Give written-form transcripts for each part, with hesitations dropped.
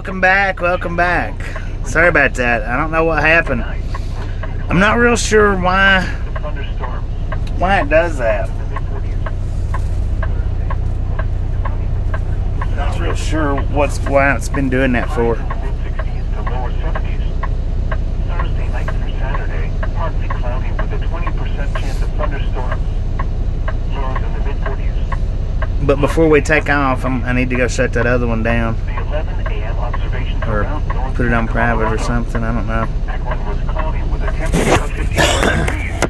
welcome back. Sorry about that. I don't know what happened. I'm not real sure why it does that. Not real sure why it's been doing that for. Thursday night through Saturday, partly cloudy with a 20% chance of thunderstorms. Lows in the mid-40s. But before we take off, I need to go shut that other one down. The 11 a.m. observations Or put it on private or something. I don't know. That one was cloudy with a temperature of 51 degrees.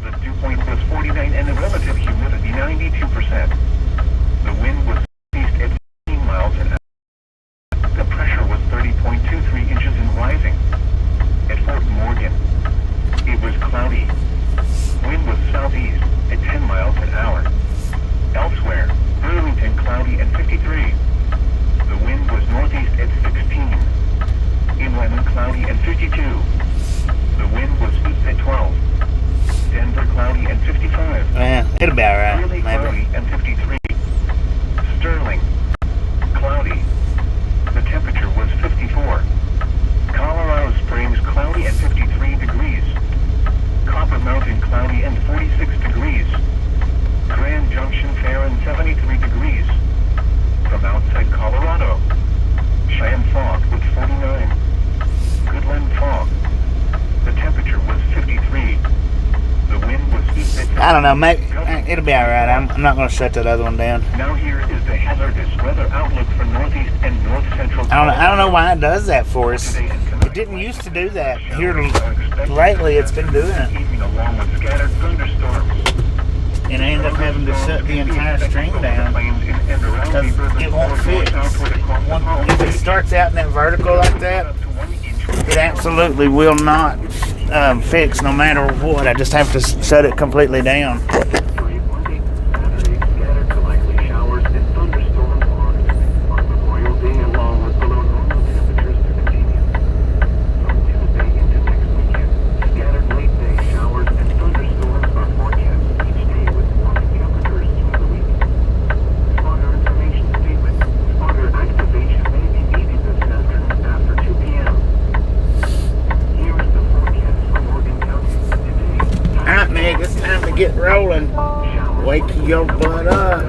The dew point was 49 and the relative humidity 92%. The wind was east at 15 miles an hour. The pressure was 30.23 inches and rising. At Fort Morgan, it was cloudy. Wind was southeast at 10 miles an hour. Elsewhere, Burlington cloudy at 53. The wind was northeast at 16. In Lemon cloudy at 52. The wind was east at 12. Denver cloudy at 55. Yeah, it'll be alright, Greeley maybe. cloudy at 53. Sterling cloudy. The temperature was 54. Colorado Springs cloudy at 53 degrees. Copper Mountain cloudy and 46 degrees. Grand Junction fair and 73 degrees. From outside Colorado, Cheyenne fog with 49. Goodland fog. The temperature was 53. The wind was east at 50. I don't know, maybe it'll be alright. I'm not going to shut that other one down. Now here is the hazardous weather outlook for northeast and north central Colorado. I don't know why it does that for us. It didn't used to do that. Here lately, it's been doing it. Evening along with scattered thunderstorms. And I end up having to shut the entire stream down because it won't fix. If it starts out in that vertical like that, it absolutely will not fix no matter what. I just have to shut it completely down. Get rolling. Wake your butt up.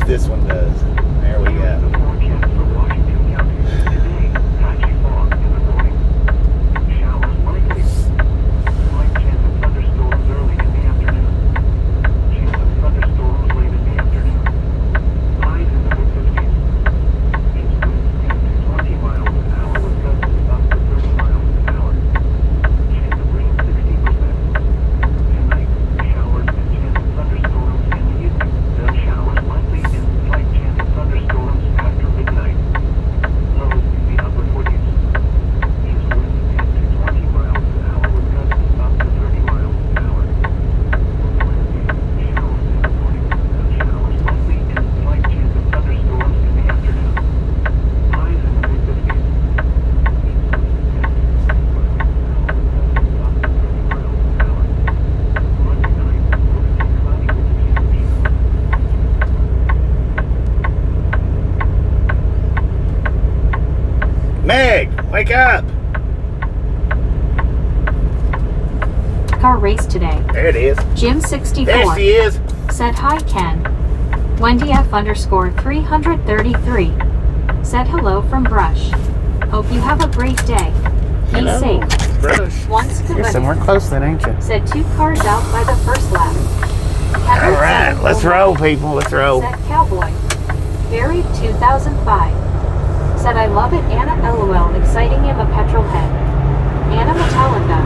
This one does. There we go. Meg, wake up! Car race today. There it is. Jim 64. There she is. Said hi Ken. Wendy F_333. Said hello from Brush. Hope you have a great day. Be Hello, safe. Brush. Once You're somewhere close then, ain't you? Said 2 cars out by the first lap. All right, let's roll, people. Let's roll. Said Cowboy. Buried 2005. Said I love it Anna LOL exciting am a petrol head. Anna Metallica.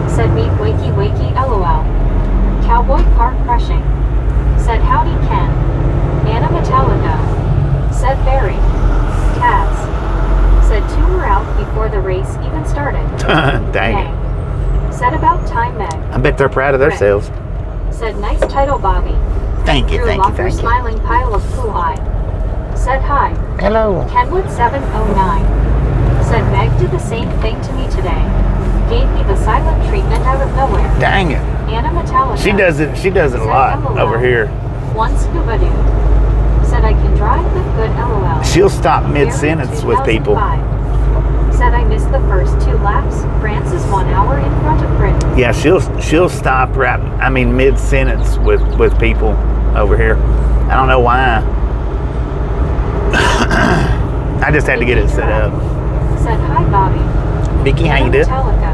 Said meet wakey wakey LOL. Cowboy car crushing. Said howdy Ken. Anna Metallica. Said Barry. Taz. bet they're proud of themselves. Said nice title, Bobby. Thank you, Drew thank you, Locker thank you. smiling pile of poo-hi. Said hi. Hello. Kenwood 709. Said Meg did the same thing to me today. Gave me the silent treatment out of nowhere. Dang it. Anna Metallica. She does it a Said lot LOL. over here. One scuba dude. Said I can drive with good LOL. She'll stop Mary mid-sentence with people. 2005. Said I missed the first 2 laps. France is 1 hour in front of Britain. Yeah, she'll stop mid-sentence with people over here. I don't know why. I just had to get it set up. Said hi, Bobby. Vicky, how you doing? Metallica.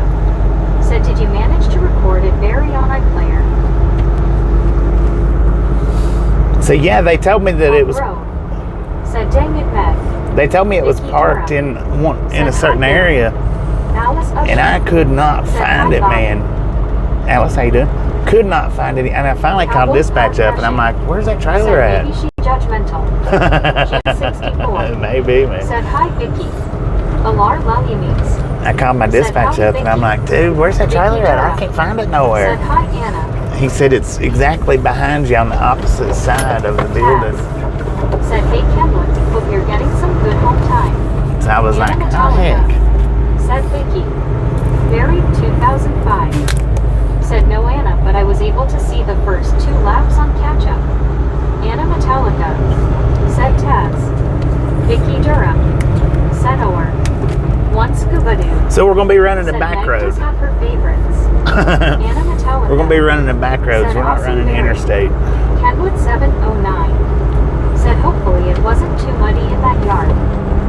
Said, did you manage to record it very on iPlayer? So yeah, they told me that it was. Said, dang it, Meg. They told me it was parked in a certain area, Alice Usher. and I could not find it, man. Alice, how you doing? Could not find it, and I finally called dispatch up, and I'm like, "Where's that trailer Said, at?" maybe she's judgmental. She's 64. Maybe, man. Said, hi, Vicky. Alar Laliamis. I called my dispatch up, and I'm like, "Dude, where's that trailer at? I can't find it nowhere." Said, hi, Anna. He said it's exactly behind you on the opposite side of the building. Said, hey, Kenwood, hope you're getting some good home time. So I was Anna like, "Oh Metallica. heck." Said Vicky. Buried 2005. Said no Anna, but I was able to see the first 2 laps on catch-up. Anna Metallica. Said Taz. Vicky Durham. Said Ower. One scuba dude. So we're gonna be running the Said back Meg road. does have her favorites. Anna Metallica. We're gonna be running the back roads. Said We're not Aussie running the Mary. interstate. Kenwood 709. Said hopefully it wasn't too muddy in that yard.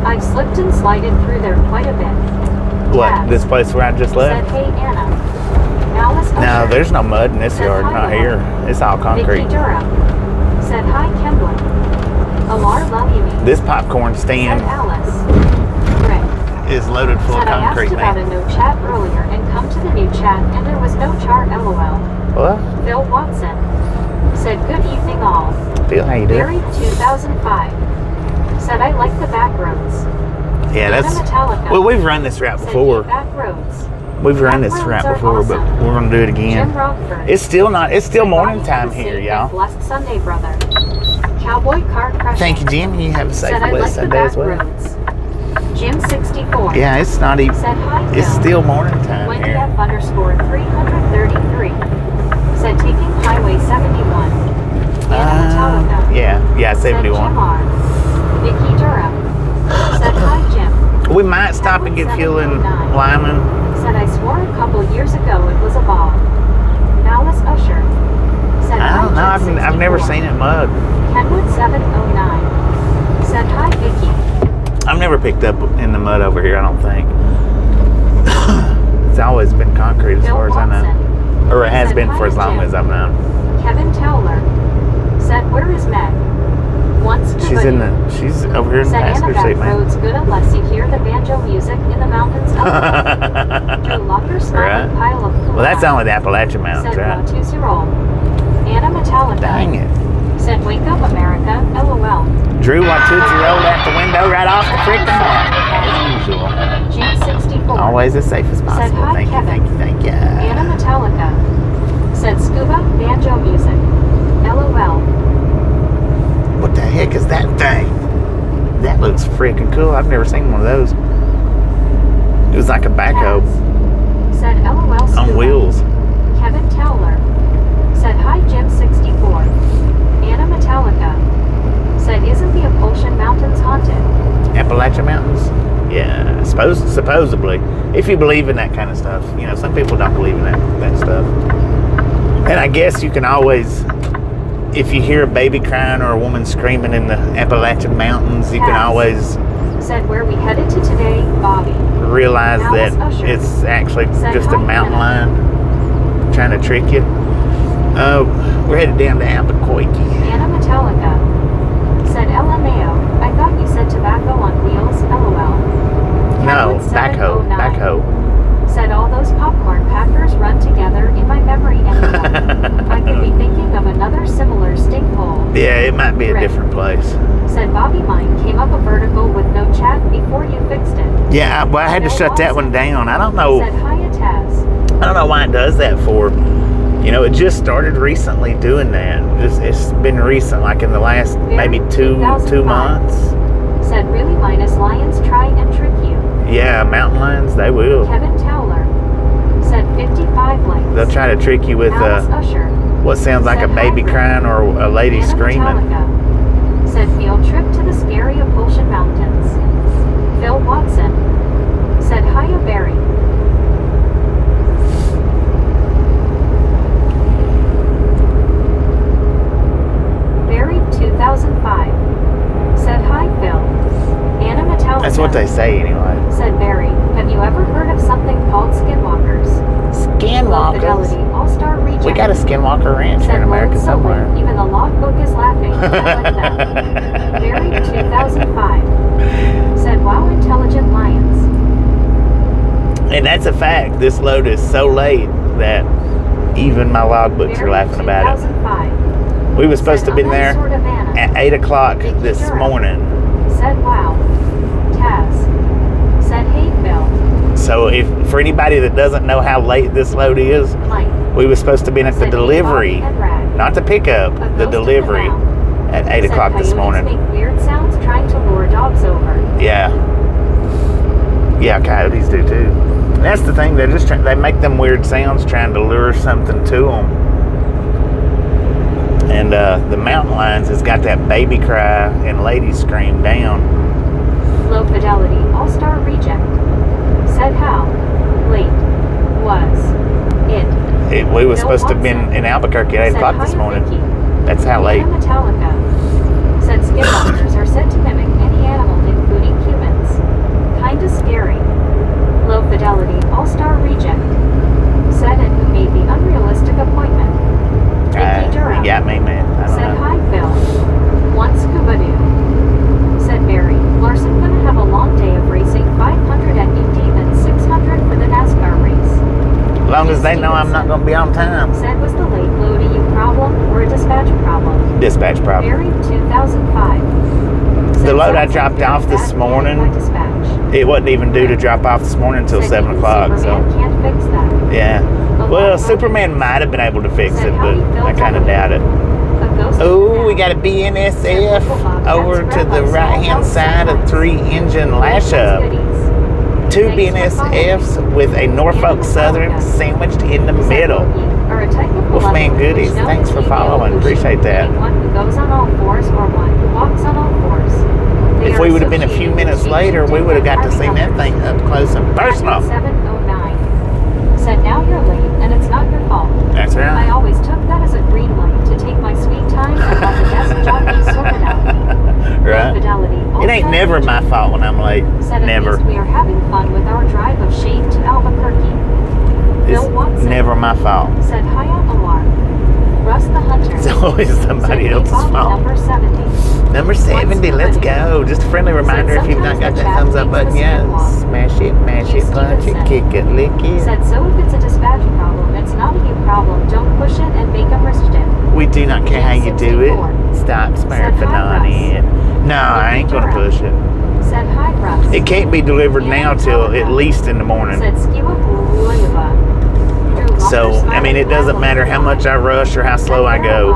I've slipped and slided through there quite a bit. What? Taz. This place where I just Said left? hey Anna. Alice No, Usher. there's no mud in this Said yard. hi, Not Laura. here. It's all concrete. Vicky Durham. Said hi Kenwood. Alar love you me. This popcorn Said stand Alice. Rick. is loaded full of Said I asked concrete, about a man. no chat earlier and come to the new chat and there was no chart LOL. Well, Phil Watson. Said good evening all. Phil, how you doing? Buried 2005. Said I like the back roads. Yeah, Anna that's. Metallica. Well, we've run this route Said before. back roads. We've run this Back route roads are before, but awesome. we're gonna do it Jim again. Rockford. It's still Said morning Bobby time had a here, safe y'all. and Blessed Sunday, brother. Cowboy car crushing. Thank you, Jim. You have a safe Said I and blessed like the Sunday back as well. roads. Jim 64. Yeah, it's not even. Said hi Phil. It's still morning time Wendy here. F underscore 333. Said taking Highway 71. Anna Metallica. Yeah, Said Jim 71. R. Vicky Durham. Said hi Jim. We might stop and get fuel in Lyman. Said I swore a couple years ago it was a ball. Alice Usher. Said I hi don't know. Jim I've never 64. seen it mud. Kenwood 709. Said hi Vicky. I've never picked up in the mud over here. I don't think. It's always been concrete as Bill far as I know, Watson. or it has Said been hi, for as long Jim. as I've known. Kevin Towler. Said where is Meg? Once She's over here in the Said Anna passenger back seat, man. roads good unless you hear the banjo music in the mountains. Drew Locker smiling Right. pile of Well, that's only the Appalachian Mountains, Said right? 1-2-0. Anna Metallica. Dang it. Said wake up America. LOL. Drew Watucci rolled out the window right off the freaking mark, as usual. Jim 64. Always as safe as possible. hi, Thank you, Kevin. thank you, thank you. Anna Metallica. Said scuba banjo music. LOL. What the heck is that thing? That looks freaking cool. I've never seen one of those. It was like a backhoe Taz. Said LOL scuba. on wheels. Kevin Towler. Said hi Jim 64. Anna Metallica. Said isn't the Appalachian Mountains haunted? Appalachian Mountains? Yeah, supposedly. If you believe in that kind of stuff. You know, some people don't believe in that stuff. And I guess you can always, if you hear a baby crying or a woman screaming in the Appalachian Mountains, you can Taz. always Said where we headed to today, Bobby. realize Alice that Usher. it's actually Said just a hi, mountain Anna. line trying to trick you. We're headed down to Albuquerque. Anna Metallica. Said LMAO. I thought you said tobacco on wheels. LOL. No, Kenwood backhoe, 709. backhoe. Said all those popcorn packers run together in my memory anymore. I could be thinking of another similar stink hole. Yeah, it might be a Rick. different place. Said Bobby mine came up a vertical with no chat before you fixed it. Yeah, well, I had to Bill shut that one Watson. down. I don't know. Said hiya Taz. I don't know why it does that for. You know, it just started recently doing that. It's been recent, like in the last maybe two 2005. months. Said really minus lions try and trick you. Yeah, mountain lions, they will. Kevin Towler. Said 55 likes. They'll try to trick you with Alice Usher. what sounds like a Said baby hybrid. crying or a lady Anna screaming. Metallica. Said field trip to the scary Appalachian Mountains. Phil Watson. Said hiya Barry. Barry 2005. Said hi Phil. Anna Metallica. That's what they say anyway. Said Barry. Have you ever heard of something called skinwalkers? Low Skinwalkers. Fidelity All-Star Region. We got a Skinwalker Ranch here in America Lone somewhere. Sullivan, even the logbook is laughing. I like that. Barry 2005. Said wow intelligent lions. And that's a fact. This load is so late that even my logbooks are Barry laughing about it. 2005. We were supposed to have been there Sort of Anna. at 8 o'clock this morning. Said wow. Taz. Said hey Phil. So if for anybody that doesn't know how late this load is, Mike. we were supposed to be at the Said hey, delivery, Bobby and Rag. not the pickup, A the ghost in delivery mouth. at 8 Said o'clock this coyotes morning. make weird sounds trying to lure dogs over. Yeah. Yeah, coyotes do too. And that's the thing, they make them weird sounds trying to lure something to them. And the mountain lions has got that baby cry and lady scream down. Low Fidelity All-Star Reject. Said how late was it? We were Bill supposed to have been Watson. in Albuquerque at 8 Said o'clock hi this to morning. Vicky. That's how late. Anna Metallica. Said skinwalkers are said to mimic any animal, including humans. Kinda scary. Low Fidelity All-Star Reject. Said and who made the unrealistic appointment. Vicky Durham. You got me, man. I don't Said know. hi Phil. One scuba doo. Said Barry. Larson gonna have a long day of racing 500 at Indy then 600 for the NASCAR race. As long as they know I'm not going to be on time. Said was the late load a you problem or a dispatch problem? Dispatch problem. Barry 2005. The load I dropped off this morning, it wasn't even due to drop off this morning until 7 o'clock. So, Can't fix that. yeah. Well, Superman might have been able to fix it, but I kind of doubt it. Oh, we got a BNSF over to the right-hand side of 3-engine lash-up. 2 BNSFs with a Norfolk Southern sandwiched in the middle. Wolfman Goodies, thanks for following. Appreciate that. One who goes on all fours or one who walks on all fours. They If are we would have been a few associated minutes with later, we would have got to see Harvey that thing up close and personal. 709. Said now you're late and it's not your fault. That's I right. always took that as a green light to take my sweet time and let the desk jockey sort it out. Right. Fidelity. It ain't never my fault when I'm late. Said at Never. least we are having fun with our drive of shame to Albuquerque. It's Bill Watson. never my fault. Said hiya Omar. Russ the Hunter. It's always somebody Said, else's "Hey, Bobby, fault. Number 70. Number 70, let's go. Just a friendly reminder, if you've not got that thumbs up button yet, smash it, mash it, punch it, kick it, lick it. Said so if it's a dispatch problem, it's not a you problem. Don't push it and make them risk it. We do not care how you do it. Stop smurfing on it. No, I ain't gonna push it. Said hi Russ. It can't be delivered now till at least in the morning. Said skiwa Bulueva. So, I mean, it doesn't matter how much I rush or how slow I go.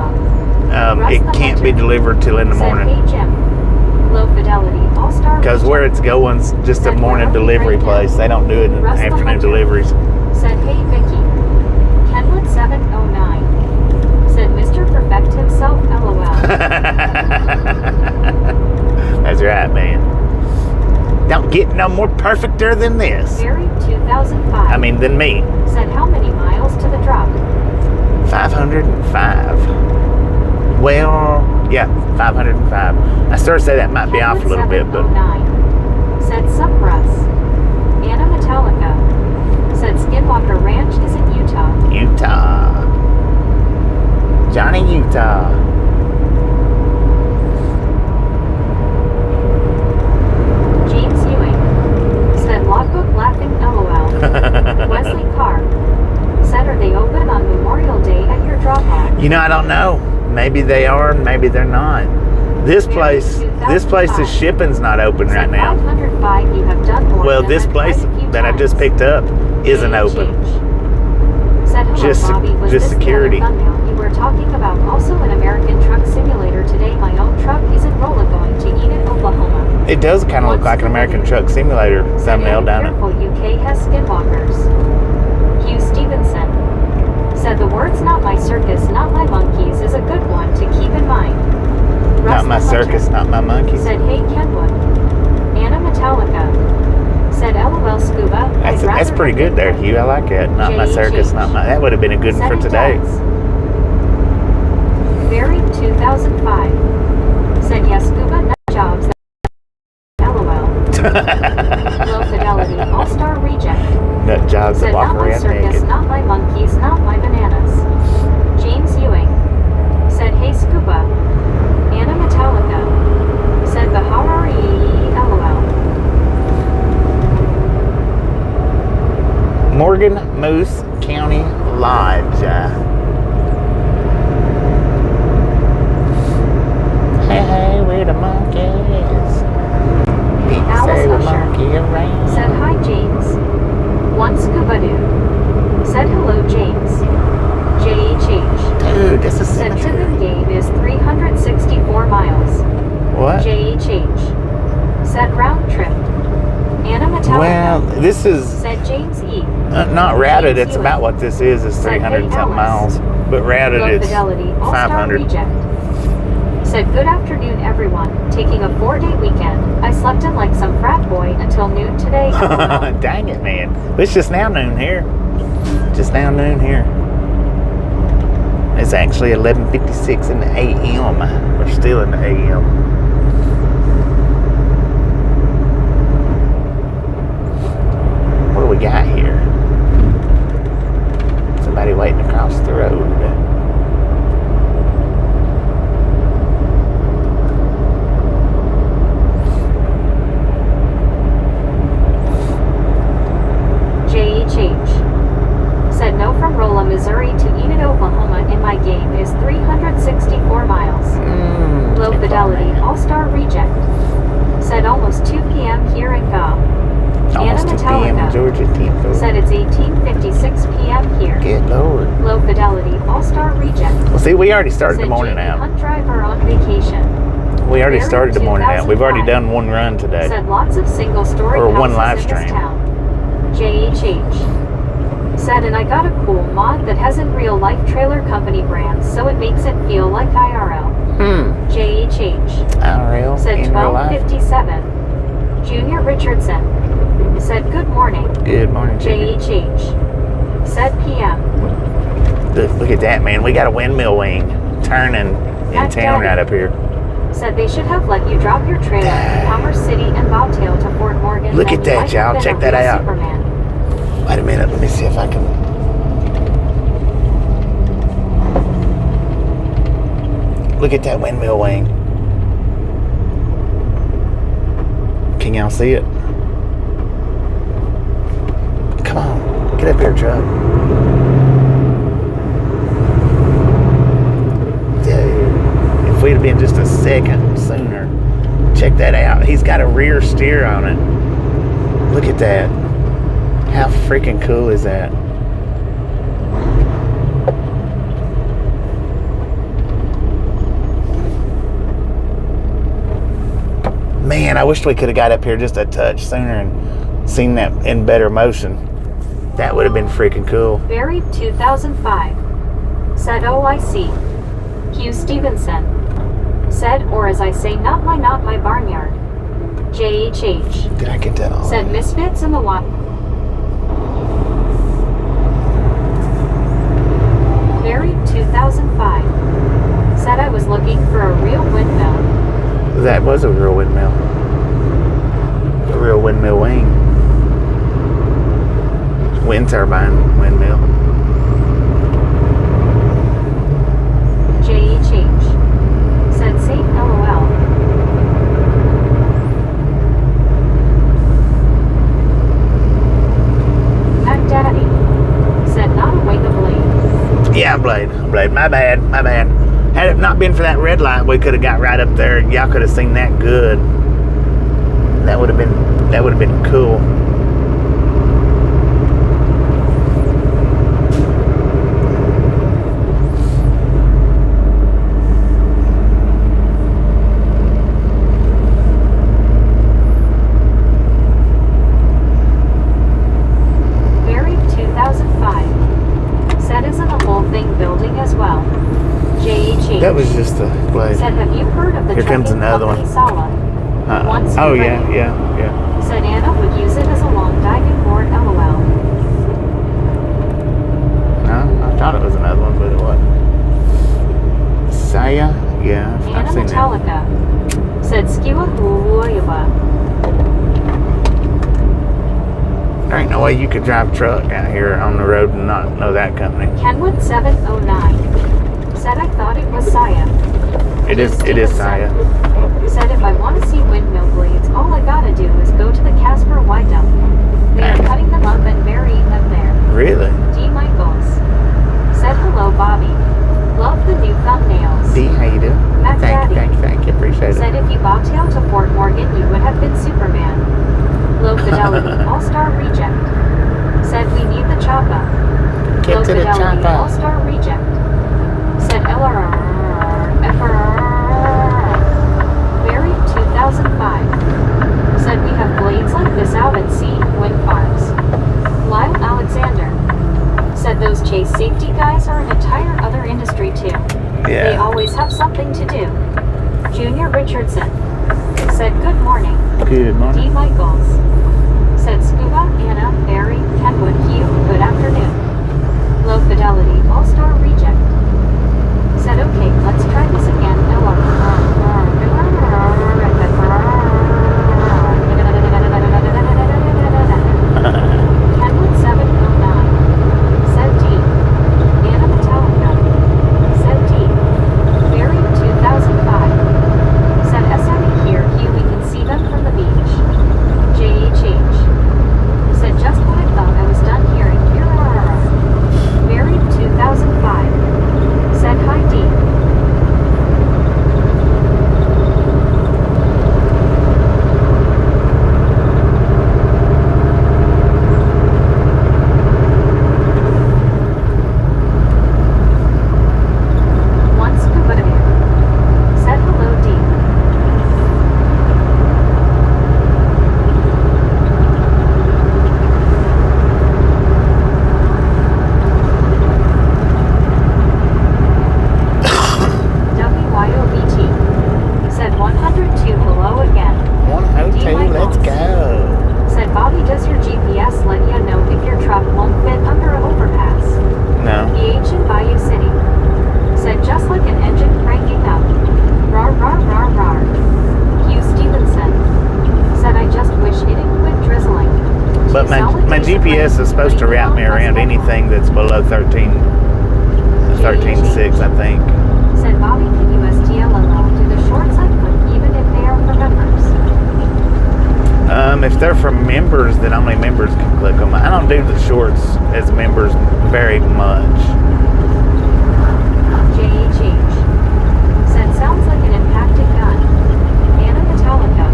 It can't be delivered till in the morning. Said, hey Jim. Low Fidelity All-Star. Because where it's going's just a morning delivery place. They don't do it in afternoon deliveries. Said hey Vicky. Kenwood 709. Said Mr. Perfect himself, LOL. That's right, man. Don't get no more perfecter than this. Barry 2005. I mean, than me. Said how many miles to the drop? 505. Well, yeah, 505. I started to say that might be off a little bit, but 709. Said sup Russ. Anna Metallica. Said Skinwalker Ranch is in Utah. Utah. Johnny Utah. James Ewing. Said Logbook laughing LOL. Wesley Carr. Said are they open on Memorial Day at your drop-off? You know, I don't know. Maybe they are, maybe they're not. This place's shipping's not open right now. 505 you have done more Well, than this I've place tried a few that I just times. picked up isn't Change. open. Said hello, Just- Bobby. Was just this security. the other thumbnail you were talking about? Also an American Truck Simulator today. My own truck is in Rolla going to Enid, Oklahoma. It does kind of look like an American Truck Simulator thumbnail, down it? Careful, UK has skinwalkers. Hugh Stevenson said the words "not my circus, not my monkeys" is a good one to keep in mind. Not my Russ the Hunter circus, not my monkeys. said, "Hey Kenwood." Anna Metallica said, "LOL Scuba." That's pretty good there, Hugh. I like that. Not my circus, not my. That would have been a good one for today. Buried 2005 said, "Yes, Scuba nut jobs." LOL. Low Fidelity All-Star Reject Nut jobs that said, walk "Not my around circus, naked. not my monkeys, not my bananas." James Ewing said, "Hey Scuba." Anna Metallica said, "Bahari LOL." Morgan Moose County Lodge. Hey, we're the monkeys. People Alice say we Usher monkey around. said, "Hi James." One Scuba Dude said, "Hello James." JHH Dude, this is said, "Trip cemetery. in game is 364 miles." What? JHH said, "Round trip." Anna Metallica Well, this is said, "James E." not routed. It's about what this is 300 something miles. But routed, Low it's Fidelity All-Star 500. Reject said, "Good afternoon everyone. Taking a 4-day weekend. I slept in like some frat boy until noon today." LOL. Dang it, man. It's just now noon here. Just now noon here. It's actually 11:56 in the a.m. We're still in the a.m. What do we got here? Somebody waiting across the road. JHH said, "No from Rolla, Missouri to Enid, Oklahoma in my game is 364 miles." Low Fidelity All-Star Reject said, "Almost 2 p.m. here in Ga." Almost 2 p.m. in Metallica Georgia, Tempo. said, "It's 18:56 p.m. here." Good Lord. Low Fidelity All-Star Reject Well, see, we already started the said, morning "Jamie out. Hunt driver on vacation." We already Barry started the morning out. We've already 2005 done one run today. said, "Lots of single-story Or houses one live in this stream. town." JHH said, "And I got a cool mod that has in real-life trailer company brands, so it makes it feel like IRL." JHH IRL said, in real life. 12:57. Junior Richardson said, "Good morning." Good morning, Junior. JHH said, "PM." Look at that, man. We got a windmill wing turning in That town daddy right up here. said they should have let you drop your trailer in Commerce City and bobtail to Fort Morgan. Look then at you that, might have y'all. been Check a that real out. Superman. Wait a minute. Let me see if I can. Look at that windmill wing. Can y'all see it? Come on. Get up here, truck. Dude, if we'd have been just a second sooner. Check that out. He's got a rear steer on it. Look at that. How freaking cool is that? Man, I wished we could have got up here just a touch sooner and seen that in better motion. That would have been freaking cool. Buried 2005 said, "Oh, I see." Hugh Stevenson said, "Or as I say, not my barnyard." JHH Did I get that all? said, "Misfits in the water." Buried 2005 said, "I was looking for a real windmill." That was a real windmill. A real windmill wing. Wind turbine windmill. JHH said, "Saint LOL." Mac Daddy said, "Not awake a blade." Yeah, Blade. My bad. Had it not been for that red light, we could have got right up there. Y'all could have seen that good. That would have been cool. Said, have you heard of the Here comes trucking another company one. Sala? Once Oh, you yeah, ready. yeah. Said Anna would use it as a long diving board, lol. No, I thought it was another one, but it wasn't. Saya? Yeah, Anna I've seen that. Metallica. Said Skiwa Huayaba. There ain't no way you could drive a truck out here on the road and not know that company. Kenwood 709. Said I thought it was Saya. It is Saya. Said if I want to see windmill blades, all I gotta do is go to the Casper Y dump. They are cutting them up and burying them there. Really? D. Michaels. Said hello, Bobby. Love the new thumbnails. D, how you doing? Mac Daddy. Thank you. Appreciate Said it. if you bobtailed to Fort Morgan, you would have been Superman. Low Fidelity All-Star Reject. Said we need the choppa. Get Low to the Fidelity choppa. All-Star Reject. Said LRR. Buried 2005. Said we have blades like this out at sea, wind farms. Lyle Alexander. Said those chase safety guys are an entire other industry too. Yeah. They always have something to do. Junior Richardson. Said good morning. Good D. morning. Michaels. Said Scuba, Anna, Barry, Kenwood, Hugh, good afternoon. Low Fidelity All-Star Reject. Said okay, let's try this again. Kenwood 709. Said D. Anna Metallica. Said D. Buried 2005. Said SME here, Hugh, we can see them from the beach. JHH. Said just what I thought, I was done hearing. Buried 2005. Said hi D. Once Kubadamir. Said hello D. WYOBT. Said 102 below again. 102, let's go. Said Bobby, does your GPS let you know if your truck won't fit under an overpass? No. EH in Bayou City. Said just like an engine cranking up. Rar rar rar rar. Hugh Stevenson. Said I just wish it'd quit drizzling. But my GPS is supposed to route me around anything that's below 13.6, I think. Said Bobby, can you STLLL do the shorts I click even if they are for members? If they're for members, then only members can click them. I don't do the shorts as members very much. JHH. Said sounds like an impacted gun. Anna Metallica.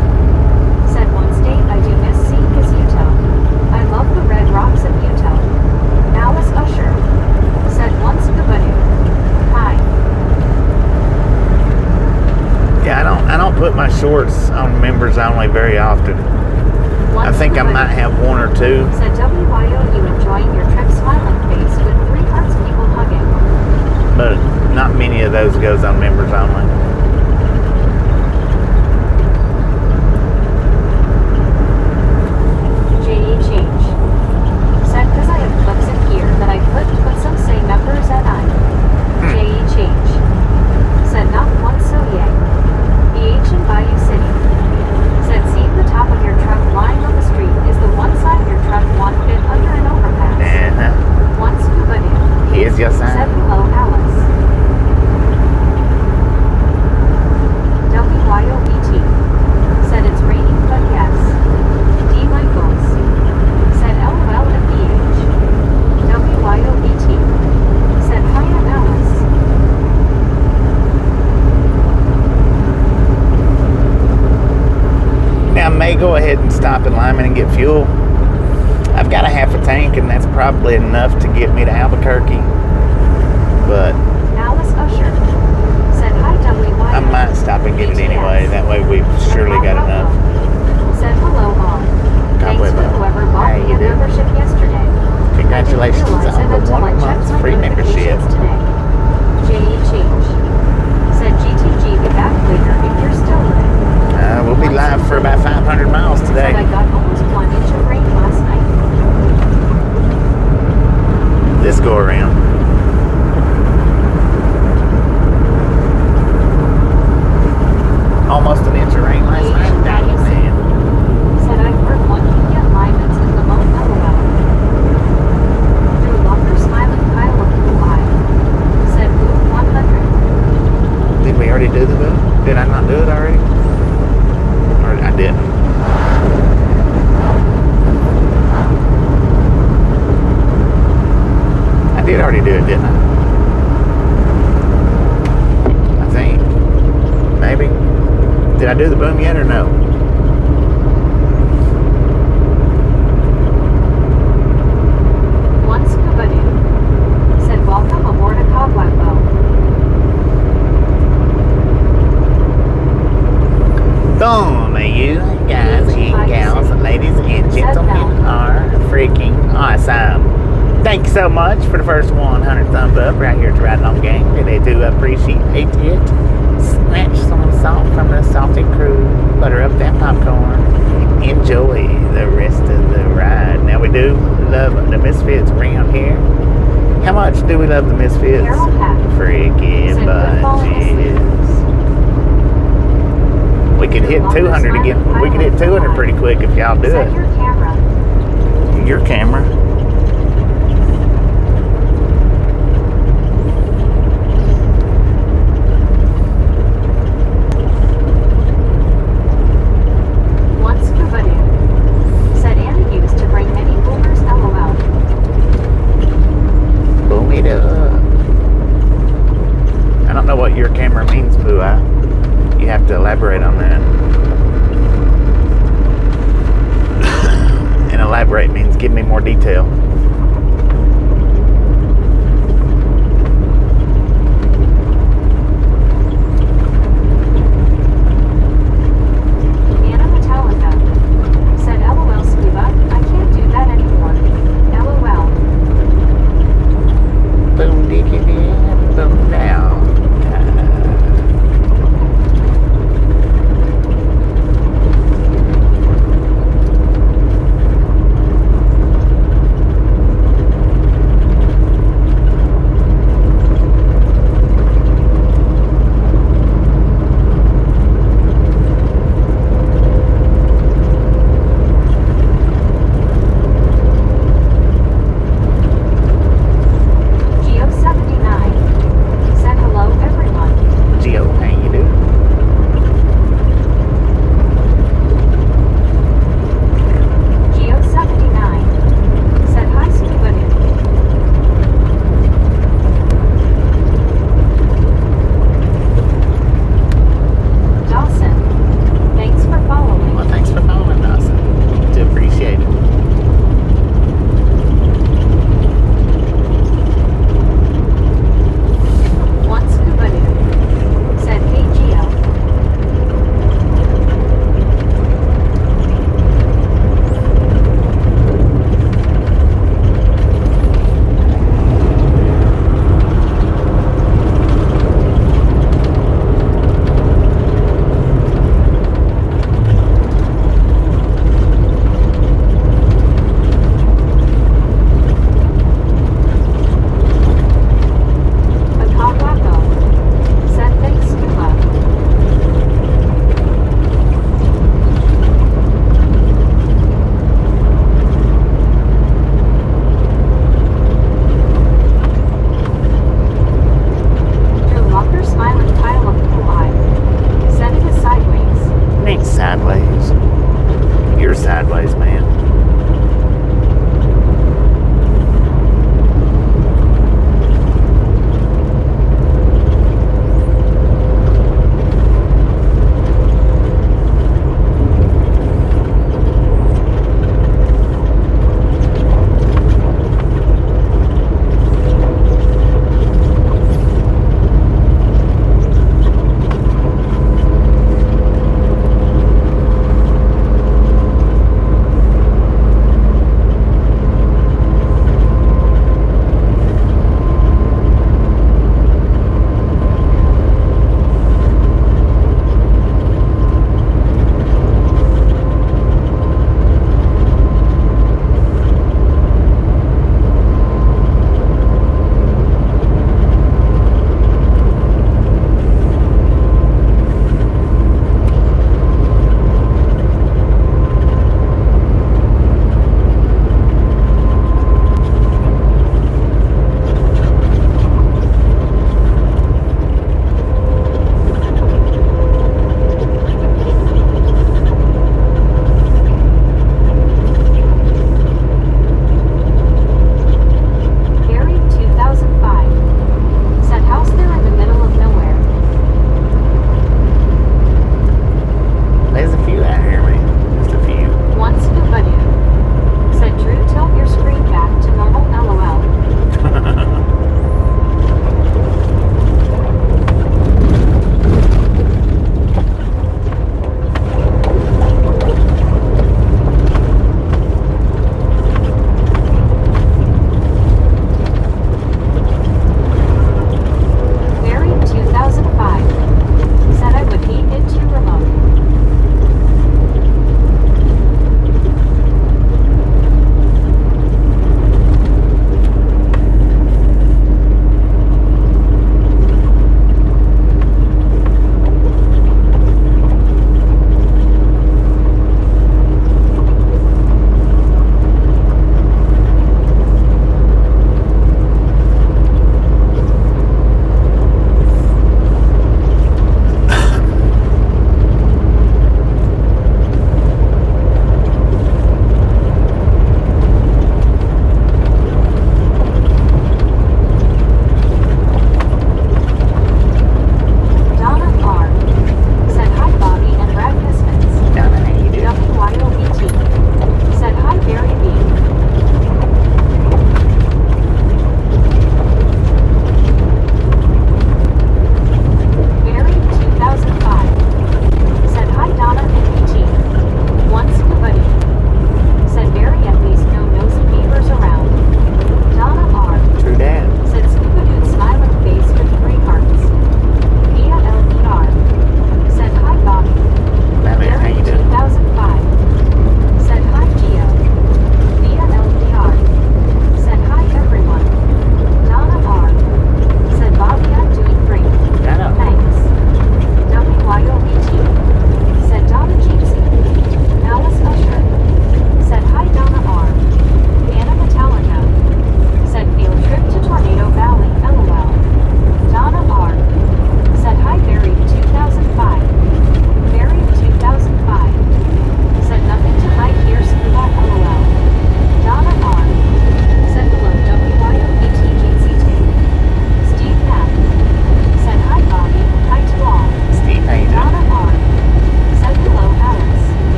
Said one state I do miss seeing is Utah. I love the red rocks of Utah. Alice Usher. Said once Kabadu. Hi. Yeah, I don't put my shorts on members only very often. I think I might have one or two. Said WYO, you enjoying your trip, smiling face with 3 hearts, people hugging. But not many of those goes on members only. JHH. Said because I have clips in here that I clipped, but some say members and I. JHH. Said not one so yay. BH in Bayou City. Said seeing the top of your truck lying on the street is the one side your truck won't fit under an overpass. One scuba dude. Here's your Said sign. hello, Alice. WYOBT. Said it's raining, but yes. D. Michaels. Said LOL and BH. WYOBT. Said hi, I'm Alice. Now, I may go ahead and stop in Lyman and get fuel. I've got a half a tank, and that's probably enough to get me to Albuquerque. But Alice Usher. Said hi, WYO. I might stop and get it anyway. That way we've surely got enough. Said hello, all. Thanks to whoever bought me a membership yesterday. Congratulations I didn't on the realize it until I 1 checked month my free membership. notifications today. JHH. Said GTG, be back the boom? Did I not do it already? Or I didn't? I did already do it, didn't I? I think. Maybe. Did I do the boom yet or no? One scuba dude said, "Welcome aboard a cobweb boat." Boom, you guys and gals, ladies and gentlemen are freaking awesome. Thank you so much for the first 100 thumbs up right here to Raton Gang. Really do appreciate it. Snatch some salt from the salty crew. Butter up that popcorn. Enjoy the rest of the ride. Now we do love the Misfits around here. How much do we love the Misfits? Freaking bunches. We could hit 200 again. We could hit 200 pretty quick if y'all do Set it. your camera. Your camera. One scuba dude said, "Anna used to bring many boomers, LOL." Boom it up. I don't know what your camera means, Pooh. You have to elaborate on that. And elaborate means give me more detail. Anna Metallica said, "LOL scuba, I can't do that anymore. LOL." Boom diggy in, boom down. Geo79 said, "Hello everyone." Geo, how you doing? Geo79 said, "Hi scuba dude." Dawson, thanks for following. Well, thanks for following us. Do appreciate it. One scuba dude said, "Hey Geo." Bacaraco said, "Thanks scuba." Drew Walker smiling pile of cool eye said, "It is sideways." Ain't sideways. You're sideways, man.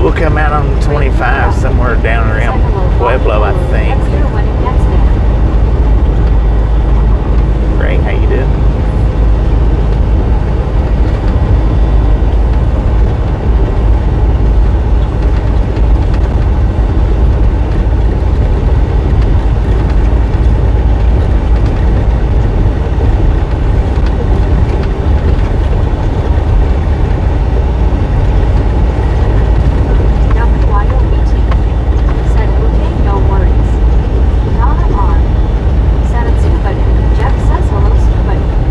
We'll come out on 25 somewhere down around Pueblo, I think. Gets there when it gets there. Ray, how you doing? WYOBT said, okay, no worries. Nana R said it's Subadu. Jeff says hello, Subadu.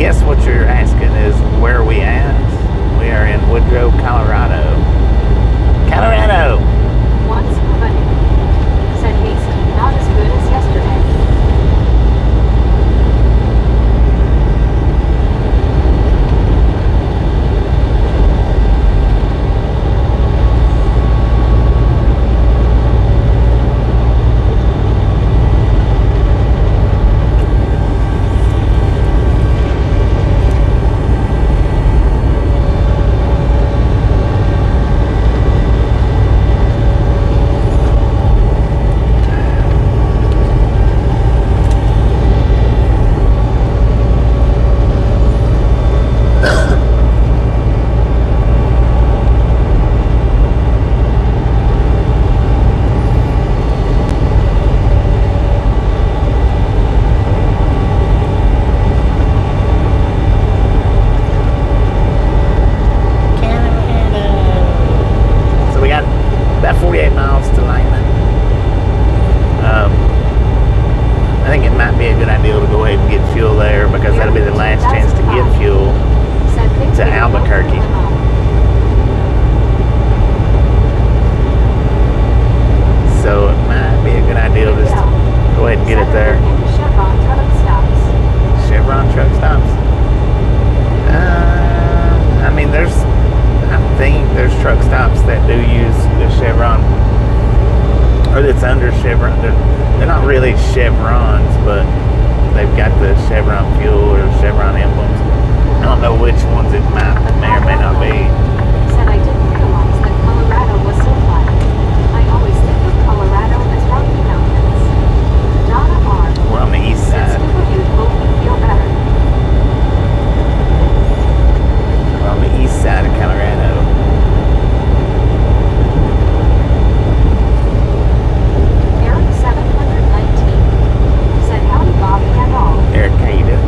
guess what you're asking is where are we at? We are in Woodrow, Colorado. Colorado! Once funny, said Mason, not as good as yesterday. To Albuquerque. So it might be a good idea to just go ahead and get it there. Chevron truck stops. Chevron truck stops. I mean, I think there's truck stops that do use the Chevron, or that's under Chevron. They're not really Chevrons, but they've got the Chevron fuel or Chevron emblems. I don't know which ones it may or may not be. Said I didn't realize that Colorado was so flat. I always think of Colorado as Rocky Mountains. Donna R. We're on the east side. Said Scuba Dude hope you feel better. We're on the east side of Colorado. Eric 719 said howdy Bobby and all. Eric, how you doing?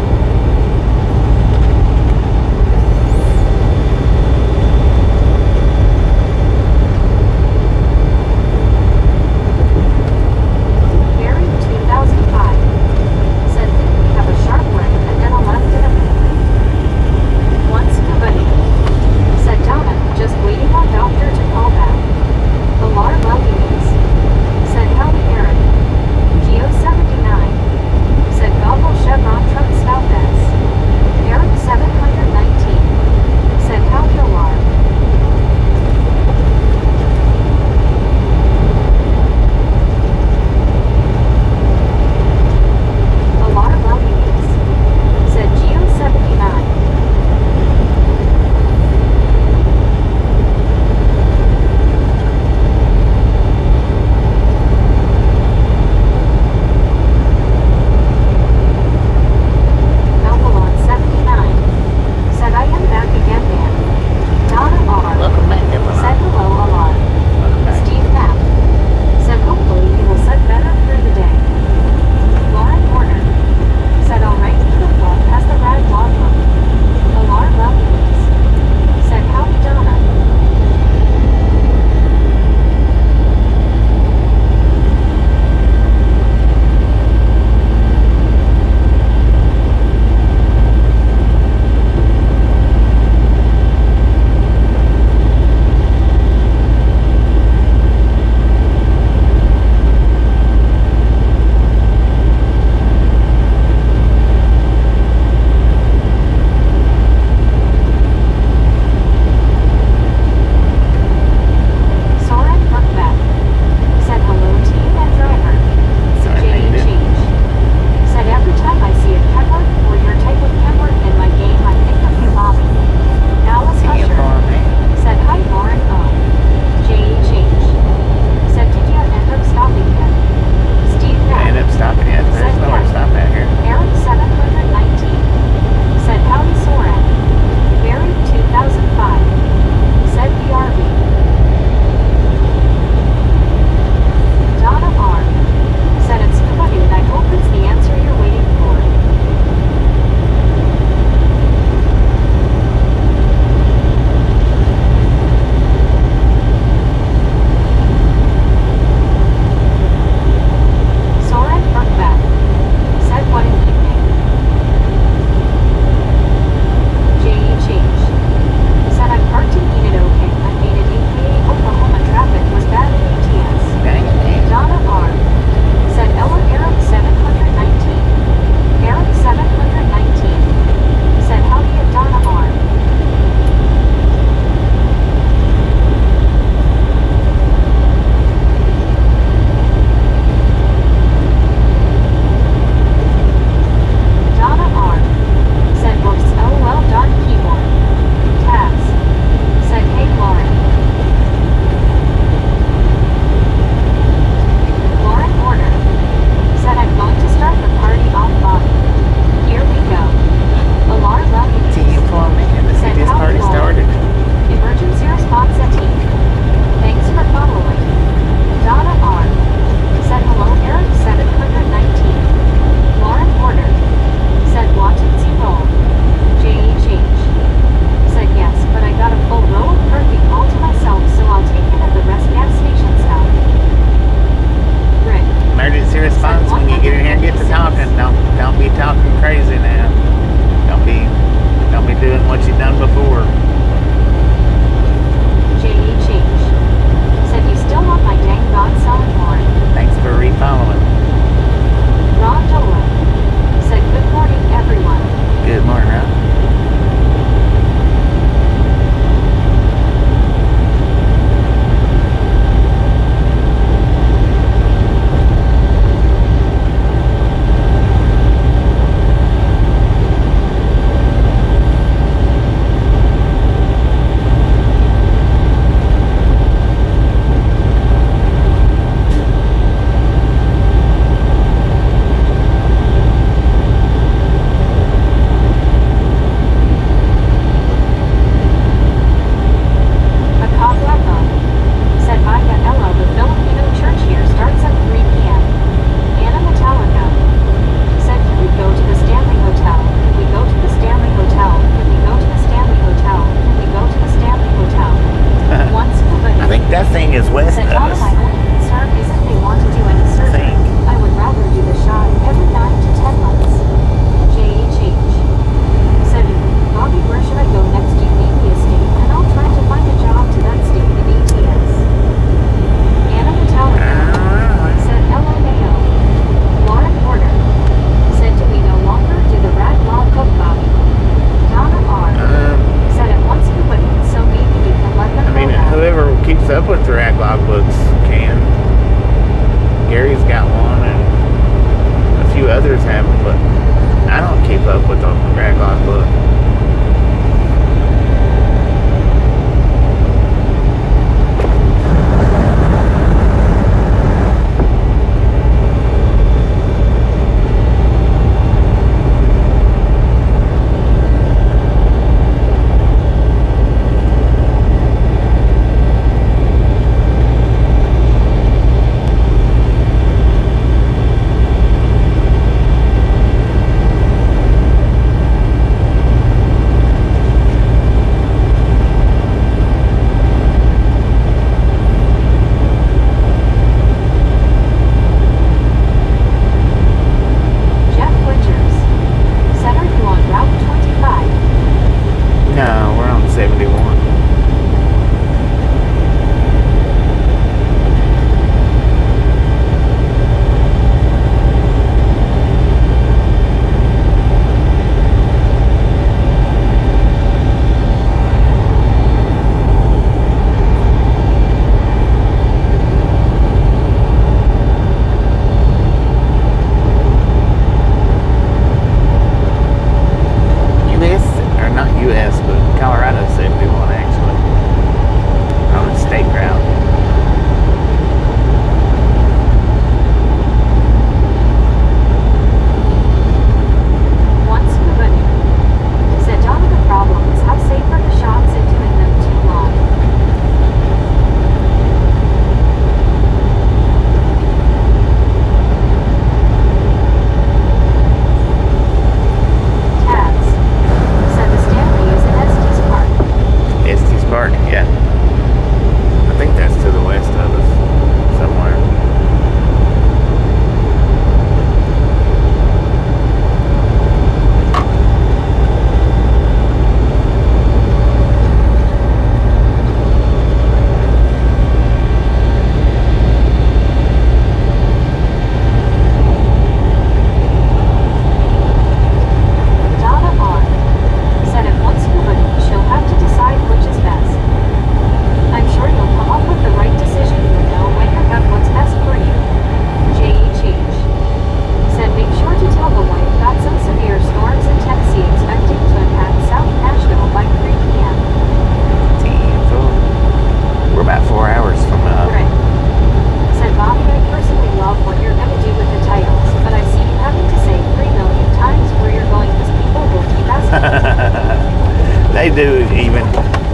They do,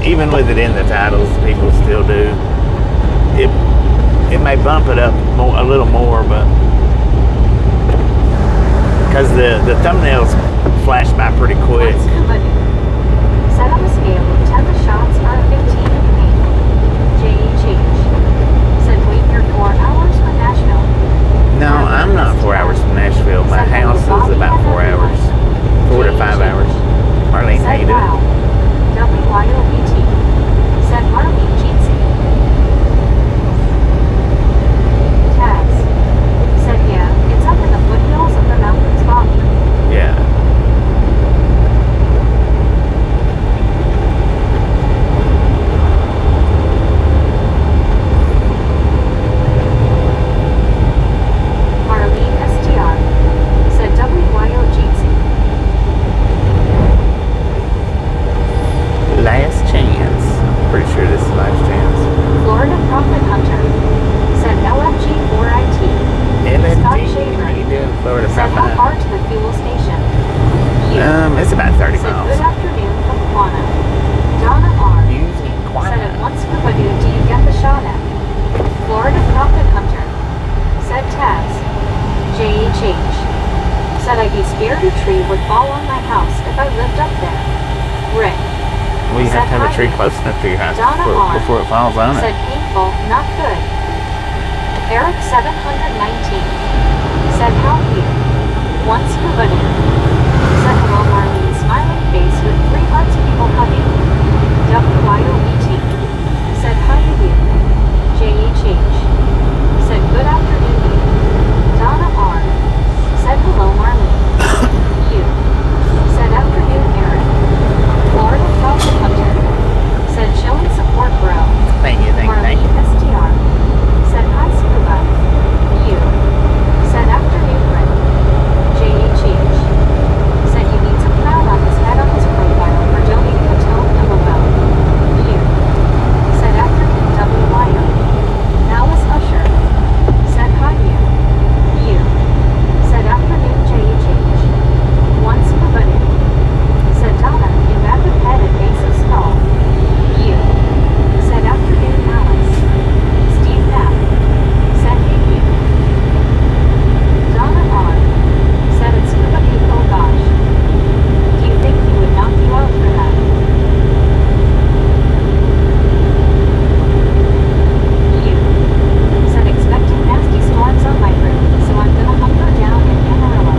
even with it in the titles, people still do. It may bump it up a little more, but because the thumbnails flash by pretty quick. Set on a scale of 10 the shots are 15 and 8. J.H.H. Said wait here 4 hours for Nashville. No, I'm not 4 hours from Nashville. My house is about 4 hours. 4 to 5 hours. Marlene, how you doing? W-Y-O-B-T. Said Marlene Jeansy. Tags. Said yeah, it's up in the foothills of the mountains, Bobby. Yeah. Marlene STR. Said W-Y-O-G-T. Last chance. Pretty sure this is last chance. Florida Profit Hunter. Said LFG4IT. Scott Shaver. How you doing, Florida Said how Profit? far to the fuel station? You. It's about 30 Said miles. good afternoon from Quanah. Donna R. Using Said at once Scoopadoo do you get the shot at? Florida Profit Hunter. Said Taz. J.H.H. Said I'd be scared a tree would fall on my house if I lived up there. Rick. Well, you have to have a Said tree hi. close enough to your house Donna R. before it falls on Said it. painful, not good. Eric 719. Said how you. Once Scoopadoo. Said hello Marlene smiling face with 3 hearts people hugging. W-Y-O-E-T. Said how you do. J-H-H. Said good afternoon you. Donna R. Said hello Marlene. You. Said afternoon Eric. Florida Profit Hunter. Said showing support bro. Thank you. Marlene STR. Said hi Scuba. You. Said afternoon Rick. J.H.H. Said you need some cloud on his head on his profile for donating a tone LOL. You. Said afternoon W-Y-O. Now is Usher. Said hi you. You. Said afternoon J.H.H. Once Scooby. Said Donna, you have the head and base of skull. You. Said afternoon Alice. Steve Knapp. Said hey you. Donna R. Said it's Scooby, oh gosh. Do you think he would knock you out for that? You. Said expecting nasty storms on my roof, so I'm gonna hunker down in Amarillo.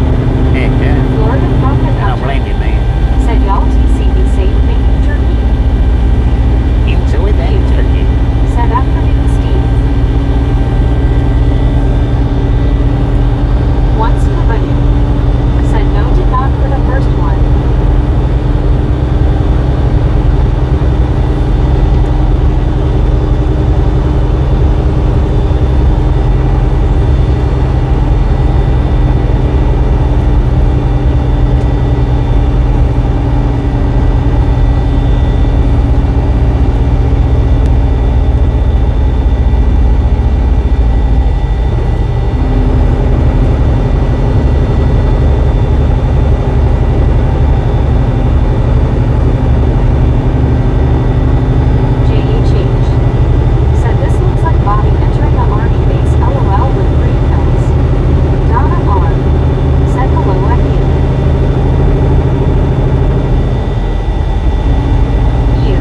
Heck yeah. Florida Profit I don't Hunter. blame you, man. Said y'all TC be safe making turkey. Enjoy that turkey. Said afternoon Steve. Once Scooby. Said no did not for the first one. J.H.H. Said this looks like Bobby entering the army base LOL with green pills. Donna R. Said hello at you. You.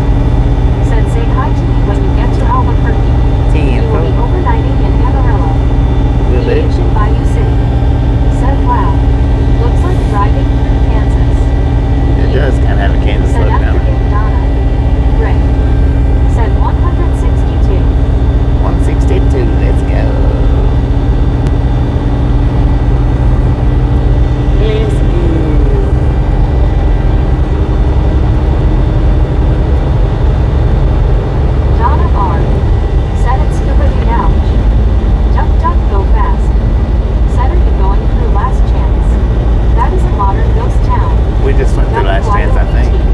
Said say hi to me when you get to Albuquerque. You will be overnighting in Amarillo. Will it? Beach in Bayou City. Said wow. Looks like driving through Kansas. It does kind of have a Kansas Said look down afternoon Donna. Rick. Said 162. 162. Let's go. Let's go. Donna R. Said it's Scooby-Doo ouch. Duck duck go fast. Said are you going through last chance? That is a modern ghost town. We just went through last chance, I think. WYOBT.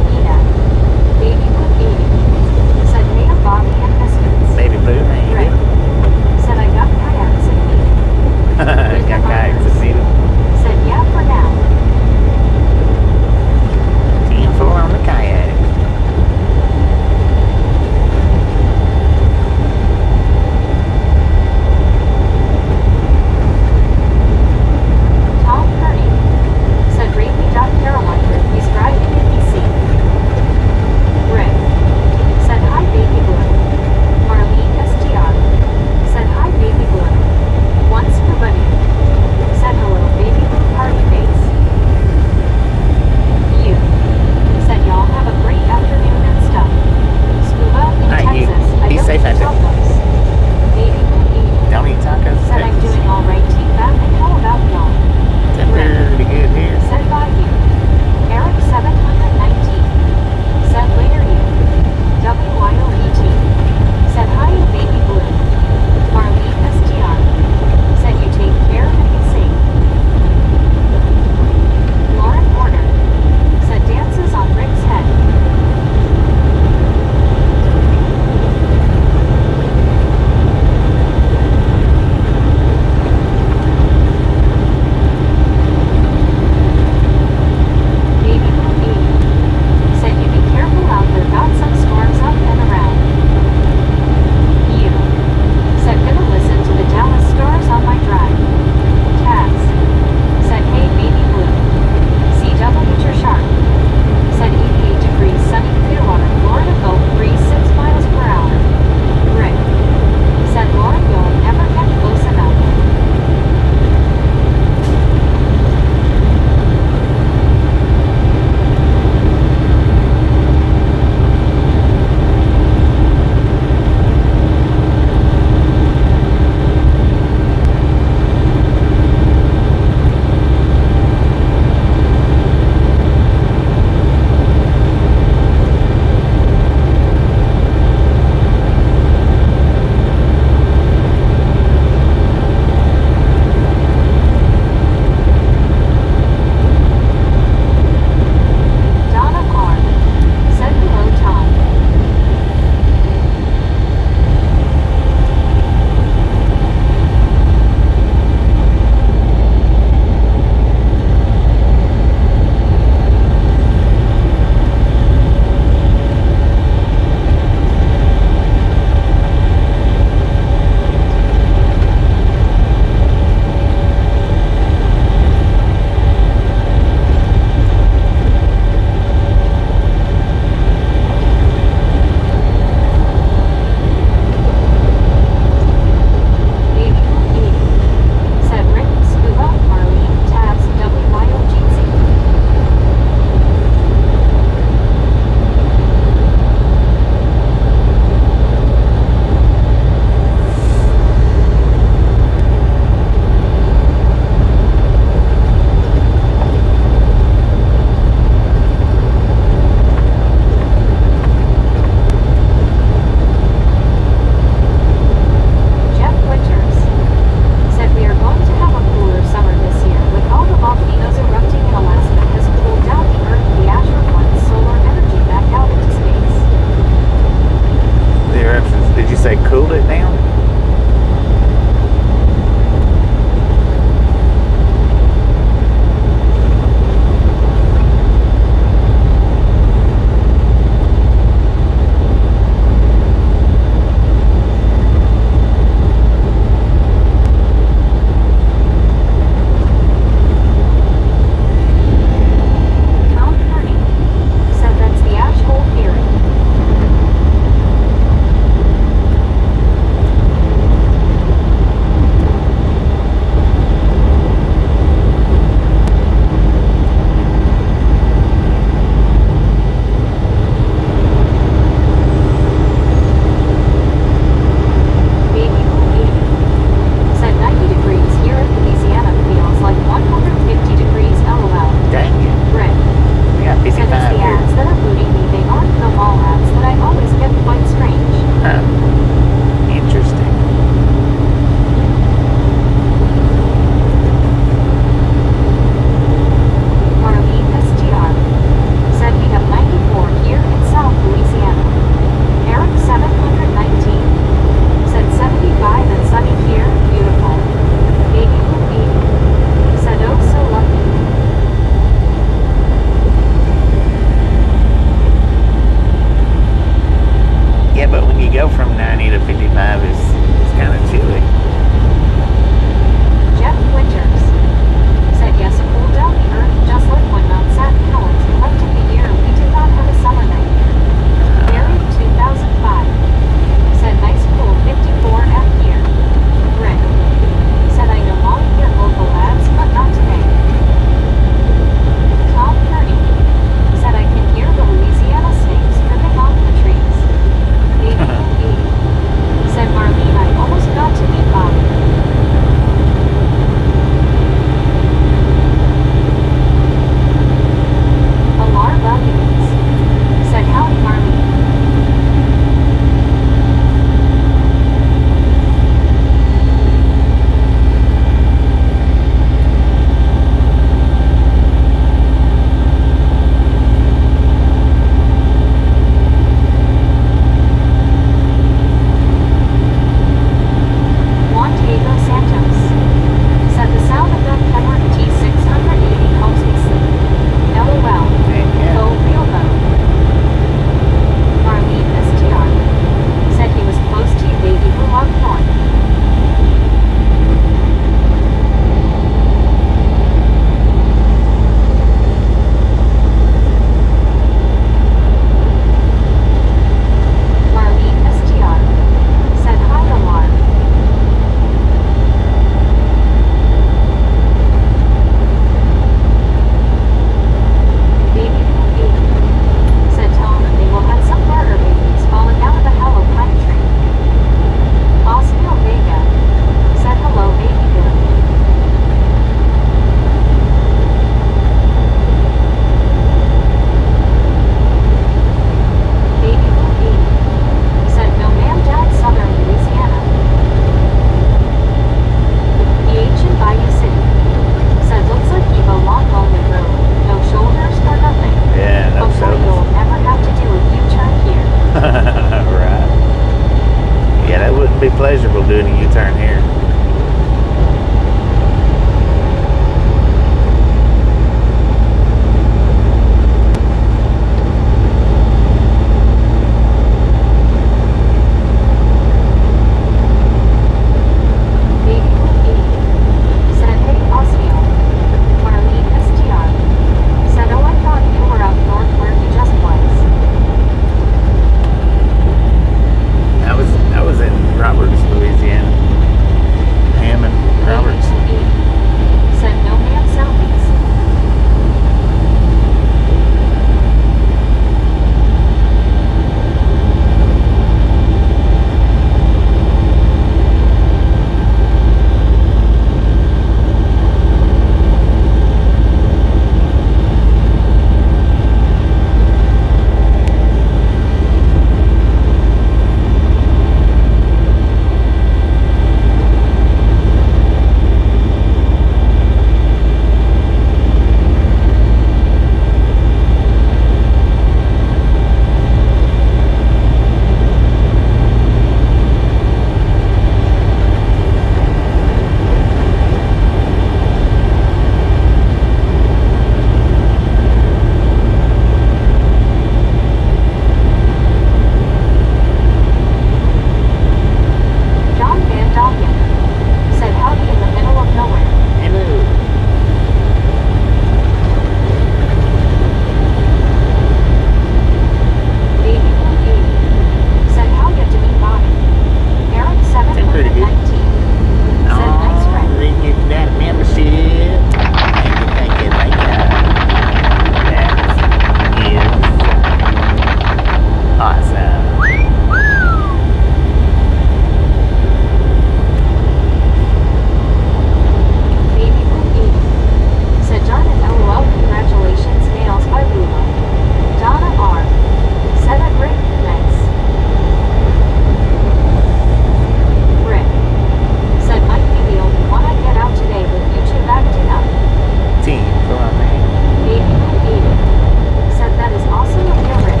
Baby Blue 80 said that is awesome of you, Rick.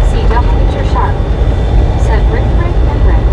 CW Nature Sharp said Rick, Rick, and Rick.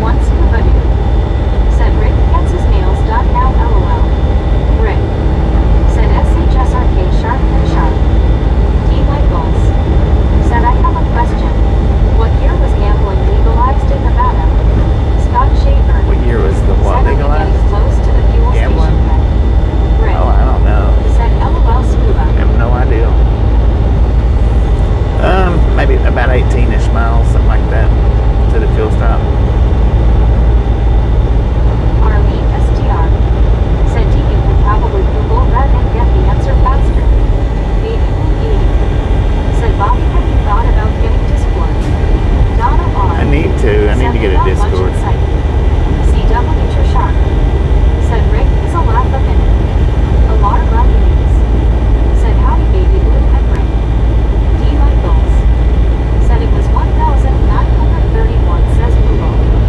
Once Kubadu said Rick gets his nails done now, LOL. Rick said SHSRK sharp and sharp. D. Michaels said I have a question. What year was gambling legalized in Nevada? Scott Schaefer What year was the what said I'm legalized? getting close to the fuel Gambling? station head. Rick Oh, I don't know. said LOL Scuba. I have no idea. Maybe about 18-ish miles, something like that, to the fuel stop. Arlene STR said you can probably Google that and get the answer faster. Baby Blue 80 said Bobby, have you thought about getting Discord? Donna R I need to get a said without much Discord. insight. CW Nature Shark said Rick is a laugh a minute. Alarm Rodriguez said howdy Baby Blue and Rick. D. Michaels said it was 1931 says Google.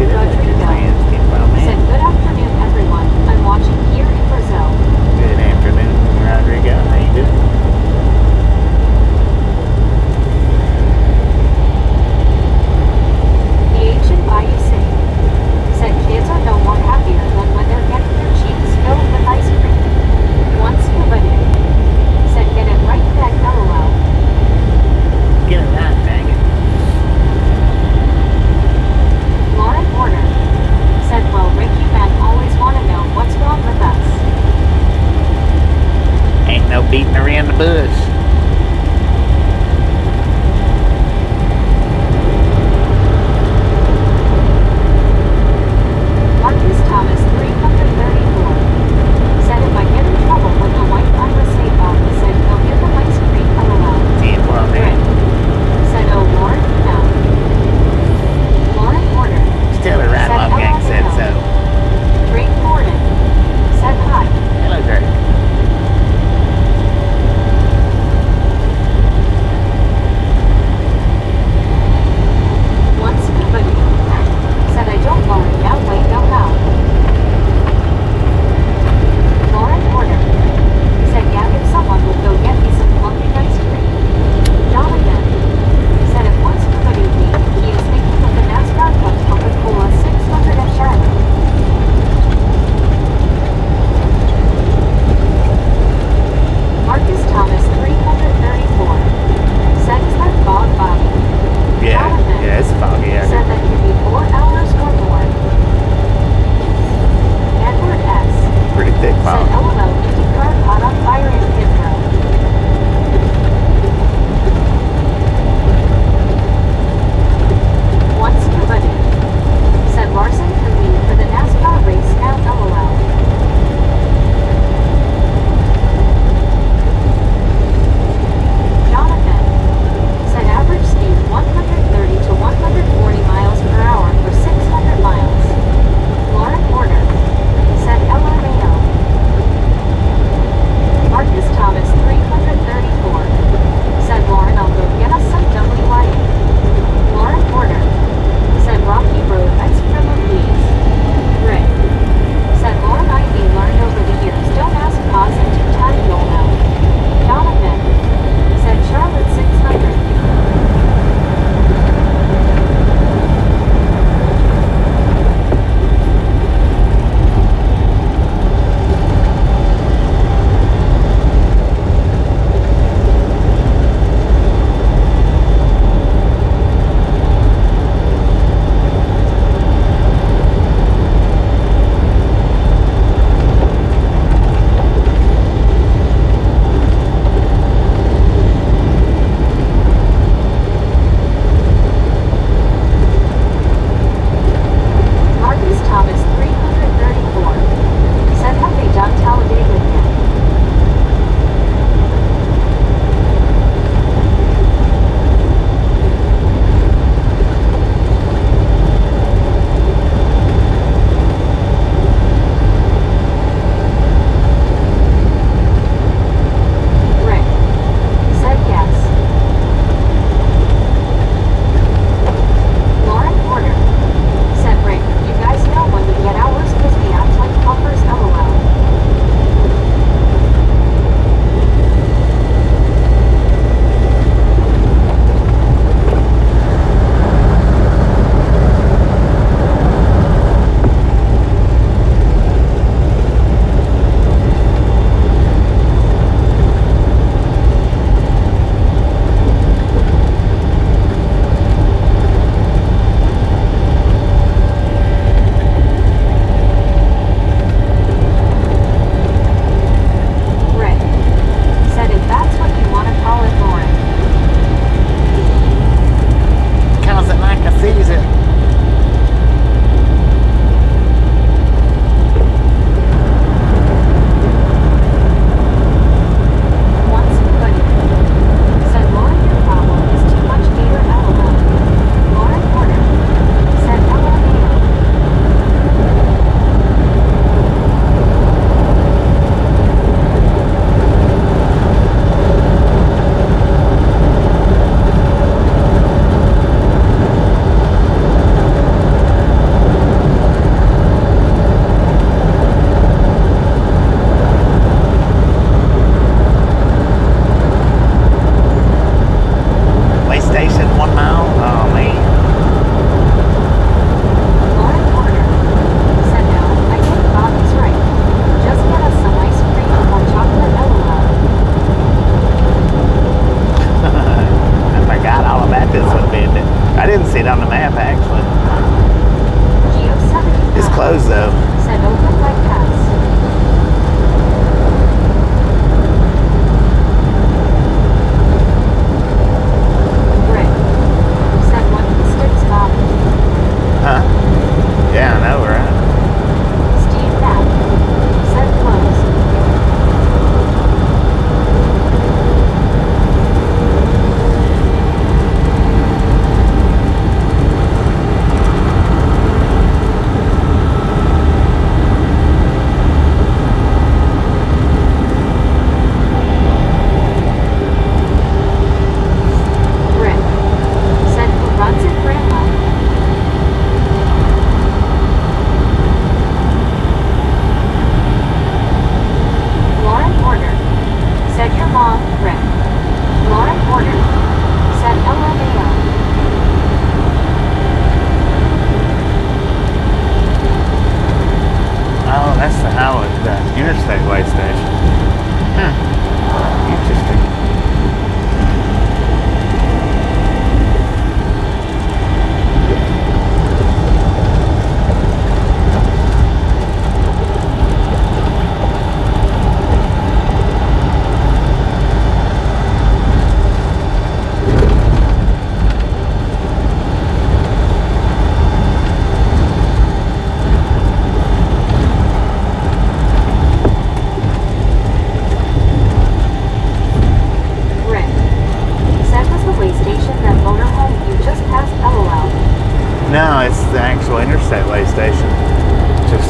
Rodrigo said, good afternoon, everyone. I'm watching here in Brazil. Good afternoon, Rodrigo. How you doing? The ancient Bayou City said, kids are no more happier than when they're getting their cheeks filled with ice cream. Once Cavani said, get it right back, LOL. Get it right, dang it. Lauren Warner said, well, Ricky men always want to know what's wrong with us. Ain't no beating around the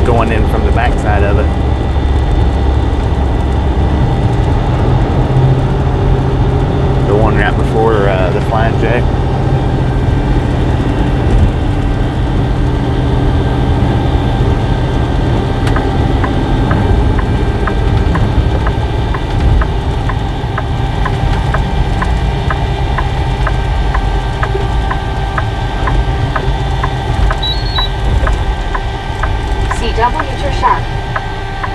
just going in from the backside of it. The one right before the Flying J. CW Shark.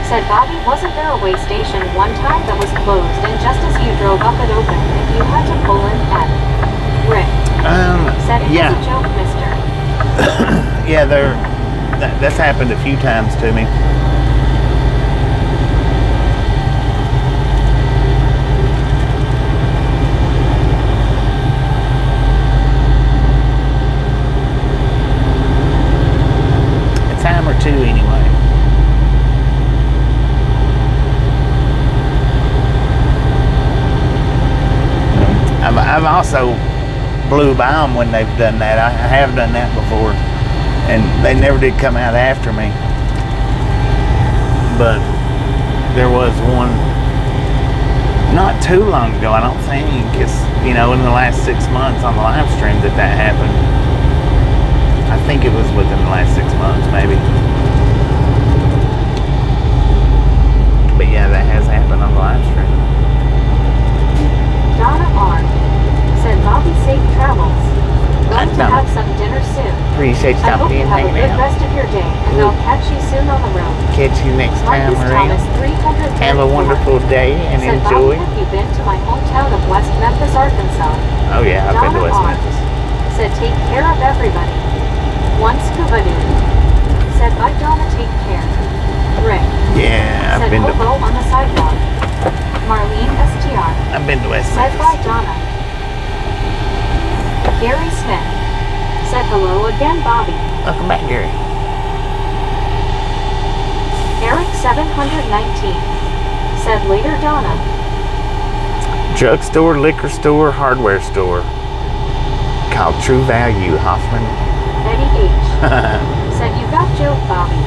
Said Bobby, wasn't there a way station one time that was closed and just as you drove up it opened and you had to pull in at Rick? Said it yeah. was a joke, mister. Yeah, that's happened a few times to me. A time or two anyway. I've also blew by them when they've done that. I have done that before, and they never did come out after me. But there was one not too long ago, I don't think. It's, you know, in the last 6 months on the live stream that happened. I think it was within the last 6 months, maybe. But yeah, that has happened on the live stream. Donna R. Said Bobby, safe travels. Going to have some dinner soon. Appreciate I hope stopping you in, have a hanging good out. rest of your day, and I'll catch you soon on the road. Catch you next time, Marcus Maria. Thomas 334. Have a wonderful day and Said, enjoy. Bobby, have you been to my hometown of West Memphis, Arkansas? Oh yeah, I've been to Donna West R. Memphis. Said, take care of everybody. One scuba dude. Said, bye Donna, take care. Rick. Yeah, I've Said, been to hobo on the sidewalk. Marlene STR. I've been to West Said, Memphis. bye Donna. Gary Smith. Said, hello again, Bobby. Welcome back, Gary. Eric 719. Said, later Donna. Drugstore, liquor store, hardware store. Called True Value, Hoffman. Betty H. Said, you got joke, Bobby.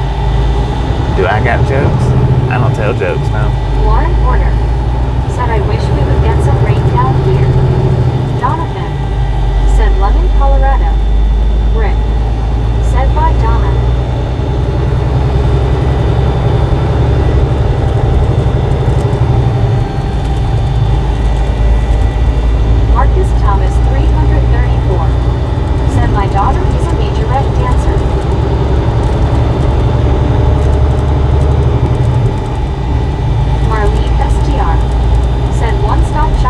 Do I got jokes? I don't tell jokes, no. Lauren Porter. Said, I wish we would get some rain down here. Jonathan. Said, Lemon, Colorado. Rick. Said, bye Donna. Marcus Thomas 334. Said, my daughter is a majorette dancer. Marlene STR. Said, one-stop shop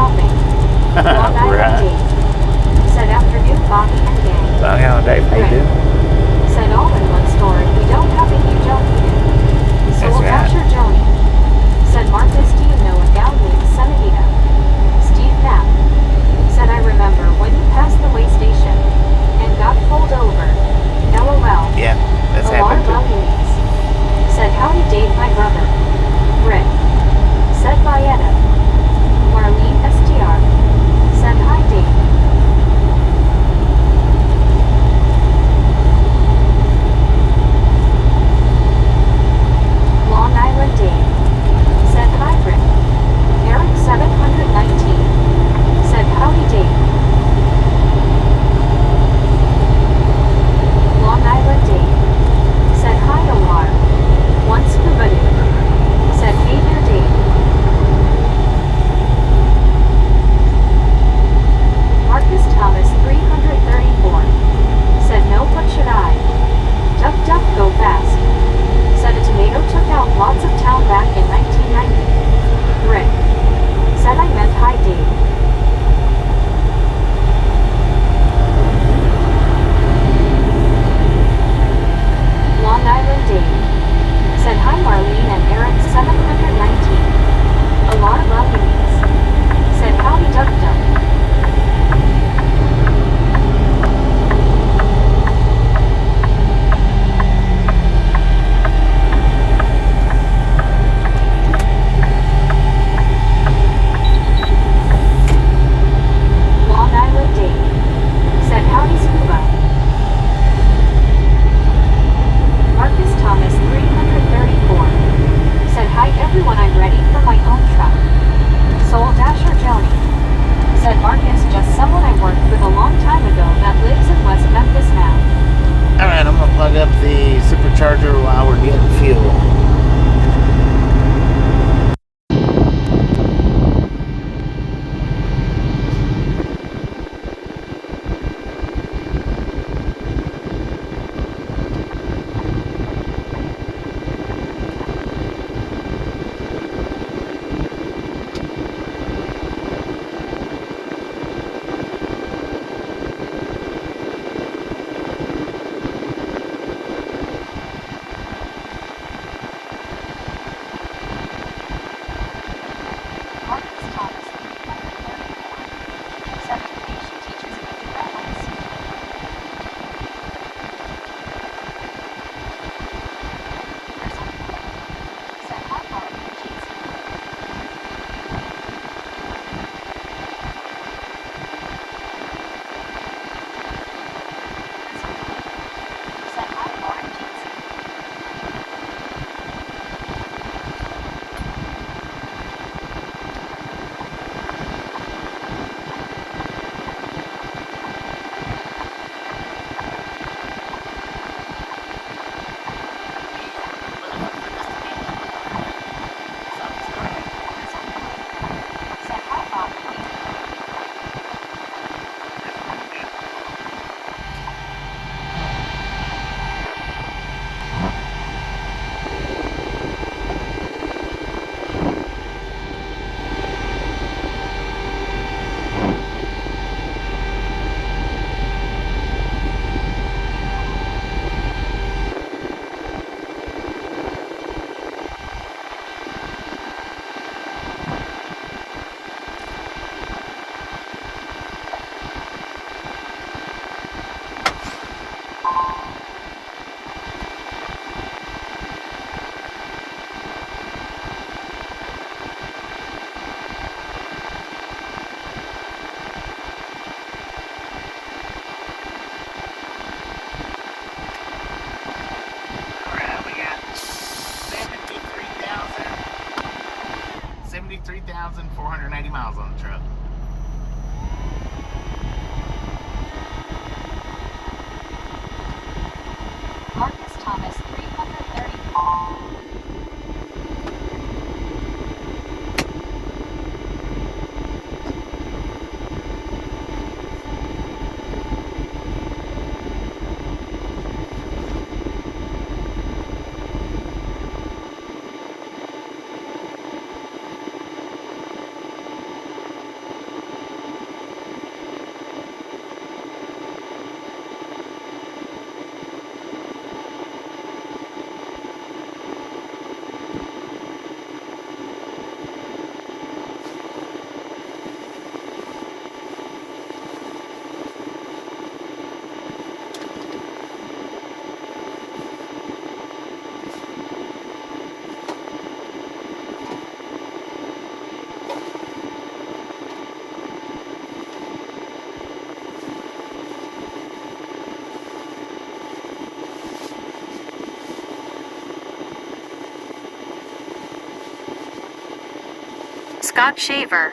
Scott Shaver.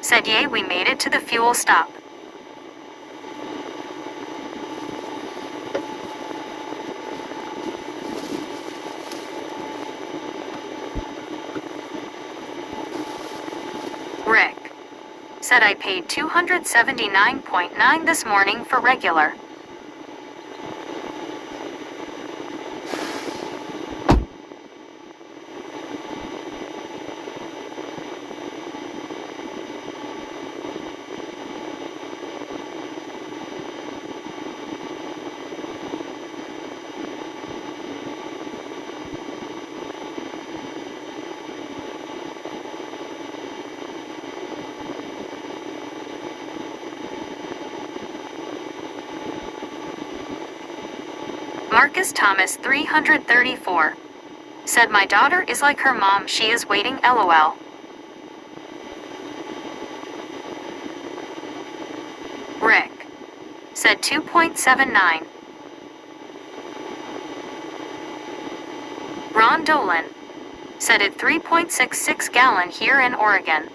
Said yay, we made it to the fuel stop. Rick. Said I paid $279.9 this morning for regular. Marcus Thomas 334. Said my daughter is like her mom, she is waiting, lol. Rick. Said 2.79. Ron Dolan. Said it 3.66 gallon here in Oregon.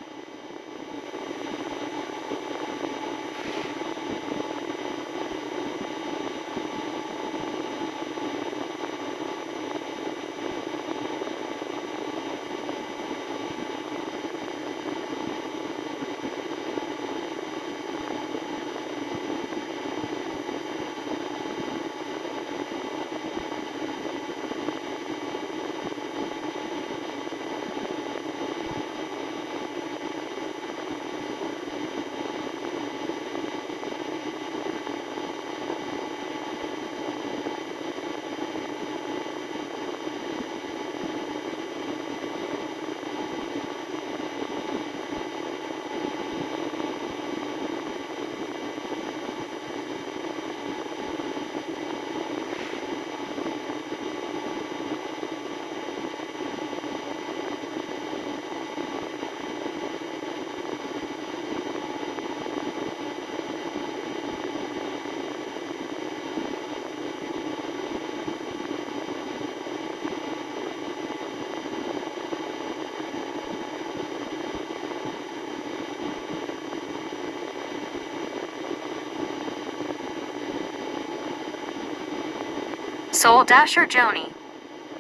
Soul Dasher Joni.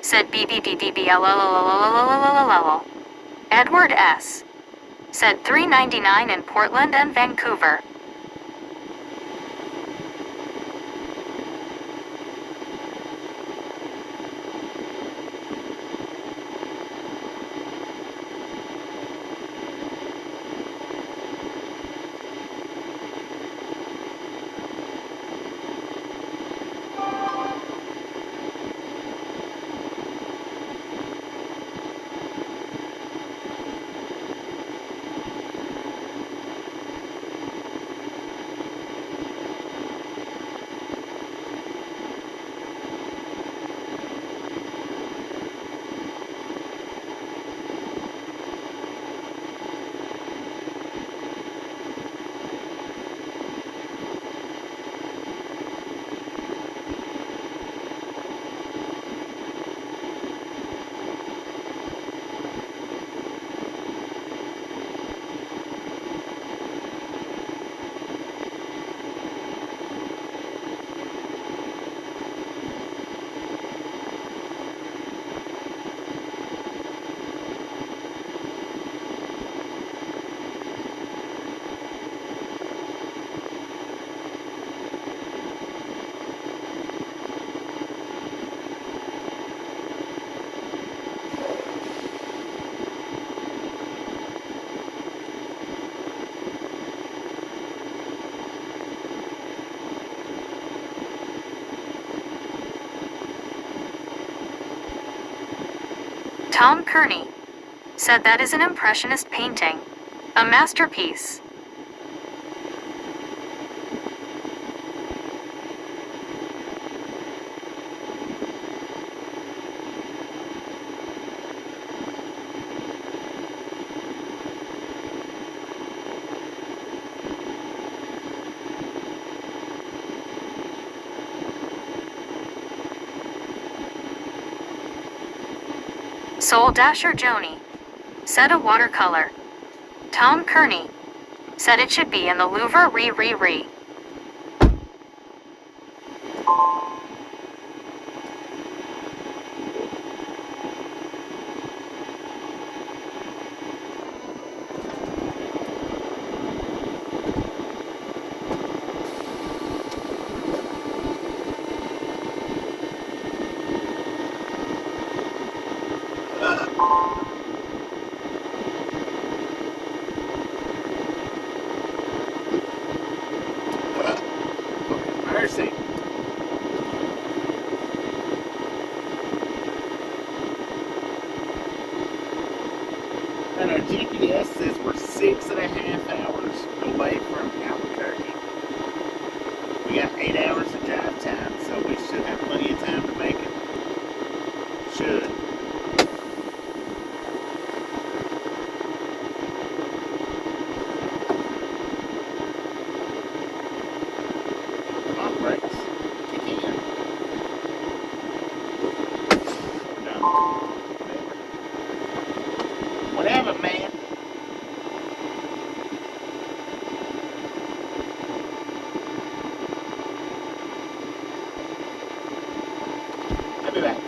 Said BBDDBLLLLLLLLLL. Edward S. Said $3.99 in Portland and Vancouver. Tom Kearney. Said that is an impressionist painting. A masterpiece. Soul Dasher Joni. Said a watercolor. Tom Kearney said it should be in the Louvre. Re. Mercy. And our GPS says we're 6.5 hours away from Albuquerque. We got 8 hours of drive time, so we should have plenty of time to make it. Should. Come on, brakes. Kick in. No. Whatever, man. I'll be back.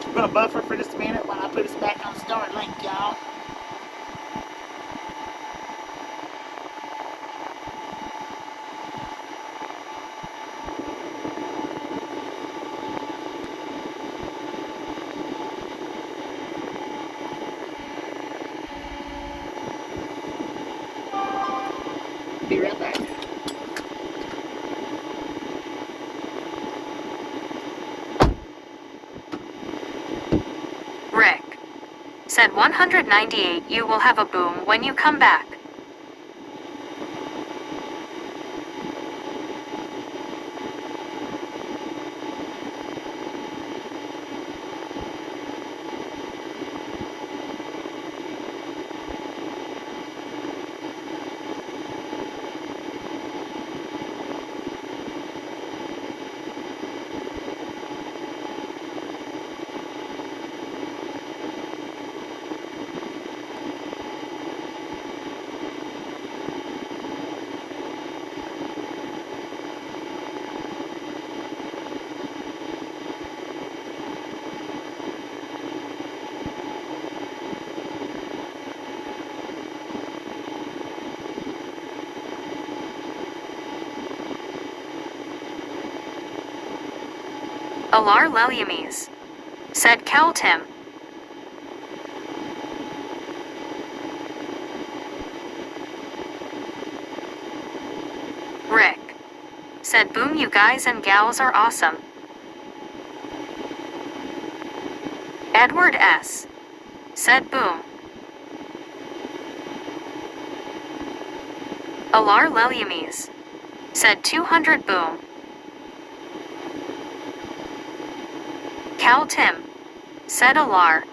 I'm gonna buffer for just a minute while I put us back on start link, y'all. Be right back. Rick said 198. You will have a boom when you come back. Alar Leliames said Cal Tim. Rick said boom, you guys and gals are awesome. Edward S said boom. Alar Leliames said 200 boom. Cal Tim said Alar.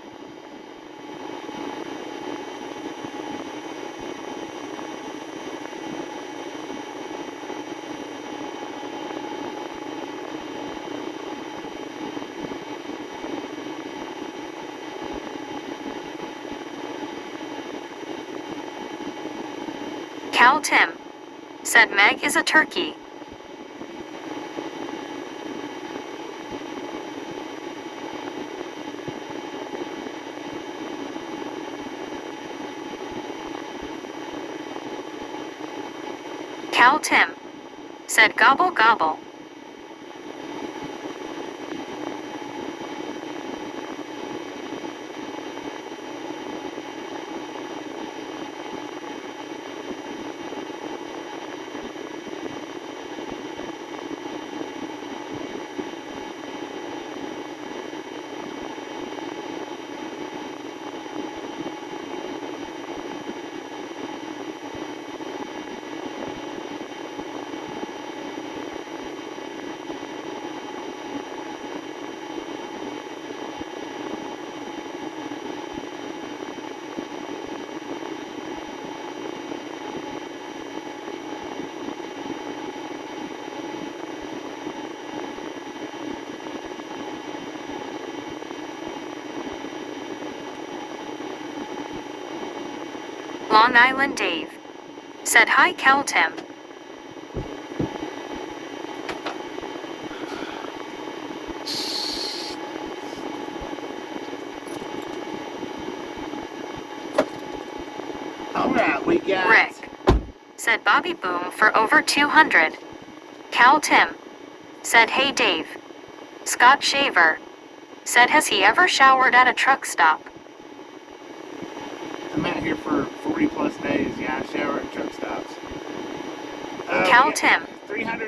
Cal Tim said Meg is a turkey. Cal Tim said gobble gobble. Long Island Dave. Said hi Cal Tim. Alright, we got Rick. Said Bobby Boom for over 200. Cal Tim. Said hey Dave. Scott Shaver. Said has he ever showered at a truck stop? I'm out here for 40 plus days. Yeah, I shower at truck stops. Cal Tim.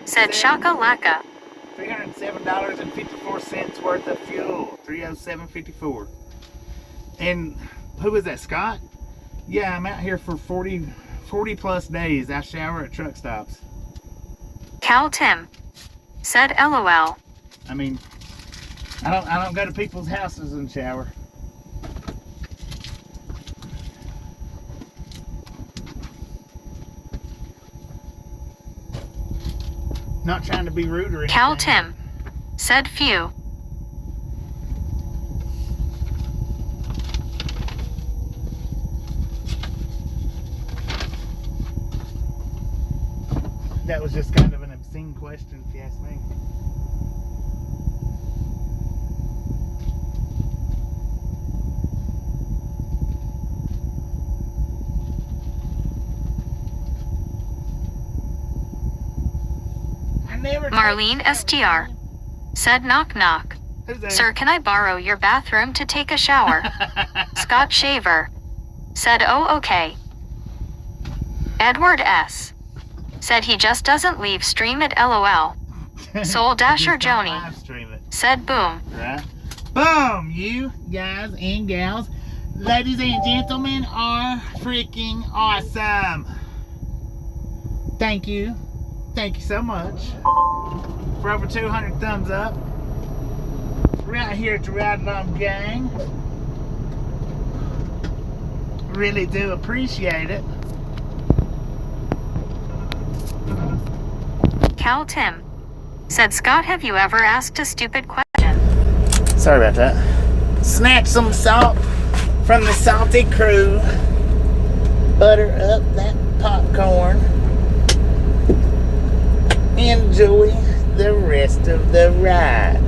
Said Shaka Laka. $307.54 worth of fuel. 307.54. And who is that, Scott? Yeah, I'm out here for 40 plus days. I shower at truck stops. Cal Tim. Said LOL. I mean, I don't go to people's houses and shower. Not trying to be rude or anything. Cal Tim. Said few. That was just kind of an obscene question, if you ask me. Marlene STR. Said knock knock. Who's that? Sir, can I borrow your bathroom to take a shower? Scott Shaver. Said oh okay. Edward S. Said he just doesn't leave stream it LOL. Soul Dasher Just don't Joni. live stream it, Said boom. right? Boom, you guys and gals, ladies and gentlemen, are freaking awesome. Thank you so much for over 200 thumbs up right here at the Ride Along Gang. Really do appreciate it. Cal Tim. Said Scott, have you ever asked a stupid question? Sorry about that. Snatch some salt from the salty crew. Butter up that popcorn. Enjoy the rest of the ride.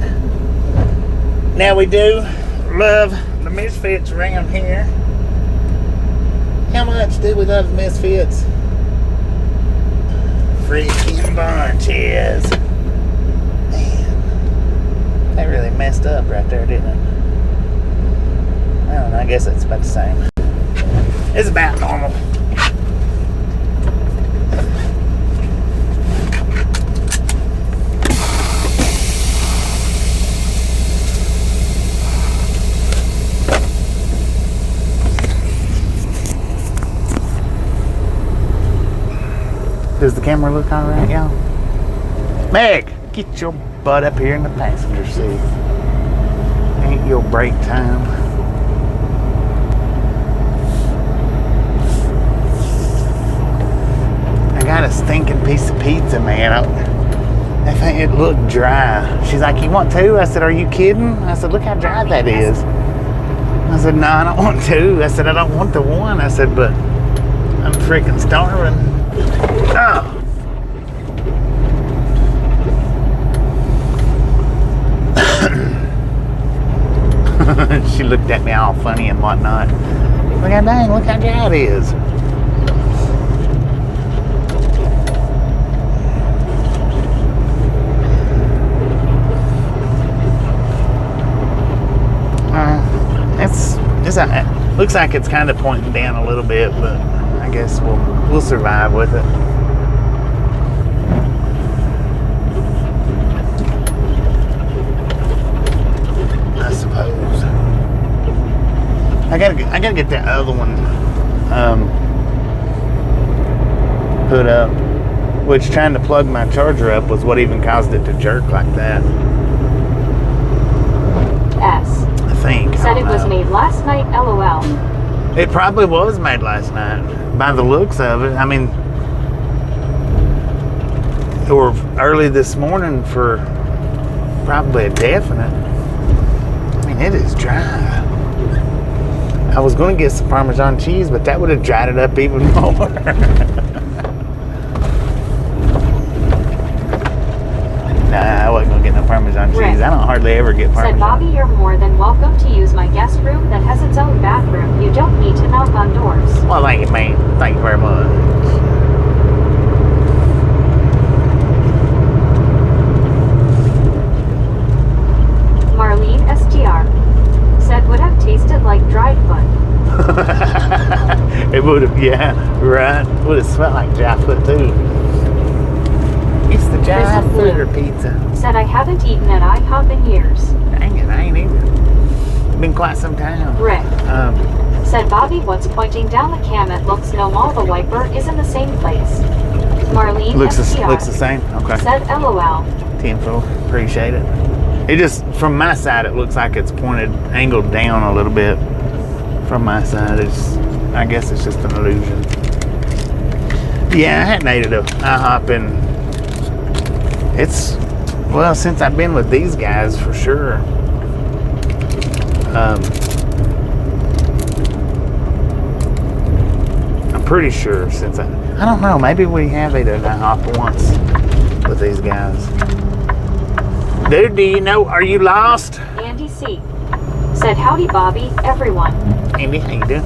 Now we do love the Misfits around here. How much do we love the Misfits? Freaking bunches. Man, they really messed up right there, didn't it? I don't know, I guess it's about the same. It's about normal. Does the camera look alright, y'all? Meg, get your butt up here in the passenger seat. Ain't your break time. I got a stinking piece of pizza, man. I think it looked dry. She's like, you want two? I said, are you kidding? I said, look how dry that is. I said, no, I don't want two. I said, I don't want the one. I said, but I'm freaking starving. Oh. She looked at me all funny and whatnot. Look how dang, look how dry it is. It looks like it's kind of pointing down a little bit, but I guess we'll survive with it. I suppose. I gotta get that other one put up, which trying to plug my charger up was what even caused it to jerk like that. S. I think. Said it was made last night, LOL. It probably was made last night, by the looks of it. I mean, or early this morning for probably a definite. I mean, it is dry. I was going to get some Parmesan cheese, but that would have dried it up even more. Nah, I wasn't going to get no Parmesan cheese. Rick I don't hardly ever get Parmesan. Said Bobby, you're more than welcome to use my guest room that has its own bathroom. You don't need to knock on doors. Well, thank you, man. Thank you very much. Marlene STR said would have tasted like dried foot. It would have, yeah, right. Would have smelled like dry foot too. It's the dry Prison foot or Blue pizza. said I haven't eaten at IHOP in years. Dang it, I ain't either. Been quite some time. Rick said Bobby, what's pointing down the cam? It looks no more. The wiper is in the same place. Marlene looks STR the same. Okay. said LOL. Tenfold. Appreciate it. It just, from my side, it looks like it's pointed, angled down a little bit. From my side, I guess it's just an illusion. Yeah, I hadn't ate at a IHOP in, well, since I've been with these guys, for sure. I'm pretty sure since I don't know, maybe we have ate at IHOP once with these guys. Dude, do you know, are you lost? Andy C said howdy Bobby, everyone. Andy, how you doing?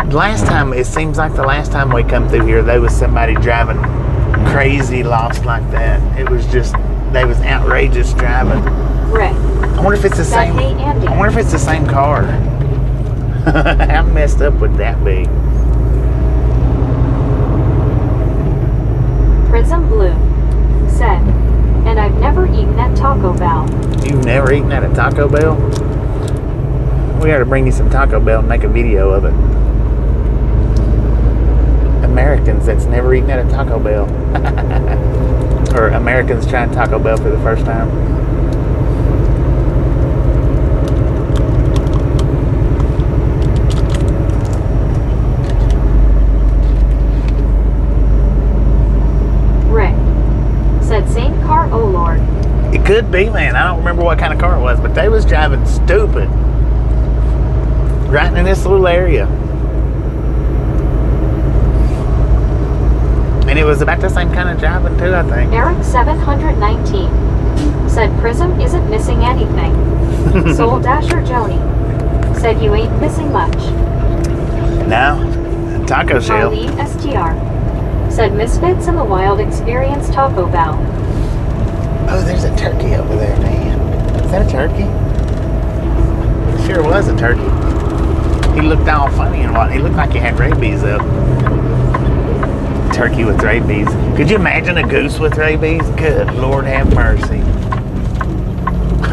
Last time, it seems like the last time we come through here, there was somebody driving crazy lost like that. It was just, they was outrageous driving. Rick I wonder if it's the said same. hey Andy. I wonder if it's the same car. How messed up would that be? Prism Blue said, and I've never eaten at Taco Bell. You've never eaten at a Taco Bell? We got to bring you some Taco Bell and make a video of it. Americans that's never eaten at a Taco Bell. Or Americans trying Taco Bell for the first time. Rick said same car, oh lord. It could be, man. I don't remember what kind of car it was, but they was driving stupid. Right in this little area. And it was about the same kind of driving too, I think. Eric 719 said Prism isn't missing anything. Soul Dasher Joni said you ain't missing much. No. Taco shell. Marlene STR said Misfits in the Wild Experience Taco Bell. Oh, there's a turkey over there, man. Is that a turkey? It sure was a turkey. He looked all funny and what? He looked like he had rabies up. Turkey with rabies. Could you imagine a goose with rabies? Good Lord have mercy.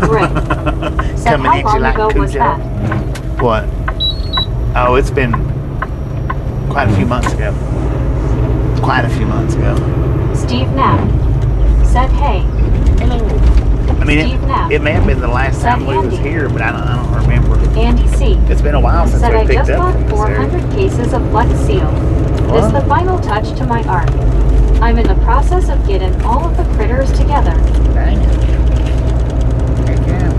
Rick said Coming how at you long like ago was Cujo. that? What? Oh, it's been quite a few months ago. Quite a few months ago. Steve Knapp said hey. Hello. I mean, Steve Knapp it may have been the last said time we was Andy. here, but I don't remember. Andy C It's been a while since said we I picked just up bought from this area. 400 cases of Flex Seal. This What? the final touch to my art. I'm in the process of getting all of the critters together. Dang it. Heck yeah.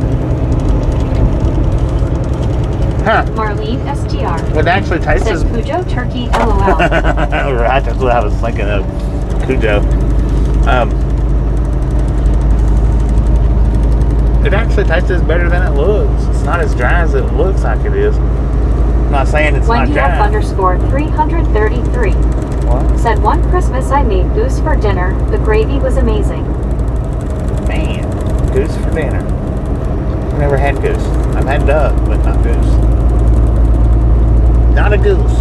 Huh. Marlene STR It actually tastes said as... Cujo Turkey LOL. Right, that's what I was thinking of. Cujo. It actually tastes better than it looks. It's not as dry as it looks like it is. I'm not saying it's not Wendy dry. F underscore 333 What? said one Christmas I made goose for dinner. The gravy was amazing. Man, goose for dinner. I've never had goose. I've had duck, but not goose. Not a goose.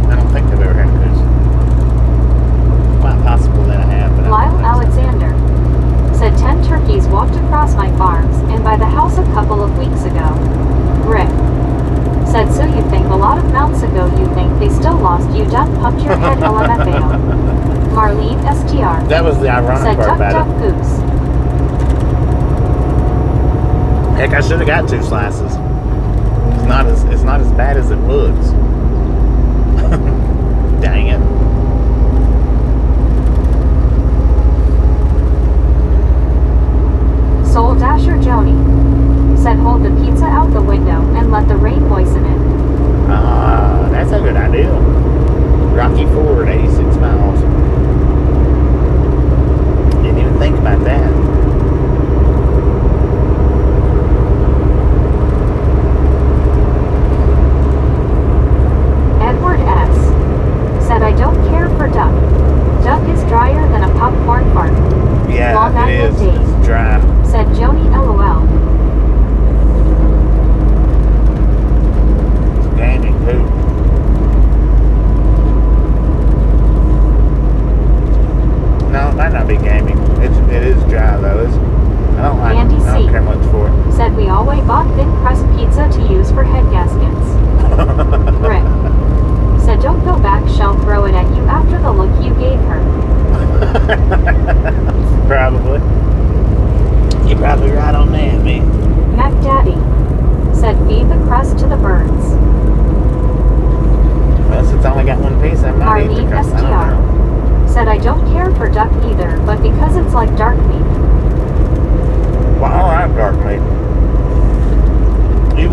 I don't think I've ever had a goose. Quite possible that I have, but I Lyle don't think so. Alexander said 10 turkeys walked across my farms and by the house a couple of weeks ago. Rick said so you think a lot of months ago you think they still lost you done pumped your head LMFAO. Marlene STR That was the ironic said part duck about duck it. goose. Heck, I should have got 2 slices. It's not as bad as it looks. Dang it. Soul Dasher Joni said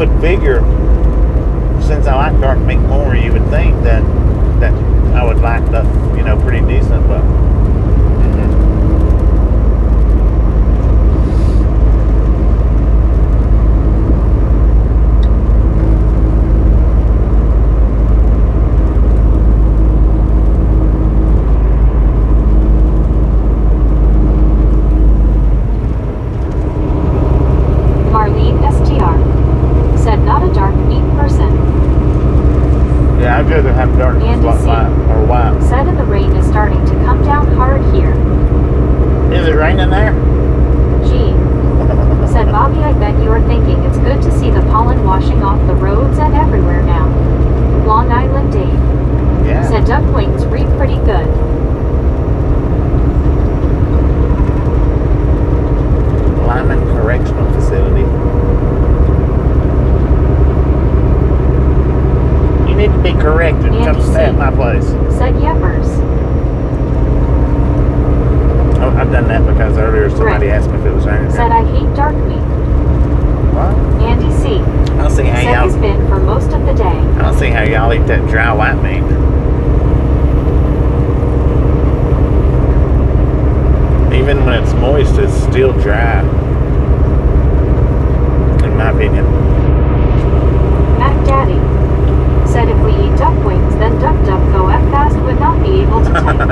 would figure, since I like dark meat more, you would think that I would like the, pretty decent, but. I'd rather have dark or white. Said the rain is starting to come down hard here. Is it raining there? Gee. Said Bobby, I bet you are thinking it's good to see the pollen washing off the roads and everywhere now. Long Island Dave. Yeah. Said duck wings read pretty good. Lyman Correctional Facility. You need to be corrected. Come stay at my place. Said Yepers. Oh, I've done that because earlier somebody asked me if it was raining. Said I hate dark meat. What? Andy C. I don't see how Said y'all. he's been for most of the day. I don't see how y'all eat that dry white meat. Even when it's moist, it's still dry. In my opinion. Mac Daddy. Said if we eat duck wings, then Duck Go F Fast would not be able to type.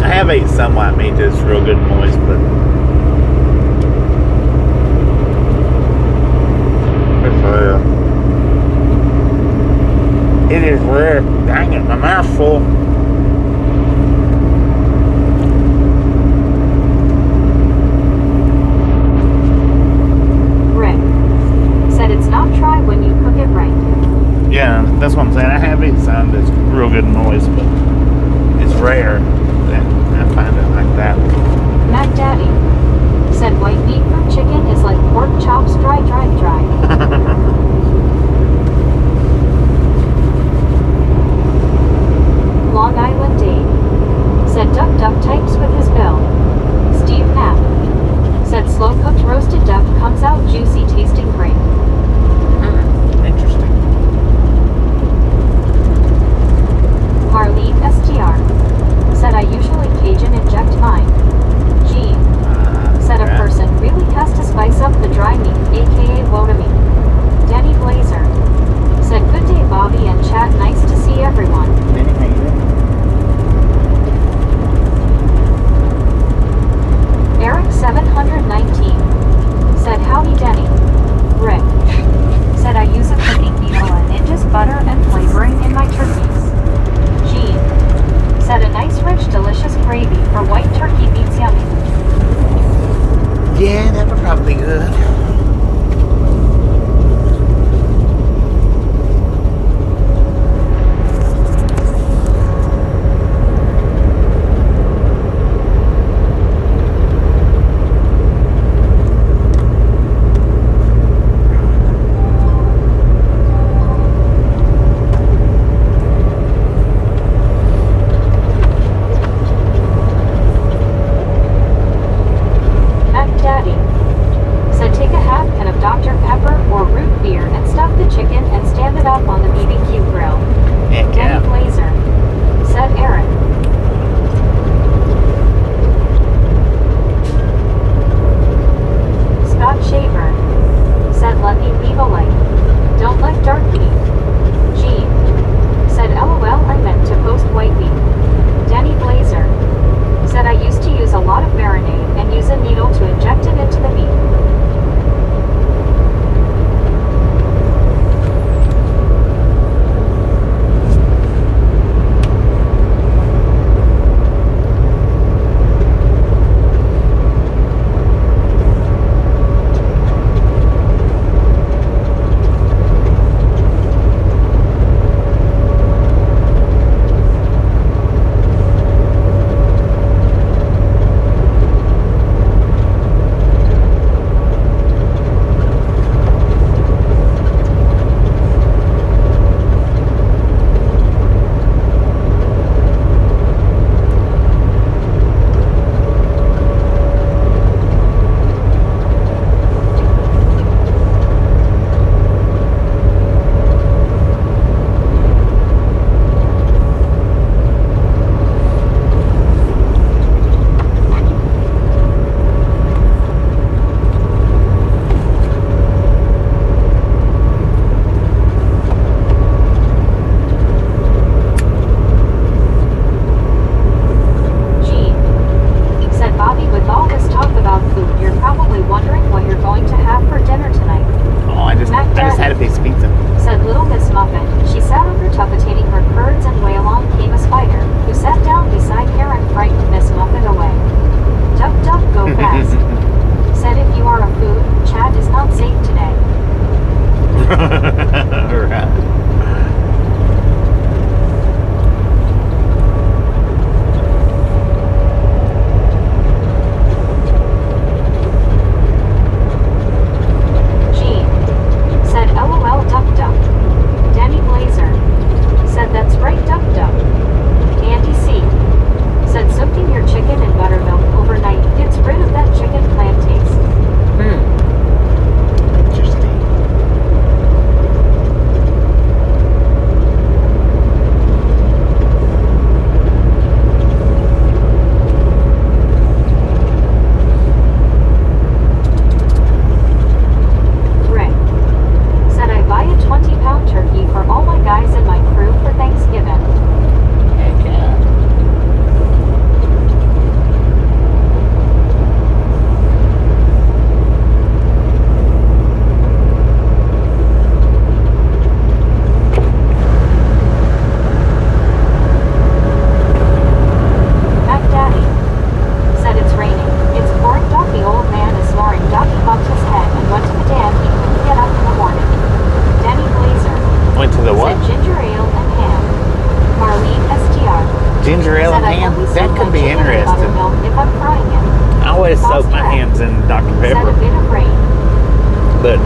I have ate some white meat that's real good and moist, but it is rare. Dang it, my mouth's full. It's not dry when you cook it right. Yeah, that's what I'm saying. I have eaten some that's real good and moist, but it's rare that I find it like that. Mac Daddy said white meat from chicken is like pork chops dry. Long Island Dave said duck types with his bill. Steve Knapp said slow cooked roasted duck comes out juicy, tasting great. Interesting. Marlene STR said I usually Cajun inject mine. Gene said a person really has to spice up the dry meat, aka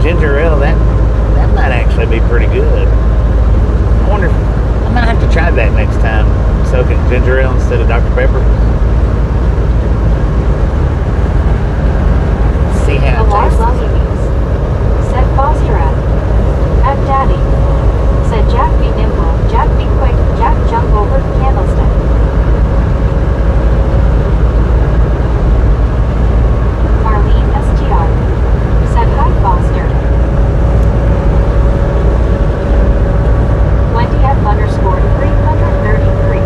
ginger ale, that might actually be pretty good. I wonder if I might have to try that next time. Soak it in ginger ale instead of Dr. Pepper. See how it tastes. Said Foster at Daddy. Said Jack be nimble, Jack be quick, Jack jump over the candlestick. Marlene STR. Said hi Foster. Wendy F underscore 333.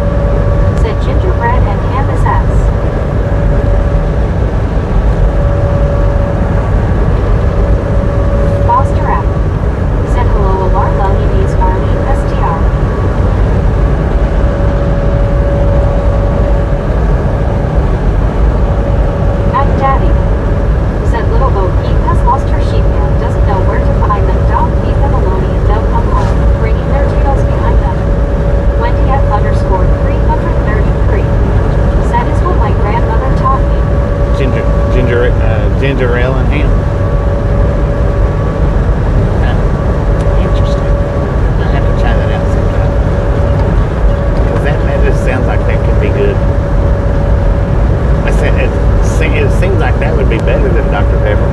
Said gingerbread and ham is S. Foster app. Said hello Alarla Eunice Marlene STR. At Daddy. Said little Bo Peep has lost her sheep and doesn't know where to find them. Don't leave them alone and they'll come home, bringing their tails behind them. Wendy F underscore 333. Said is what my grandmother taught me. Ginger ale and ham. Interesting. I have to try that out sometime. Because that just sounds like that could be good. It seems like that would be better than Dr. Pepper.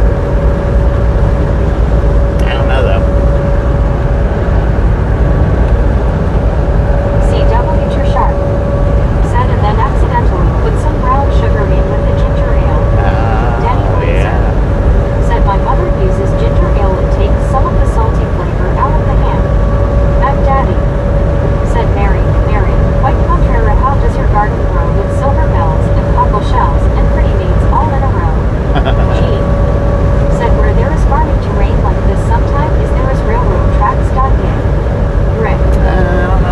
I don't know though. CW Sharp. Said and then accidentally put some brown sugar in with the ginger ale. Danny Blazer. Said my mother uses ginger ale and takes some of the salty flavor out of the ham. At Daddy. Said Mary, quite contrary, how does your garden grow with silver bells and cockle shells and pretty names all in a row? G. Said where there is farming terrain like this sometime is there is railroad tracks.in. Rick.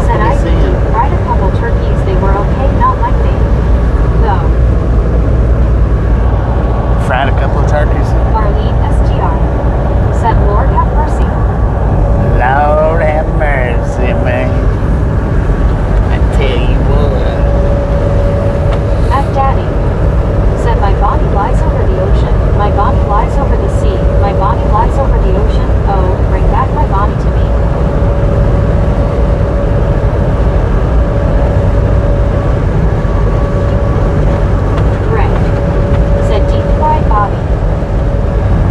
Said I did ride a couple turkeys, they were okay, not like me. Though. Fried a couple of turkeys. Marlene STR. Said Lord have mercy. Lord have mercy, man. I tell you what. At Daddy. Said my body lies over the ocean, my body lies over the sea, my body lies over the ocean, oh, bring back my body to me. Greg. Said deep fried Bobby.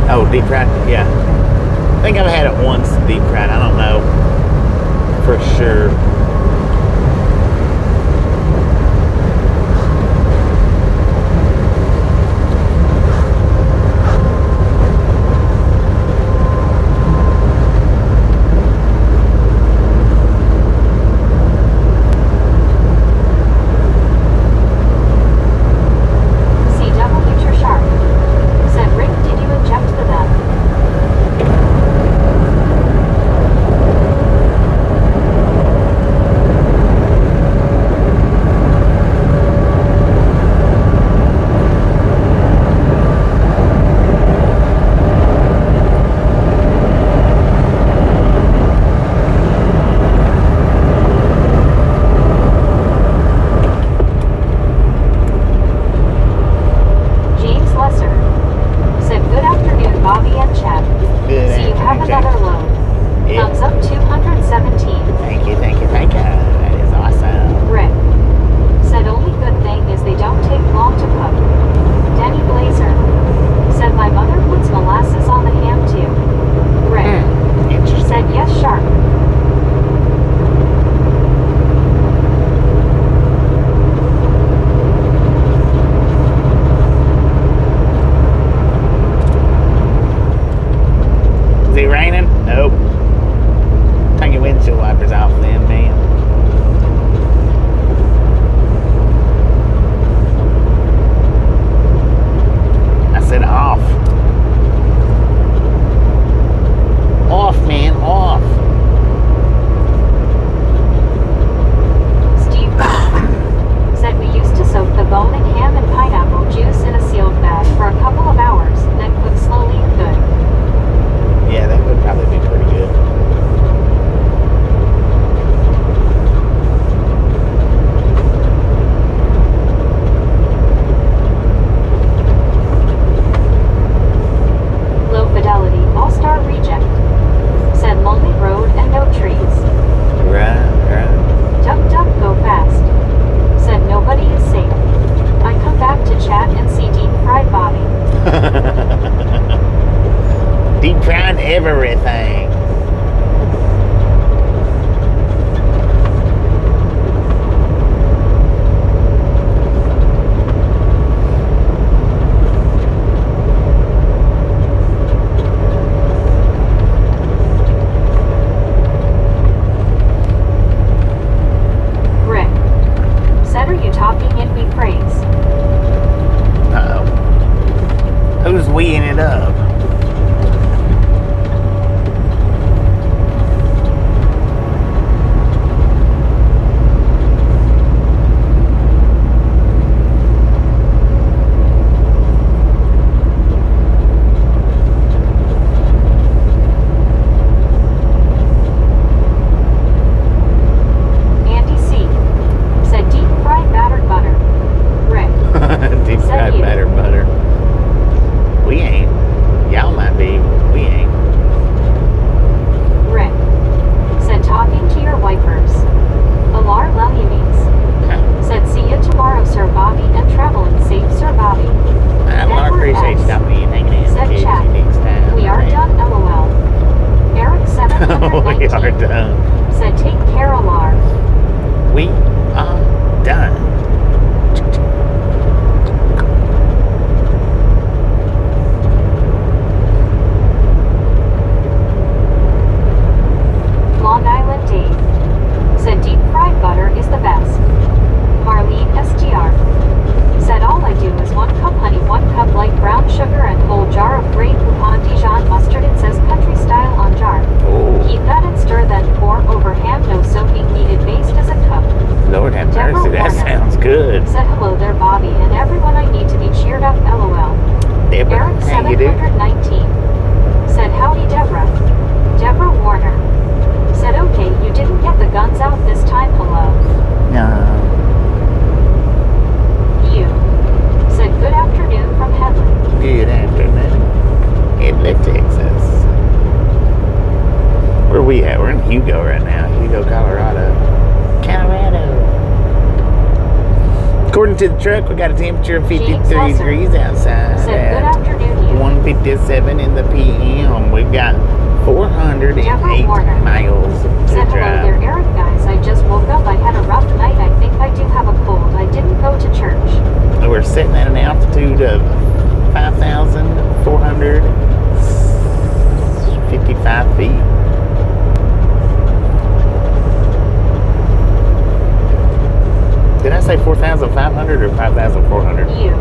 Oh, deep fried? Yeah. I think I've had it once, deep fried. I don't know for sure. CW Sharp. Said Rick, did you inject the gun? James Lesser. Said good afternoon, Bobby and Chad. Good So you have afternoon, another load. Yeah. Thumbs up 217. Thank you. That is awesome. Rick. Said only good thing is they don't take long to cook. Danny Blazer. Said my mother puts molasses on the ham too. Rick. Interesting. Said yes, Sharp. Is it raining? Nope. Take your windshield wipers off then, man. I said off. Off, man, off. Steve. Said we used to soak the bone in ham and pineapple juice in a sealed bag for a couple of hours, then cook slowly and good. Yeah, that would probably be pretty good. trying everything. Rick. Said, are you talking in we phrase? Uh-oh. Who's weeing it up? Andy C. Said, deep fried battered butter. Rick. Deep fried you. battered butter. We ain't. Y'all might be. We ain't. Rick. Said, talking to your wipers. Alar Lelianes. Said, see you tomorrow, Sir Bobby, and traveling safe, Sir Bobby. I appreciate you stopping me and hanging in. Said Casey, chat. next time. We are done, LOL. Eric 719 We are done. said, take care, Alar. We are done. Long Island Dave said, deep fried butter is the best. Marlene SGR said, all I do is 1 cup honey, 1 cup light brown sugar, and whole jar of Grey Poupon Dijon mustard. It says country style on jar. Oh, Heat that and stir, then pour over ham. No soaking needed. Baste as a cup. Lord have mercy. That sounds good. Said, hello there, Bobby, and everyone. I need to be cheered up, LOL. Deborah, Eric how you do? 719 said, howdy, Deborah. Deborah Warner said, okay, you didn't get the guns out this time, hello. No. You said, good afternoon from Headland. Good afternoon. Headland, Texas. Where are we at? We're in Hugo right now. Hugo, Colorado. According to the truck, we got a temperature of 53 degrees outside. Said, good afternoon, you. 1:57 in the PM. We've got 408 Deborah Warner miles to said, hello there, drive. Eric, guys. I just woke up. I had a rough night. I think I do have a cold. I didn't go to church. We're sitting at an altitude of 5,455 feet. Did I say 4,500 or 5,400? You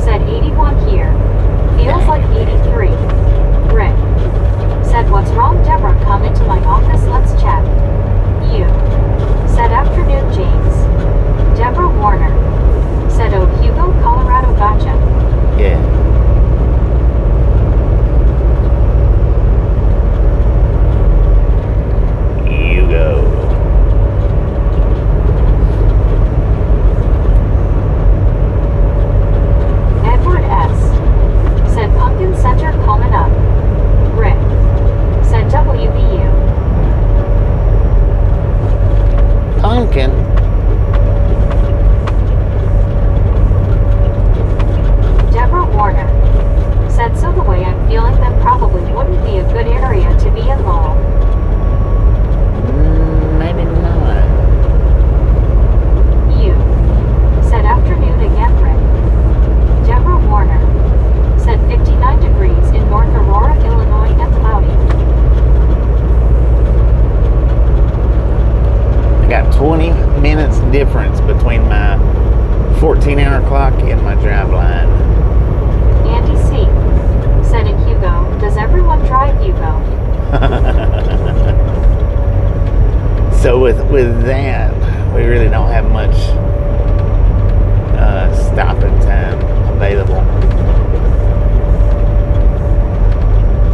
said 81 here. Feels like 83. Rick said, what's wrong, Deborah? Come into my office, let's chat. You said, afternoon, James. Deborah Warner said, oh, Hugo, Colorado, gotcha. Yeah. Hugo. Edward S. said, Pumpkin Center coming up. Rick said, WVU. Pumpkin. Deborah Warner said, so the way I'm feeling, that probably wouldn't be a good area to be in, lol. Maybe not. You said, afternoon again, Rick. Deborah Warner said, 59 degrees in North Aurora, Illinois, and cloudy. I got 20 minutes difference between my 14-hour clock and my drive line. Andy C. said, in Hugo, does everyone drive Hugo? So with that, we really don't have much stopping time available.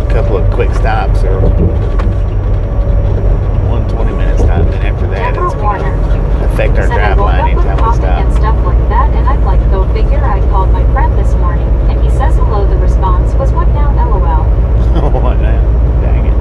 A couple of quick stops or 1 20-minute stop, and after that Deborah it's going Warner to affect our said, I drive woke line up with anytime we coughing and stop. stuff like that, and I'm like, go figure. I called my friend this morning, and he says hello. The response was, what now, LOL. What now? Dang it.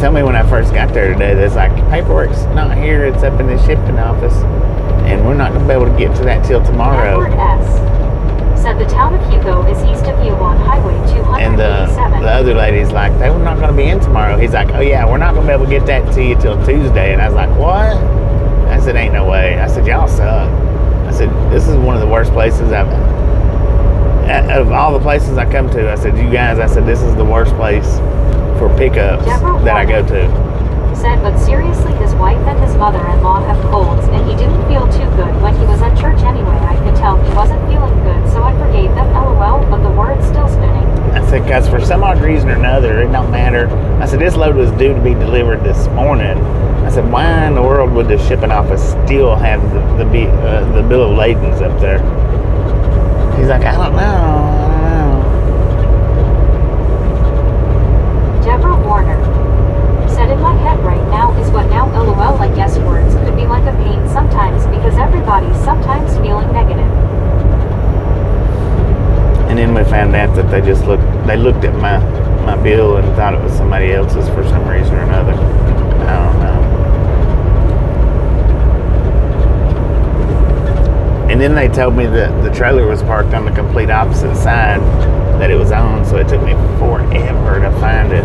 told me when I first got there today, there's like, paperwork's not here, it's up in the shipping office, and we're not going to be able to get to that till tomorrow. Edward S. said the town of Hugo is east of you on Highway And 287. the other lady's like, they were not going to be in tomorrow. He's like, oh yeah, we're not going to be able to get that to you till Tuesday. And I was like, what? I said, ain't no way. I said, y'all suck. I said, this is one of the worst places out of all the places I come to. I said, you guys, I said, this is the worst place for pickups that I go to. Said, but seriously, his wife and his mother-in-law have colds, and he didn't feel too good when he was at church anyway. I could tell he wasn't feeling good, so I forgave them, LOL, but the word's still spinning. I said, because for some odd reason or another, it don't matter. I said, this load was due to be delivered this morning. I said, why in the world would the shipping office still have the bill of ladings up there? He's like, I don't know. Deborah Warner said, in my head right now is what now, LOL, like yes words could be like a pain sometimes because everybody's sometimes feeling negative. And then we found out that they looked at my bill and thought it was somebody else's for some reason or another. I don't know. And then they told me that the trailer was parked on the complete opposite side that it was on, so it took me forever to find it.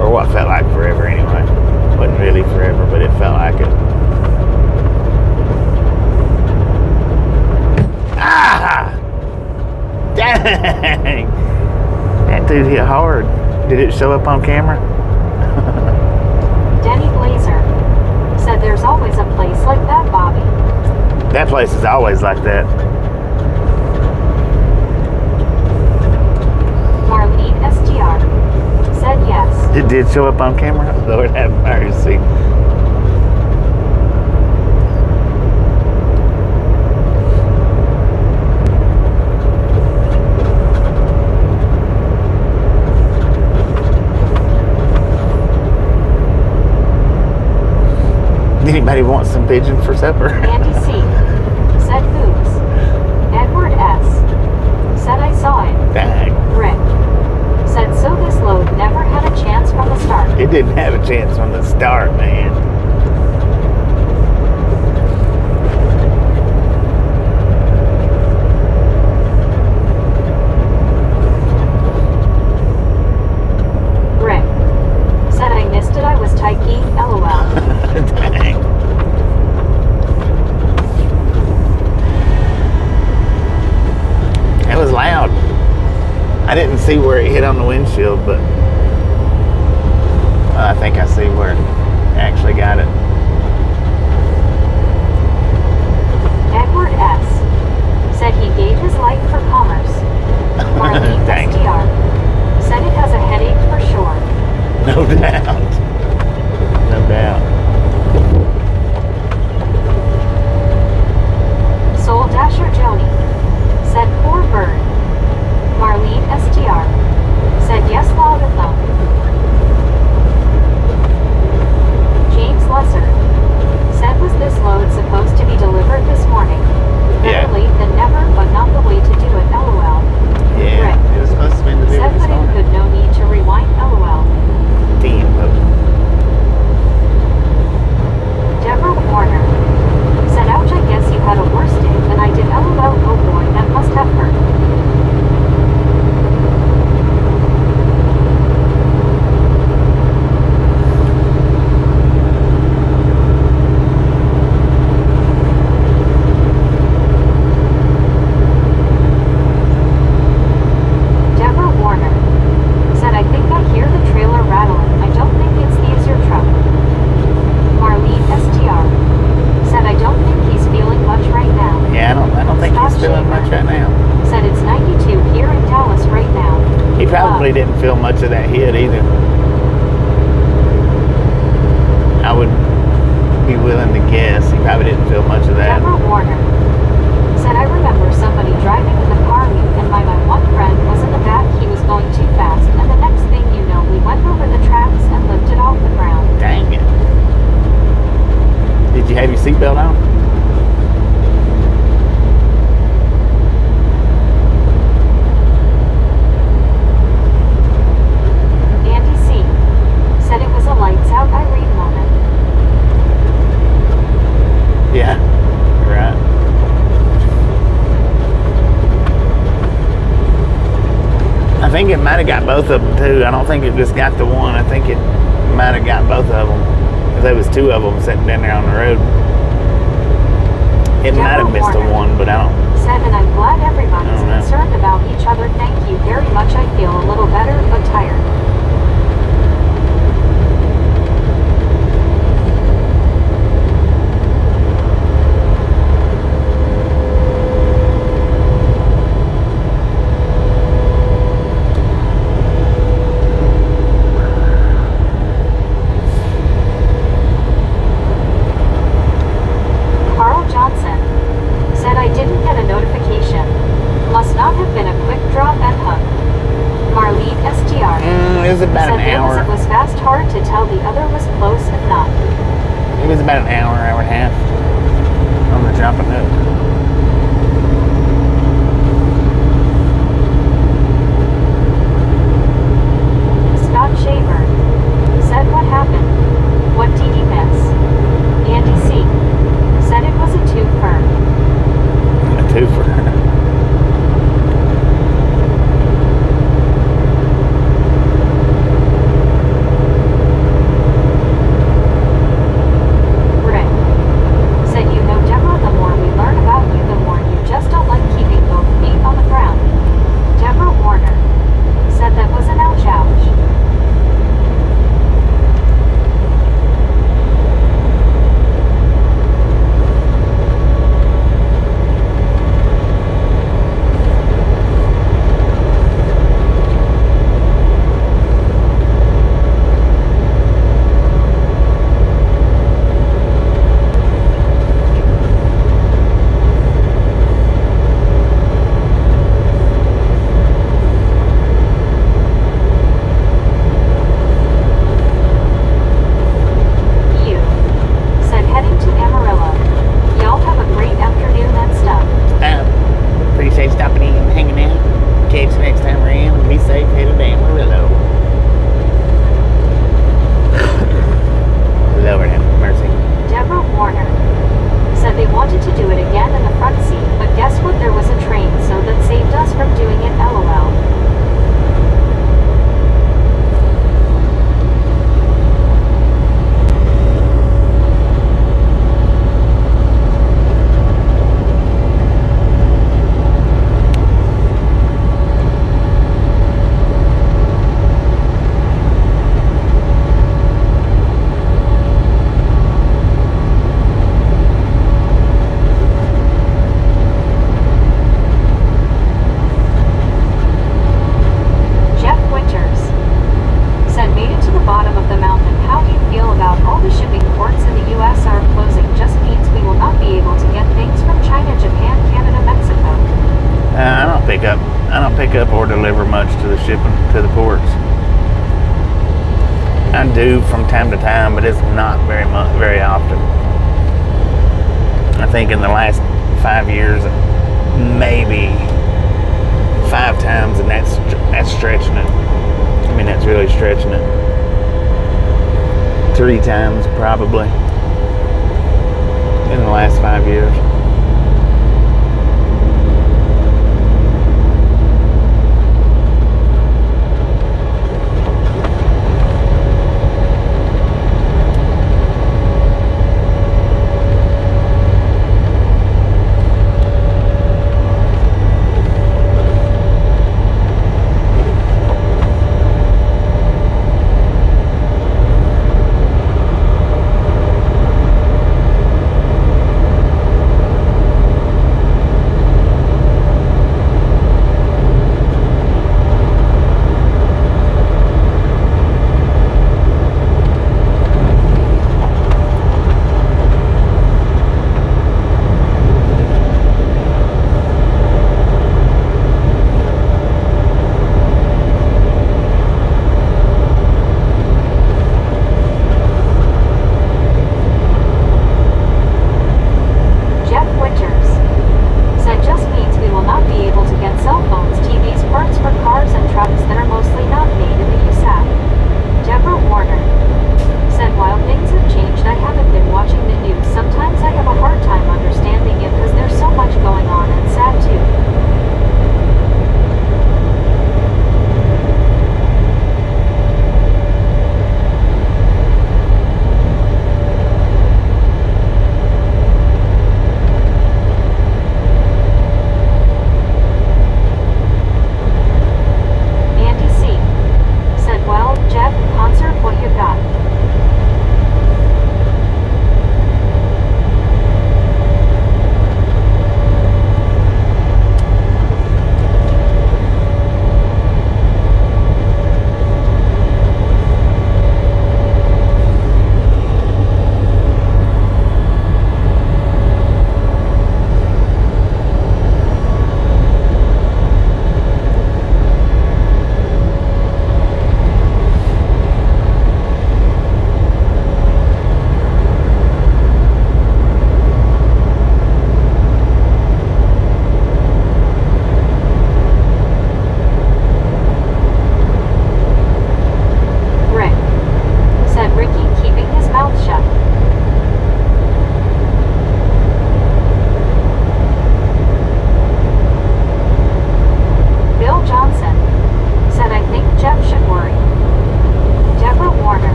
Or what felt like forever anyway. Wasn't really forever, but it felt like it. Ah! Dang! That dude hit hard. Did it show up on camera? Denny Blazer said, there's always a place like that, Bobby. That place is always like that. Marlene STR said yes. It did show up on camera? Lord have mercy. Anybody want some pigeon for supper? Andy C said boobs. Edward S said I saw it. Dang. Rick said, so this load never had a chance from the start. It didn't have a chance from the start, man. Rick said, I missed it, I was typing, LOL. Dang. It was loud. I didn't see where it hit on the windshield, but I think I see where it actually got it. Edward S said he gave his life for commerce. Marlene Dang. STR said it has a headache for sure. No doubt. No doubt. Soul Dasher Joni said, poor bird. Marlene STR said, yes, loud enough. James Lesser said, was this load supposed to be delivered this morning? Better Yeah. late than never, but not the way to do it, LOL. Yeah, Rick it was supposed to be delivered said, this but it morning. could no need to rewind, LOL. Team. Deborah Warner said, ouch, I guess you had a worse day than I did, LOL. Oh boy, that must have hurt. Deborah Warner said, I think I hear the trailer rattling. I don't think it's the Is Your truck. Marlene STR said, I don't think he's feeling much right now. Yeah, I don't think he's feeling much right now. Said it's 92 here in Dallas right now. He probably didn't feel much of that hit either. I would be willing to guess he probably didn't feel much of that. Deborah Warner said, I remember somebody driving in the car and my one friend was in the back. He was going too fast, and the next thing you know, we went over the tracks and lifted off the ground. Dang it. Did you have your seatbelt on? Andy C said it was a light think it might have got both of them too. I don't think it just got the one. I think it might have got both of them. Because there was two of them sitting down there on the road. It might have missed the one, but I don't. Said, and I'm glad everybody's concerned about each other. Thank you very much. I feel a little better, but tired. About an hour, hour and a half on the jumping hook. Scott Shaver said, what happened? What did he miss? Andy C. said it was a twofer. A twofer. Up or deliver much to the shipping to the ports. I do from time to time, but it's not very often. I think in the last 5 years, maybe 5 times, and that's stretching it. I mean, that's really stretching it. 3 times probably in the last 5 years.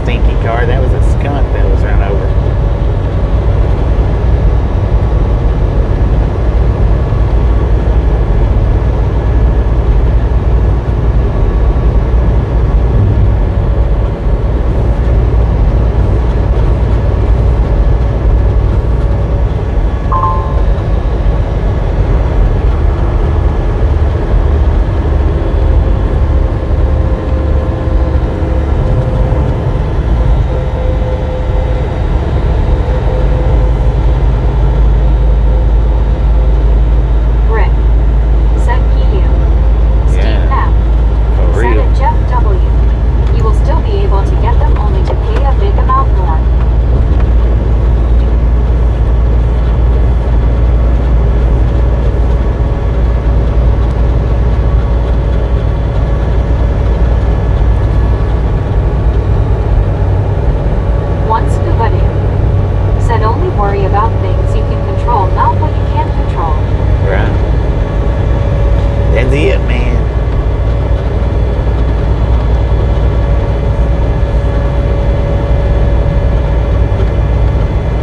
stinky car. That was a skunk that was run over. Rick. Said PU. Steve Knapp. For Said real. it Jeff W. You will still be able to get them only to pay a big amount more. One scuba dude. Said only worry about things you can control, not what you can't control. Right. That's it, man.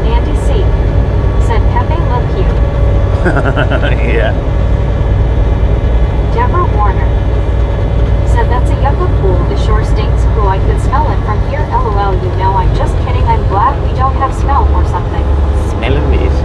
Andy C. Said Pepe look cute. Yeah. Deborah Warner. Said that's a yucca pool. It sure stinks. Cool, I could smell it from here. LOL, you know, I'm just kidding. I'm glad we don't have smell or something. Smelling fish.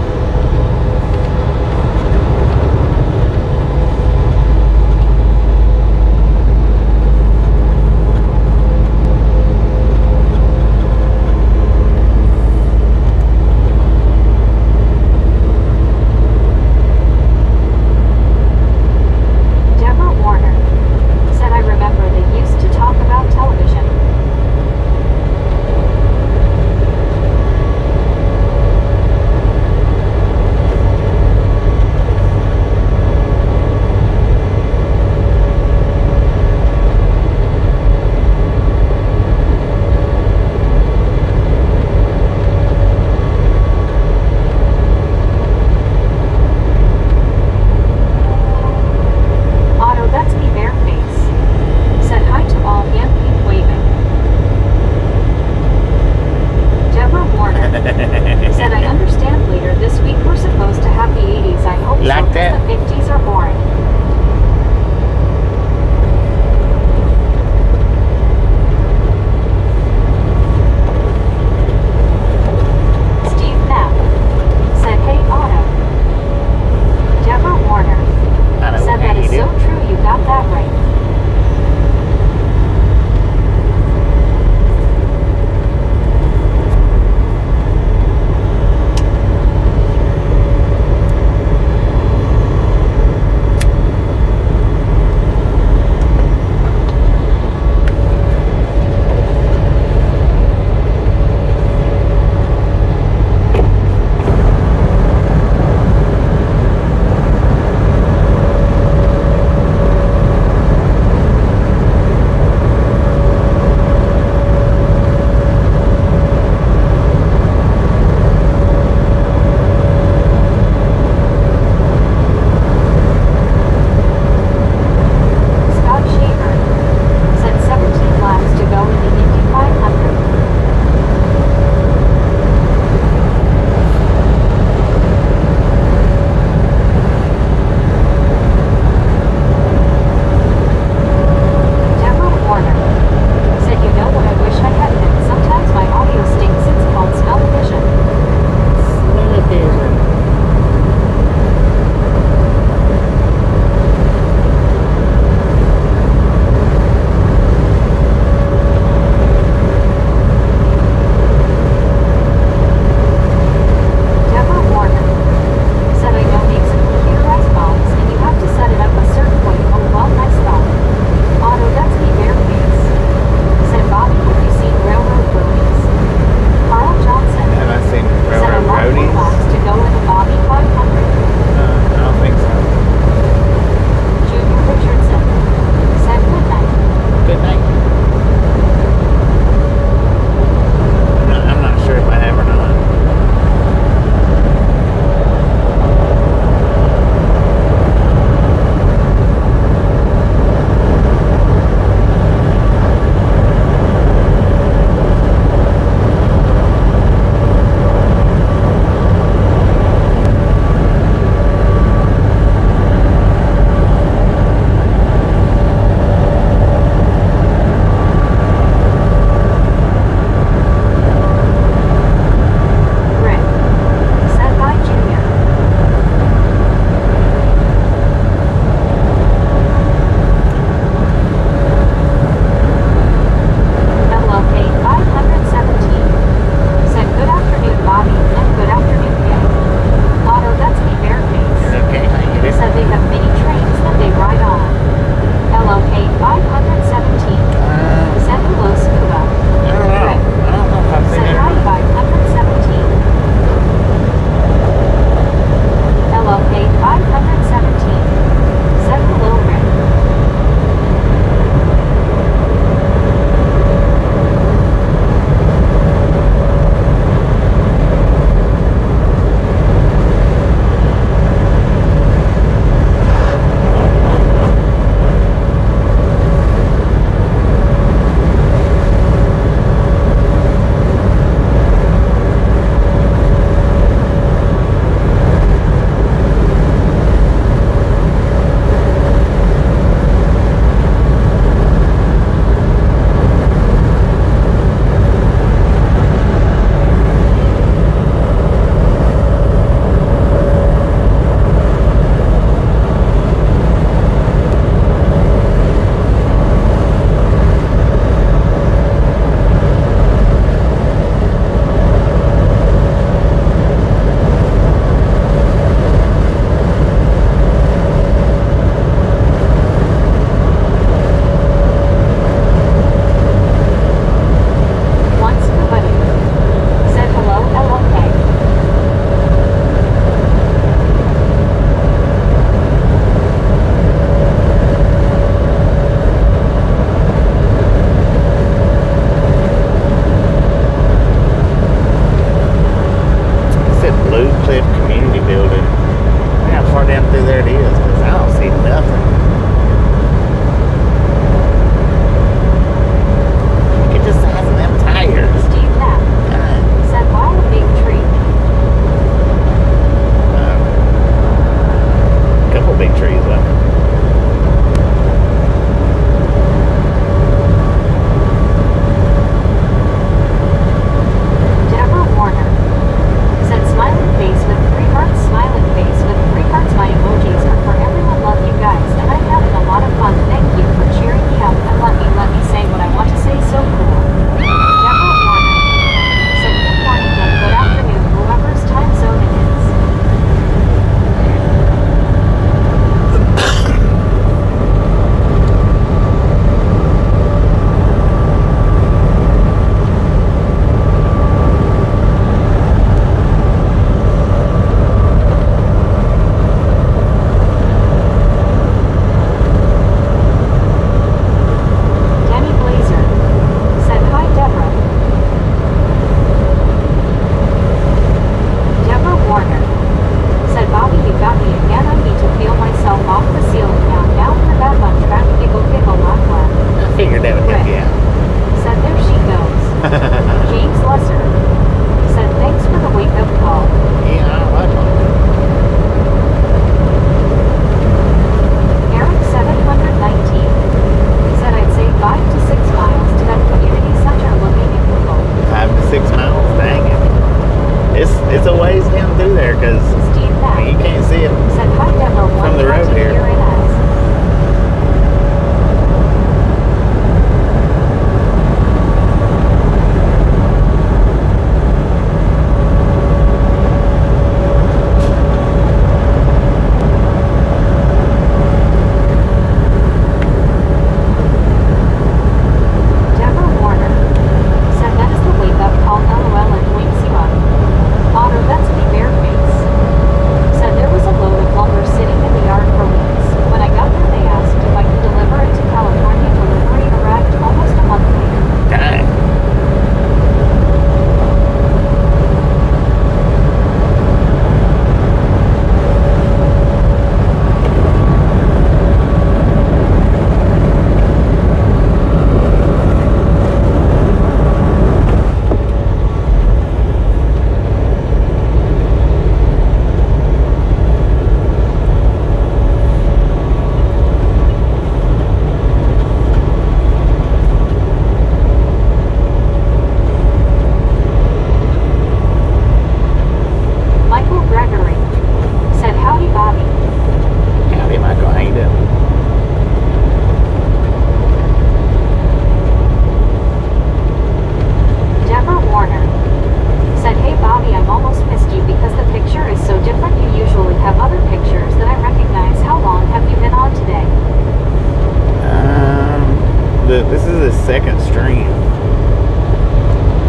look, this is the second stream.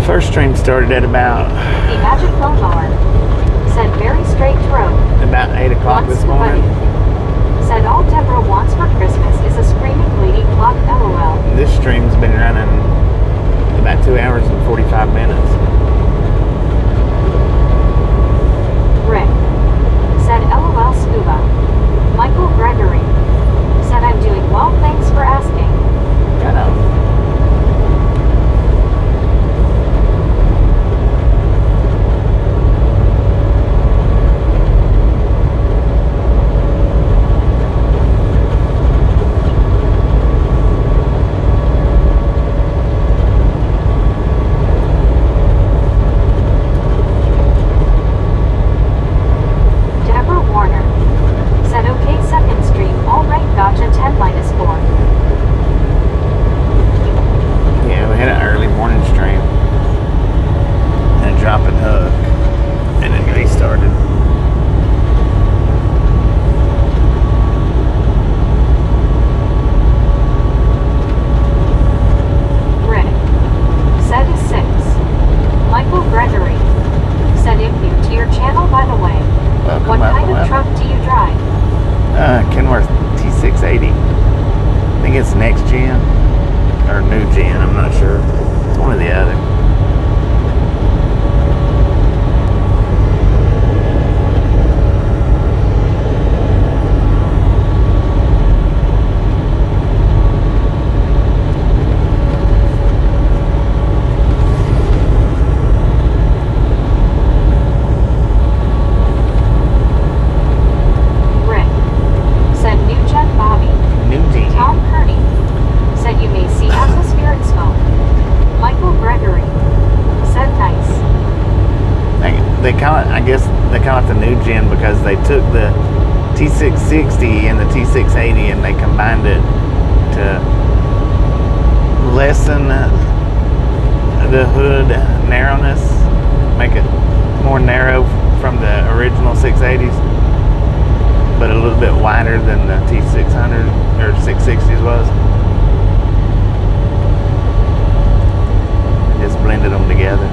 First stream started at about The magic lawnmower. Said very straight throat. 8 o'clock Wants this the bunny. morning. Said all Deborah wants for Christmas is a screaming lady clock LOL. This stream's been running about 2 hours and 45 minutes. Rick. Said LOL scuba. Michael Gregory. Said I'm doing well, thanks for asking. I know. Deborah Warner. Said okay, second stream, alright, gotcha, 10 minus 4. Yeah, we had an early morning stream. And a drop and hook. And then restarted. Rick. Said is 6. Michael Gregory. Said if new to your channel, by the way. Welcome, What kind of welcome. truck do you drive? Kenworth T680. I think it's next gen. Or new gen, I'm not sure. It's one or the other. Rick. Said new gen Bobby. New gen. Tom Kearney. Said you may see atmospheric smoke. Michael Gregory. Said nice. They call it, I guess they call it the new gen because they took the T660 and the T680 and they combined it to lessen the hood narrowness, make it more narrow from the original 680s, but a little bit wider than the T600 or 660s was. Just blended them together.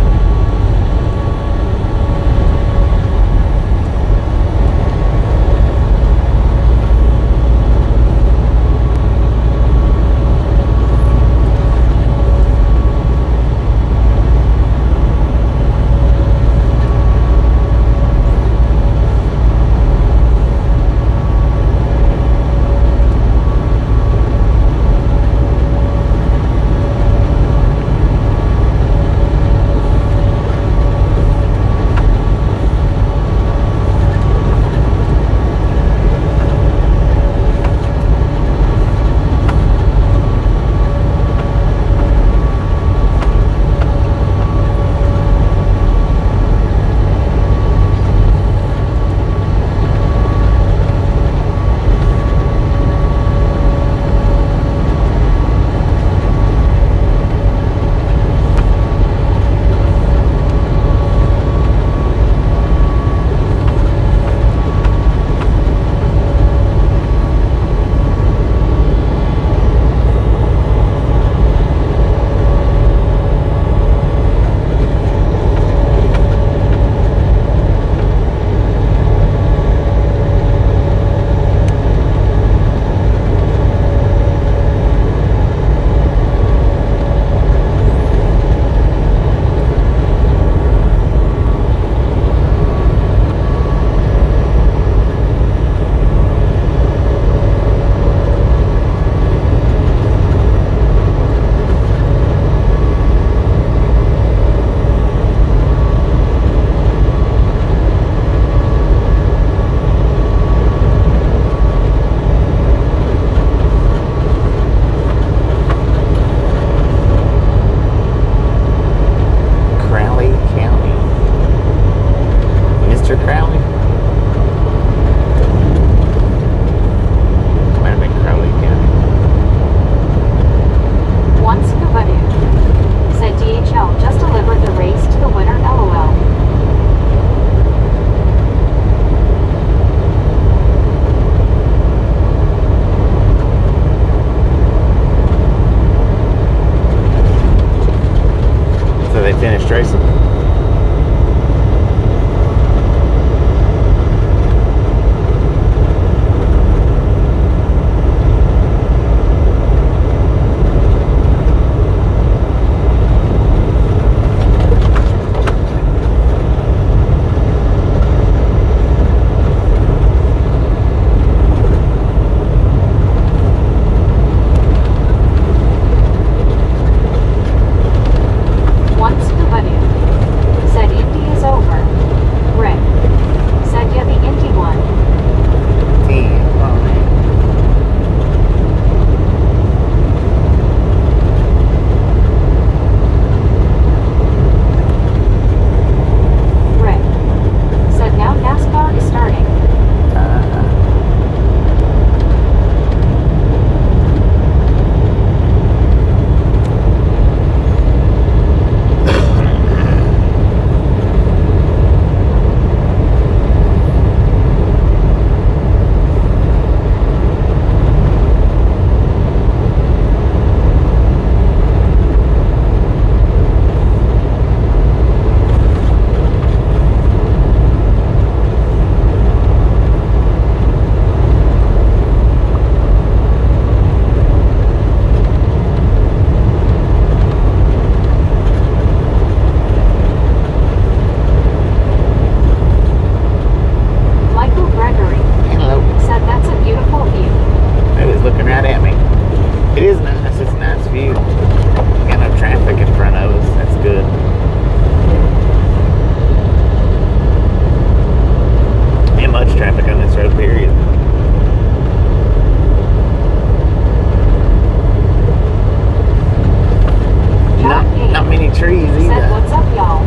trees said, either. "What's up, y'all?"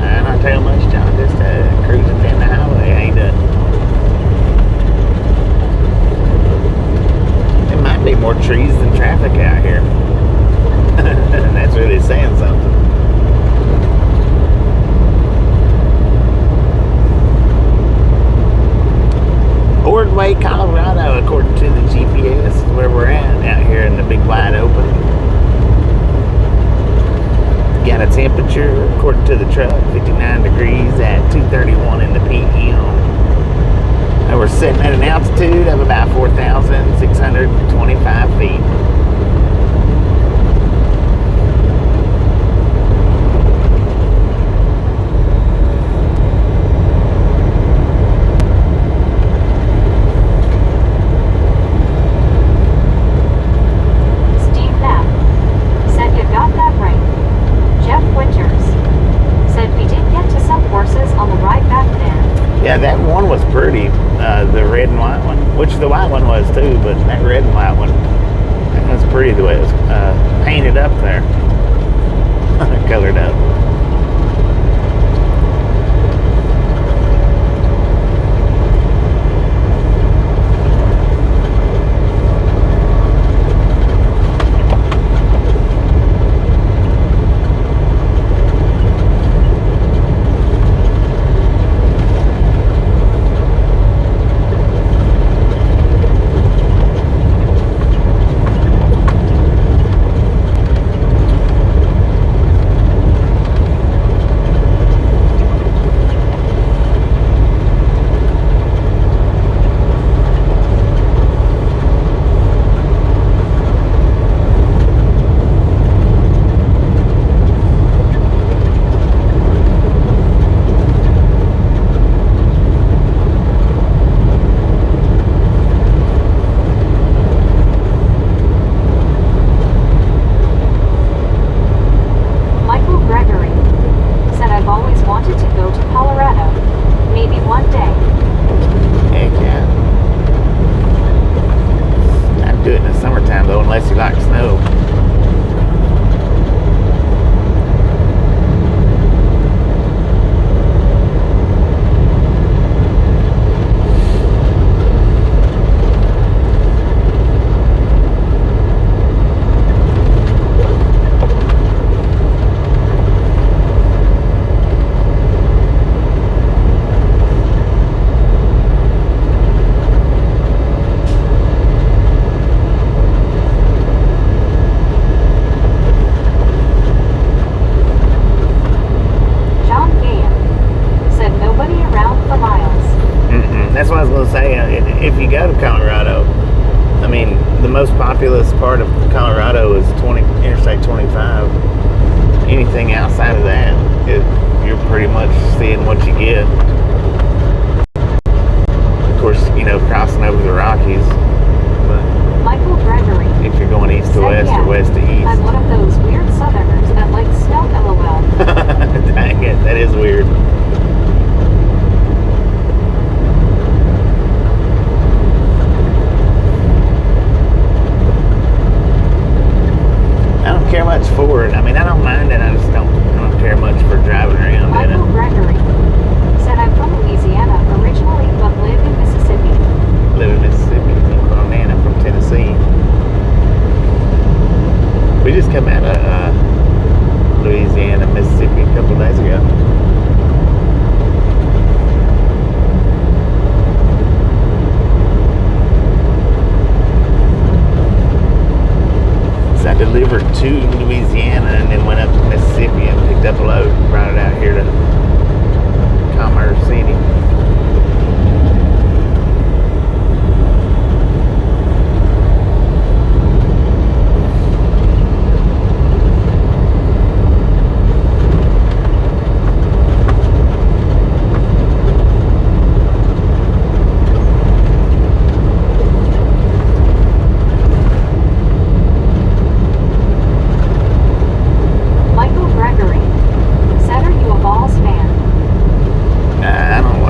Not too much, John. Just cruising down the highway, ain't it? There might be more trees than traffic out here. And that's really saying something. Ordway, Colorado, according to the GPS, is where we're at out here in the big wide open. Got a temperature, according to the truck, 59 degrees at 2:31 in the PM. And we're sitting at an altitude of about 4,625 feet. Steve Knapp said, "You got that right." Jeff Winters said, "We did get to some horses on the ride back there." Yeah, that one was pretty, the red and white one, which the white one was too, but that red and white one, that was pretty the way it was painted up there, colored up. Michael Gregory said, "I've always wanted to go to Colorado. Maybe one day." Heck yeah. I'd do it in the summertime though, unless you like snow. John Gahan said, "Nobody around for miles." That's what I was going to say. If you go to Colorado, I mean, the most populous part of Colorado is Interstate 25. Anything outside of that, you're pretty much seeing what you get. Of course, crossing over the Rockies. But Michael Gregory if you're going east to said, west "Yeah, or west to east, I'm one of those weird Southerners that like snow, LOL." dang it, that is weird. I don't care much for it. I mean, I don't mind it. I don't care much for driving around in Michael it. Gregory said, "I'm from Louisiana originally, but live in Mississippi." Live in Mississippi. Well, man, I'm from Tennessee. We just come out of Louisiana, Mississippi a couple of days ago. So I delivered to Louisiana and then went up to Mississippi and picked up a load and brought it out here to Commerce City. Michael Gregory said, "Are you a Vols fan?" I don't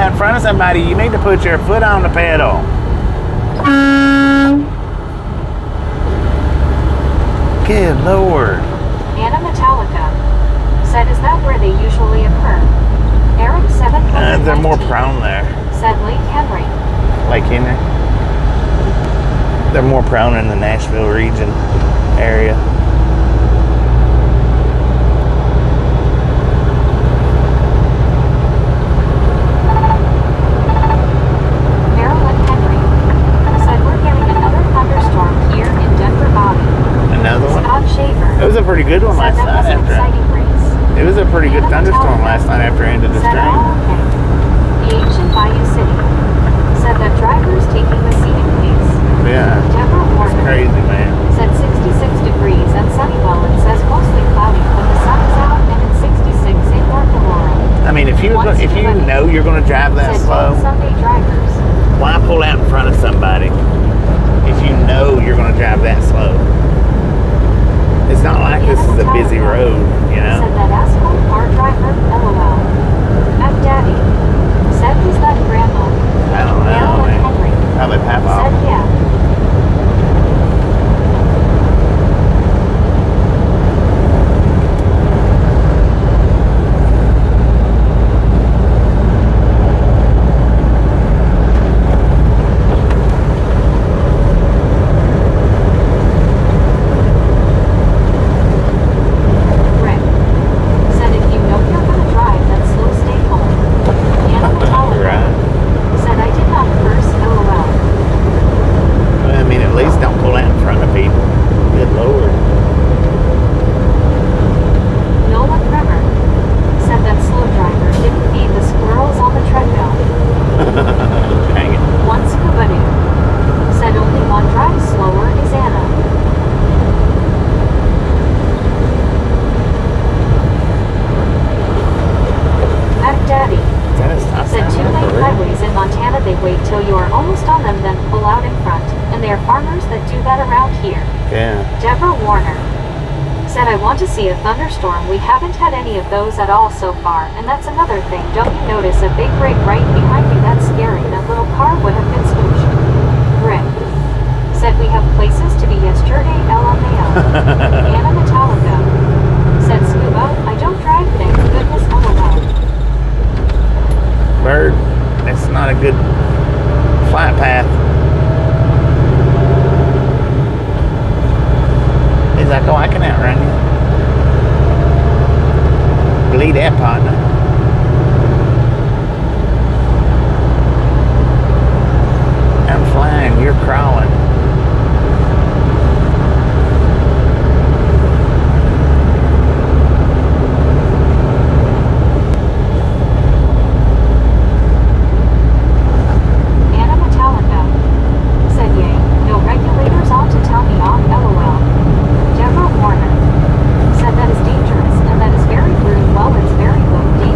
out in front of somebody, you need to put your foot on the pedal. Good Lord. Anna Metallica said, is that where they usually occur? Eric 719 They're more prone there. said Lake Henry. Lake Henry. They're more prone in the Nashville region area. Marilyn Henry said, we're getting another thunderstorm here in Denver Valley. Another one? Scott Shaver It was a pretty good one said last that was night an after. exciting race. It was a pretty good Anna thunderstorm Metallica last night after I ended the said, stream. oh, okay. The ancient Bayou City said that drivers taking the scenic pace. Yeah. Deborah It's Warner crazy, man. said 66 degrees and sunny. Well, it says mostly cloudy, but the sun is out and it's 66 in North Aurora. I mean, if you know you're going to drive that Said slow, Sunday drivers. why pull out in front of somebody if you know you're going to drive that slow? It's not like this is a busy road, you know? Said that asphalt car driver, LOL. Mac Daddy said, who's that grandma? I don't know, Marilyn man. Henry Probably said, Papa. yeah. Rick said, if you know you're gonna drive, then slow, stay home. Anna Metallica Right. said, I did not curse, LOL. Well, I mean, at least don't pull out in front of people. Good Lord. Nolan Bremer said that slow driver didn't feed the squirrels on the treadmill. Dang it. One scuba dude said only one drives slower is Anna. Mac Daddy That is not said two-lane highways in Montana, they wait till you are almost on them, then pull out in front. And they are farmers that do that around here. Yeah. Deborah Warner said, I want to see a thunderstorm. We haven't had any of those at all so far. And that's another thing. Don't you notice a big rig right behind you? That's scary. That little car would have been smooshed. Rick said, we have places to be yesterday, LMAO. Anna Metallica said, scuba, I don't drive, thank goodness, LOL. Bird, that's not a good flight path. He's like, oh, I can outrun you. Believe that, partner. I'm flying, you're crawling. Anna Metallica said, yay, no regulators on to tell me off, LOL. Deborah Warner said that is dangerous and that is very rude. Well, it's very low.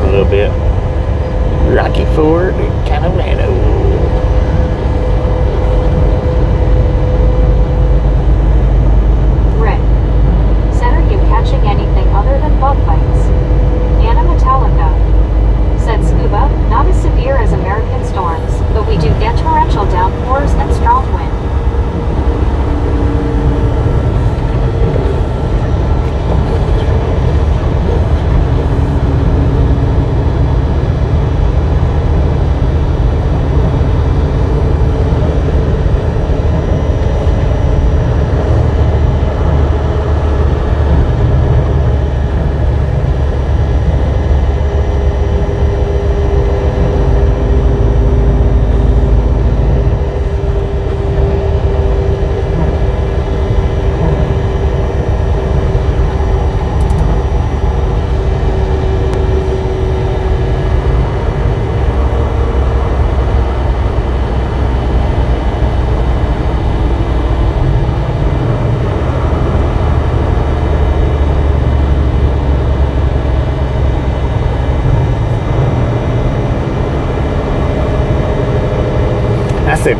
a little bit. Rocky Ford, Colorado. Rick said, are you catching anything other than bug bites? Anna Metallica said, scuba, not as severe as American storms, but we do get torrential downpours and strong wind.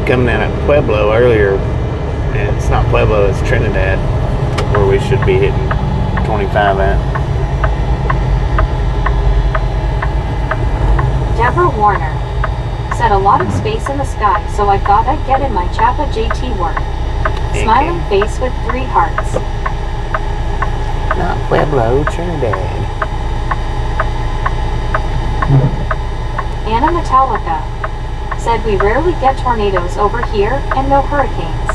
Coming in at Pueblo earlier, and it's not Pueblo, it's Trinidad, where we should be hitting 25 at. Deborah Warner said, a lot of space in the sky, so I thought I'd get in my Chapa JT work. Smiling face with 3 hearts. Not Pueblo, Trinidad. Anna Metallica said, we rarely get tornadoes over here and no hurricanes.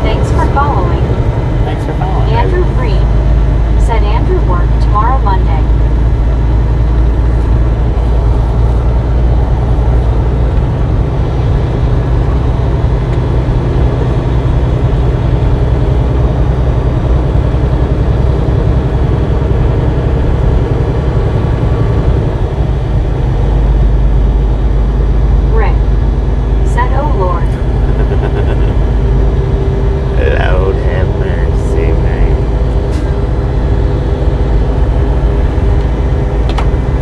Thanks for following. Andrew Green said, Andrew work tomorrow Monday. Rick said, oh Lord. Lord have mercy, man.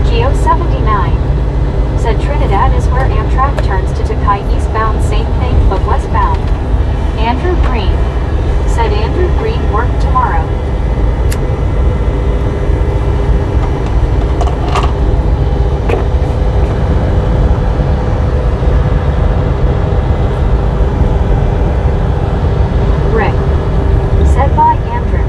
Geo79 said, Trinidad is where Amtrak turns to Takai eastbound, same thing but westbound. Andrew Green said, Andrew Green work tomorrow. Rick said, by Andrew.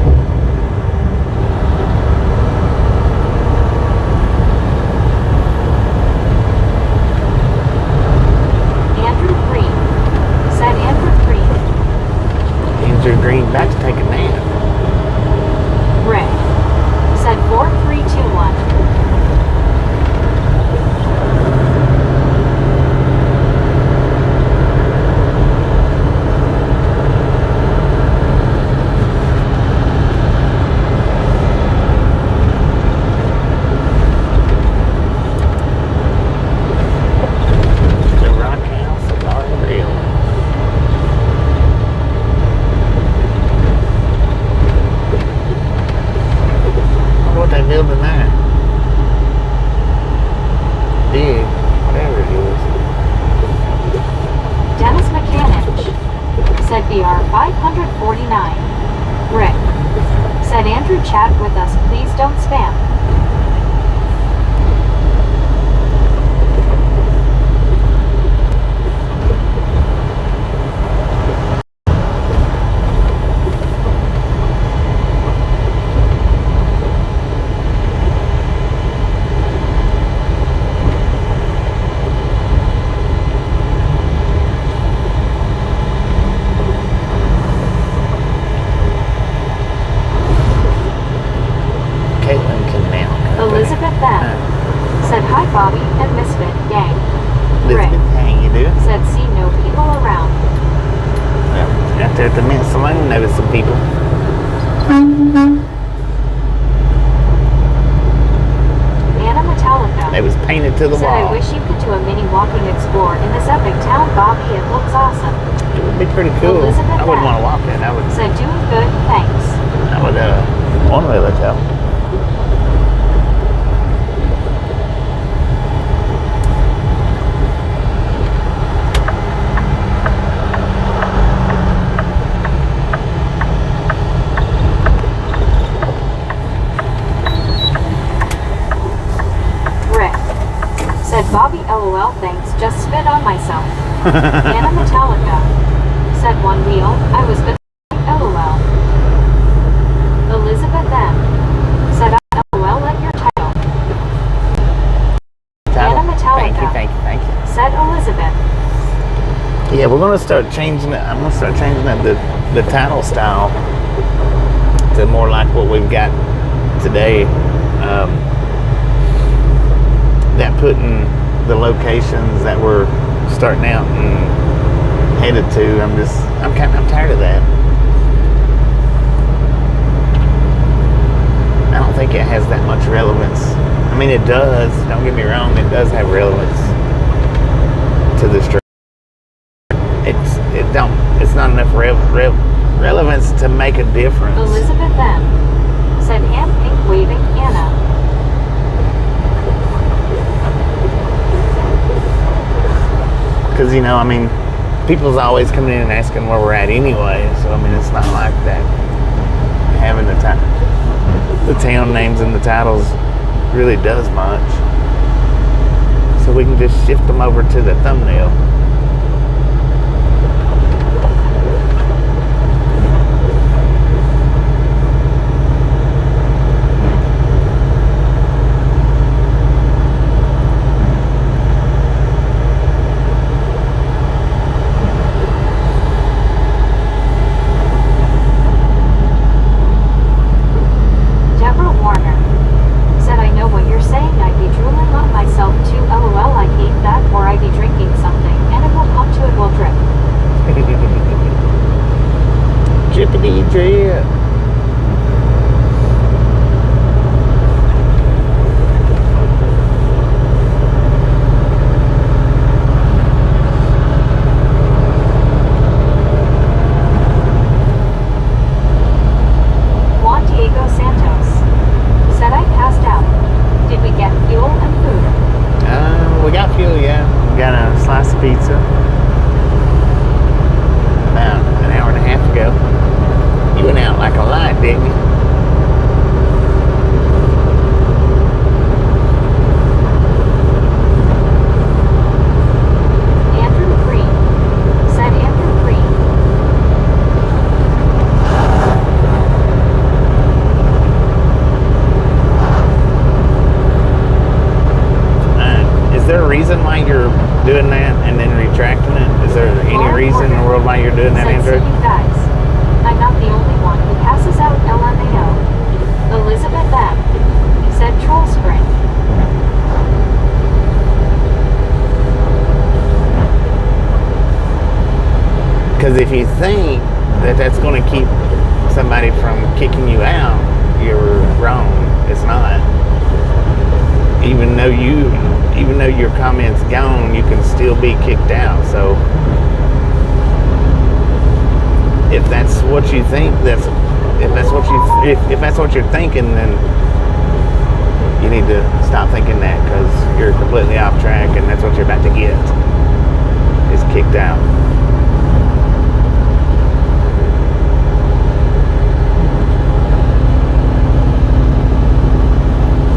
Andrew Green said, Andrew Green. Andrew Green back to take a nap. Rick said, 4321. The Rock House of our Real. I wonder what they building there. Big, whatever it is. Dennis McCanich said, BR 549. Rick said, Andrew chat with us, please don't spam. there at the Mint Saloon, noticed some people. Anna Metallica. They was painted to the Said I wall. wish you could do a mini walking explore in this epic town, Bobby. It looks awesome. It would be pretty cool. Elizabeth I wouldn't Beth. want to walk in. Said doing good, thanks. I would one-wheel it though. Rick. Said Bobby LOL thanks, just spit on myself. Anna Metallica. Said one wheel, I was good LOL. Elizabeth M. Said LOL at your title. Anna Metallica. Thank you. Said Elizabeth. Yeah, we're gonna start changing it. I'm gonna start changing it, the title style to more like what we've got today. That putting the locations that we're starting out and headed to. I'm tired of that. I don't think it has that much relevance. I mean, it does. Don't get me wrong. It does have relevance to this trip. It's not enough relevance to make a difference. Elizabeth M. Said hand pink waving Anna. Because, I mean, people's always coming in and asking where we're at anyway. So, I mean, it's not like that. Having the town names and the titles really does much. So we can just shift them over to the thumbnail. Drip. Juan Diego Santos. Said I passed out. Did we get fuel and food? We got fuel, yeah. We got a slice of pizza. About an hour and a half ago. You went out like a light, didn't you? Andrew Green. Said Andrew Green. Is there a reason why you're doing that and then retracting it? Is there any reason in the world why you're doing that, Said, Andrew? see you guys. I'm not the only one who passes out LMAO. Elizabeth M. Said Troll Spring. Because if you think that that's going to keep somebody from kicking you out, you're wrong. It's not. Even though your comment's gone, you can still be kicked out. So if that's what you think, if that's what you're thinking, then you need to stop thinking that, because you're completely off track, and that's what you're about to get, is kicked out.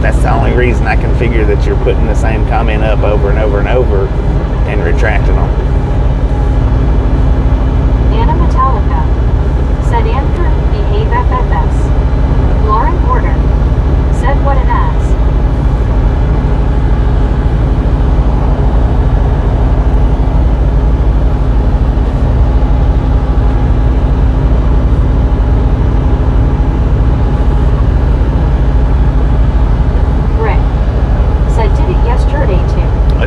That's the only reason I can figure that you're putting the same comment up over and over and over and retracting them. Anna Metallica. Said Andrew, behave FFS. Lauren Porter. Said what an ass.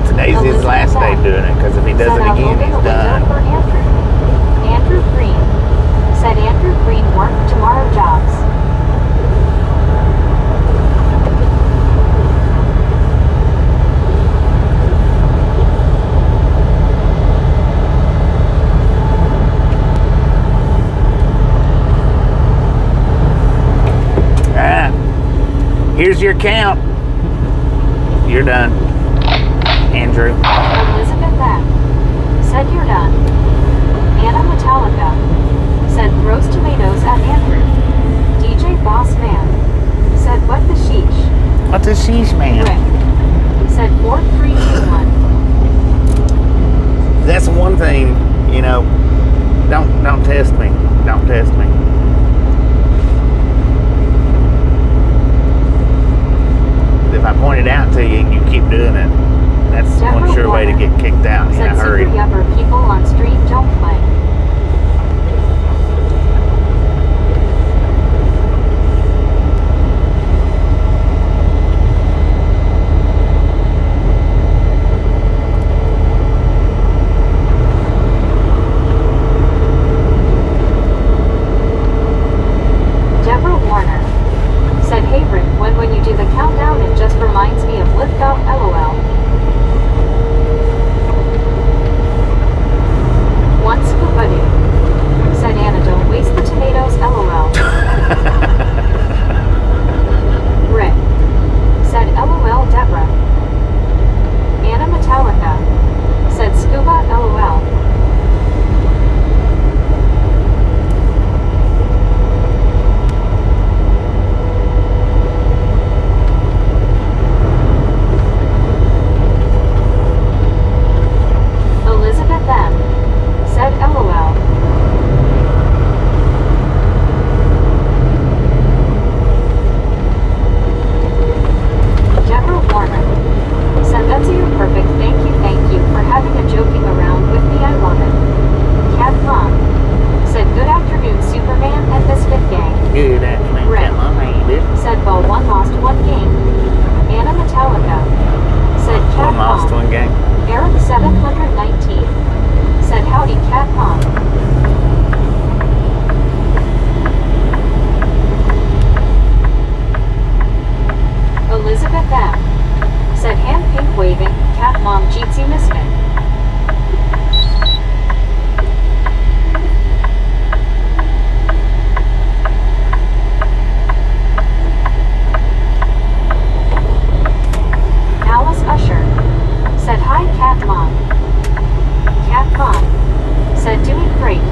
Today's his last day doing it, because if he does it again, Here's your count. You're done, Andrew. Elizabeth M. said you're done. Anna Metallica said roast tomatoes at Andrew. DJ Boss Man said what the sheesh. What's a sheesh, man? Rick said 4321. That's one thing, you know. Don't test me. Don't test me. If I point it out to you and you keep doing it, that's one sure way to get kicked out in a hurry. Super yupper people on street don't play. Deborah Warner said, hey Rick, when you do the countdown, it just reminds me of lift off LOL. One scoop-a-doo said Anna, don't waste the tomatoes, LOL. Rick said LOL Deborah. Anna Metallica said scuba LOL. Elizabeth M. said LOL. Deborah Warner said Betsy, you're perfect. Thank you for having a joking around with me. I love it. Cat Mom said good afternoon Superman and Misfit Gang. Good afternoon, Rick Mom. How you doing? said ball one lost one game. Anna Metallica said Cat One lost, Mom. one game. Eric 719 said howdy Cat Mom. Elizabeth M. said hand pink waving, Cat Mom cheatsy misfit. Alice Usher said hi Cat Mom. Cat Mom said doing great.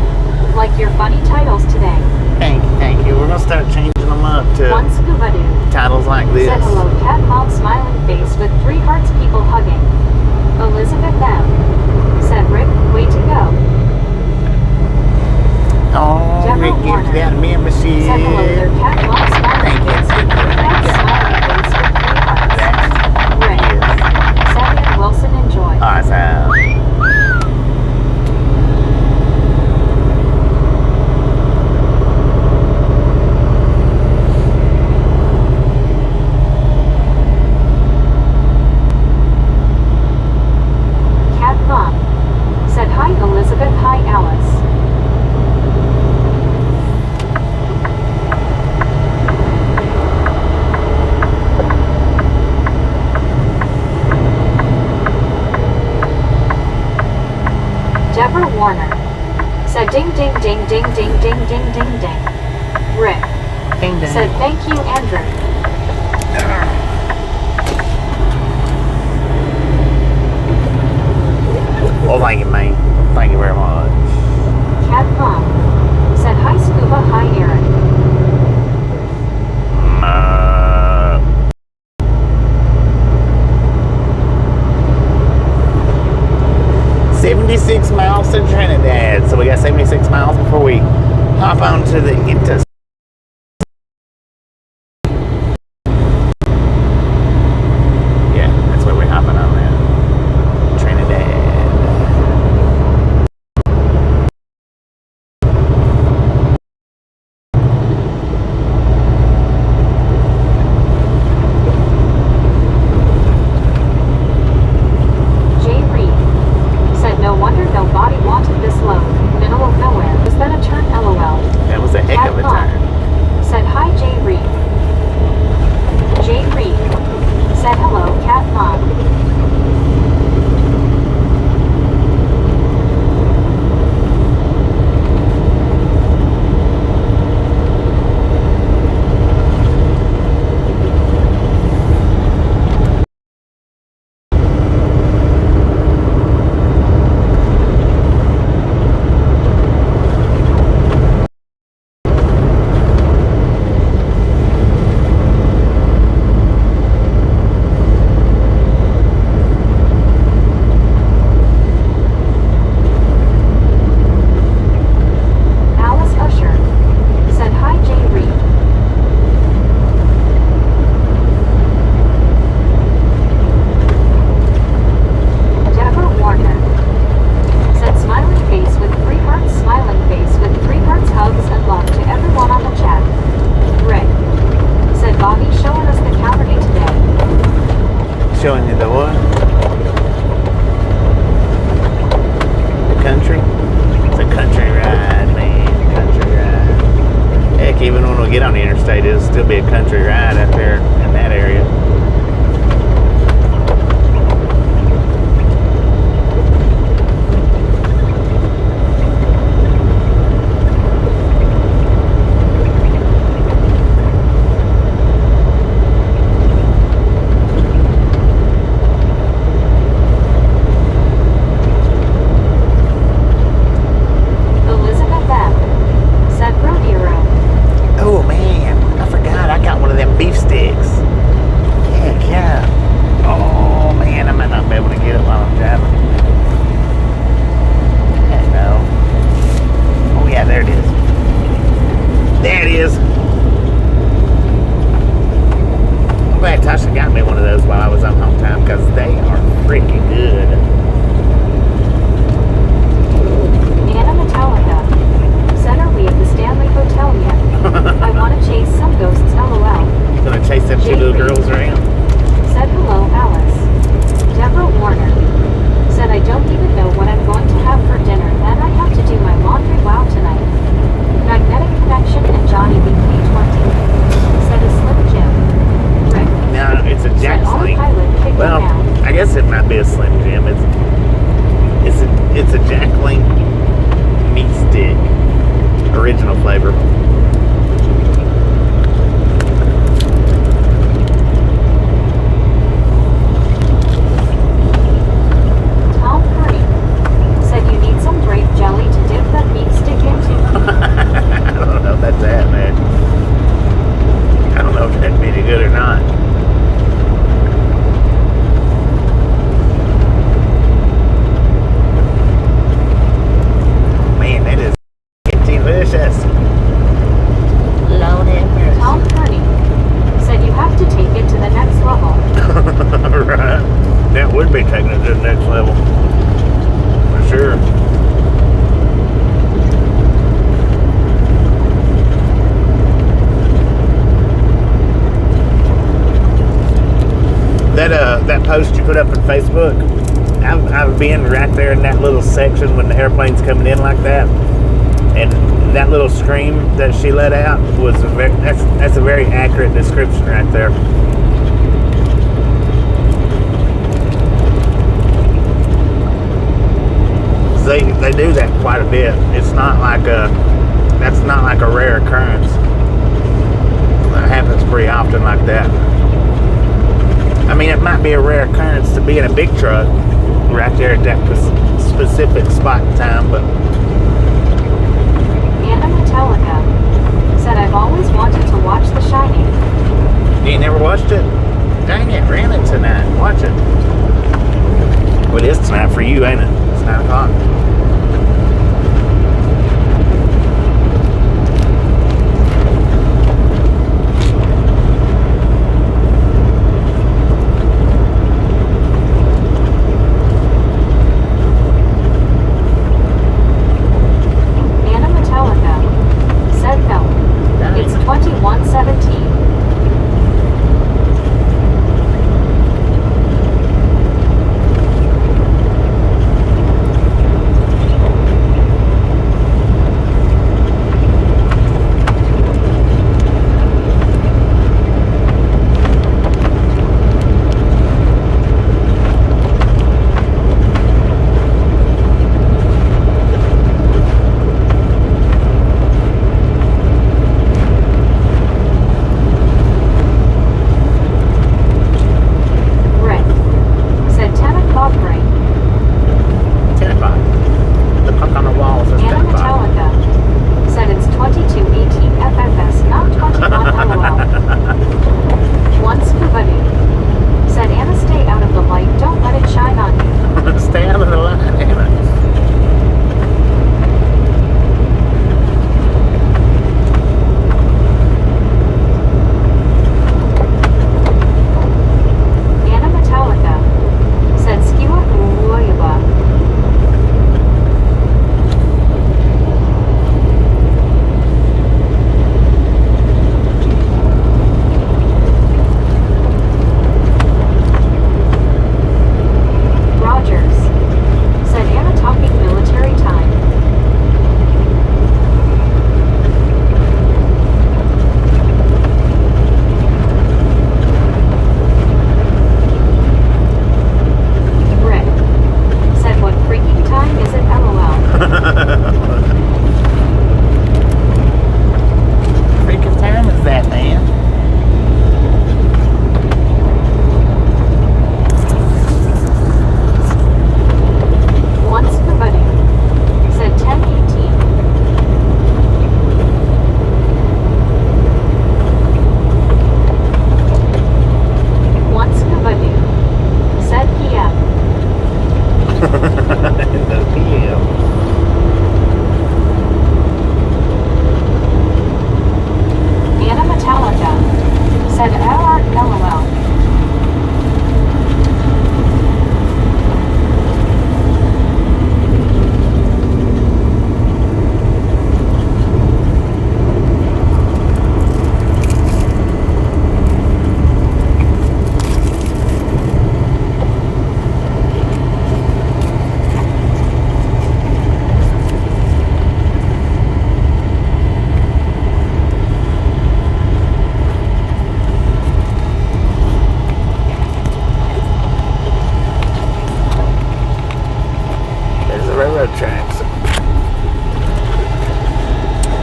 Like your funny titles today. Thank you. We're gonna start changing them up to One scuba-doo titles like this. said hello Cat Mom smiling face with 3 hearts people hugging. Elizabeth M. said Rick, way to go. Oh, Deborah Rick gives Warner that membership. said hello there Cat Mom smiling Thank you. face with 3 hearts smiling face with 3 hearts. Rick said and Wilson enjoy. Awesome. Cat Mom said hi Elizabeth, hi Alice. Deborah Warner said ding ding ding ding ding ding ding ding ding. Rick Ding ding. said thank you Andrew. Well, thank you, man. Thank you very much. Cat Mom said hi Scuba, hi Aaron. 76 miles to Trinidad. So we got 76 miles before we hop onto the Interstate. Yeah, that's where we're hopping on now. Trinidad. Jay Reed said no wonder nobody wanted this load. Middle of nowhere. Was that a turn LOL? That was a heck Cat of a Mom to get on the interstate. It'll still be a country ride out there in that area. That post you put up on Facebook, I've been right there in that little section when the airplane's coming in like that, and that little scream that she let out was that's a very accurate description right there. They do that quite a bit. That's not like a rare occurrence. That happens pretty often like that. I mean, it might be a rare occurrence to be in a big truck right there at that specific spot in time, but... Anna Metallica said, I've always wanted to watch The Shining. You ain't never watched it? Dang it, ran it tonight. Watch it. Well, it is tonight for you, ain't it? It's 9 o'clock.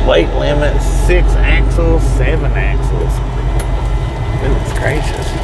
Weight limit 6 axles, 7 axles. Goodness gracious.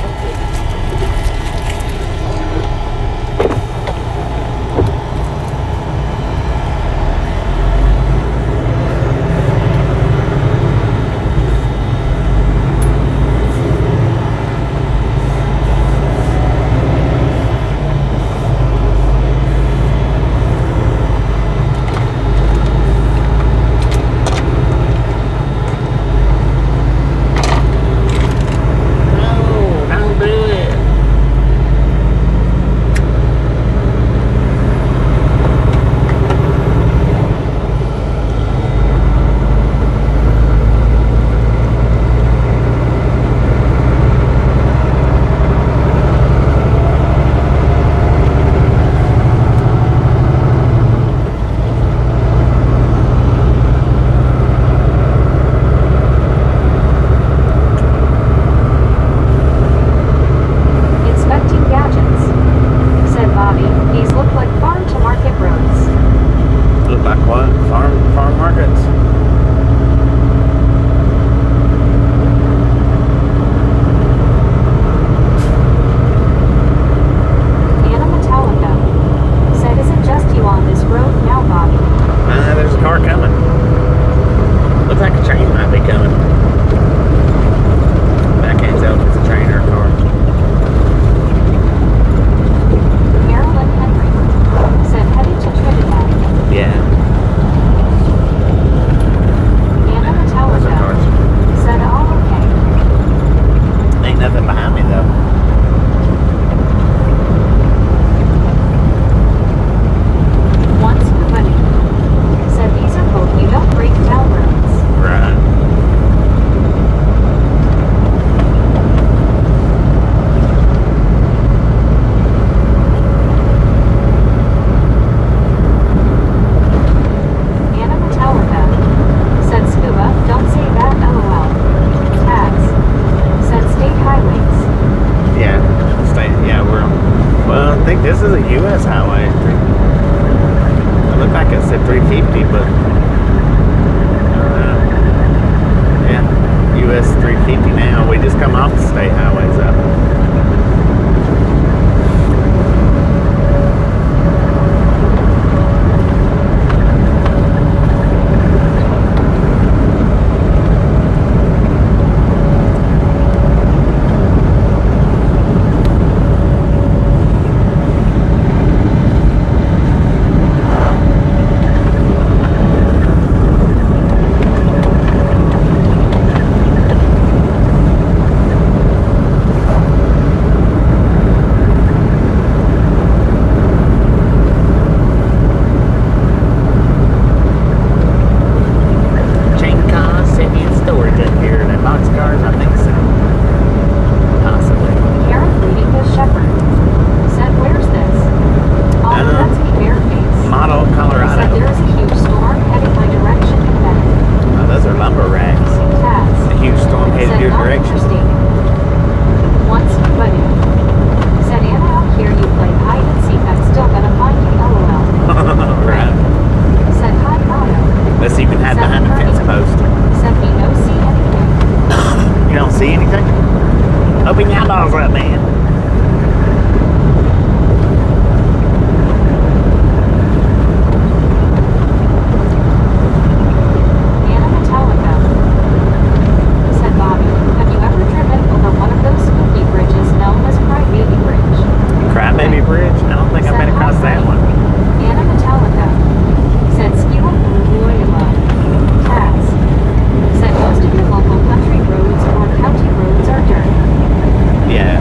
Yeah.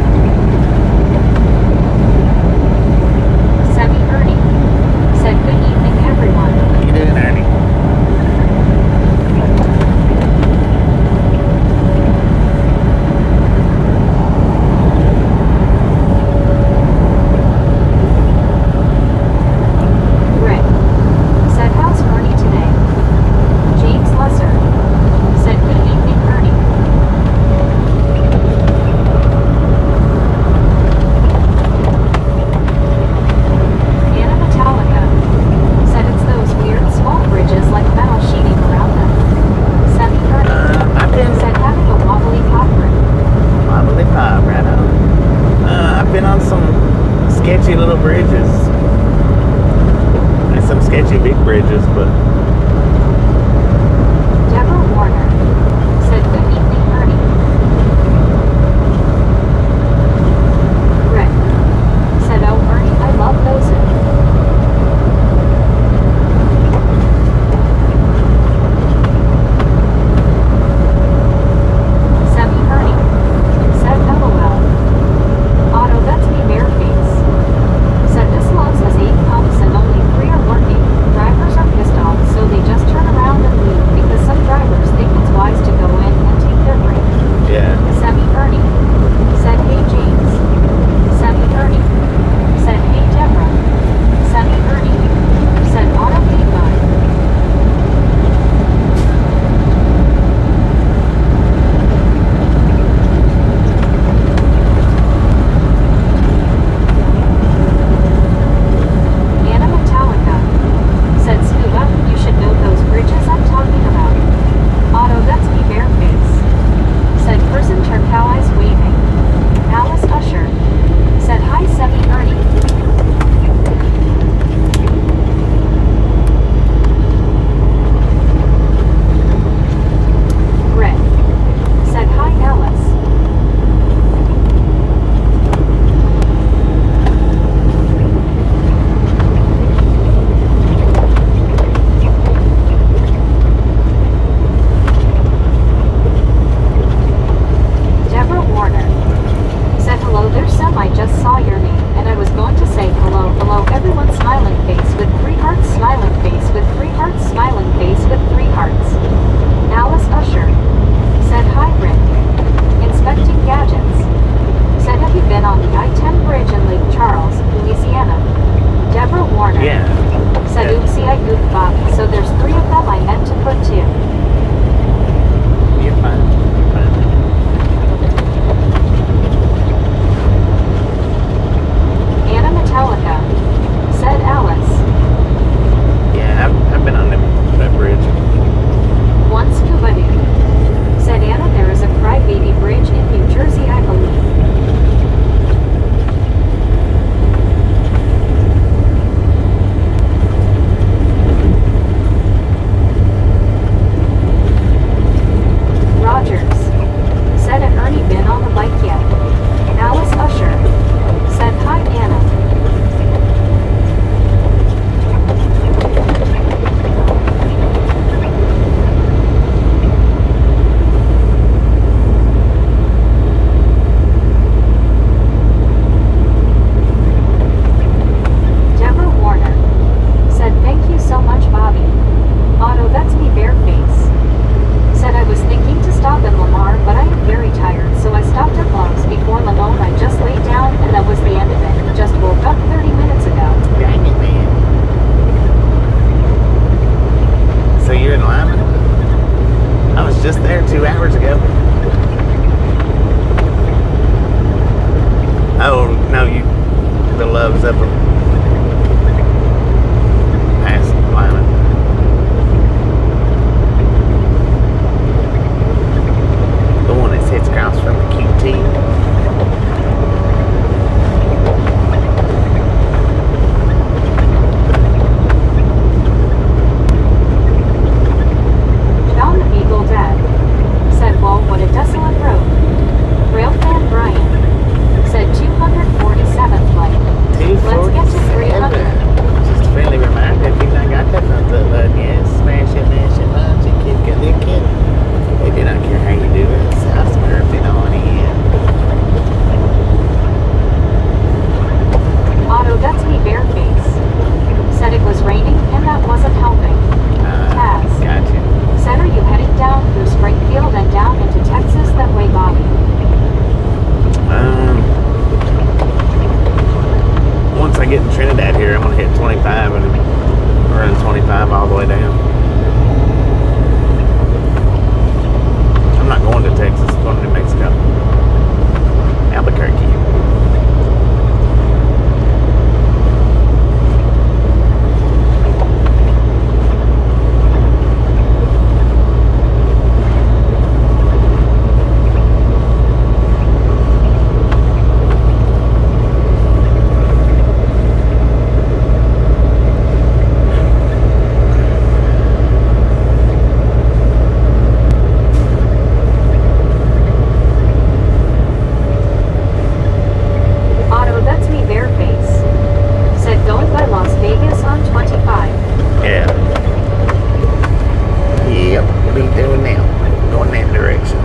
he doing now? Going that direction.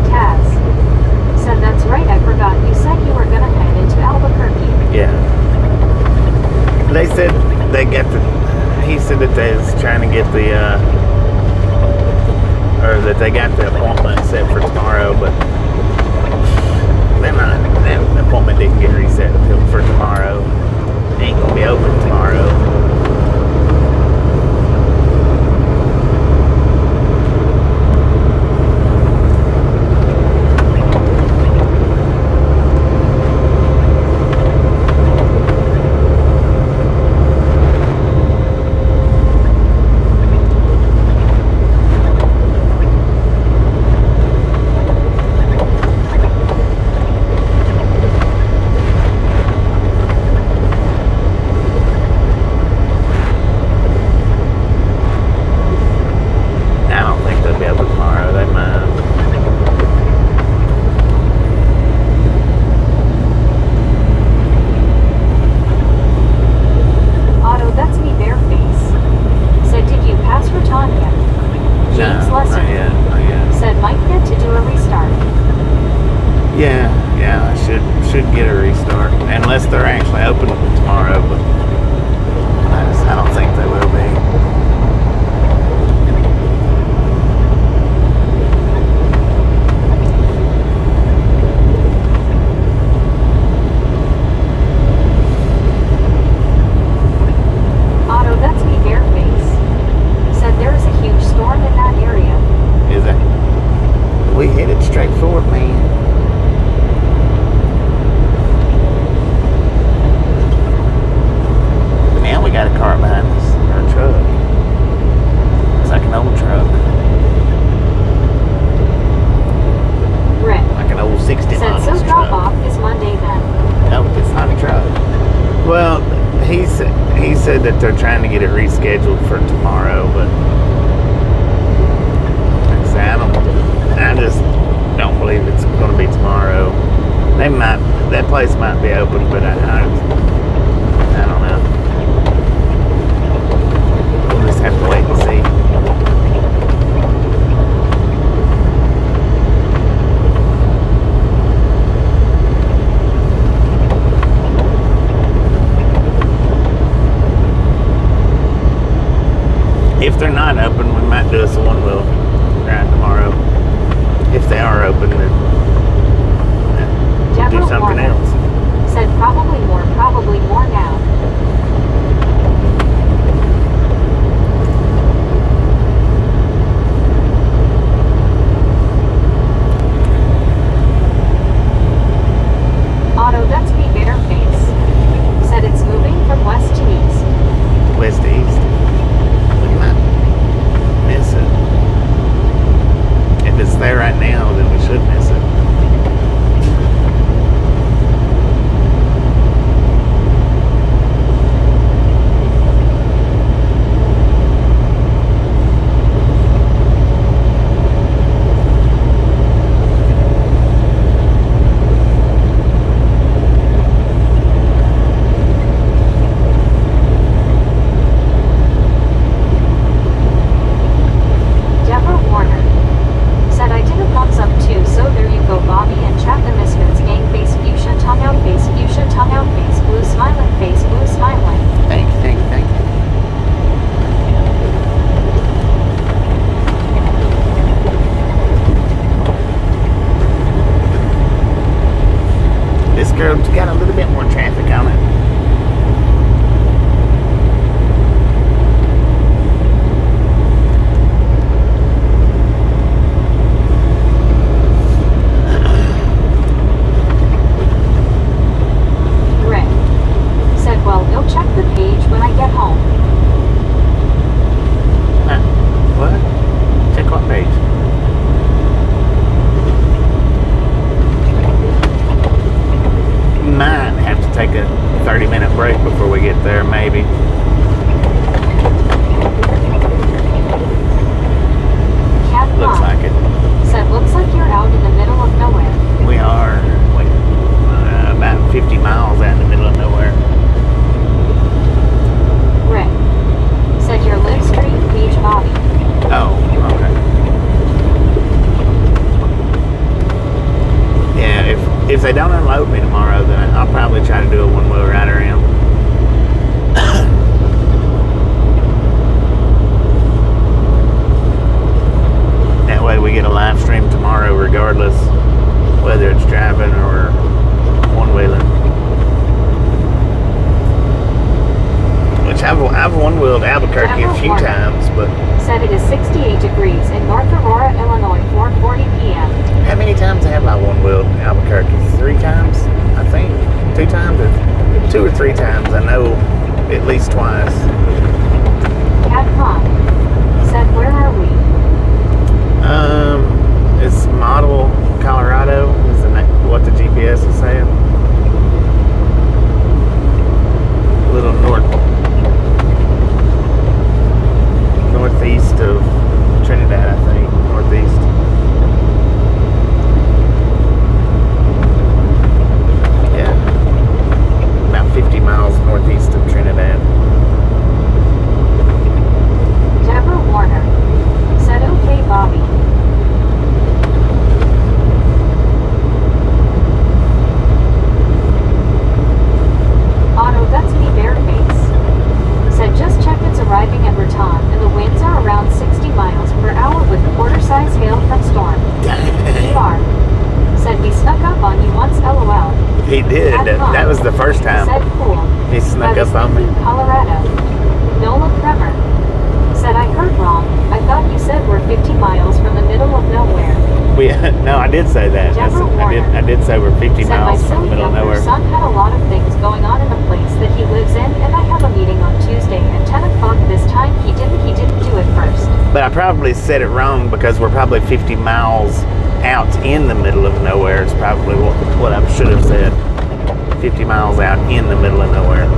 Taz said, that's right, I forgot. You said you were gonna head into Albuquerque. Yeah. They said they got the. He said that they was trying to get the, or that they got the appointment set for tomorrow, but that appointment didn't get reset for tomorrow. It ain't gonna be open tomorrow. That they're trying to get it rescheduled for tomorrow, but like I say, I just don't believe it's going to be tomorrow. That place might be open, but I don't know. We'll just have to wait and see. If they're not open, we might do us a one-wheel ride tomorrow. If they are open, then do something else. Said probably more now. Otto, that's me, Bareface. Said it's moving from west to east. West to east. We might miss it. If it's there right now, then we should miss it. It's got a little bit more traffic on it. Rick said, well, you'll check the page when I get home. What? Check what page? Might have to take a 30-minute break before we get there, maybe. Looks like it. Said, looks like you're out in the middle of nowhere. We are about 50 miles out in the middle of nowhere. I've one-wheeled Albuquerque a few times, but Said it is 68 degrees in North Aurora, Illinois, 4:40 p.m. how many times have I one-wheeled Albuquerque? 3 times, I think. 2 times, or 2 or 3 times. I know at least twice. Capcom said, where are we? It's Model, Colorado. Is what the GPS is saying. A little northeast of Trinidad, I think. Northeast. Yeah. About 50 miles northeast of Trinidad. Deborah Warner said, okay, Bobby. Otto, that's me, Bareface. Said, just checked, it's arriving at Raton, and the winds are around 60 miles per hour with quarter-size hail from storm. ER. Said, we snuck up on you once, LOL. He did. That was the first time. Said, cool. He snuck up on me. Colorado. Nola Kremer. Said, I heard wrong. I thought you said we're 50 miles from the middle of nowhere. No, I did say that. I did say we're 50 Said, miles my from the silly middle of younger nowhere. son had a lot of things going on in the place that he lives in, and I have a meeting on Tuesday at 10 o'clock this time. He didn't do it first. But I probably said it wrong because we're probably 50 miles out in the middle of nowhere. It's probably what I should have said. 50 miles out in the middle of nowhere.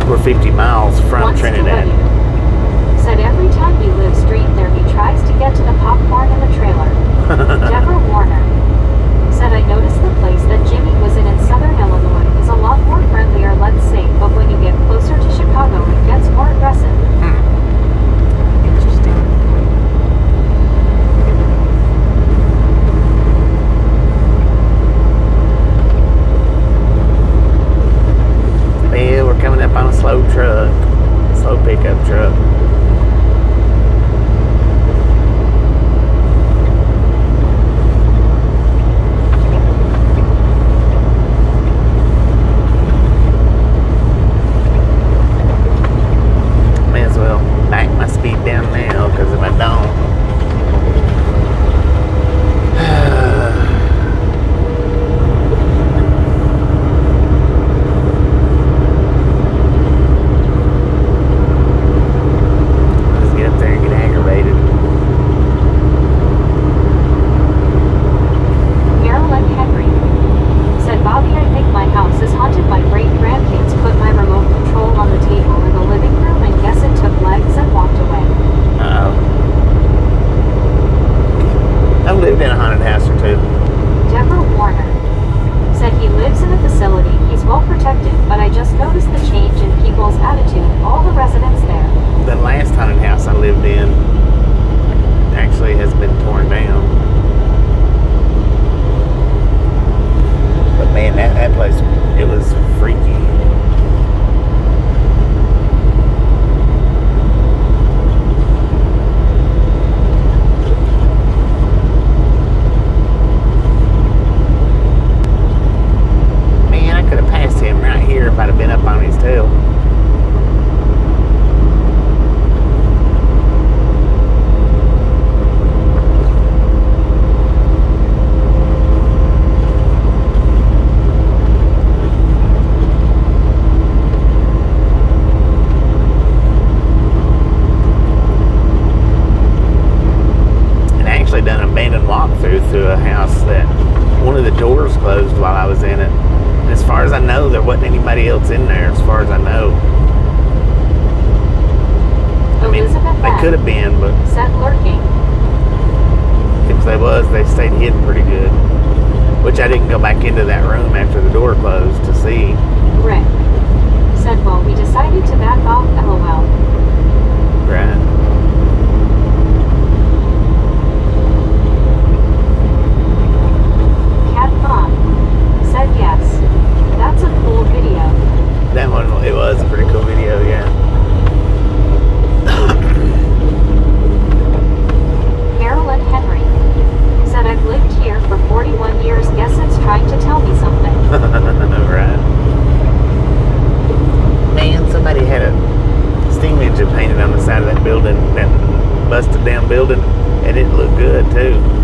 We're 50 miles from Wants to Trinidad. live. Said every time you live stream there he tries to get to the popcorn in the trailer. Deborah Warner. Said I noticed the place that Jimmy was in southern Illinois is a lot more friendlier, let's say, but when you get closer to Chicago it gets more aggressive. Interesting. Yeah, we're coming up on a slow pickup truck. May as well back my speed down now, because if I don't, let's get up there and get aggravated. Marilyn Henry. Said Bobby, I think my house is haunted. My great grandkids put my remote control on the table in the living room and guess it took legs and walked away. I've lived in a haunted house or two. Deborah Warner. Said he lives in a facility, he's well protected, but I just noticed the change in people's attitude, all the residents there. The last haunted house I lived in actually has been torn down. But man, that place, it was freaky. Man, I could have passed him right here if I'd have been up on his tail. Done an abandoned walkthrough through a house that one of the doors closed while I was in it. And as far as I know, there wasn't anybody else in there, as far as I know. I mean, Elizabeth they could have been, but said lurking. if they was, they stayed hidden pretty good. Which I didn't go back into that room after the door closed to see. Rick. Said, well, we decided to back off, LOL. Right. Capcom. Said yes. That's a cool video. That one, it was a pretty cool video, yeah. Marilyn Henry. Said I've lived here for 41 years, guess it's trying to tell me something. Right. Man, somebody had a busted down building, and it looked good too.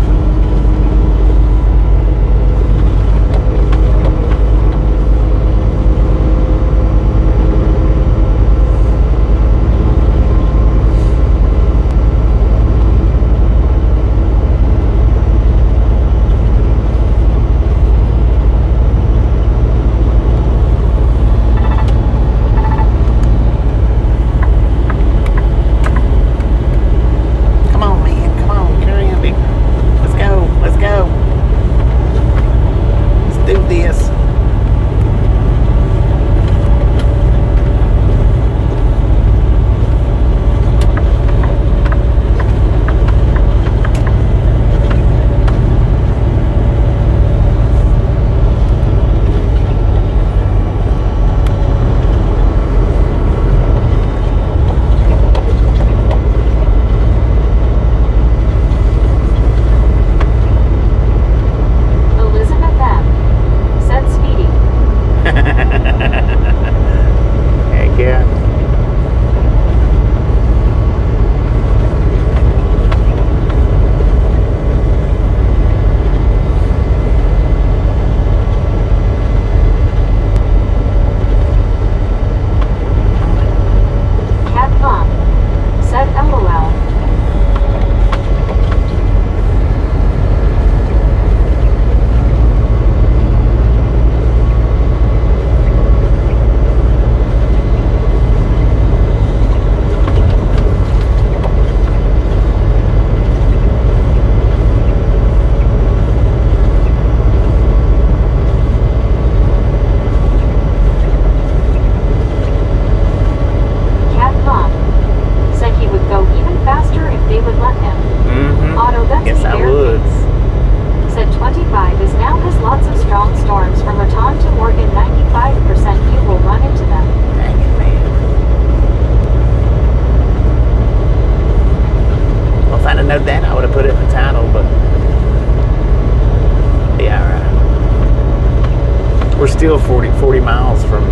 Still 40 miles from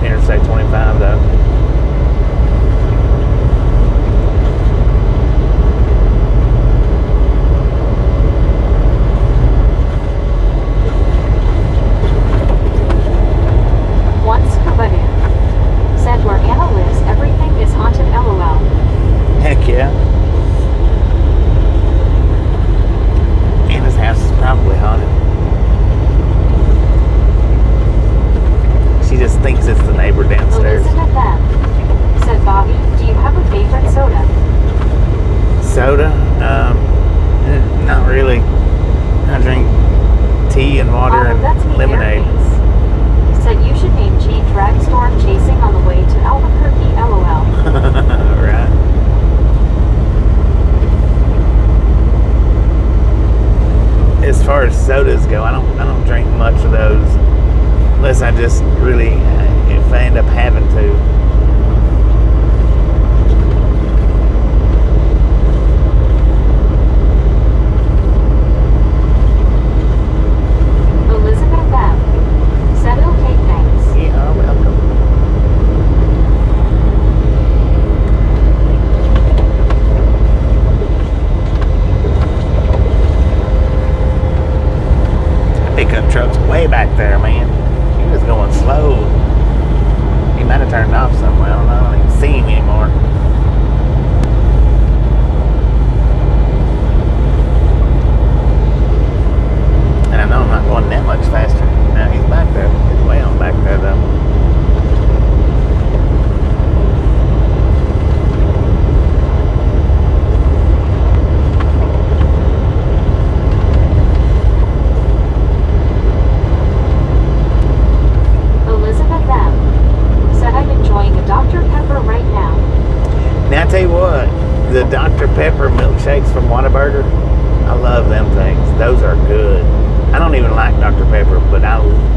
Interstate 25 though. Once Kabadoo said where Anna lives everything is haunted LOL. Heck yeah. Anna's house is probably haunted. She just thinks it's the neighbor downstairs. Elizabeth M. said, Bobby, do you have a favorite soda? Soda? Not really. I drink tea and water and lemonade. Said you should name Change Ragstorm Chasing on the way to Albuquerque LOL. Right. As far as sodas go, I don't drink much of those. Unless I just really, if I end up having to. Elizabeth M. said okay, thanks. Yeah, welcome. Pickup truck's way back there, man. He was going slow. He might have turned off somewhere. I don't know. I don't even see him anymore. And I know I'm not going that much faster. Now he's back there. He's way on back there though. Tell you what, the Dr. Pepper milkshakes from Whataburger, I love them things. Those are good. I don't even like Dr. Pepper, but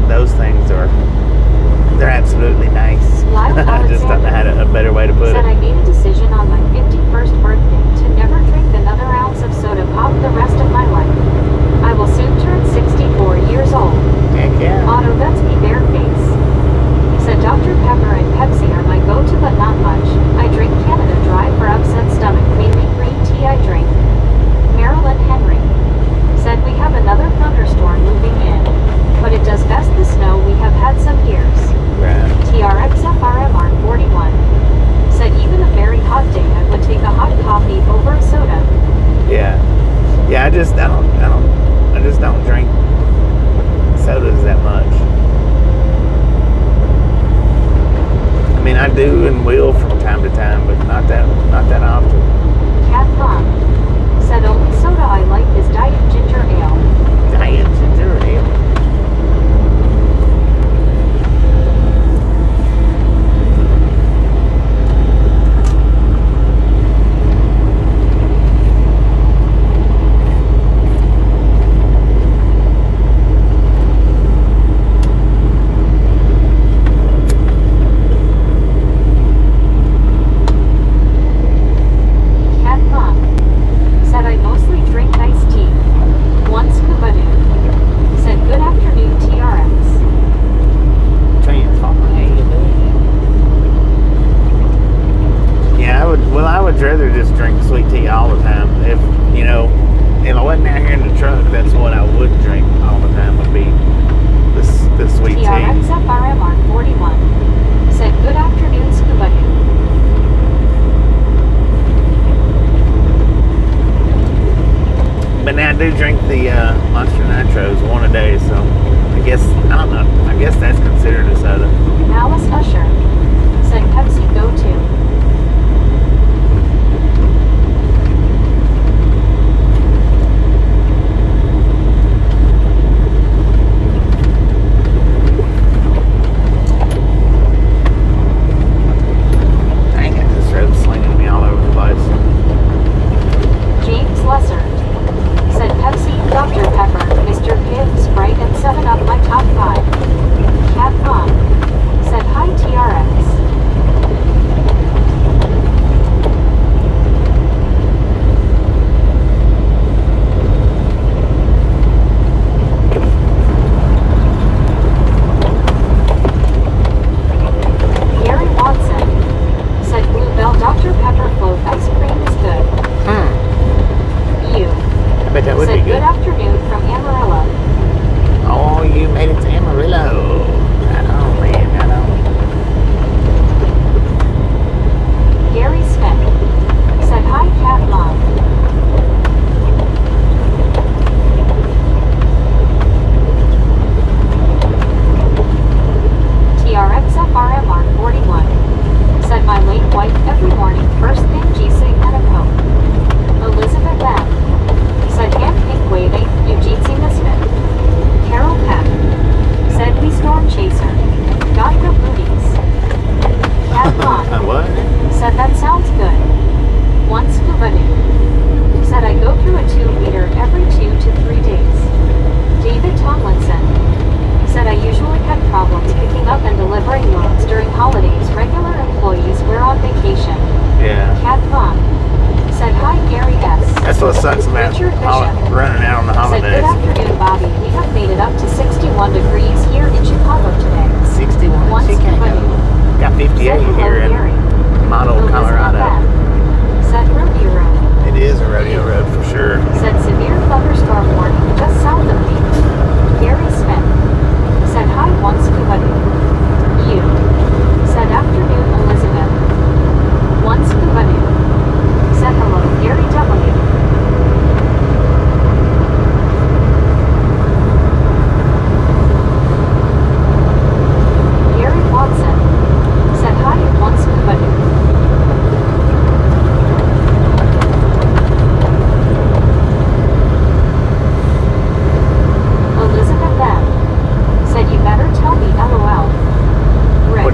those things they're absolutely nice. I just don't know how a better way to put it. I made a decision on my 51st birthday to never drink another ounce of soda pop the rest of my life. I will soon turn 64 years old. Heck yeah. Otto, that's me bare face. Said Dr. Pepper and Pepsi are my go-to, but not much. I drink Canada Dry for upset stomach, mainly green tea. I do and will from time to time, but not that often. Cat Mom said only soda I like is Diet Ginger Ale. Diet ginger ale. Cat Mom said I mostly drink iced tea. One scuba dude said good afternoon TRX. Yeah, I would rather just drink sweet tea all the time. If I wasn't out here in the truck, that's what I would drink all the time, would be the sweet tea. TRX FRMR 41 said good afternoon scuba dude. But now I do drink the Monster Nitros one a day, so I guess that's considered a soda. Alice Usher said Pepsi Go To. Dang it, this road's slinging me all over the place. James Lesser said Pepsi, Dr. Pepper, Mr. Pibb, Sprite, and 7-Up my top 5. Cat Mom said hi TRX. Gary Watson said Bluebell Dr. Pepper float ice cream is good. You I bet that would said be good good. afternoon from Amarillo. Oh, you made it to Amarillo. Right on, man, right on. Gary Smith said hi Cat Mom. TRX FRMR 41 said my late wife every morning first thing G-Sig and a Coke. Elizabeth M said hand pink waving Eugene Misfit. Carol Peck said we storm chaser. Got the booties. Cat Mom What? said that sounds good. One scuba dude said I go through a 2-liter every 2 to 3 days. David Tomlinson said I usually had problems picking up and delivering loads during holidays. Regular employees were on vacation. Yeah. Cat Mom said hi Gary S. That's what sucks about Richard Bishop running out on the said good holidays. afternoon Bobby. We have made it up to 61 degrees here in Chicago today. 61 One scuba Chicago. dude Got 58 said hello here in Gary. model Elizabeth Colorado. M said rodeo road. It is a rodeo road for sure. Said severe thunderstorm warning just south of me. Gary Smith said hi one scuba dude. You said afternoon Elizabeth. One scuba dude said hello Gary W. Gary Watson said hi one scuba dude. Elizabeth M said you better tell me LOL. Rick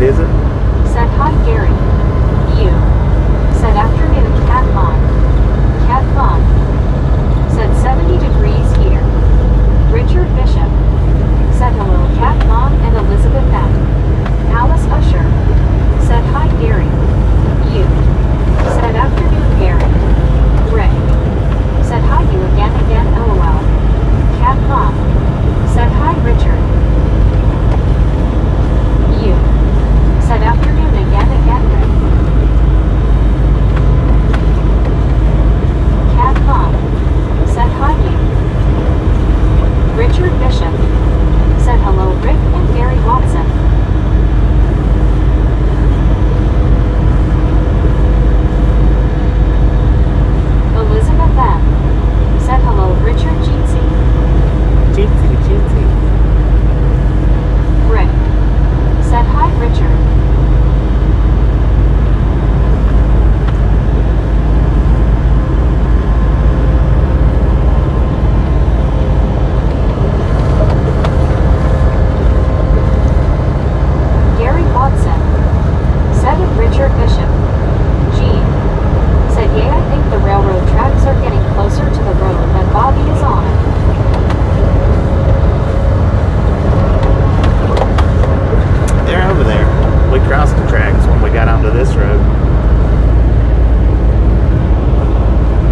we got onto this road.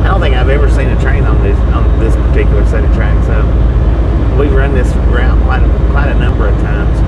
I don't think I've ever seen a train on this particular set of tracks. So we've run this route quite a number of times.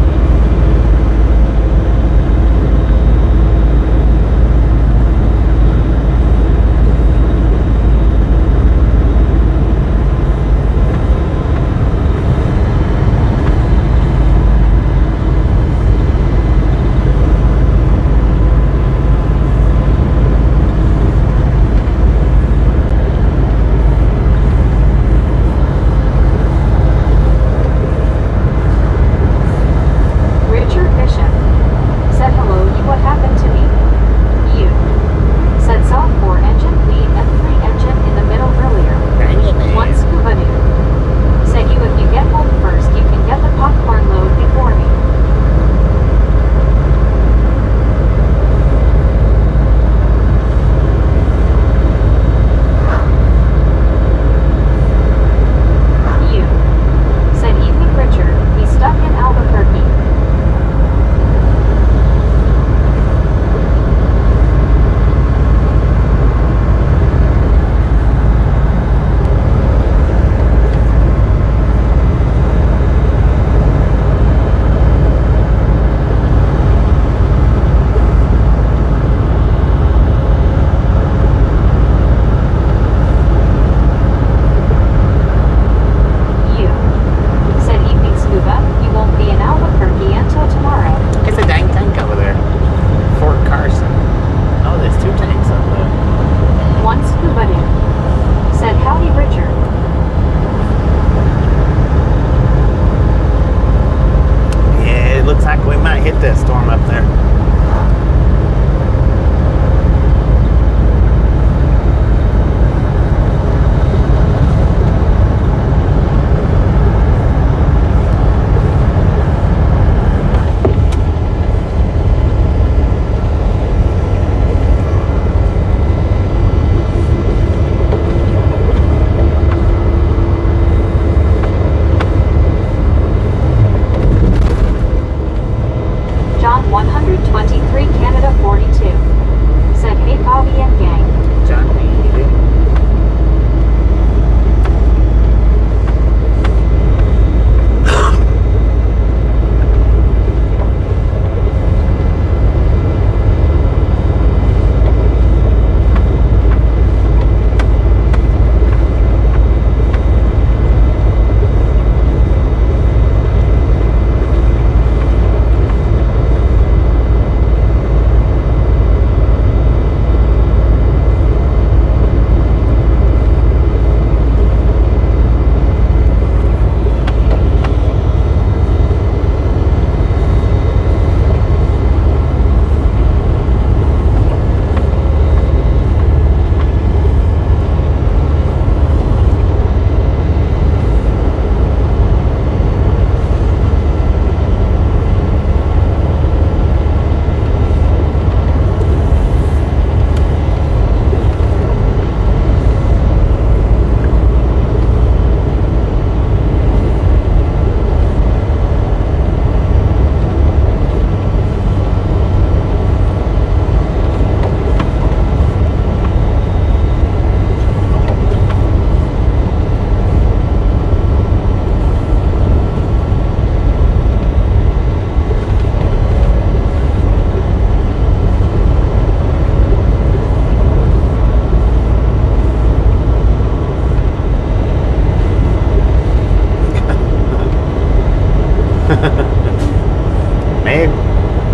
Meg,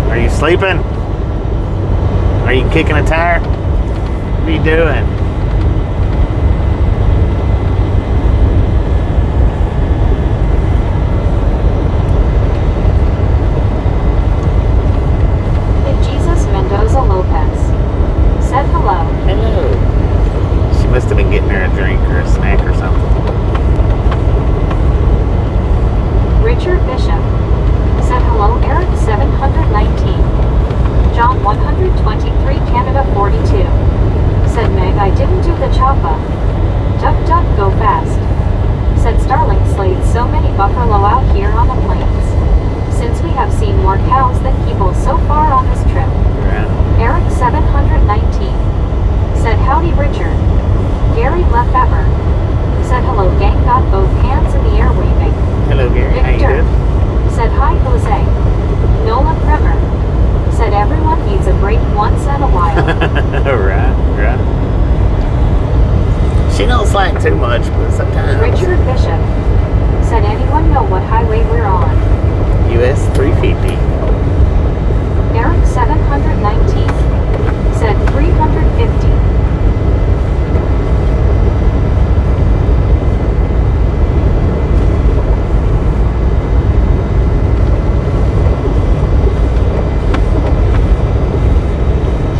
are you sleeping? Are you kicking a tire? What are you doing? Jesus Mendoza Lopez said hello. Hello. She must have been getting her a drink or a snack or something. Richard Bishop said hello. Eric 719. John 123 Canada 42 said Meg, I sometimes. Richard Bishop said, anyone know what highway we're on? US 350. Eric 719 said 350.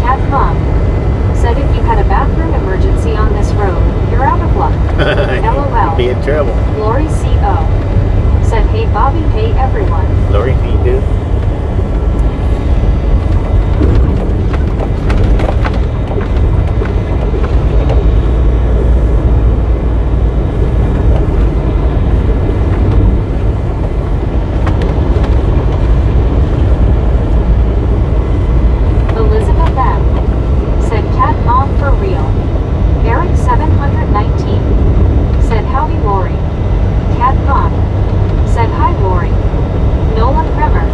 Cat Mom said, if you had a bathroom emergency on this road, you're out of luck. LOL. Be in trouble. Lori CO said, hey Bobby, hey everyone. Lori, how you do? Elizabeth M said, Cat Mom for real. Eric 719 said, howdy Lori. Cat Mom said, hi Lori. Nola Kremer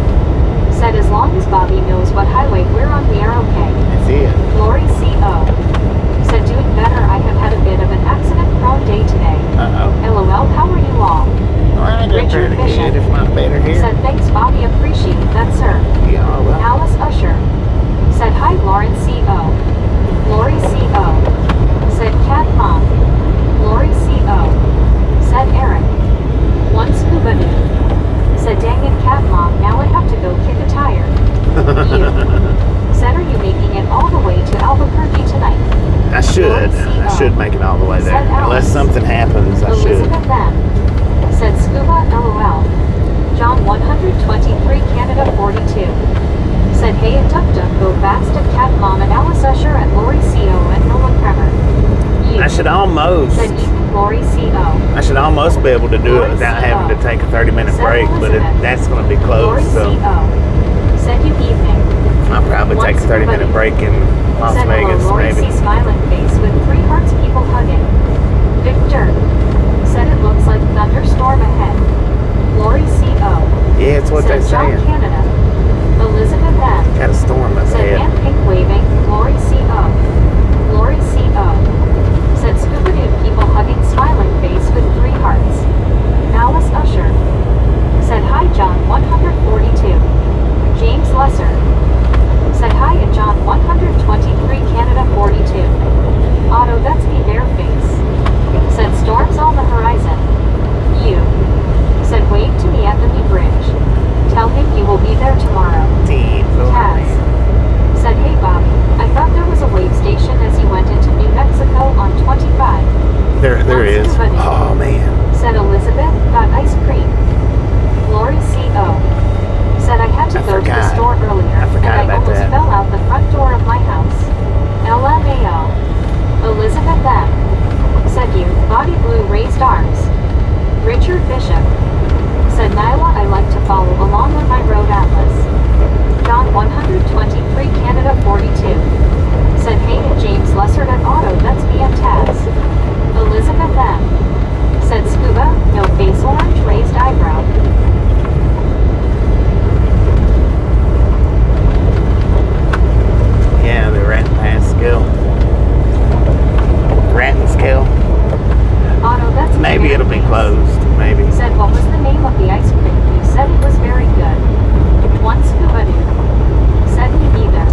said, as long as Bobby knows what highway we're on, we are okay. I see it. Lori CO said, doing better. I have had a bit of an accident-prone day today. Uh-oh. LOL, how are you all? Well, I got Richard pretty Bishop good, if not better here. said, thanks Bobby, appreciate that sir. Yeah, all right. Alice Usher said, hi Lauren CO. Lori CO said, Cat Mom. Lori CO said, Eric. One Scuba Dude said, dang it Cat Mom, now I have to go kick a tire. You said, are you making it all the way to Albuquerque tonight? I should. I should make it all the way there. Said Alice. Unless something happens, I should. Elizabeth M said, Scuba LOL. John 123 Canada 42 said, hey at Duck Duck, go fast at Cat Mom and Alice Usher and Lori CO and Nolan Kremer. You I should almost. said, Ethan Lori CO. I should almost be able to do it without having to take a 30-minute Said break, but Elizabeth. that's going to be Lori close, so CO said, you evening. I'll probably take a 30-minute break in Las Said Vegas, hello, Lori maybe. C. Smiling face with 3 hearts, people hugging. Victor said, it looks like thunderstorm ahead. Lori CO Yeah, it's what said, they're John saying. Canada. Elizabeth M Got a storm up said, ahead. and pink waving. Lori CO. Lori CO said, Scuba Dude, people hugging, smiling face with 3 hearts. Alice Usher said, hi John 142. James Lesser said, hi at John 123 Canada 42. Otto, that's me bare face said, storms on the horizon. You said, wave to me at the new bridge. Tell him you will be there tomorrow. Taz said, hey Bobby, I thought there was a wave station as you went into New Mexico on 25. There is. Scuba Dude Oh, man. said, Elizabeth got ice cream. Lori CO said, I had to I go to the forgot. store earlier I forgot and I about almost that. fell out the front door of my house. LMAO. Elizabeth M said, you body blue raised arms. Richard Bishop said, Nyla, I like to follow along on my road atlas. John 123 Canada 42 said, hey at James Lessard at Auto, that's me and Taz. Elizabeth M said, Scuba, no face orange, raised eyebrow. Yeah, the Raton Pass skill. Raton skill. Otto, that's me Maybe bare it'll be face. closed. Maybe. Said, what was the name of the ice cream? You said it was very good. One Scuba Dude said, me neither.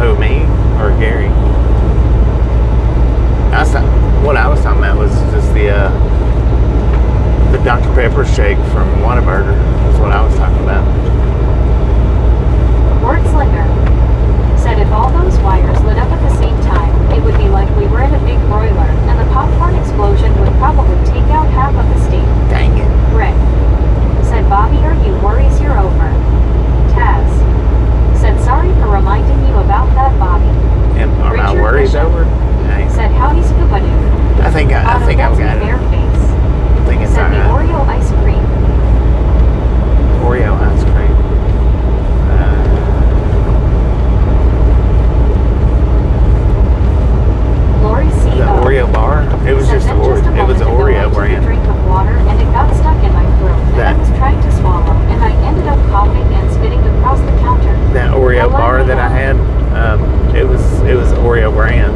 Who, me or Gary? What I was talking about was just the Dr. Pepper shake from Whataburger. That's what I was talking about. Wordslinger said, if all those wires lit up at the same time, it would be like we were in a big broiler, and the popcorn explosion would probably take out half of the state. Dang it. Rick said, Bobby, are you worries you're over? Taz said, sorry for reminding you about that, Bobby. Are my Richard worries Bishop over? Dang. said, howdy Scuba Dude. I think I've Otto, got that's me it. bare face. I think it's Said, the alright. Oreo ice cream. Oreo ice cream. Lori CO The Oreo bar? It was said, just then just a it was moment an ago I Oreo took a brand. drink of water and it got stuck in my throat, and I That- was trying to swallow, and I ended up coughing and spitting across the counter. That Oreo bar that I had, it was Oreo brand.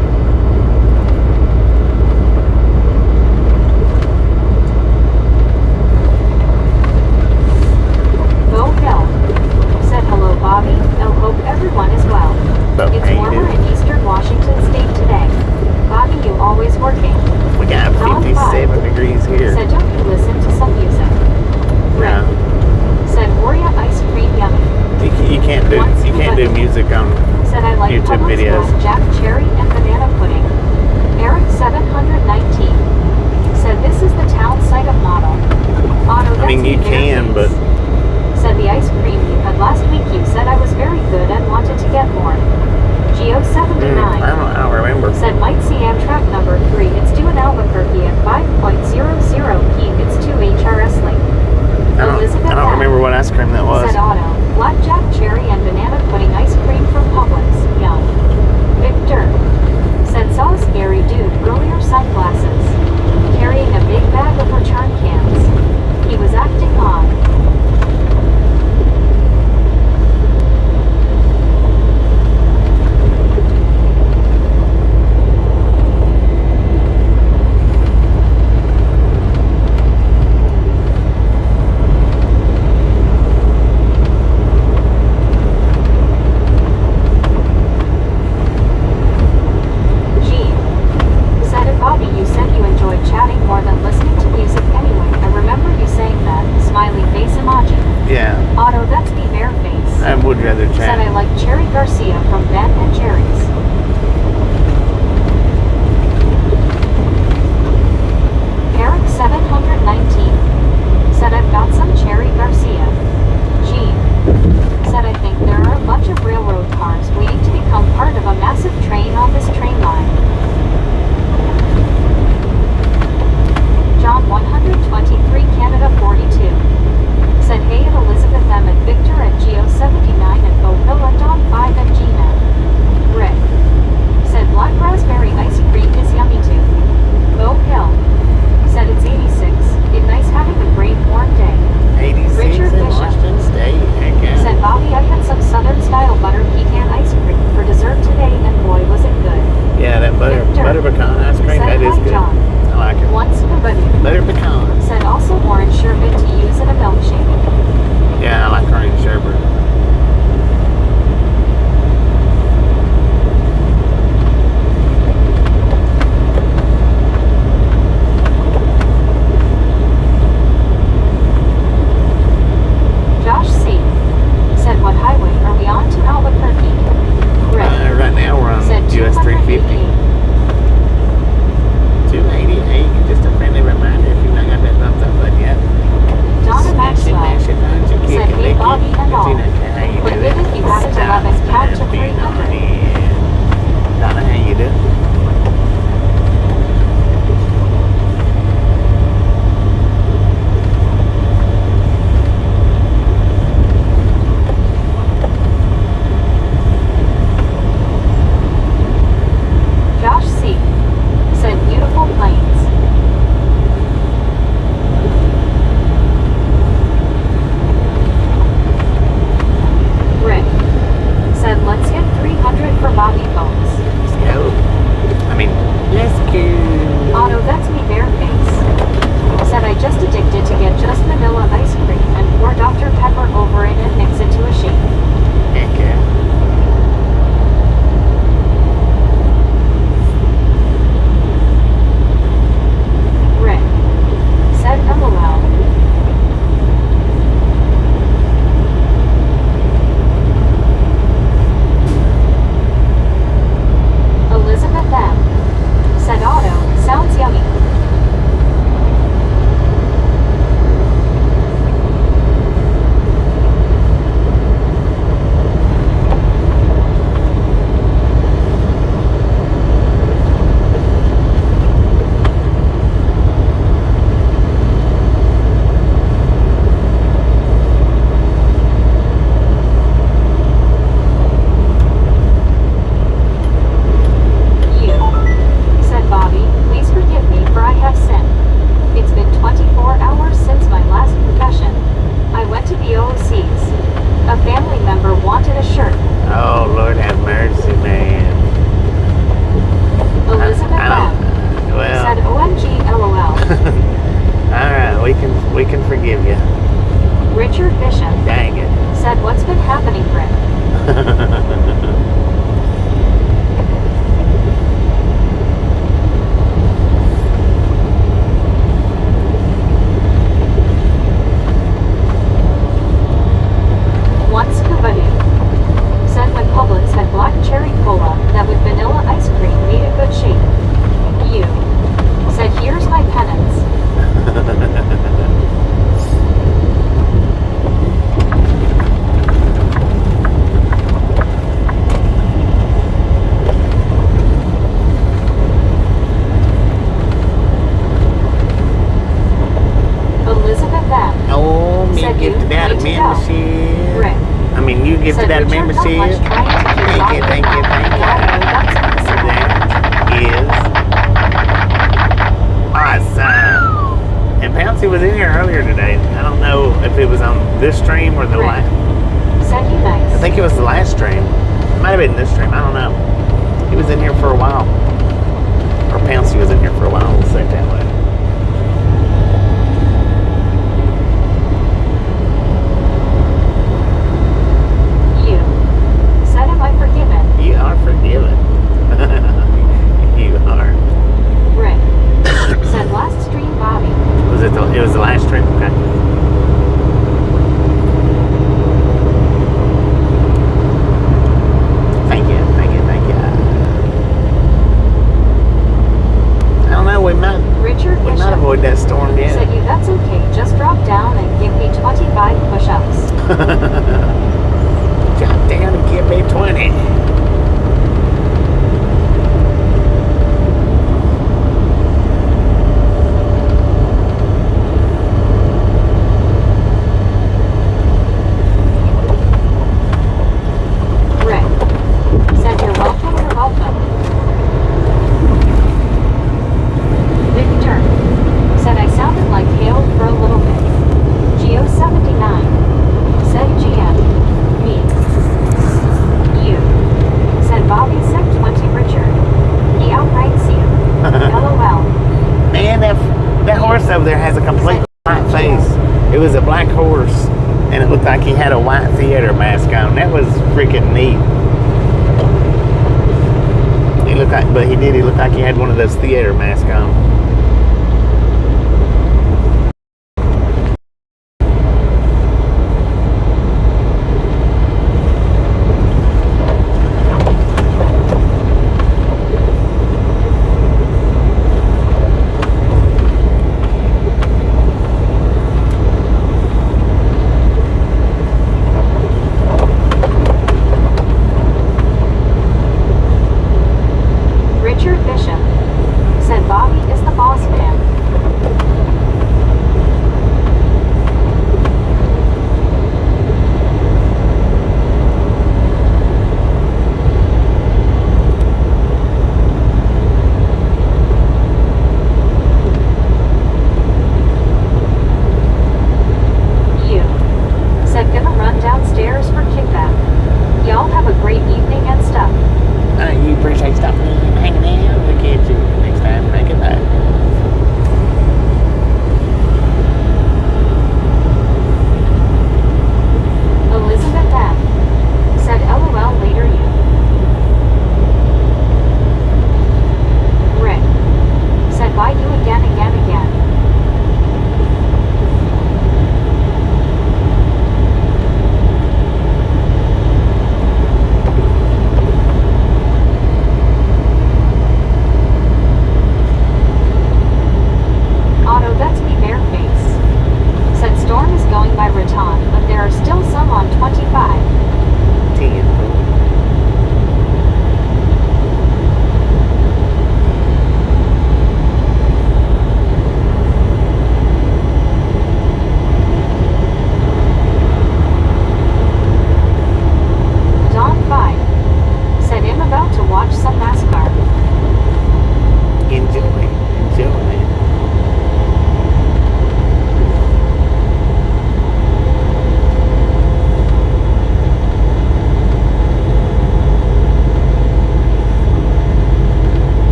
YouTube Publix videos. Black Jack Cherry and Banana Pudding. Eric 719 said this is the town site of model. Auto, I mean, that's you me bare can, but face. Said the ice cream you had last week you said I was very good and wanted to get more. Geo79 I don't remember. said might see Amtrak number 3. It's due in Albuquerque at 5:00 p.m. It's to HRS link. Elizabeth I don't F. remember what ice cream that was. Said Otto, blackjack, cherry, and banana pudding ice cream from Publix. Yum. Victor said saw a scary dude earlier sunglasses, carrying a big bag of return cans. He was acting odd. Yeah, Otto, that's me bare face. I would rather Said chat. I like Cherry Garcia from Ben and Jerry's. Eric 719 said I've got some Cherry Garcia. Gene said I think there are a bunch of railroad cars waiting to become part of a massive train on this train line. John 123 Canada 42 said hey at Elizabeth M and Victor at Geo79 and Bo Hill and Don 5 and Gina. Rick said black raspberry ice cream is yummy too. Bo Hill said it's 86. It's nice having a great warm day. 86 Richard in Bishop gift Said that Richard, not much, membership. trying to keep Thank you, Bobby thank you, thank you. happy. That's what he said. That is awesome. And Pouncy was in here earlier today. I don't know if it was on this stream or the Right. last. Said you nice. I think it was the last stream. It might have been this stream. I don't know. He was in here for a while. Or Pouncy was in here for a while. We'll say it that way. You. Said, am I forgiven? You are forgiven. You are. Rick. Said last stream Bobby. It was the last stream? Okay. Thank you, thank you, thank you. I don't know, we might Richard Bishop. avoid that storm Said yet. you, that's okay. Just drop down and give me 25 push-ups. Drop down and give me 20. Rick. Said you're welcome, you're welcome. Victor. Said I sounded like Hale for a little bit. Geo79. Said GM. Me. You. Said Bobby said 20 Richard. He outrights you. LOL. Man, that horse over there has a complete white face. It was a black horse, and it looked like he had a white theater mask on. That was freaking neat. He looked like he had one of those theater masks on. Richard Bishop. Said Bobby is the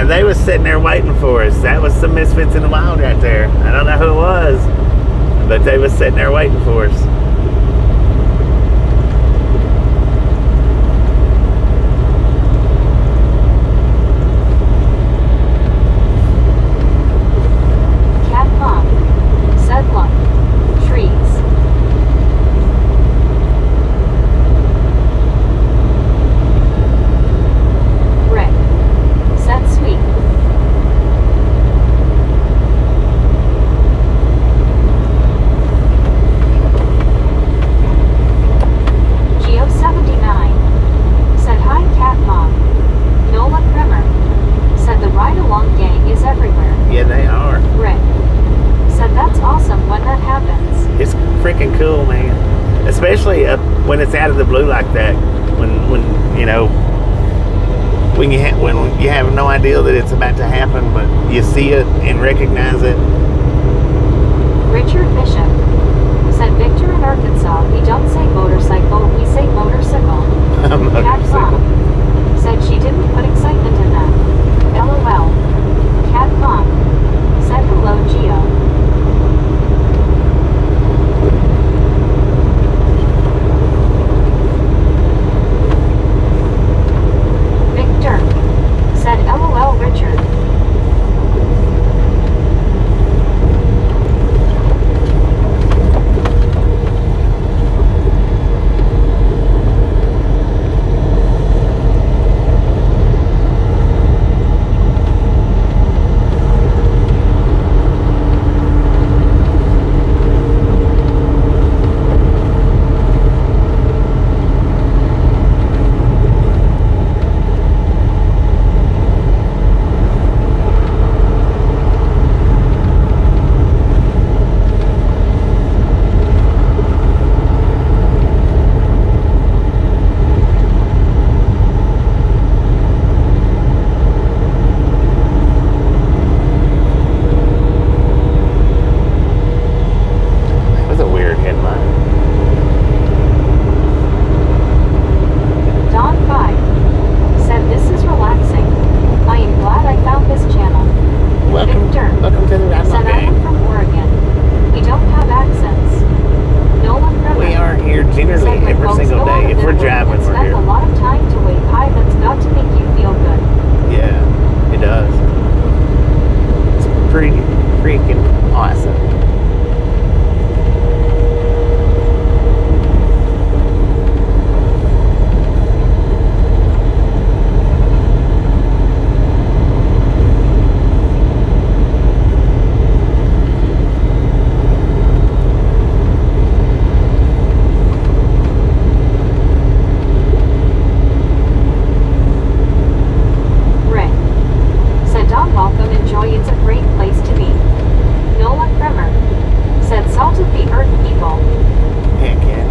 Yeah, they was sitting there waiting for us. That was some Misfits in the Wild right there. I don't know who it was, but they was sitting there waiting for us. Cat Mom. Said look. Trees. Rick. Said sweet. Geo 79. Said hi Cat Mom. Nola Primer. Said the ride-along gang is everywhere. Yeah, they are. Rick. Said that's awesome when that happens. It's freaking cool, man. Especially when it's out of the blue like that. When you know, when you have no idea that it's about to happen, but you see it and recognize it. Richard Bishop. Said Victor in Arkansas, we don't say motorcycle, we say motorcycle. Cat Motorcycle. Mom. Said she didn't put excitement in that. LOL. Cat Mom. Said hello Geo. Victor. Said LOL Richard. That was a weird headline. Don 5. Said this is relaxing. I am glad I found this channel. Victor. Welcome to the Said Raton I Gang. am from Oregon. We don't have accents. Nolan Primer. We are here generally Said my every folks single go out day. of If their we're way driving, and we're spend here. a lot of time to wave hi. That's got to make you feel good. Yeah, it does. It's pretty freaking awesome. Rick. Said Don welcome enjoy it's a great place to be. Nola Primer. Said salt of the earth people. Heck yeah.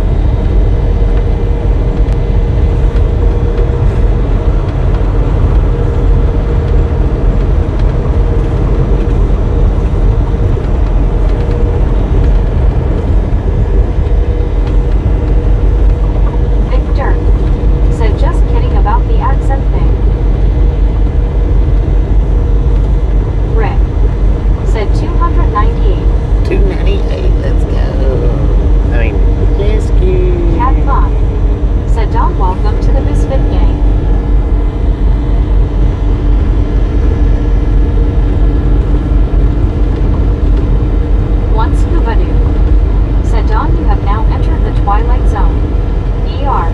Victor. Said just kidding about the accent thing. Rick. Said 298. 298, let's go. I mean, rescue. Cat Mom. Said Don welcome to the Misfit Gang. One Scuba Doo. Said Don you have now entered the Twilight Zone. ER.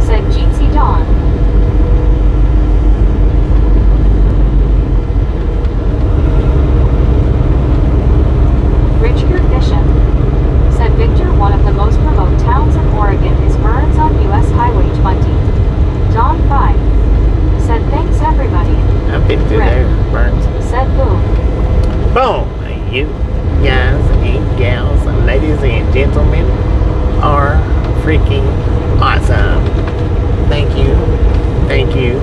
Said Jeetsy Don. Richard Bishop. Said Victor one of the most remote towns in Oregon is Burns on US Highway 20. Don 5. Said thanks everybody. I've been through Rick. there, Burns. Said boom. Boom! You guys and gals, ladies and gentlemen, are freaking awesome. Thank you. Thank you.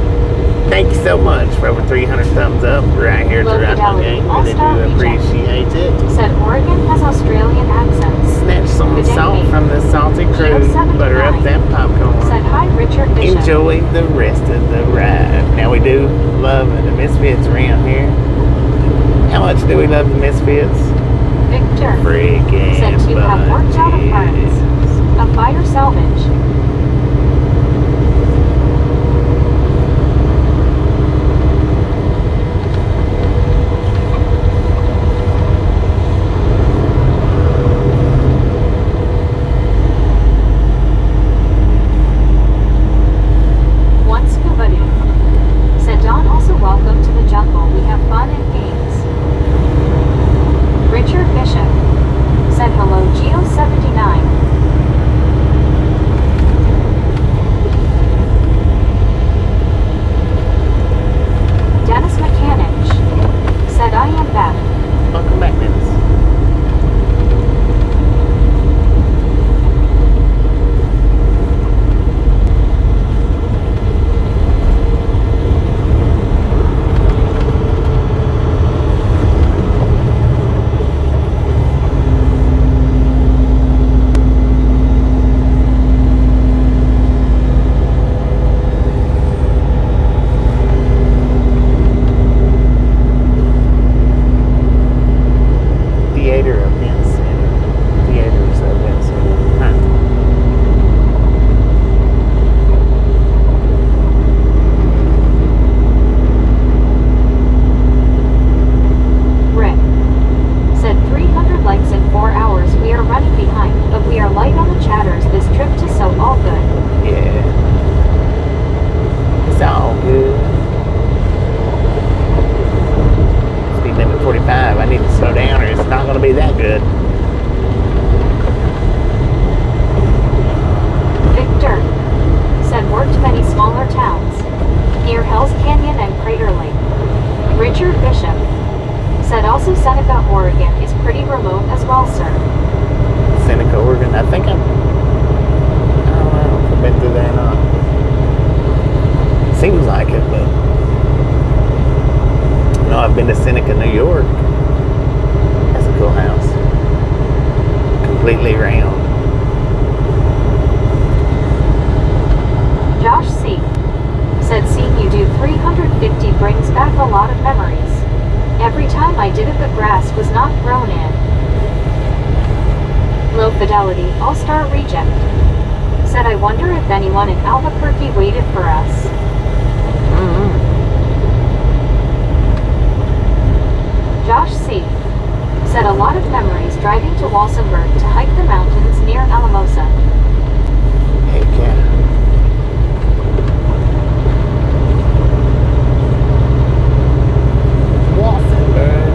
Thank you so much for over 300 thumbs up right here at Low the Raton fidelity, Gang. Really all-star do reject. appreciate it. Said Oregon has Australian accents. Snap Catch some Good day, salt mate. from the salty cruise. Butter up that popcorn. Said hi, Richard Bishop. Enjoy the rest of the ride. Now we do love the Misfits around here. How much do we love the Misfits? Victor. Freaking Said to have worked out a furnace. A fire salvage. One scuba dude. Said Don also welcome to the jungle. We have fun and games. Richard Bishop. Said hello Geo79. Dennis Mechanic. Said I am back. Welcome back, Dennis. Theater event center. Theaters event center. Huh. Rick. Said 300 likes in 4 hours. We are running behind, but we are light on the chatters this trip to so all good. Yeah. It's all good. Speed limit 45. I need to slow down or it's not going to be that good. Victor. Said worked many smaller towns. Near Hell's Canyon and Crater Lake. Richard Bishop. Said also Seneca, Oregon is pretty remote as well, sir. Seneca, Oregon. I don't know if I've been through there or not. Seems like it, but no, I've been to Seneca, New York. That's a cool house. Completely round. Josh C. Said seeing you do 350 brings back a lot of memories. Every time I did it the grass was not grown in. Low Fidelity All-Star Reject. Said I wonder if anyone in Albuquerque waited for us. Josh C. Said a lot of memories driving to Walsenburg to hike the mountains near Alamosa. Heck yeah. Walsenburg.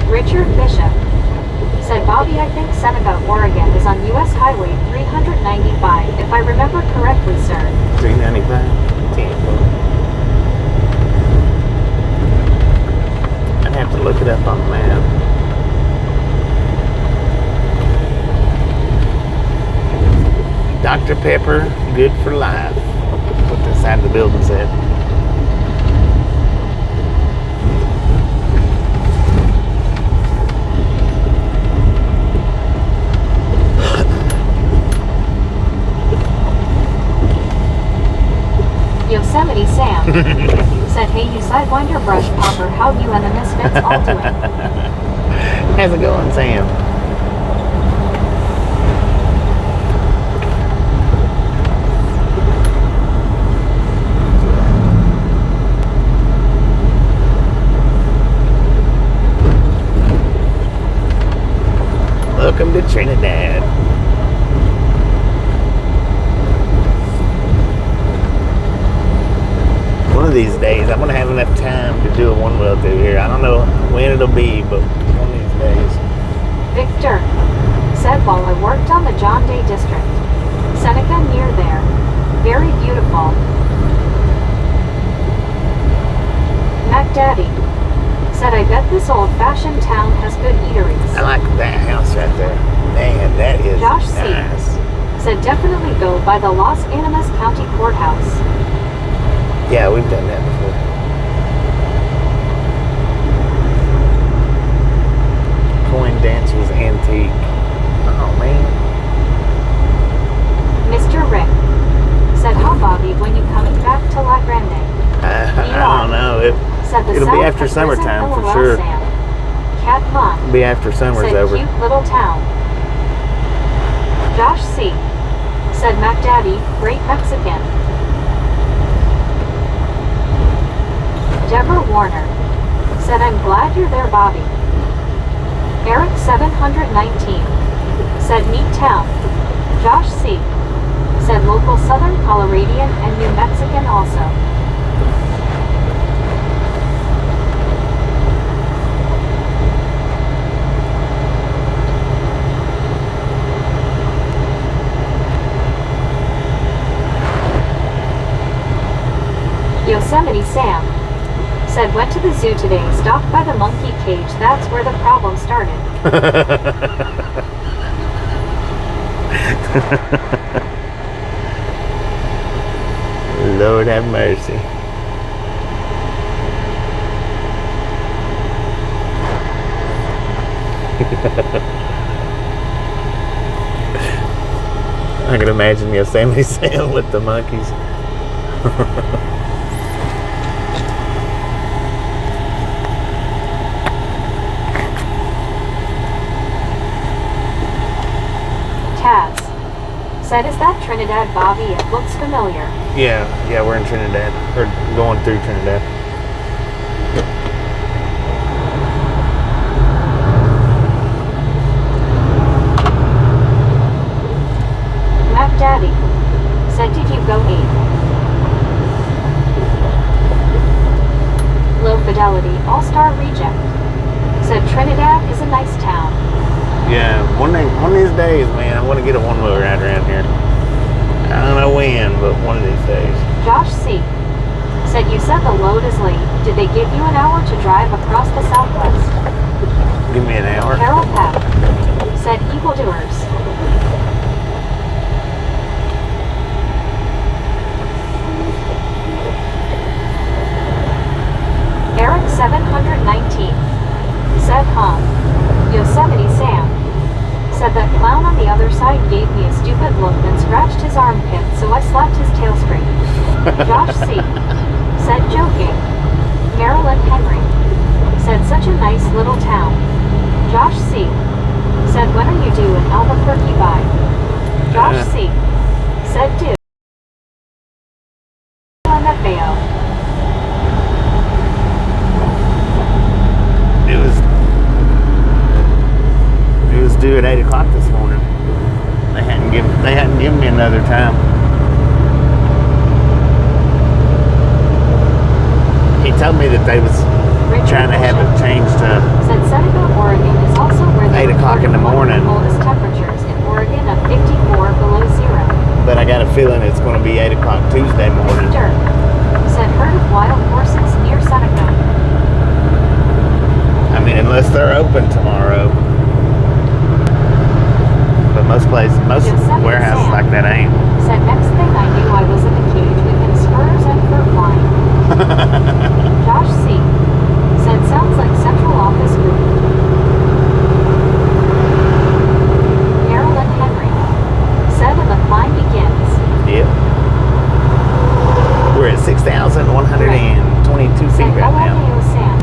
Richard Bishop. Said Bobby, I think Seneca, Oregon is on US Highway 395, if I remember correctly, sir. 395. I'd have to look it up on the map. Dr. Pepper, good for life. That's what the side of the building said. Yosemite Sam. Said, hey, you Sidewinder brush popper, how you and the Misfits all doing? How's it going, Sam? Welcome to Trinidad. One of these days, I'm going to have enough time to do a one-wheel through here. I don't know when it'll be, but one of these days. Victor. Said while I worked on the John Day District. Seneca near there. Very beautiful. MacDaddy. Said I bet this old-fashioned town has good eateries. I like that house right there. Man, that is Josh C. nice. Said definitely go by the Los Animas County Courthouse. Yeah, we've done that before. Coin Dancers Antique. Oh, man. Mr. Rick. Said how Bobby when you coming back to La Grande? I don't know. Said the It'll be South after has summertime risen for LOL sure. Sam. Cat Mom. It'll be after summer's Said over. cute little town. Josh C. Said MacDaddy, great Mexican. Deborah Warner. Said I'm glad you're there, Bobby. Eric 719. Said neat town. Josh C. Said local Southern Coloradian and New Mexican also. Yosemite Sam. Said went to the zoo today, stopped by the monkey cage, that's where the problem started. Lord have mercy. I can imagine Yosemite Sam with the monkeys. Taz. Said is that Trinidad, Bobby? It looks familiar. Yeah, we're in Trinidad. Or going through Trinidad. MacDaddy. Said did you go eat? Low Fidelity All-Star Reject. Said Trinidad is a nice town. Yeah, one of these days, man, I want to get a one-wheel ride around here. I don't know when, but one of these days. Josh C. Said you said the load is late. Did they give you an hour to drive across the Southwest? Give me an hour. Carol Peck. Said evildoers. Eric 719. Said Yosemite Sam. Said that clown on the other side gave me a stupid look then scratched his armpit, so I slapped his tail straight. Josh C. Said joking. Marilyn Henry. Said such a nice little town. Josh C. Said when are you due in Albuquerque by? Josh C. Said due. LMFAO. It was due at 8 o'clock this morning. They hadn't given me another time. He told me that they was trying to have it changed to Said Seneca, Oregon is also where they 8 o'clock in the recorded one of morning. the coldest temperatures in Oregon of 54 below zero. but I got a feeling it's going to be 8 o'clock Tuesday morning. Dirt. Said herd of wild horses near Seneca. I mean, unless they're open tomorrow. But most warehouses like that ain't. Said next thing I knew I was in a cage with spurs and fur flying. Josh C. Said sounds like central office group. Marilyn Henry. Said and the climb begins. Yep. We're at 6,122 feet Said right now. LMAO Sam.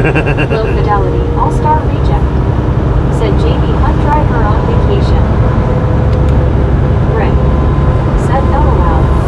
Low fidelity, all-star reject. Said JB Hunt driver on vacation. Rick. Said LOL.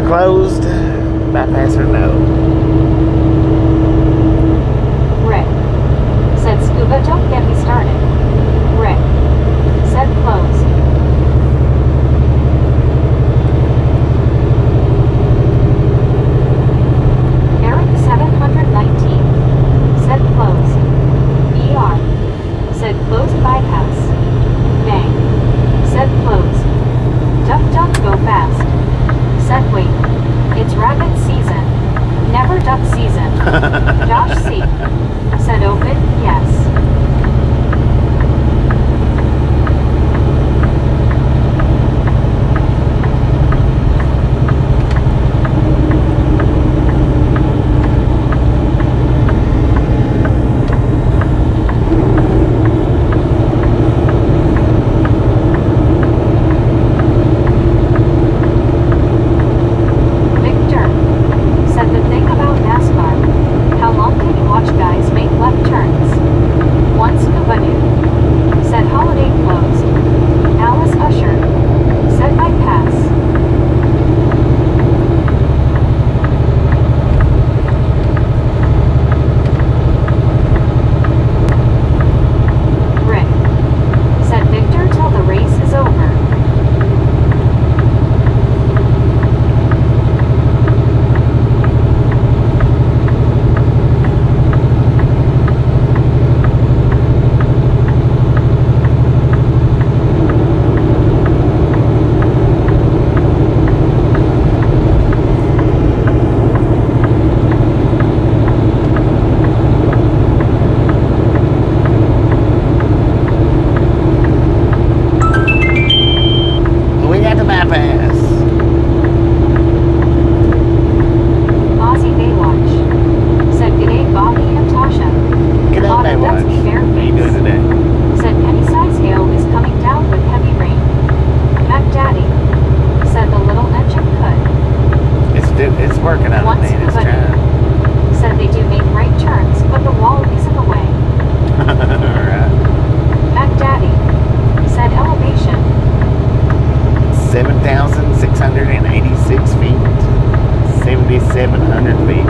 closed? Bypass or no? Rick. Said scuba, don't get me started. Rick. Said closed. Eric 719. Said closed. ER. Said closed bypass. Bang. Said closed. Duck duck go fast. Said wait. It's rabbit season. Never duck season. Josh C. Said open, yes. Victor. Said the thing about NASCAR. How long can you watch guys make left turns? One scuba dude. Said holiday closed. Alice Usher. Said bypass. Rick. Said Victor till the race is over. We got the bypass. Aussie Baywatch. Said g'day Bobby and Tasha. Good day, Bobby, Baywatch. that's me How you bareface. doing today? Said penny-size hail is coming down with heavy rain. Mac Daddy. Said the little engine could. It's working on Once it, man. It's scuba trying. dude. Said they do make right turns, but the wall is in the way. Alright. Mac Daddy. Said elevation. 7,686 feet. 7,700 feet.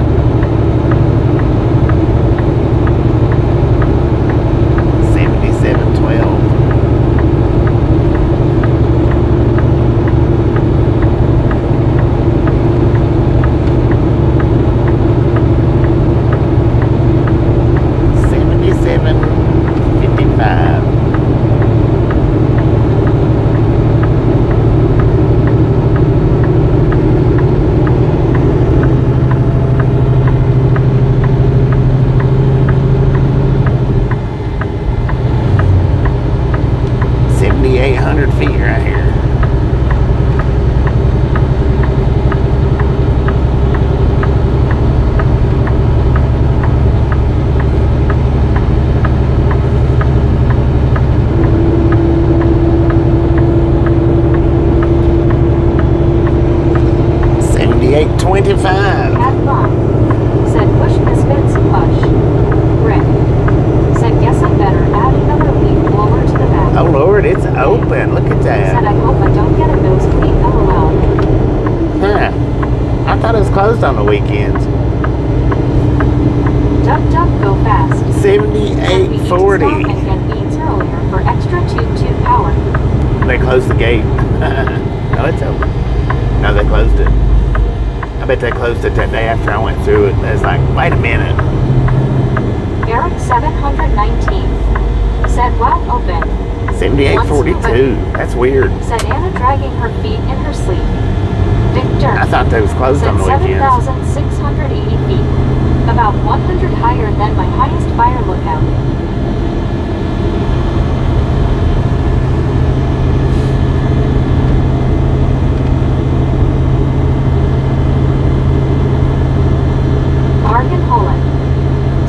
7,712. feet right here. At mom. Said push misfits push. Rick. Said guess I better add another leaf blower to the back. Oh Lord, it's open. Look at Said that. I hope I don't get a nosebleed, lol. Huh. I thought it was closed on the weekends. Duck duck go fast. Said we need to stop 7840. and get beans earlier for extra tube power. They closed the gate. No, it's open. No, they closed it. I bet they closed it that day after I went through it. I was like, wait a minute. Eric 719. Said wow open. 7842. That's weird. Said Anna dragging her feet in her sleep. Victor. I thought they was closed Said on the weekends. 7,680 feet. About 100 higher than my highest fire lookout. Argan Holland.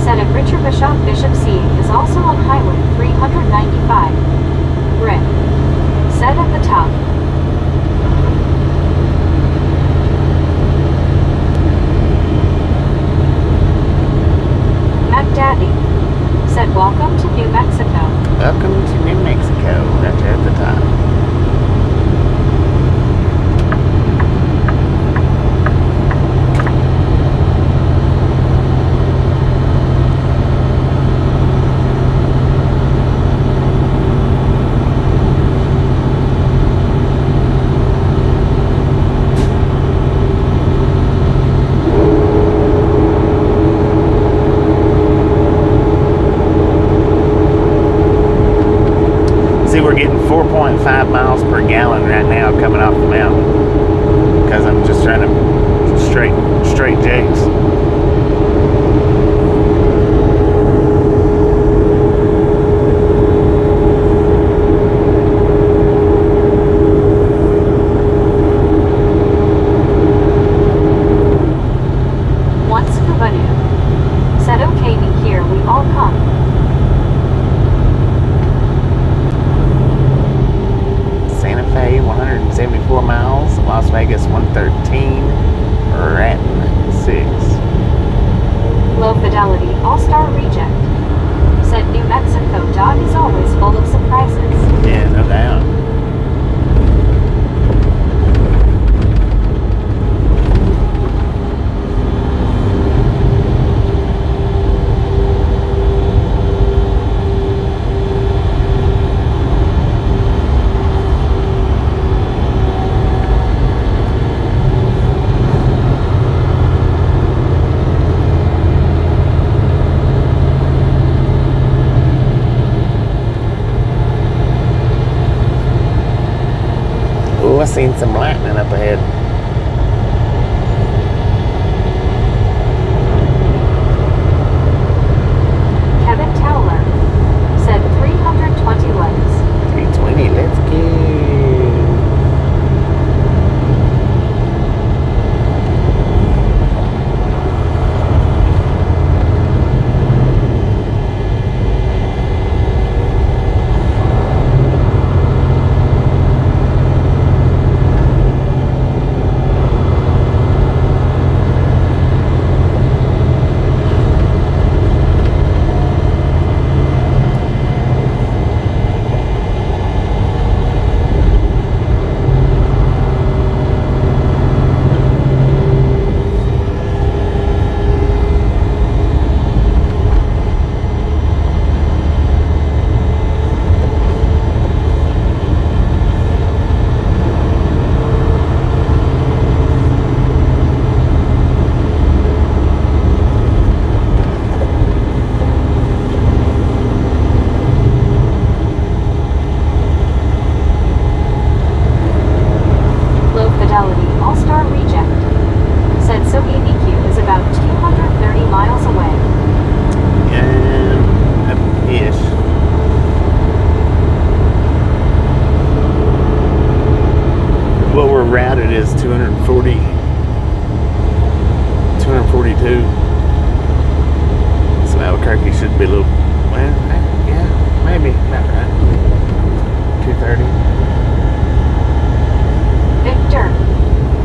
Said if Richard Bishop seeing is also on Highway 395. Rick. Said at the top. Mac Daddy. Said welcome miles per gallon right now coming off the mountain because I'm just trying to straight jigs. Once Kubanu said, "Okay, be here, we all come." Santa Fe 174 miles, Las Vegas 113, Raton 6. Low fidelity all-star reject said, "New Mexico dog is always full of surprises." Yeah, no doubt. Oh, I seen some lightning up ahead. Kevin Towler said, 320 legs. 320, let's go. Low fidelity all-star reject said, "So ABQ is about 230 miles away." Ish. What we're routed is 242. So Albuquerque should be a little, well, yeah, maybe, about right. 230. Victor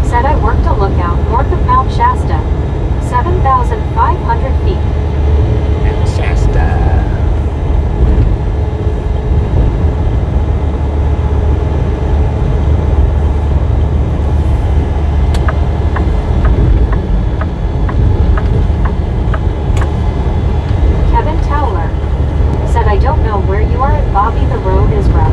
said, "I worked a lookout north of Mount Shasta, 7,500 feet." And Shasta. Kevin Towler said, "I don't know where you are at Bobby, the road is rough."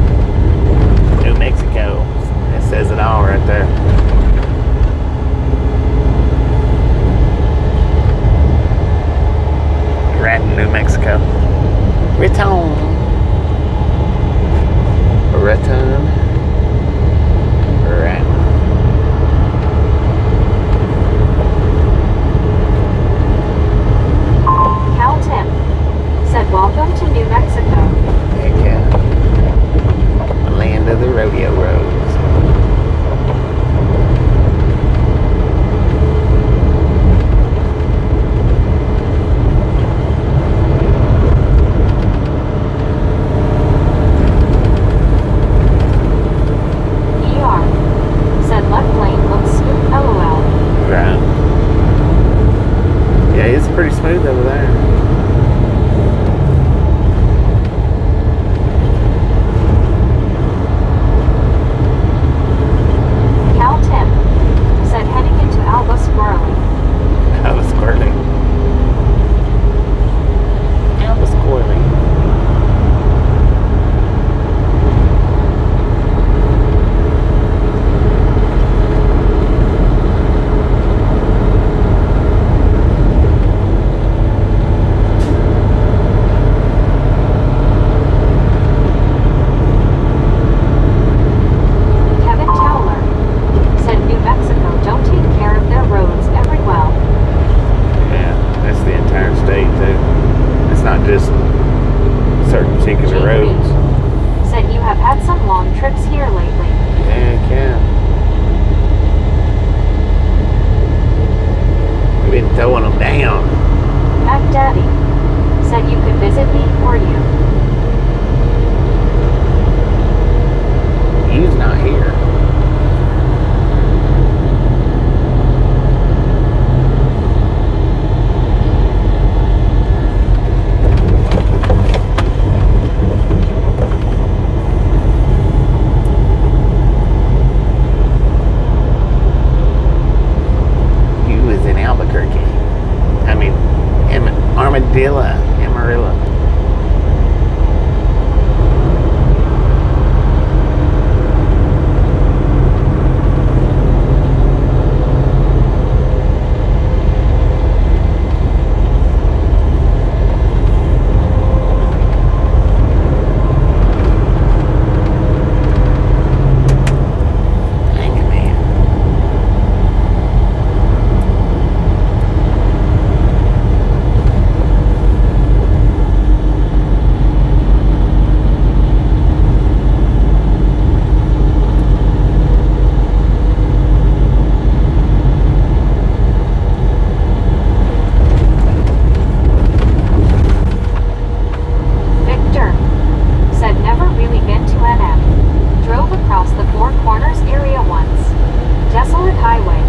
highway.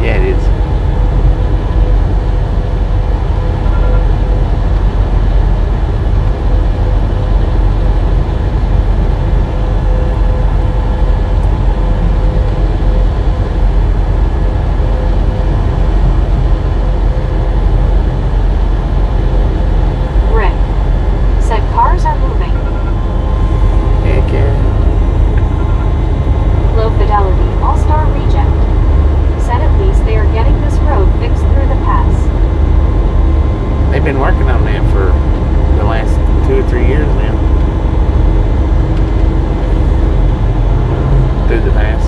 Yeah, it is. Rick said cars are moving. Heck yeah. Low fidelity all-star reject said at least they are getting this road fixed through the pass. They've been working on that for the last 2 or 3 years now. Through the pass.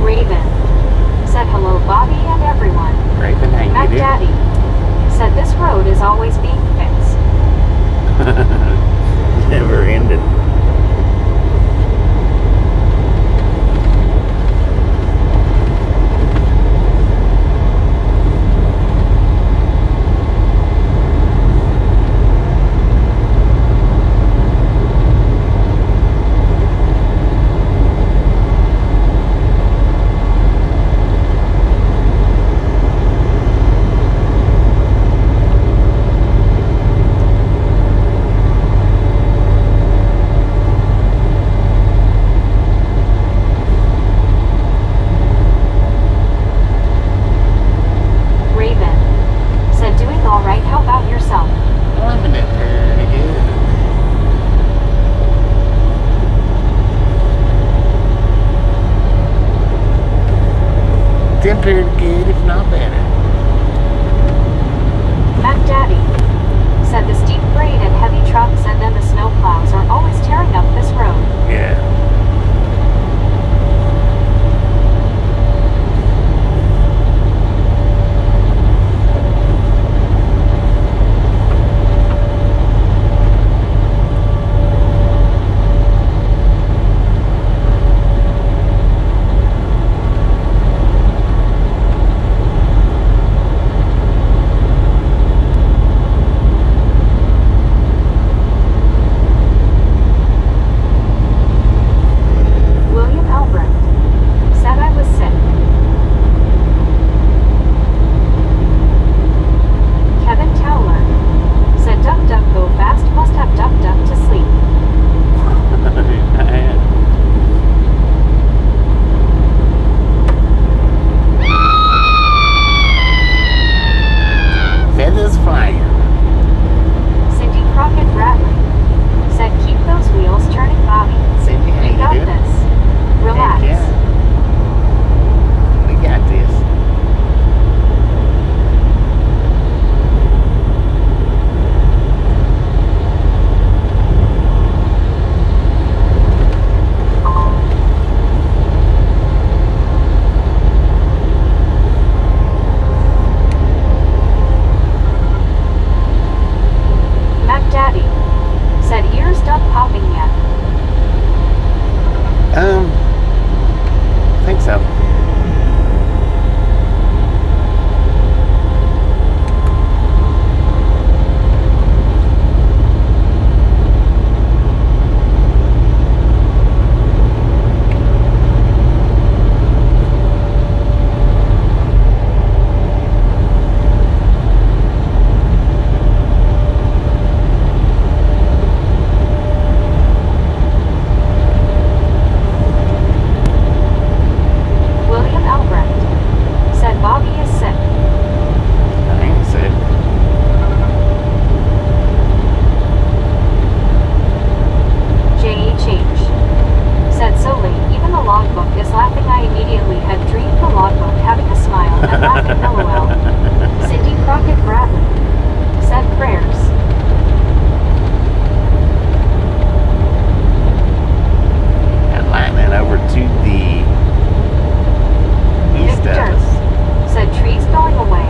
Raven said hello Bobby and everyone. Raven, how Mac you Daddy said this road is always being fixed. doing? Never ended. Raven said doing alright, how about yourself? Living it pretty good. Doing pretty good, if not better. Mac Daddy said the steep grade and heavy trucks and then the snow plows are always tearing up this road. Yeah. William Albrecht said I was sick. Kevin Towler said duck duck go fast, must have duck duck to sleep. Feathers flying. Cindy Crockett Bradley said keep those wheels turning Bobby. Cindy, how We you got doing? this. Relax. Heck yeah. We got this. Mac Daddy said ears done popping yet. I think so. William Albrecht said Bobby is sick. I ain't sick. J.H.H. said so late, even the logbook is laughing. I immediately had dreamed the logbook having a smile and laughing LOL. Cindy Crockett Bradley said prayers. And line that over to the east of Victor us. said trees going away.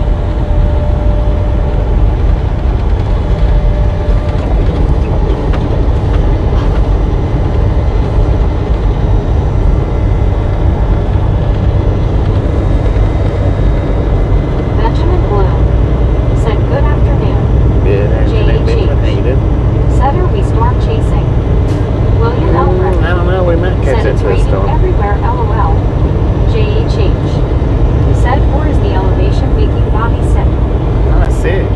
Benjamin Bloom said good afternoon. Good afternoon, J.H.H. Benjamin. How you doing? Said are we storm chasing? William I Albrecht don't know. We might catch said it it's to a raining storm. everywhere LOL. JHH. Said, or is the elevation making Bobby sick? Oh, that's sick.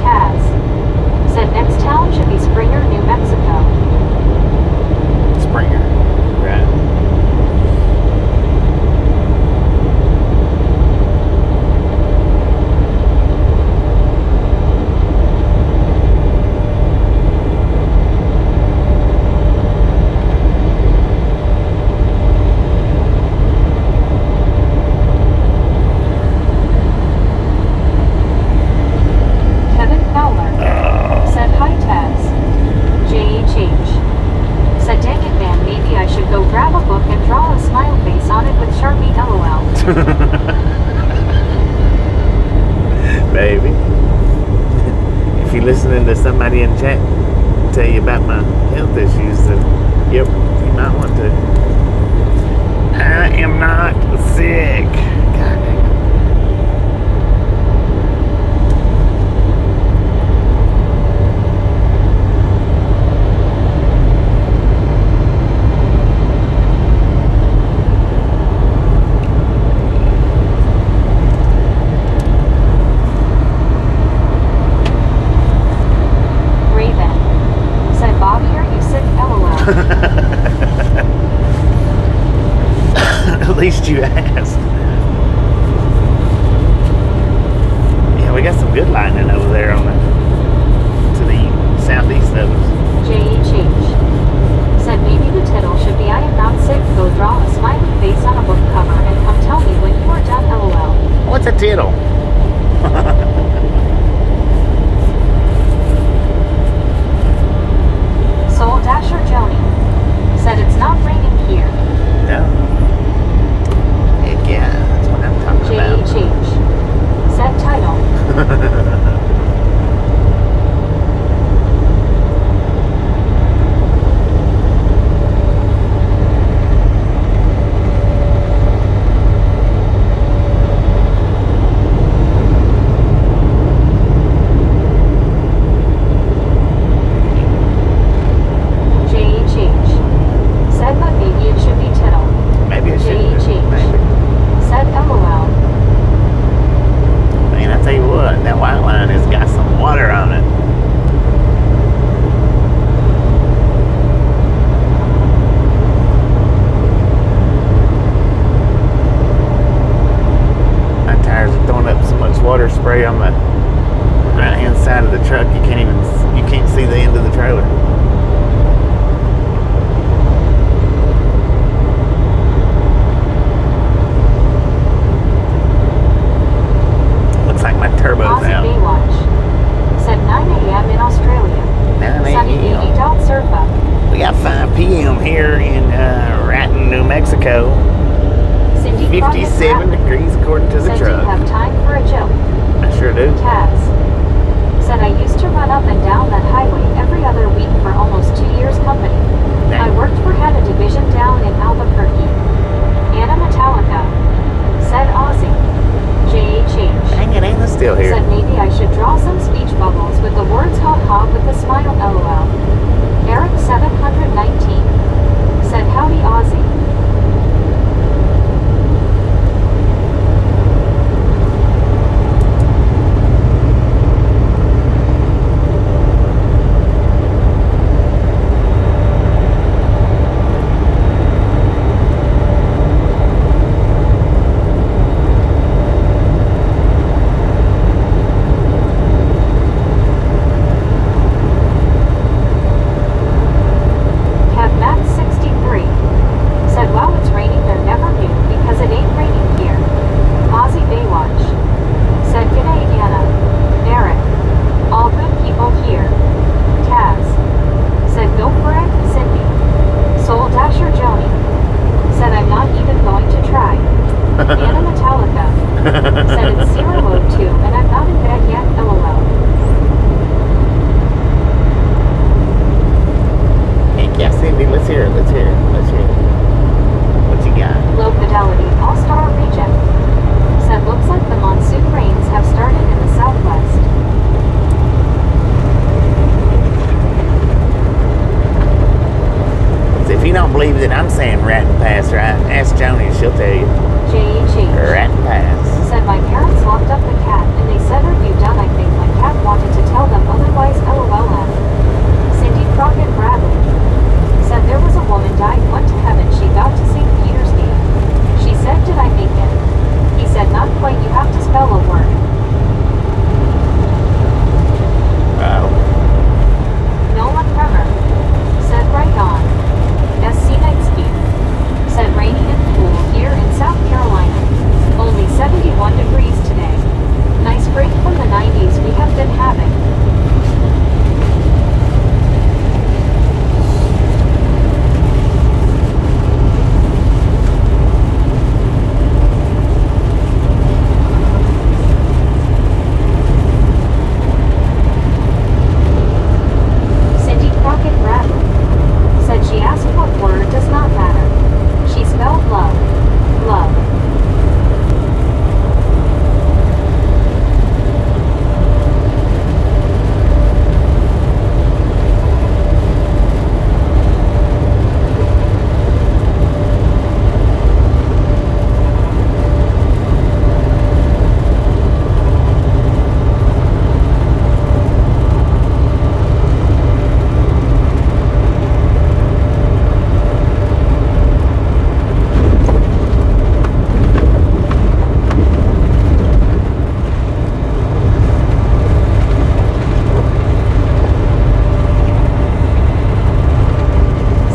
Taz. Said next town should be Springer, New Mexico. Springer. Right. Kevin Fowler. Said, hi Taz. JHH. Said, dang it man, maybe I should go grab a book and draw a smile face on it with Sharpie LOL. Baby. If you're listening to somebody in chat tell you about my health issues, then yep, you might want to. I am not sick. God dang it. Raven. Said, Bobby, are you sick? LOL. At least you asked. Yeah, we got some good lightning over there on the to the southeast of us. JHH. Said, maybe the title should be, I am not sick, go draw a smiley face on a book cover and come tell me when you are done. LOL. What's a tittle? Soul Dasher Joni. Said, it's not raining here. No. Heck yeah, that's what I'm talking about. JHH. Said, title. JHH. Said, but maybe it should be tittle. Maybe it should. JHH. Maybe. Said, LOL. Man, I tell you what, that white line has got some water on it. My tires are throwing up so much water spray on the right hand side of the truck you can't see the end of the trailer. Looks like my turbo's Aussie out. Baywatch. Said, 9 a.m. in Australia. 9 Sunny a.m. 80 dot surfa. We got 5 p.m. here in Raton, New Mexico. Cindy 57 degrees according to the Said, do you truck. have time for a joke? I sure do. Taz. Said, I used to run up and down that highway every other week for almost 2 years company. I Dang. worked for had a division down in Albuquerque. Anna Metallica. Said, Aussie. JHH. Dang it, Anna's still here. Said, maybe I should draw some speech bubbles with the words ha ha with a smile LOL. Eric 719. Said, howdy Aussie. believe that I'm saying Raton Pass, right? Ask Joni, she'll tell you. J.H.H. Raton Pass. said my parents locked up the cat and they said are you done? I think my cat wanted to tell them otherwise LOLM. Cindy Crockett Bradley said there was a woman died went to heaven she got to St. Peter's Gate. She said did I make it? He said not quite you have to spell a word. Wow. Nolan Bremer said right on. Scenic said rainy and cool here in South Carolina. Only 71 degrees today. Nice break from the 90s we have been having. Cindy Crockett Bradley said she asked what word does not matter. She spelled love. Love.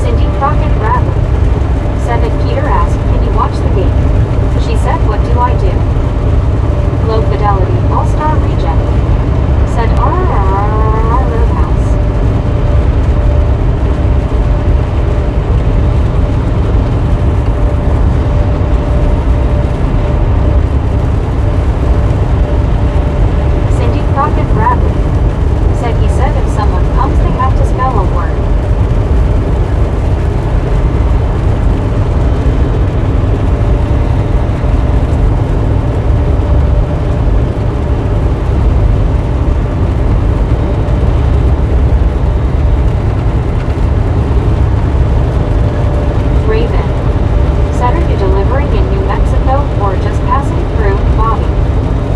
Cindy Crockett Bradley said that Peter asked, can you watch the game? She said, what do I do? Low Fidelity All-Star Reject said, Roadhouse. Cindy Crockett Bradley said he said if someone comes they have to spell a word. Raven said are you delivering in New Mexico or just passing through? Bobby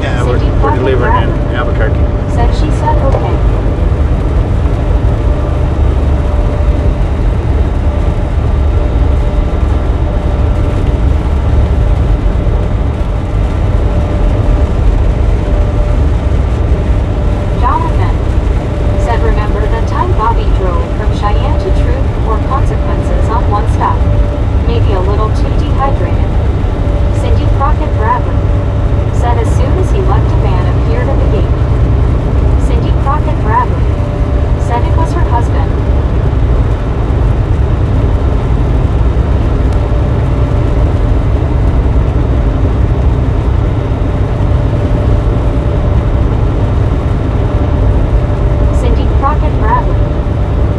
Yeah, Cindy we're Crockett delivering in Bradley Albuquerque. said she said okay. Jonathan said remember that time Bobby drove from Cheyenne to Truth or consequences on one stop. Maybe a little too dehydrated. Cindy Crockett Bradley said as soon as he left a van appeared at the gate. Cindy Crockett Bradley said it was her husband. Cindy Crockett Bradley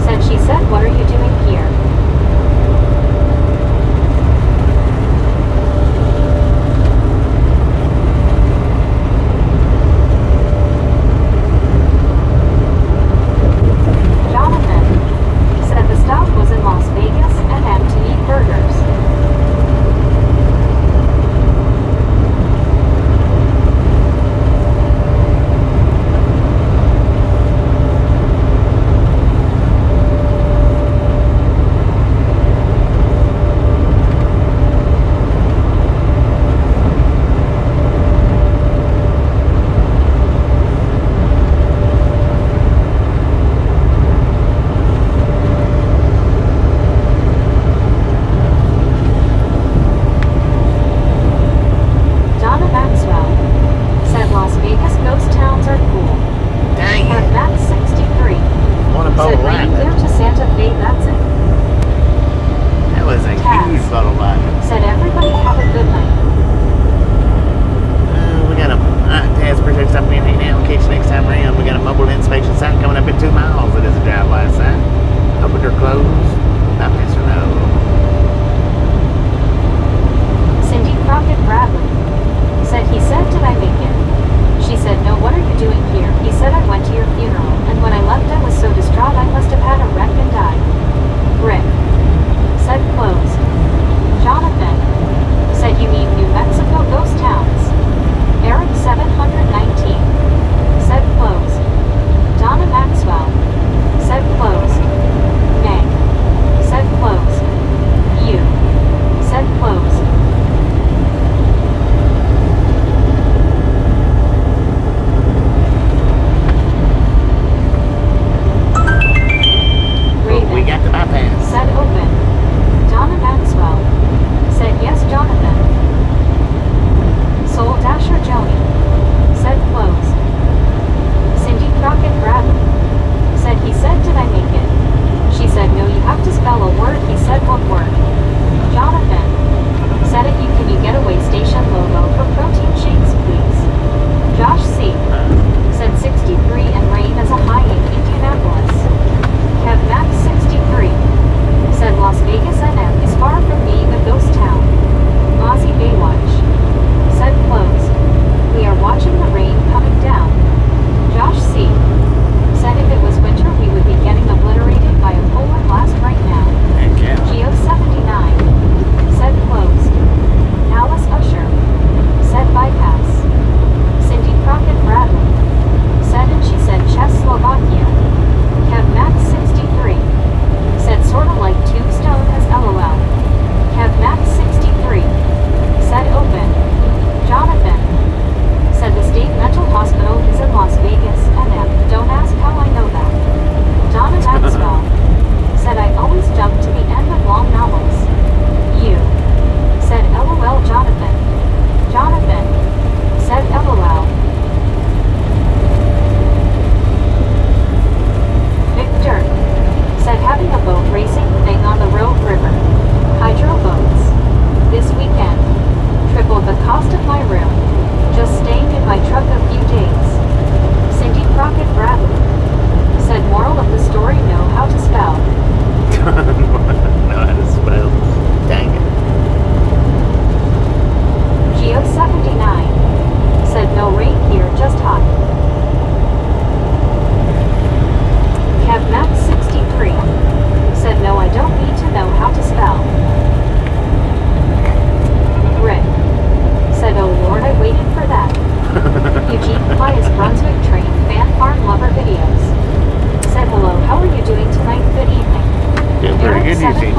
said she said what are you doing here? Jonathan said the stop was in Las Vegas and M to eat burgers. Donna Maxwell said Las Vegas ghost towns are cool. Dang At it. Max 63 Want a said bottle of rain wine? clear to Santa Fe that's it. That was a Taz huge bottle of wine. said everybody have a good night. We got a Taz, appreciate you stopping in now. We'll catch you next time around. We got a mobile inspection sign coming up in 2 miles. It is a drive-by sign. Open or closed? Not yes or no. Cindy Crockett Bradley said he said did I make it? She said no what are you doing here? He said I went to your funeral and when I left I was so distraught I must have had a wreck and died. Rick said close.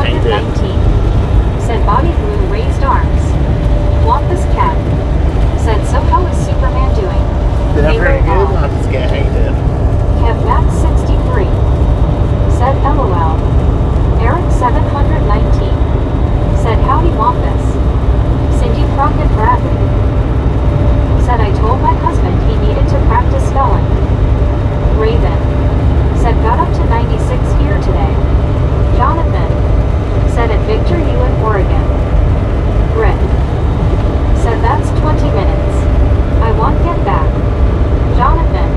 719 said body blue raised arms. Wampus Cat said so how is Superman doing? Did I pretty Halo good? L. I'm just getting hated. Kev Max 63 said LOL. Eric 719 said howdy Wampus. Cindy Crockett Bradley said I told my husband he needed to practice spelling. Raven said got up to 96 here today. Jonathan said at Victor U in Oregon. Rick said that's 20 minutes. I won't get back. Jonathan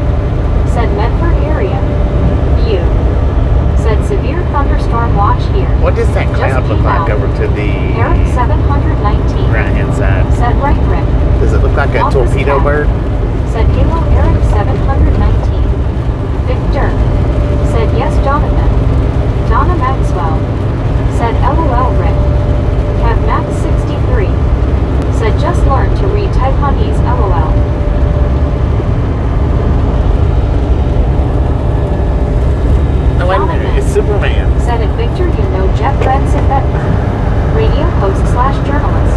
said Medford area. You said severe thunderstorm watch here. What does that cloud Just look came like out. over to the Eric 719 right hand side? said right Rick. Does it look like a Wampus torpedo Cat bird? said Halo Eric 719. Victor said yes Jonathan. Donna Maxwell said LOL Rick. Kev Max 63 said just learned to read Taiwanese LOL. No, wait a minute. It's Superman. Said at Victor you know Jeff Reds in Bedford. Radio host / journalist.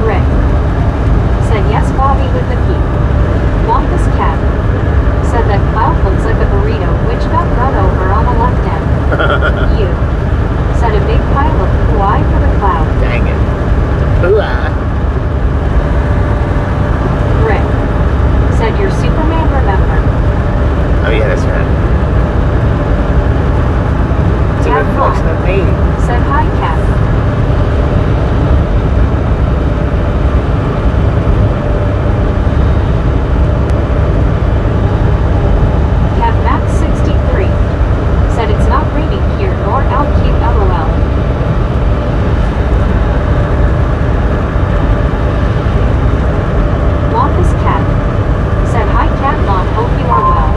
Rick said yes Bobby with the key. Wampus Cat said that cloud looks like a burrito which got run over on the left end. You said a big pile of poo-eye for the cloud. Dang it. Poo-eye. Rick said you're Superman remember. Oh, yeah, that's right. It's a Cat reflection Mom of me. said hi Cat. Kev Max 63 said it's not raining here nor out cute LOL. Wampus Cat said hi Cat Mom hope you are well.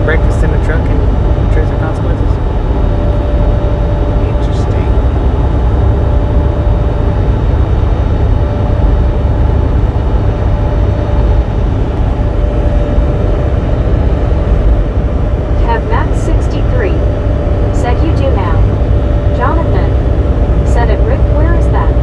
breakfast in the truck and Truth or Consequences? Interesting. Have Max 63. Said you do now. Jonathan. Said it Rick, where is that?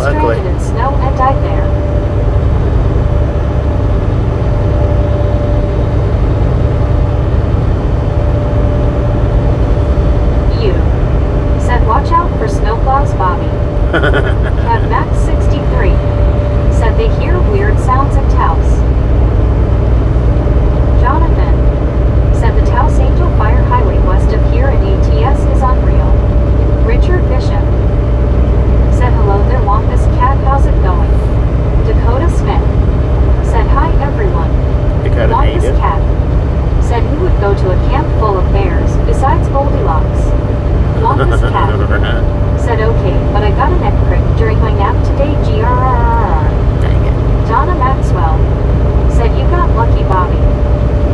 Luckily. stranded in snow and died there. You said watch out for snowplows, Bobby. Kev Max 63 said they hear weird sounds in Taos. Jonathan said the Taos Angel Fire Highway west of here in ATS is unreal. Richard Bishop said hello there, Wampus Cat, how's it going? Dakota Smith said hi everyone. Dakota Wampus native. Cat said he would go to a camp full of bears besides Goldilocks. Wampus Cat said okay, but I got a neck prick during my nap today, grrrr. Dang it. Donna Maxwell said you got lucky, Bobby.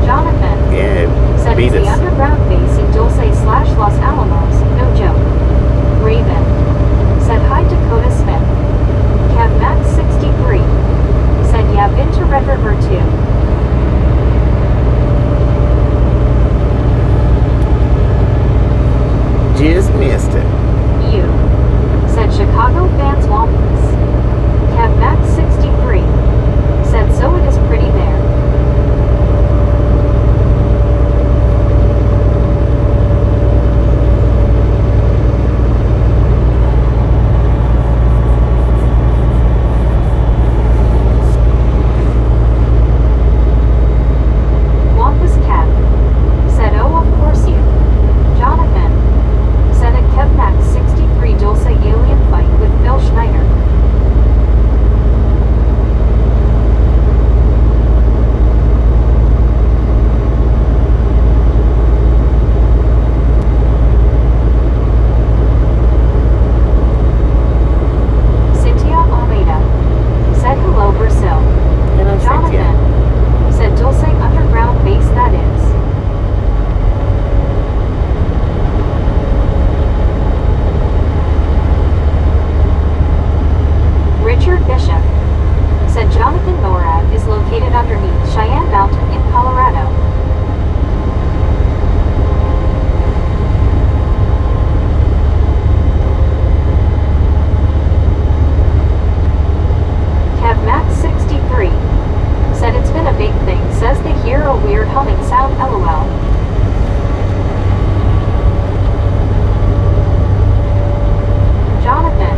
Jonathan Yeah, said beat it's the us. underground base in Dulce/Los Alamos, no joke. Raven said hi, Dakota Smith. Kev Max 63 said yeah, been to Red River too. Just missed it. You said Chicago fans Wampus. Kev Max 63 said so it is pretty there. Wampus Cat said oh of course you. Jonathan said at Kev Max 63 Dulce alien fight with Phil Schneider. Cynthia Almeida said hello Brazil. Hello, Cynthia. Jonathan said Dulce underground base that is. Richard Bishop said Jonathan NORAD is located underneath Cheyenne Mountain in Colorado. Kev Max 63 said it's been a big thing, says they hear a weird humming sound, lol. Jonathan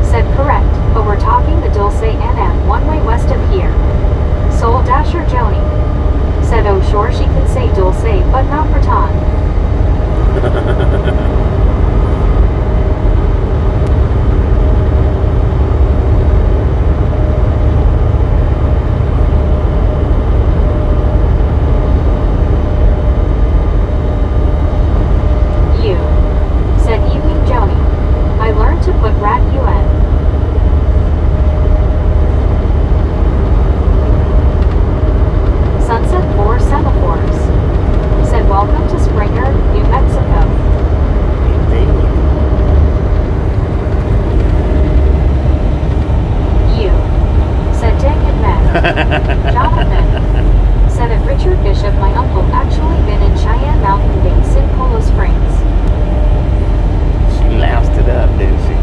said correct, but we're talking the Dulce NM one way west of here. Soul Dasher Joni said oh sure she can say Dulce but not Raton. You said evening Joni. I learned to put rat UN. Sunset 4 Semaphores said welcome to Springer, New Mexico. Indeed. You said dang it man. Jonathan said at Richard Bishop my uncle actually been in Cheyenne Mountain Base in Polo Springs. She loused it up, didn't she?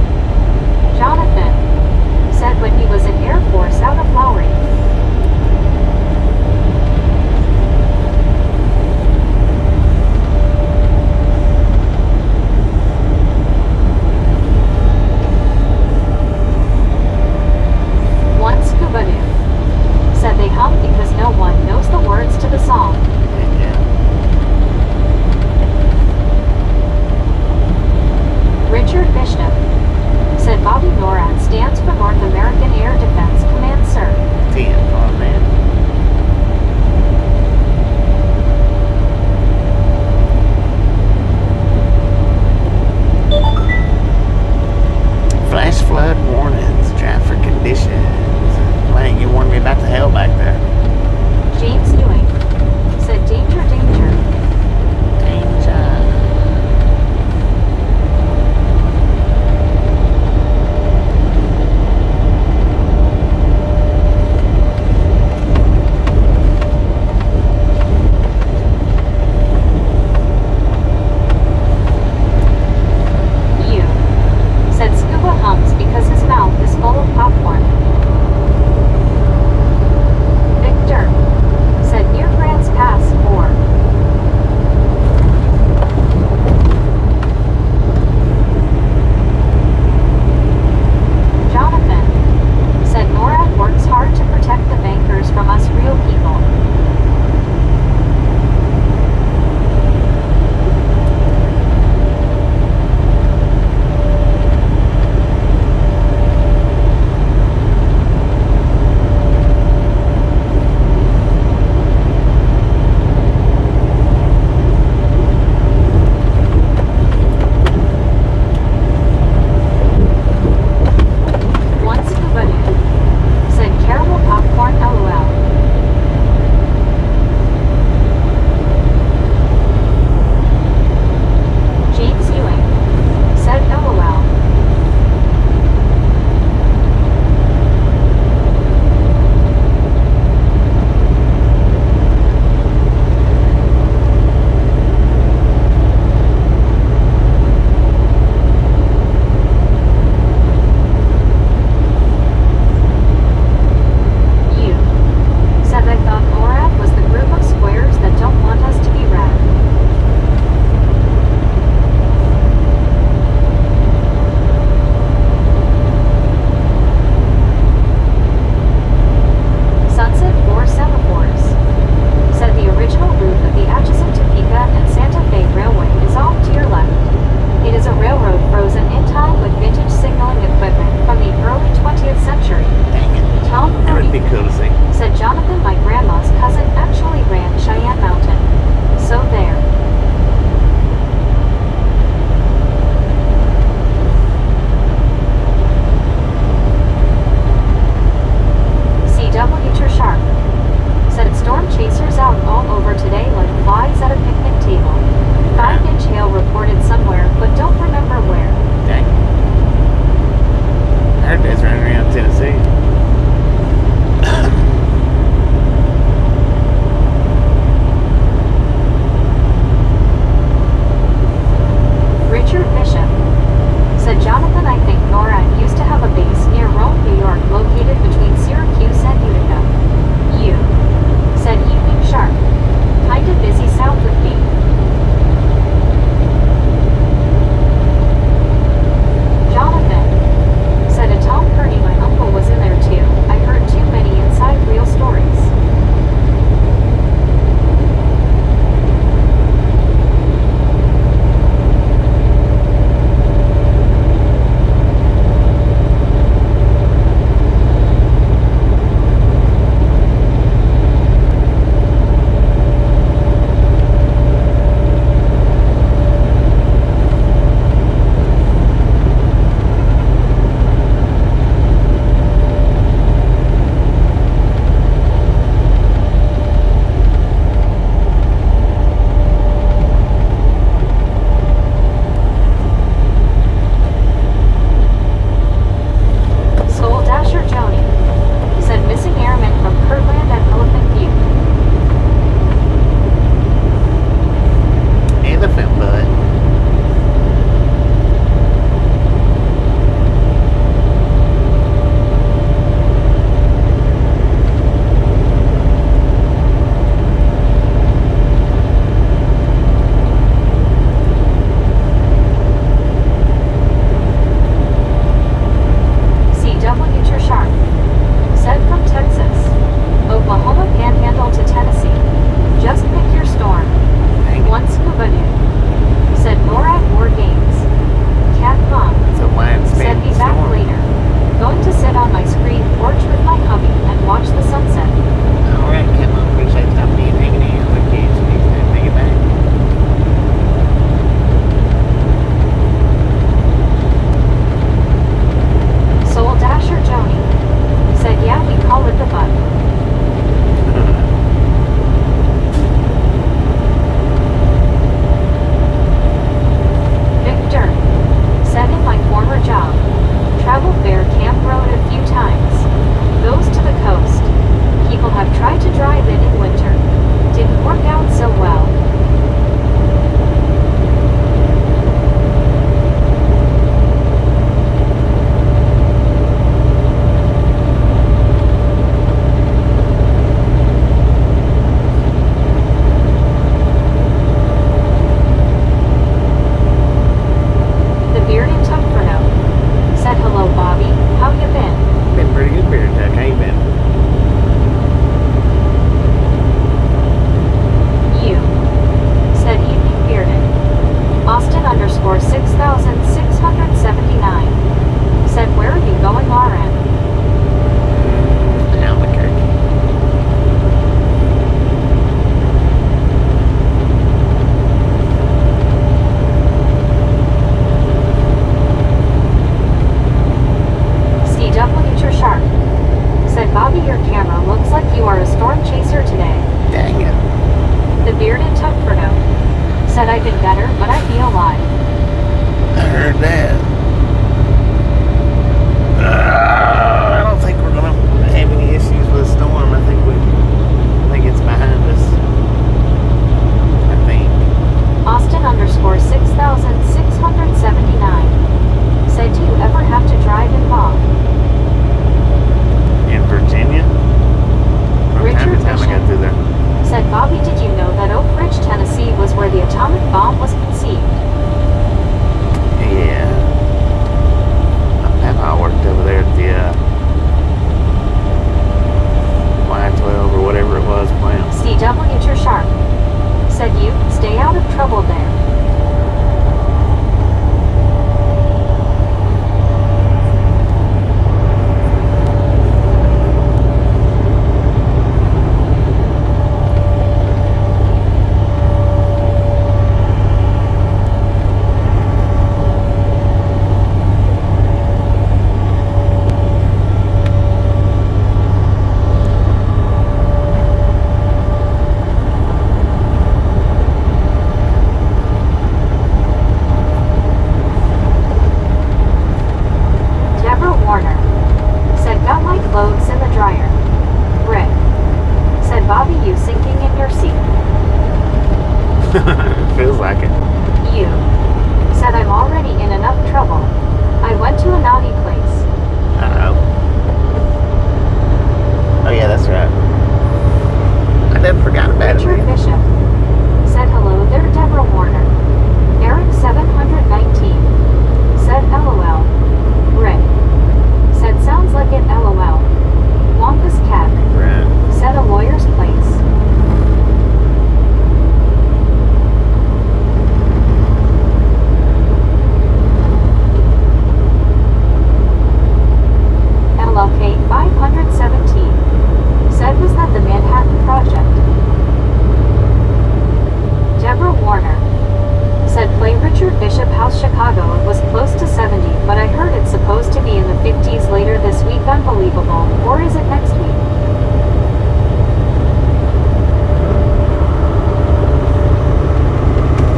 unbelievable, or is it next week?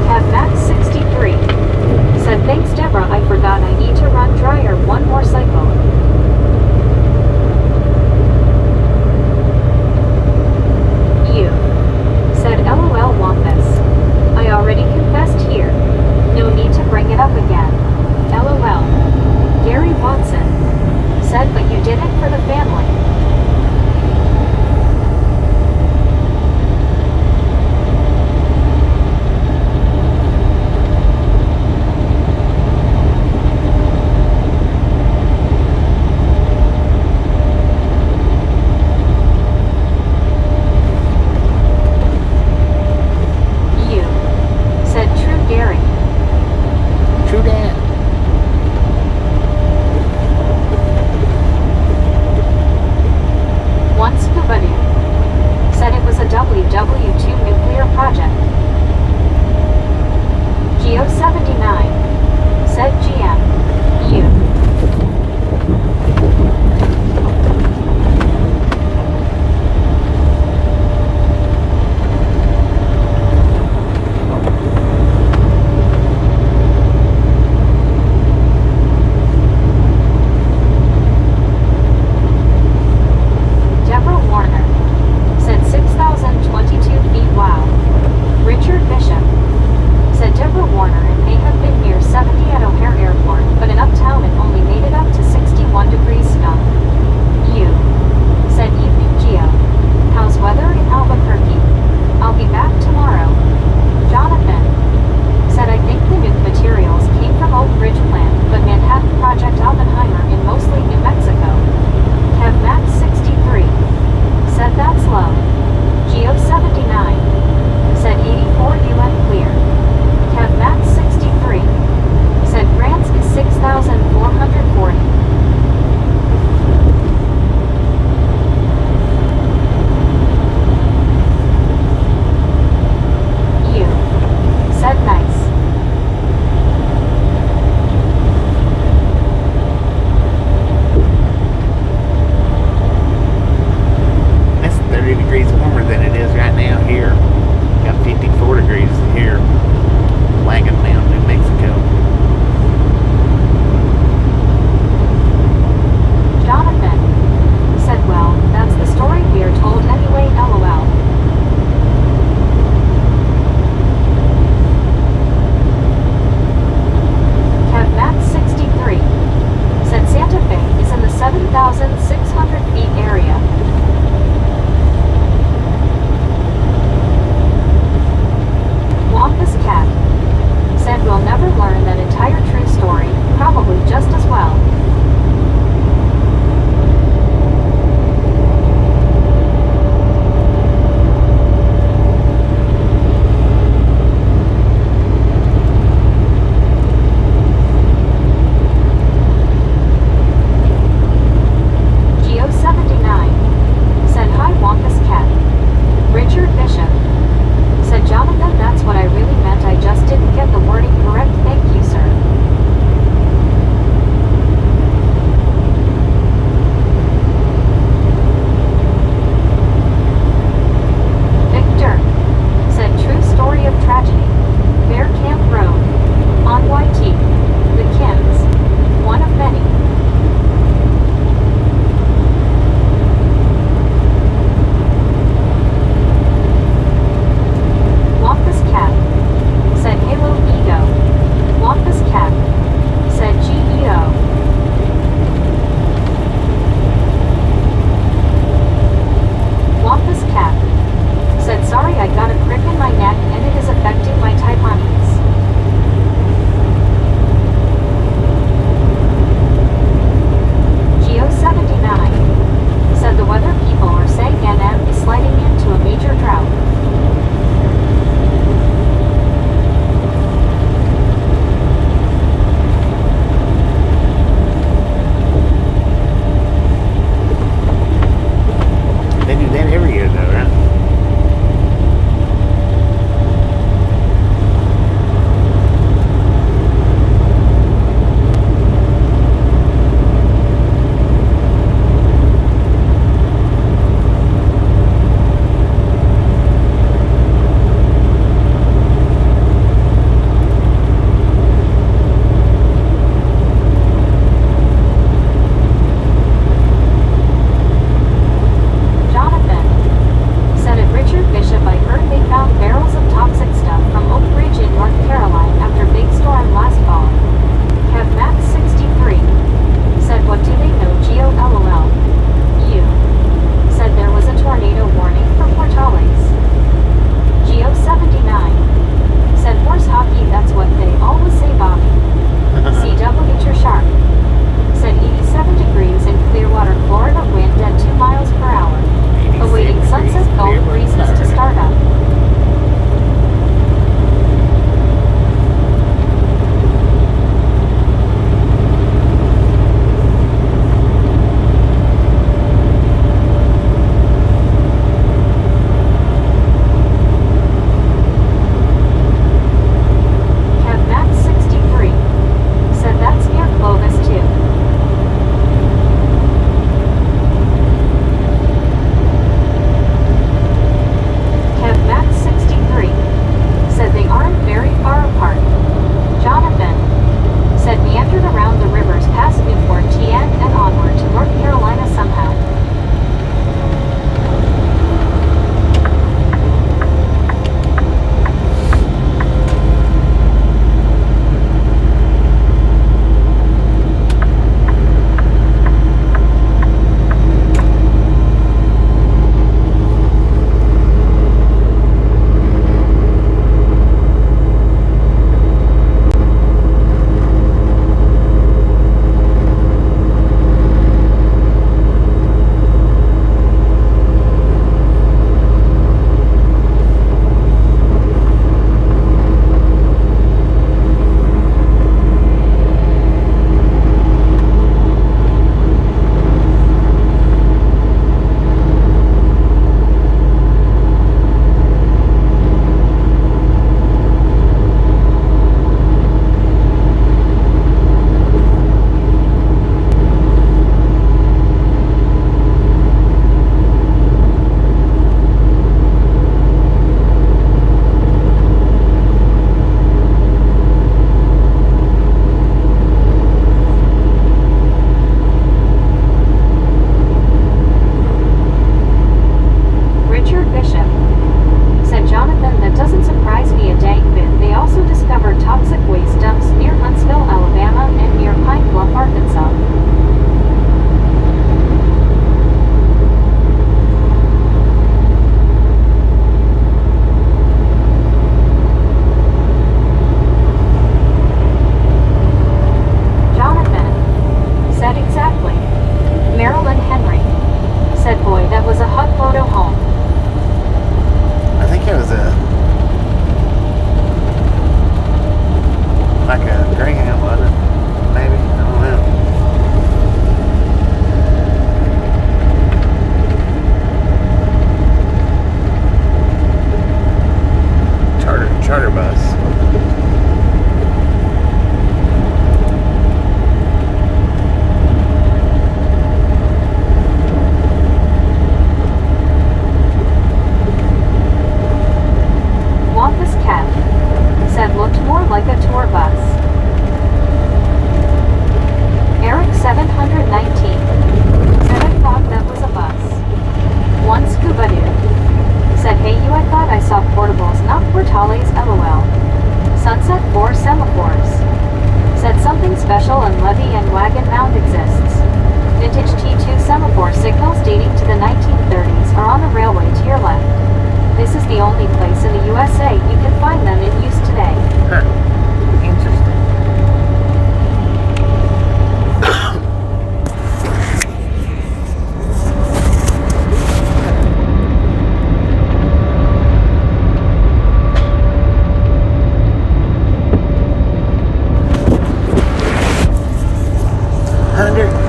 Have Max 63 said, thanks Deborah, I forgot I need to run dryer one more cycle. You said, LOL, want this. I already confessed here. No need to bring it up again. LOL. Gary Watson said, but you did it for the family.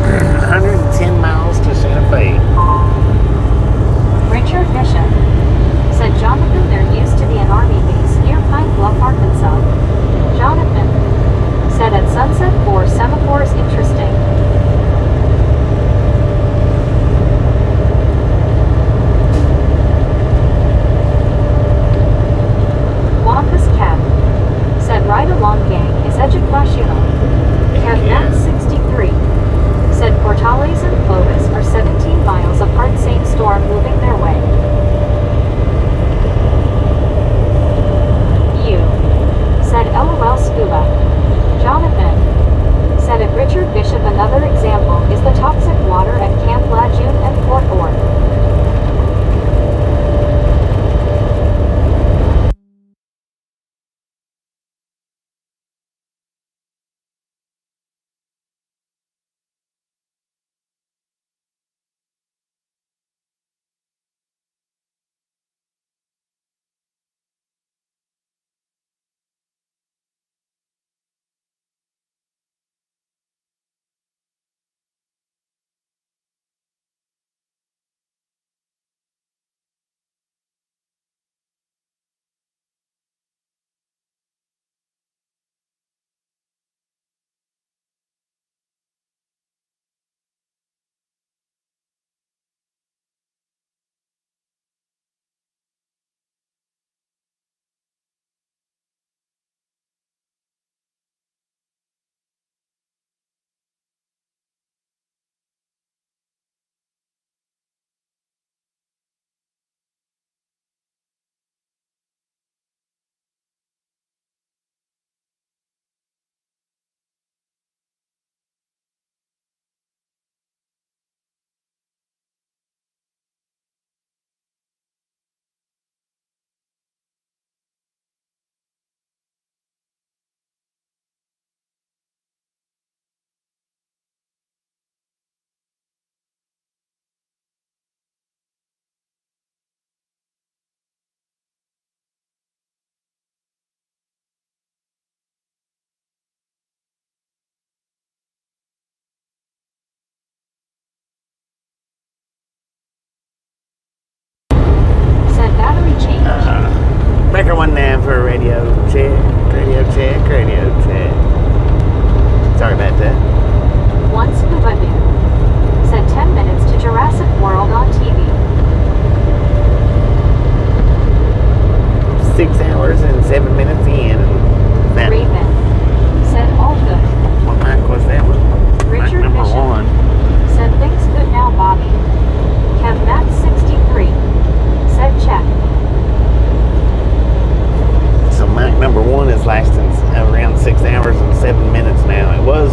110 miles to Santa Fe. Richard Bishop said, Jonathan, there used to be an army base near Pine Bluff, Arkansas. Jonathan said, at sunset 4 semaphores, interesting. Wampus Cap said, right along gang is educational. Kev Max 63 said, Portales and Clovis are 17 miles apart, same storm moving their way. You said, LOL Scuba. Jonathan said, at Richard Bishop, another example is the toxic water at Camp Lejeune and Fort Ord. Breaker 19 for radio check, radio check, radio check. Sorry about that. One Scuba Dude said 10 minutes to Jurassic World on TV. 6 hours and 7 minutes in. And that, Raven said all good. what mic was that one? Richard Mic number Bishop 1. said things good now, Bobby. Kev Max 63 said check. So mic number 1 is lasting around 6 hours and 7 minutes now. It was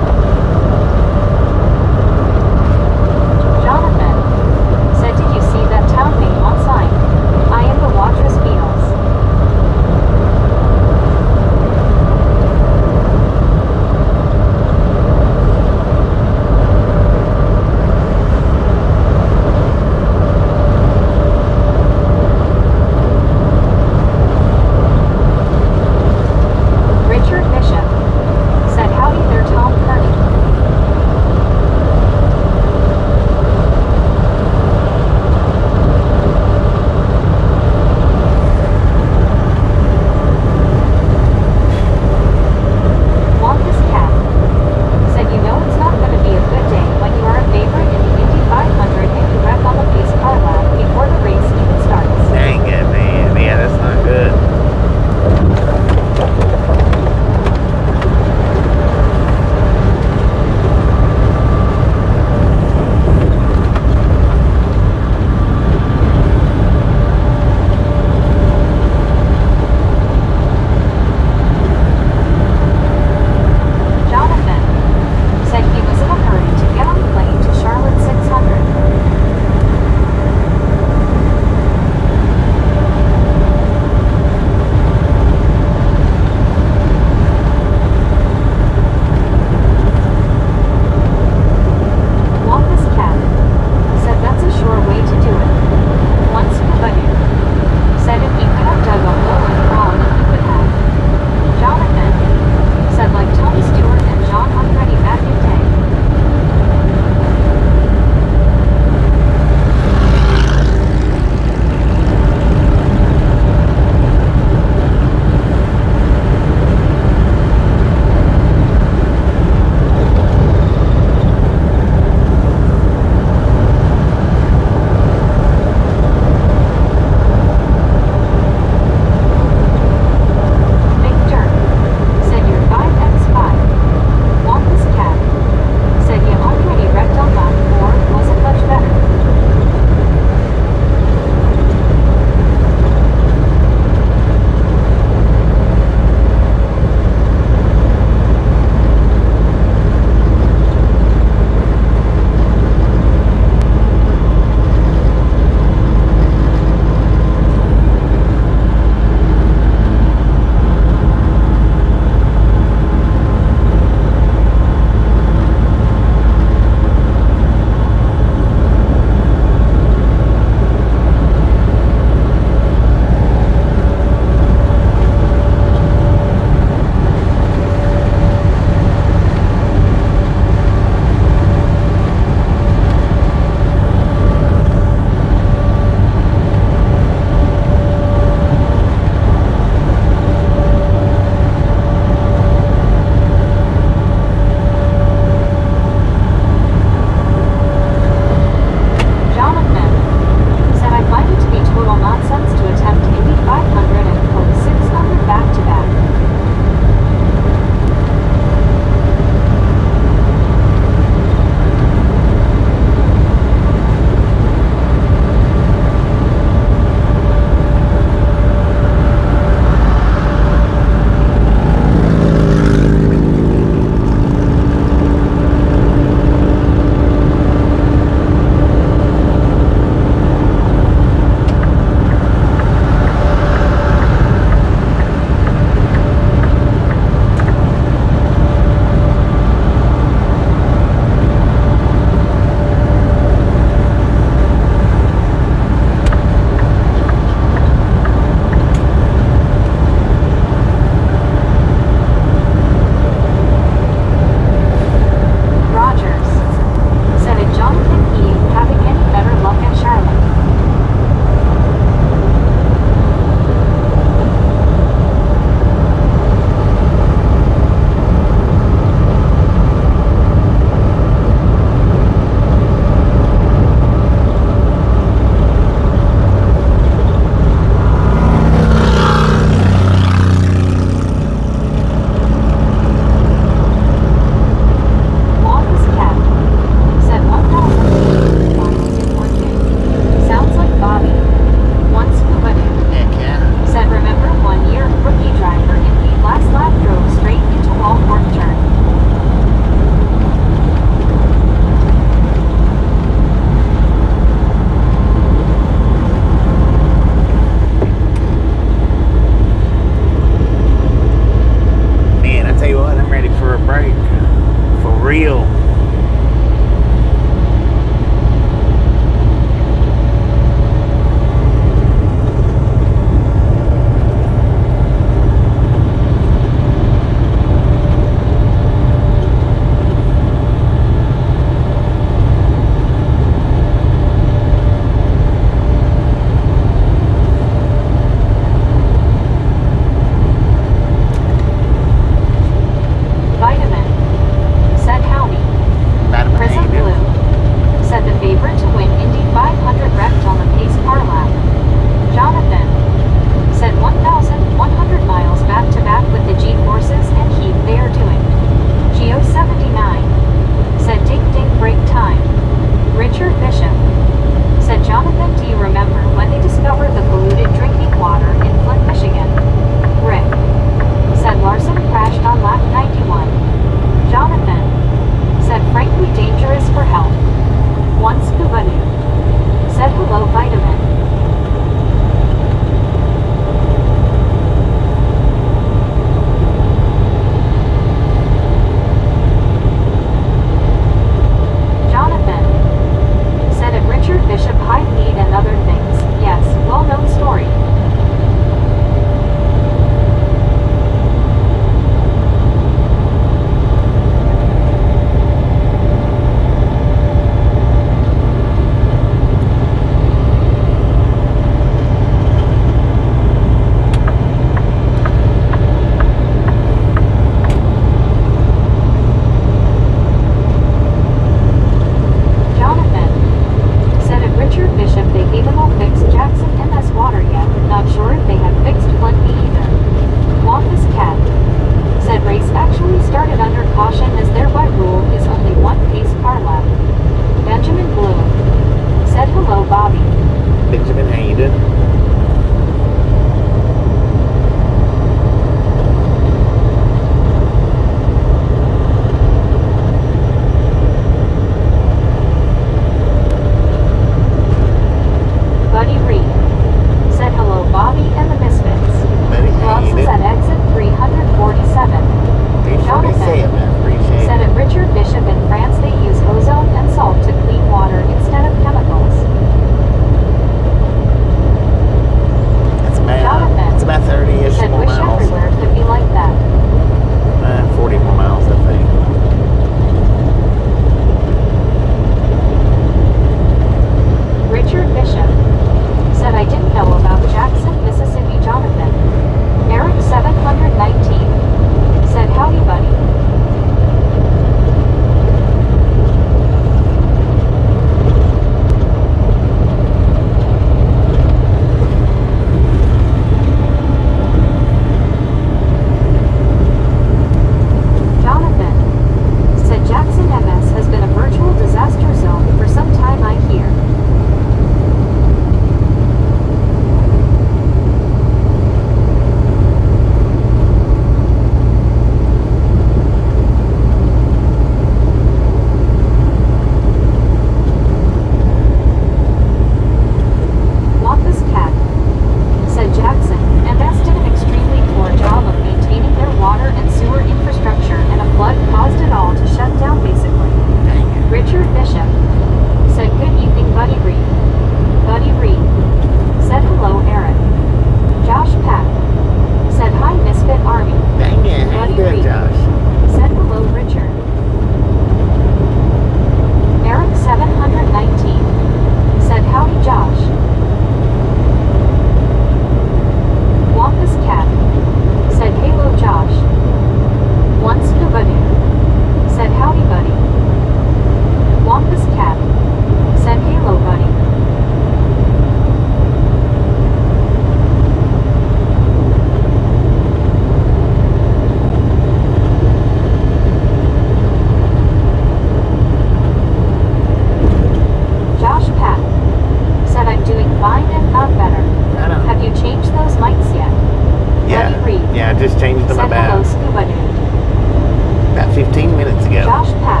15 minutes ago. Josh Pack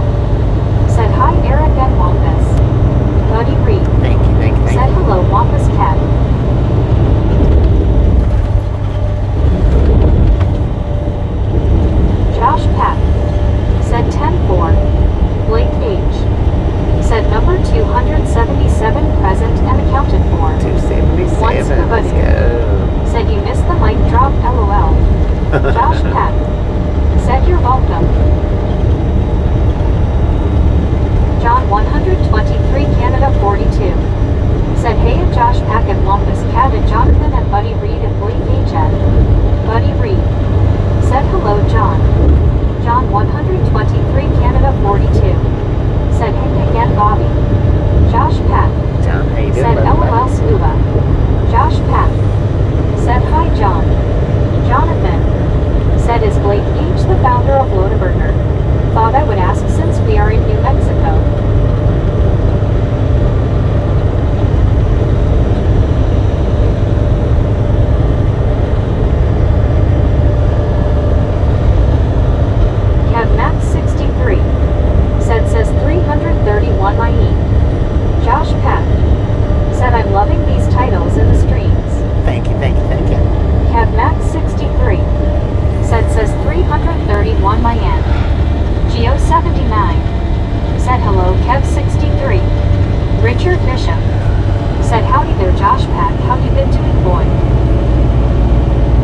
said hi Eric and Wampus. Buddy Reed Thank you, thank you, thank said you. hello Wampus Cat. Josh Pack said 10-4. Blake H said number 277 present and accounted for. 277. Once the Let's buddy go. said you missed the mic drop LOL. Josh Pack said you're welcome. John 123 Canada 42 said hey at Josh Pack and Wampus Cat and Jonathan and Buddy Reed and Blake HN. Buddy Reed said hello John. John 123 Canada 42 said hey again Bobby. Josh Pack John, how you doing, said buddy? LOL Scuba. Josh Pack said hi John. Jonathan said is Blake H the founder of Lodaburger? Thought I would ask since we are in New Mexico. Kev Max 63 says 331 Maine. Josh Pack said I'm loving these titles in the streams. Thank you, thank you, thank you. Kev Max 63 says 331 Mayan. Geo 79 said hello Kev 63. Richard Bishop said howdy there Josh Pack, how you been doing boy?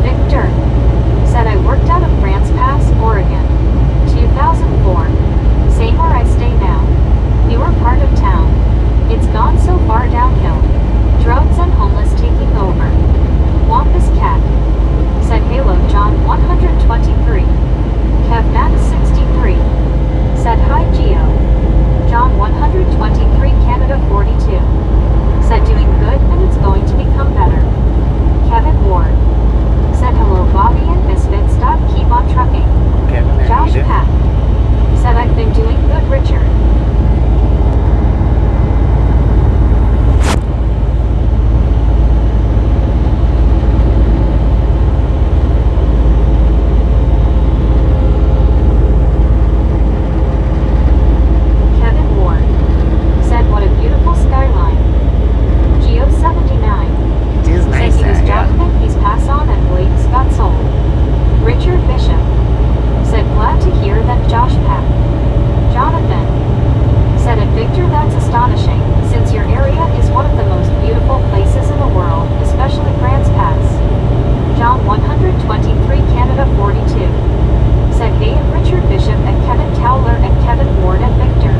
Victor said I worked out of Raton Pass, Oregon. 2004. Same where I stay now. Newer part of town. It's gone so far downhill. Drugs and homeless taking over. Wampus Cat said Halo John 123. Kev Max 63 said hi Geo. John 123 Canada 42 said doing good and it's going to become better. Kevin Ward said hello Bobby and Misfits. Keep on trucking. Kevin, how Josh you doing? Pack said I've been doing good Richard. Kevin Ward said what a beautiful skyline. Geo 79 It is nice said he was out, yeah. Jonathan, he's passed on and Blake's got sold. Richard Bishop said glad to hear that Josh Pack. Jonathan said at Victor that's astonishing, since your area is one of the most beautiful places in the world, especially Grants Pass. John 123 Canada 42 said hey at Richard Bishop and Kevin Towler and Kevin Ward and Victor.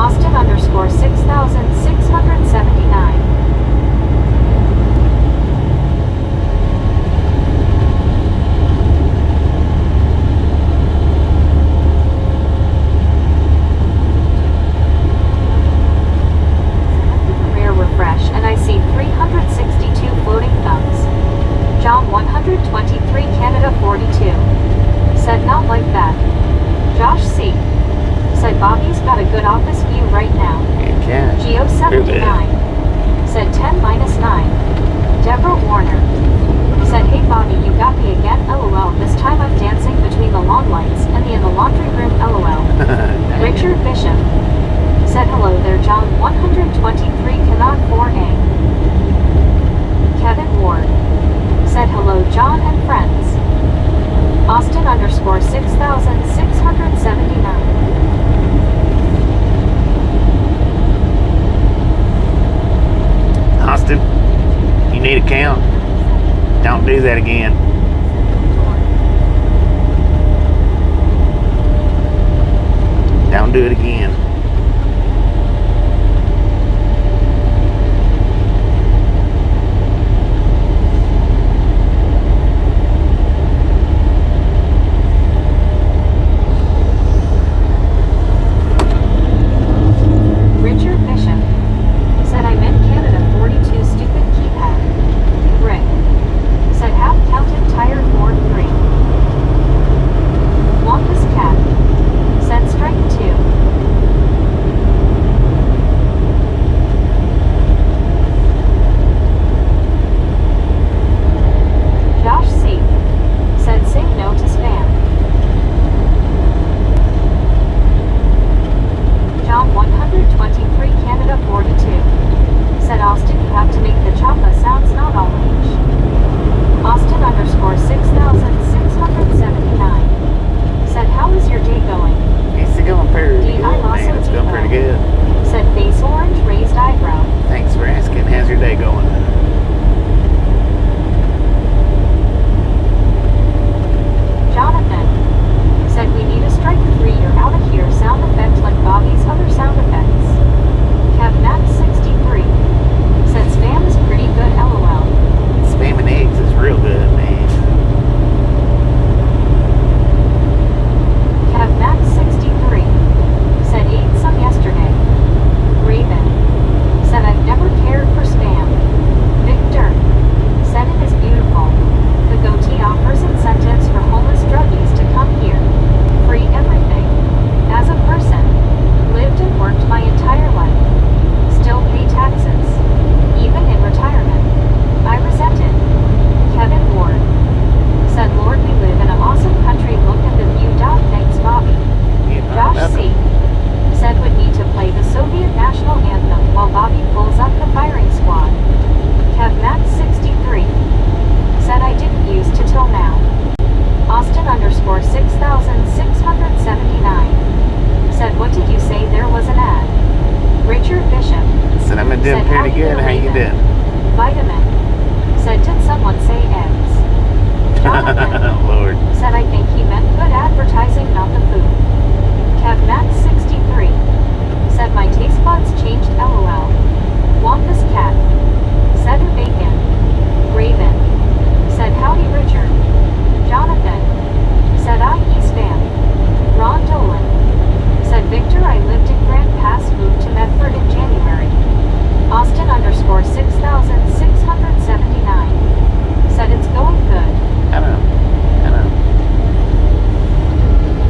Austin _ 6679. Rare refresh and I see 362 floating thumbs. John 123 Canada 42 said not like that. Josh C said Bobby's got a good office view right now. Yeah. Geo 79 said 10 minus 9. Deborah Warner said hey Bobby you got me again LOL, this time I'm dancing between the lawn lights and the in the laundry room LOL. Richard Bishop said hello there John 123 cannot 4A. Kevin Ward said hello John and friends. Austin _ 6679. Austin, you need a count. Don't do that again. Don't do it again. Richard Bishop said I'm in Canada 42 stupid keypad. Rick said half counted tire 4-3. Wampus Cat said strike 2.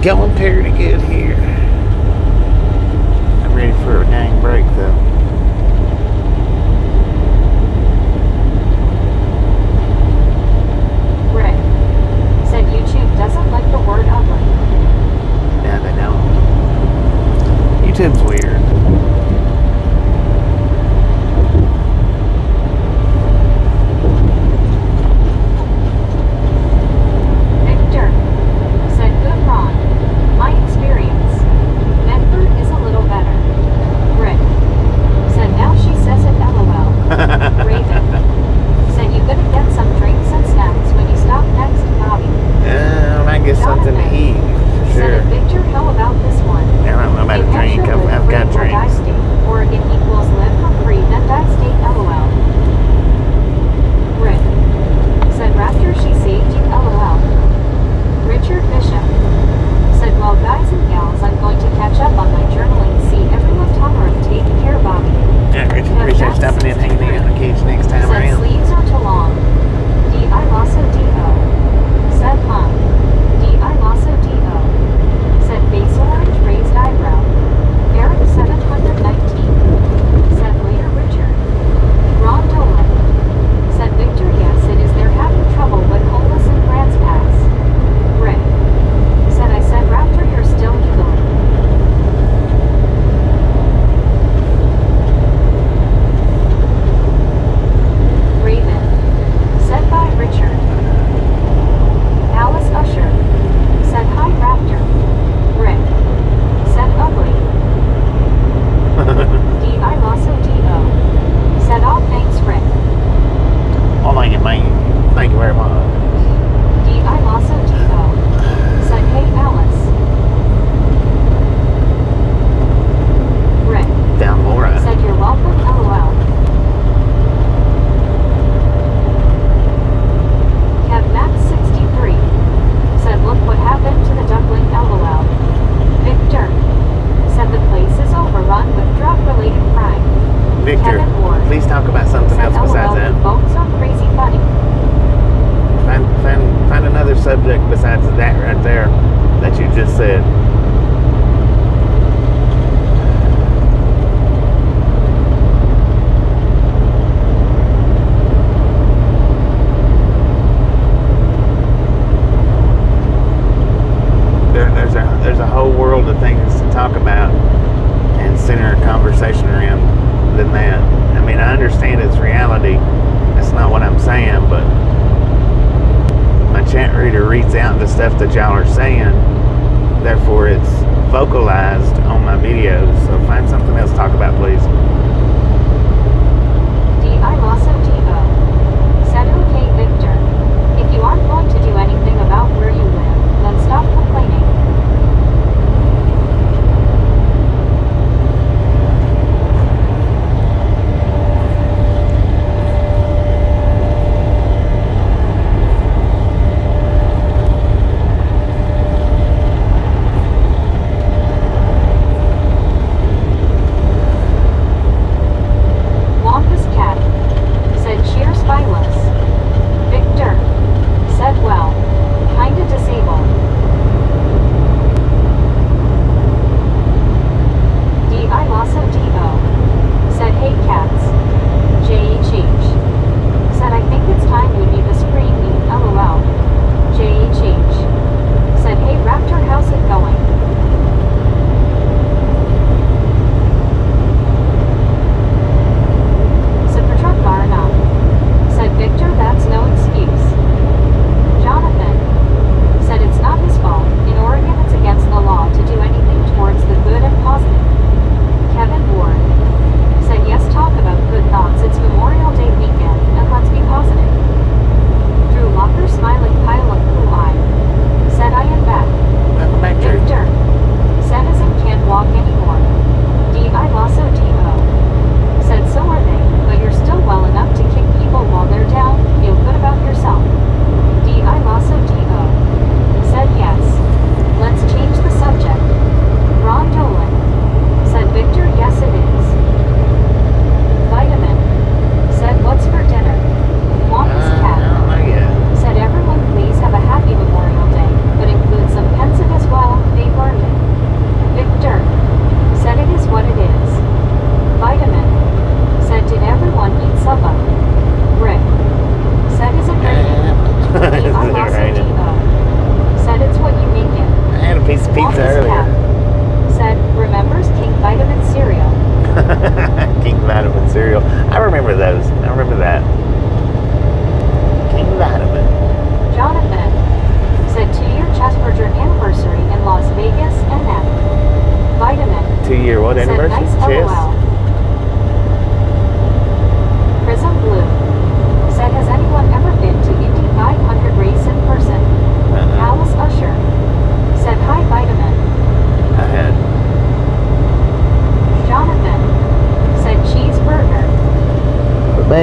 Going pretty good here. I'm ready for a dang break though. Rick said YouTube doesn't like the word ugly. Yeah, they don't. YouTube's weird. Victor said, good Ron. My experience. Medford is a little better. Rick said, now she says it LOL. Raven said, you gonna get some drinks and snacks when you stop next, Bobby. I might get something to eat. Sure. Said, Victor, how about this one? I don't know about a drink. I've got drinks. Oregon equals live for free, then die state LOL. Rick said, Raptor, she saved you LOL. Richard Bishop said, well, guys and gals, I'm going to catch up on my journaling. See everyone tolerant. Take care, Bobby. Yeah, Richard, appreciate stopping in, hanging out on the cage next time Said, around. sleeves are too long. D.I. Lasso D.O. Said, huh. D.I. Lasso D.O. Said, face orange, raised eyebrow. Eric 719. Said, later, Richard. Ron Dolan. Said, Victor, yes, it is. They're having trouble with homeless in Grants Pass. Rick said, I said, Raptor, you're still eagling. Raven said, bye, Richard. Alice Usher said, hi, Raptor. Rick said, ugly. D.I. Lasso D.O. said, oh, thanks, Rick. Oh, thank you, man. Thank you very much. D.I. Lasso D.O. said, hey, Alice. Rick Down Laura. said, you're welcome, LOL. Kev Max 63 said, look what happened to the duckling, LOL. Victor said, the place is overrun with drug-related crime. Victor, Kevin Ward please talk about something said, else besides LOL, that. the boats are crazy funny. Find another subject besides that right there that you just said. There's a whole world of things to talk about and center a conversation around than that. I mean, I understand it's reality. That's not what I'm saying, but my chat reader reads out the stuff that y'all are saying. Therefore, it's vocalized on my videos. So find something else to talk about, please. D.I. Lasso D.O. said, okay, Victor. If you aren't going to do anything about where you live, then stop complaining.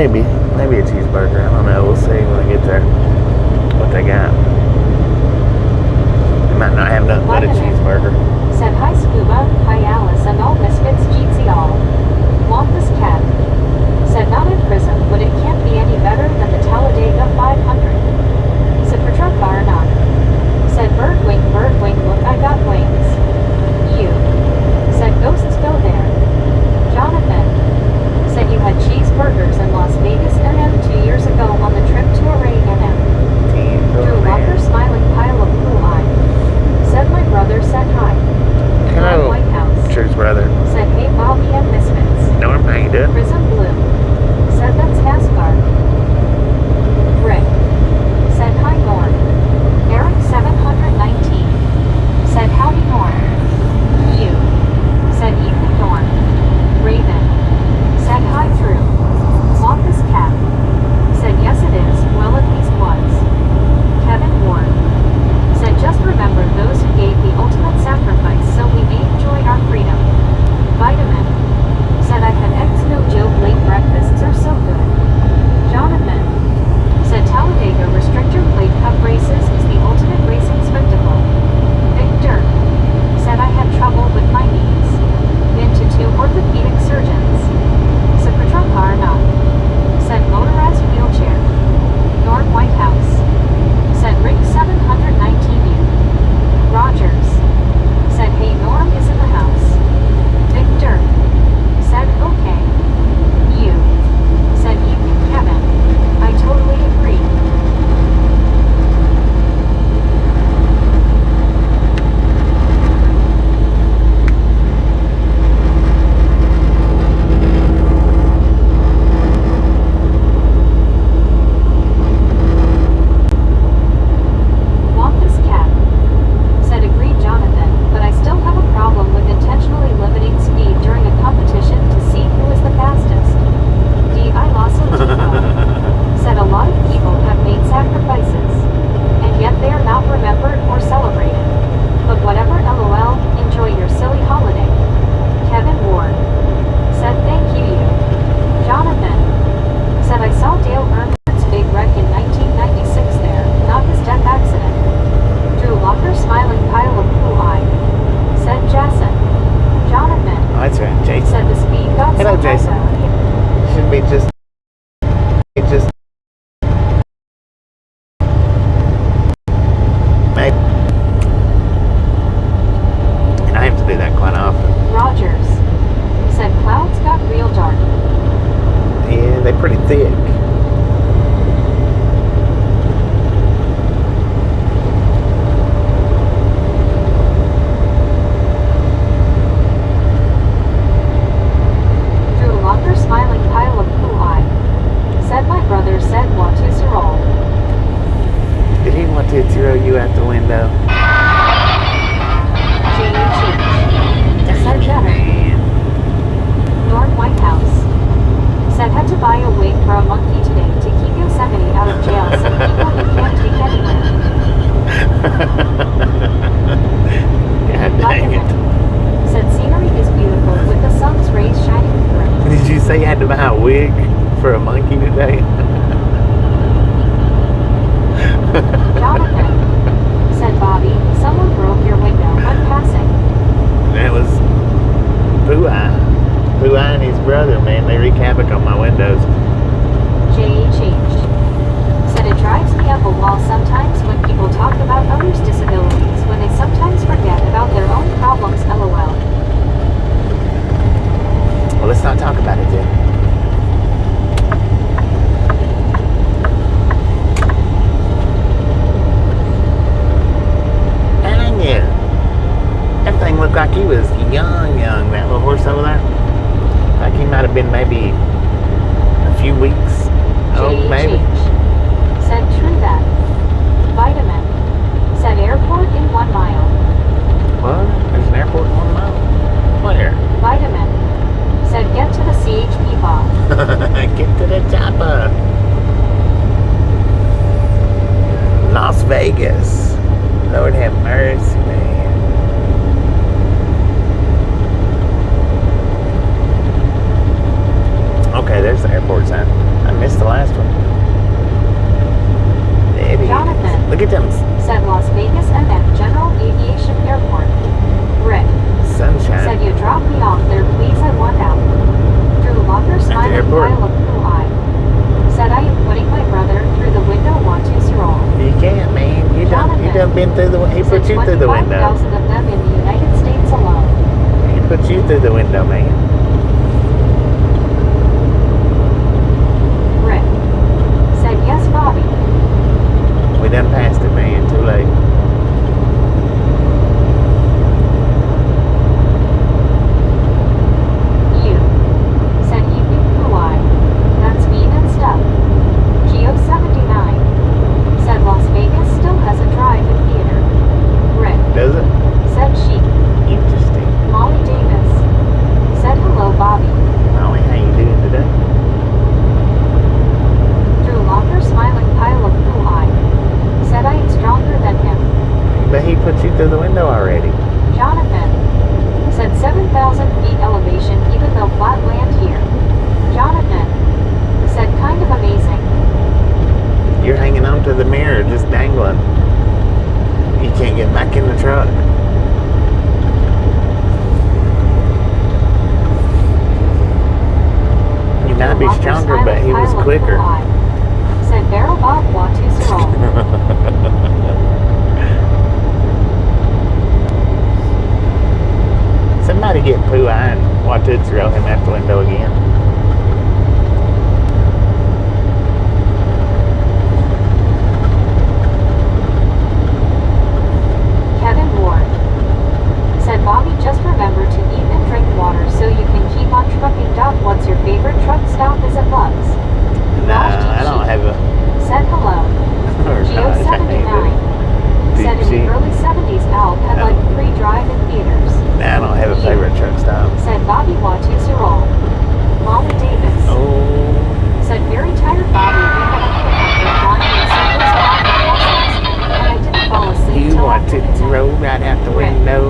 Maybe a cheeseburger. I don't know. We'll see when I get there. What they got. They might not have nothing but a cheeseburger. Said hi Scuba, hi Alice and all misfits jeetsy all. Want this cat? Said not in prison, but it can't be any better than the Talladega 500. Said for truck car not. Said bird wing, look I got wings. You. Said ghosts go there. Jonathan. Said you had cheeseburgers in Las Vegas NM 2 years ago on the trip to Array NM. Drew Walker smiling pile of blue eye. Said my brother said hi. Hello, White House. Drew's brother. Said hey Bobby and Misfits. Norm, how you doing? Prism Blue. Said that's NASCAR. Rick. Said hi Norm. Eric 719. Said howdy Norm. You. Said evening Norm. Raven. Said hi Drew. Want this cat? Said yes it is, well at least was. Kevin Ward. Said just remember those who gave the ultimate sacrifice so we may enjoy our freedom. Vitamin. Said I had eggs no joke late breakfasts are so good. Jonathan. Said Talladega restrictor plate cup races is the ultimate racing spectacle. Victor. Said I had trouble with my knees. Been to 2 orthopedic surgeons. Said for truck car not. Said motorized wheelchair. Norm White House. Said Rick 719U. Rogers. Said hey Norm is in the house. Victor. Said okay. You. Said evening Kevin. I totally agree. Want this cat? Said agreed Jonathan, but I still have a problem with intentionally limiting speed during a competition to see who is the fastest. D.I. Lasso said a lot of people have made sacrifices, and yet they are not remembered or celebrated. But whatever LOL, enjoy your silly holiday. Kevin Ward said thank you. Jonathan said I saw Dale Earnhardt's big wreck in 1996 there, not his death accident. Drew Locker smiling pile of blue eye. Said Jason. Jonathan. Oh, that's right, Jason. Said the speed got Hello, so Jason. high. Should be just. Maybe. And I have to do that quite often. Rogers. Said clouds got real dark. Yeah, they're pretty thick. Drew Locker smiling pile of blue eye. Said my brother said want to Sirol. Did he want to throw you out the window? Said Kevin. Norm White House. Said had to buy a wig for a monkey today to keep Yosemite out of jail. Some people you can't take anywhere. God dang it. Said scenery is beautiful with the sun's rays shining through. Did you say you had to buy a wig for a monkey today? Jonathan. Said Bobby, someone broke your window when passing. That was Pooh Eye. Pooh Eye and his brother, man, they wreak havoc on my windows. J.E. changed. Said it drives me up a wall sometimes when people talk about others' disabilities when they sometimes forget about their own problems LOL. Well, let's not talk about it then. Dang it. That thing looked like he was young, that little horse over there. Like he might have been maybe a few weeks old, maybe. Said true that. Vitamin. Said airport in 1 mile. What? There's an airport in 1 mile? Where? Vitamin. Said get to the CHP bar. Get to the chopper. Las Vegas. Lord have mercy, man. Okay, there's the airport sign. I Beckons. Said Las Vegas NF General Aviation Airport. Rick. Sunshine. Said you drop me off there please, I want out. Drew Locker smiling airport. pile of blue eye. Said I am putting my brother through the window, want to roll. You can't, man. You done been through the. He put Said you through the window. 25,000 of them in the United States alone. He put you through the window, man. Rick. Said yes, Bobby. We done passed it, man. Too late. You. Said evening blue eye. That's mean and stuff. Geo 79. Said Las Vegas still has a drive-in theater. Rick. Does it? Said she. Interesting. Molly Davis. Said hello, Bobby. Molly, how you doing today? Drew Locker smiling pile of blue eye. Said I am stronger than him. But he put you through the window already. Jonathan. Said 7,000 feet elevation even though flat land here. Jonathan. Said kind of amazing. You're hanging on to the mirror, just dangling. You can't get back in the truck. You might be Walker stronger, smiling but he was pile of quicker. blue eye. Said Barrel Bob Watus roll. Somebody get Pooh Eye and watch it throw him out the window again. Kevin Ward. Said Bobby just remember to eat and drink water so you can keep on trucking. What's your favorite truck stop? Is it Bugs? Nah, I don't have a. Said hello. Or Geo not, I 79. Said in Deep the early 70s Alp had No. like 3 drive-in theaters. Nah, I don't have a You. favorite truck stop. Said Bobby Watus roll. Molly Davis. Oh, Said very tired Bobby. We had a helicopter flying in circles around the house last night, and I didn't fall asleep you till want after it to midnight. roll right out the Rick. window.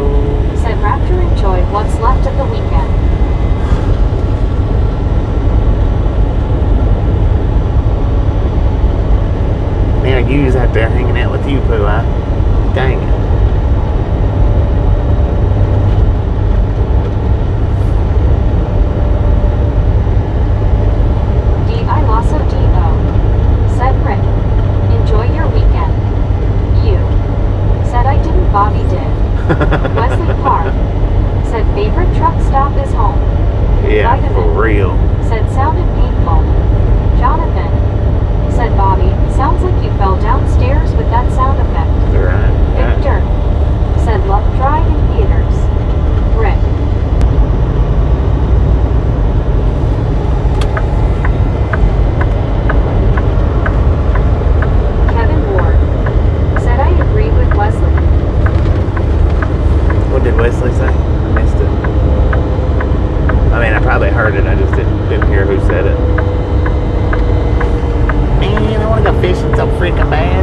Said Raptor enjoy what's left of the weekend. Now you's out there hanging out with you, Pooh Eye. Dang it. D.I. Lasso D.O. Said Rick. Enjoy your weekend. You. Said I didn't, Bobby did. Wesley Park. Said favorite truck stop is home. Yeah, Vitamin. for real. Said sounded painful. Jonathan. Said Bobby, sounds like you fell downstairs with that sound effect. Right. Victor. Said love drive-in theaters. Rick. Kevin Ward. Said I agree with Wesley. What did Wesley say? I missed it. I mean, I probably heard it. I just didn't hear who said it. Man, I want to go fishing so freaking bad.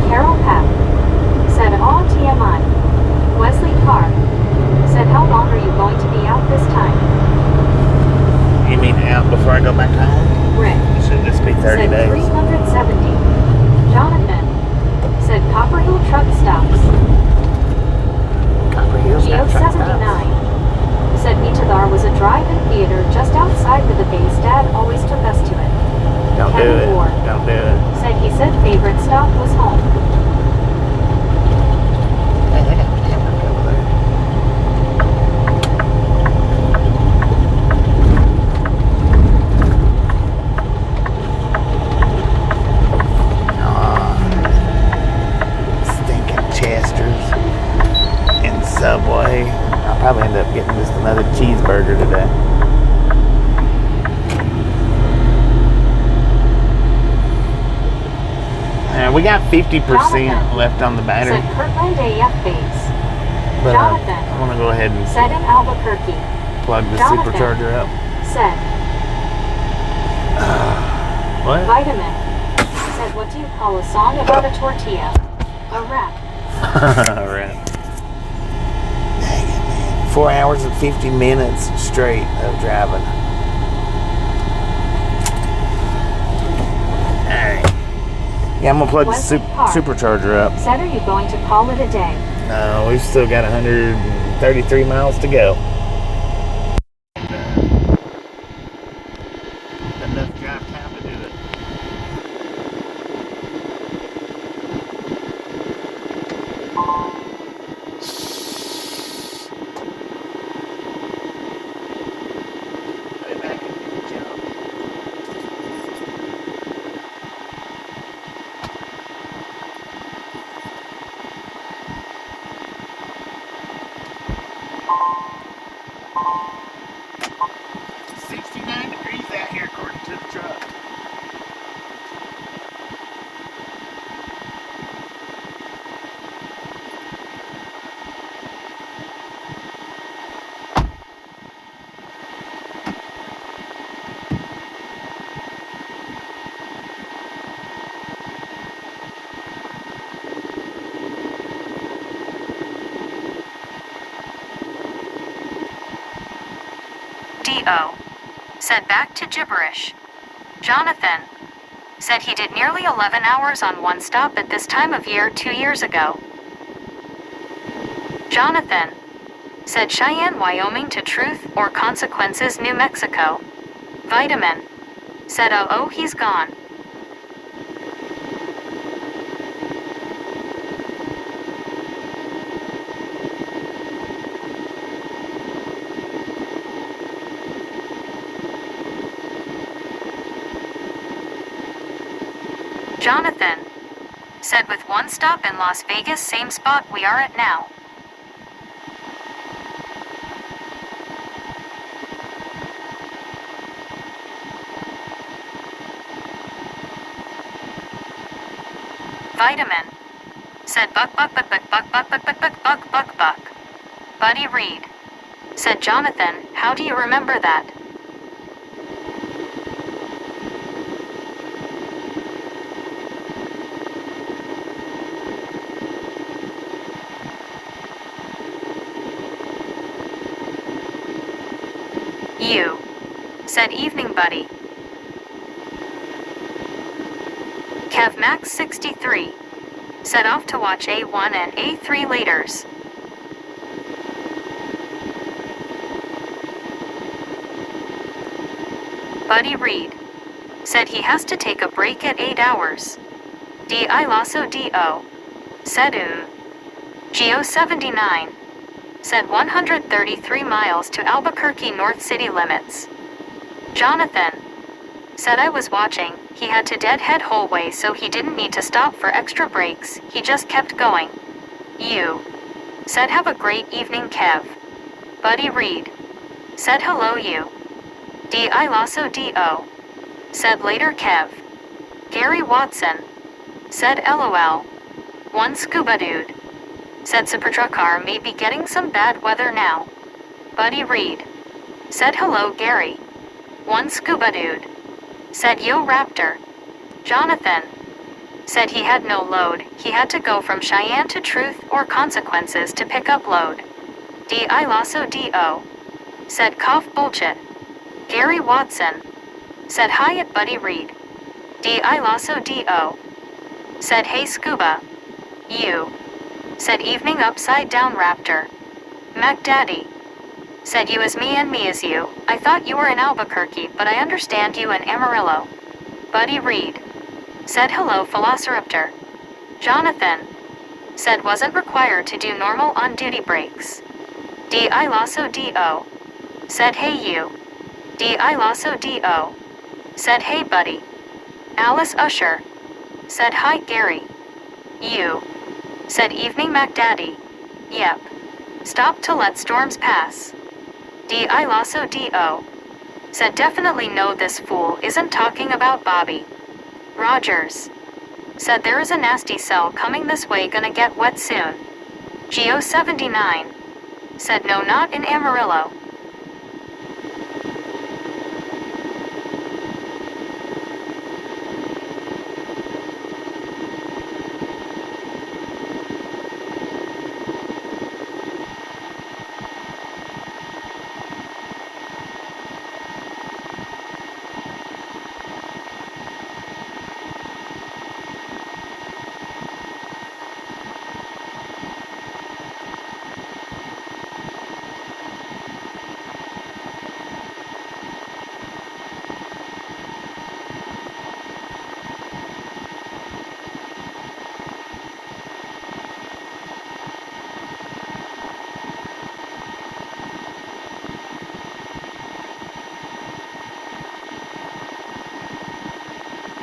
Carol Peck. Said all TMI. Wesley Carr. Said how long are you going to be out this time? You mean out before I go back home? Rick. Should this be 30 Said days? 370. Jonathan. Said Copper Hill truck stops. Copper Hill's Geo got truck 79. stops. Said Mitadar was a drive-in theater just outside of the base. Dad always took us to it. Don't do Kevin it. Ward. Don't do it. Said he said favorite stop was home. Hey, they got a camera over there. Stinking Chesters and Subway. I'll probably end up getting just another cheeseburger today. We got 50% Jonathan. left on the battery, Said Kirtland AF base. but Jonathan. I want to go ahead and Said in Albuquerque. plug the Jonathan. supercharger up. Said What? vitamin. Said what do you call a song about a tortilla? A wrap. Alright. Dang it, man. 4 hours and 50 minutes straight of driving. Alright. Yeah, I'm gonna plug the Wesley Park. supercharger up. Said, are you going to call it a day? No, we've still got 133 miles to go. Enough drive time to do it. Put it back in the jump. It's 69 degrees out here according to the truck. D.O. said back to gibberish. Jonathan said he did nearly 11 hours on one stop at this time of year 2 years ago. Jonathan said Cheyenne, Wyoming to Truth or Consequences, New Mexico. Vitamin said oh he's gone. Jonathan said with one stop in Las Vegas, same spot we are at now. Vitamin said buck. Buddy Reed said, Jonathan, how do you remember that? You said, evening buddy. Kev Max 63 set off to watch A1 and A3 laters. Buddy Reed said he has to take a break at 8 hours. D.I. Lasso D.O. said Geo 79 said 133 miles to Albuquerque North City limits. Jonathan said I was watching, he had to deadhead wholeway so he didn't need to stop for extra breaks, he just kept going. You said have a great evening Kev. Buddy Reed said hello you. D.I. Lasso D.O. said later Kev. Gary Watson said LOL. One scuba dude said Supertrucker may be getting some bad weather now. Buddy Reed said hello Gary. One scuba dude said yo Raptor. Jonathan said he had no load, he had to go from Cheyenne to Truth or Consequences to pick up load. D.I. Lasso D.O. said cough bullshit. Gary Watson said hi at Buddy Reed. D.I. Lasso D.O. said hey scuba. You said evening upside down Raptor. Mac Daddy said you as me and me as you. I thought you were in Albuquerque, but I understand you in Amarillo. Buddy Reed said hello Velociraptor. Jonathan said wasn't required to do normal on-duty breaks. D.I. Lasso D.O. said hey you. D.I. Lasso D.O. said hey buddy. Alice Usher said hi Gary. You said evening Mac Daddy. Yep. Stop to let storms pass. D.I. Lasso D.O. said definitely know this fool isn't talking about Bobby. Rogers said there is a nasty cell coming this way, gonna get wet soon. Geo 79 said no, not in Amarillo.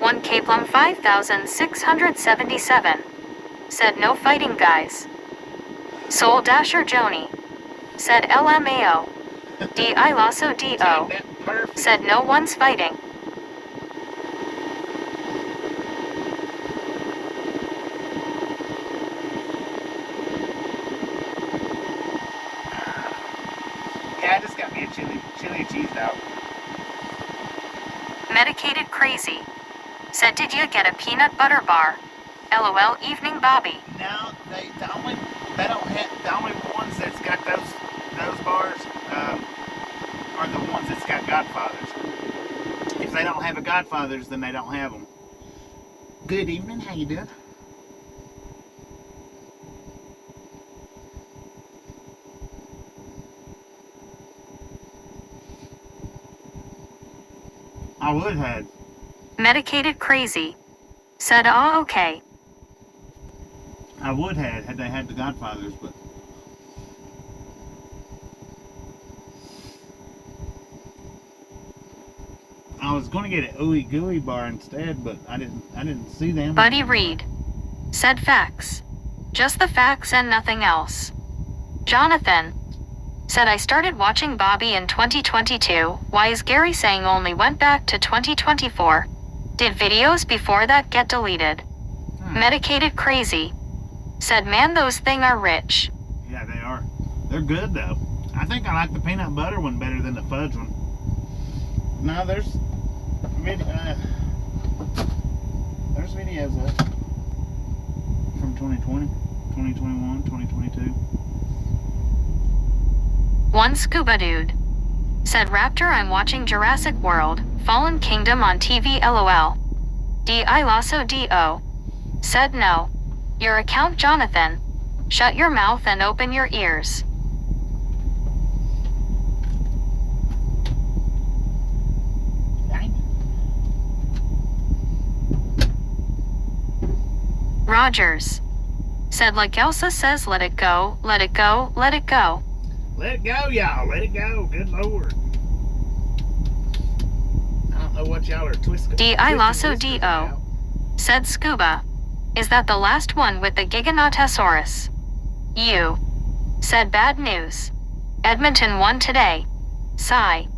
1 Kaplum 5677. Said no fighting guys. Soul Dasher Joni. Said LMAO. D.I. Lasso D.O. Perfect. Said no one's fighting. Yeah, I just got me a chili cheese out. Medicated Crazy. Said did you get a peanut butter bar? LOL evening Bobby. No, they only ones that's got those bars are the ones that's got Godfathers. If they don't have a Godfathers, then they don't have them. Good evening, how you doing? I would have. Medicated Crazy. Said oh okay. I would have had they had the Godfathers, but I was going to get an ooey gooey bar instead, but I didn't see them. Buddy Reed. Said facts. Just the facts and nothing else. Jonathan. Said I started watching Bobby in 2022. Why is Gary saying only went back to 2024? Did videos before that get deleted? Medicated Crazy. Said man those thing are rich. Yeah, they are. They're good though. I think I like the peanut butter one better than the fudge one. No, there's videos up from 2020, 2021, 2022. One Scuba Dude. Said Raptor I'm watching Jurassic World, Fallen Kingdom on TV LOL. D.I. Lasso D.O. Said no. Your account Jonathan. Shut your mouth and open your ears. Rogers. Said like Elsa says let it go, let it go, let it go. Let it go, y'all. Let it go. Good Lord. I don't know what y'all are twisting. D.I. Lasso D.O. Said Scuba. Is that the last one with the Giganotosaurus? You. Said bad news. Edmonton won today. Sigh.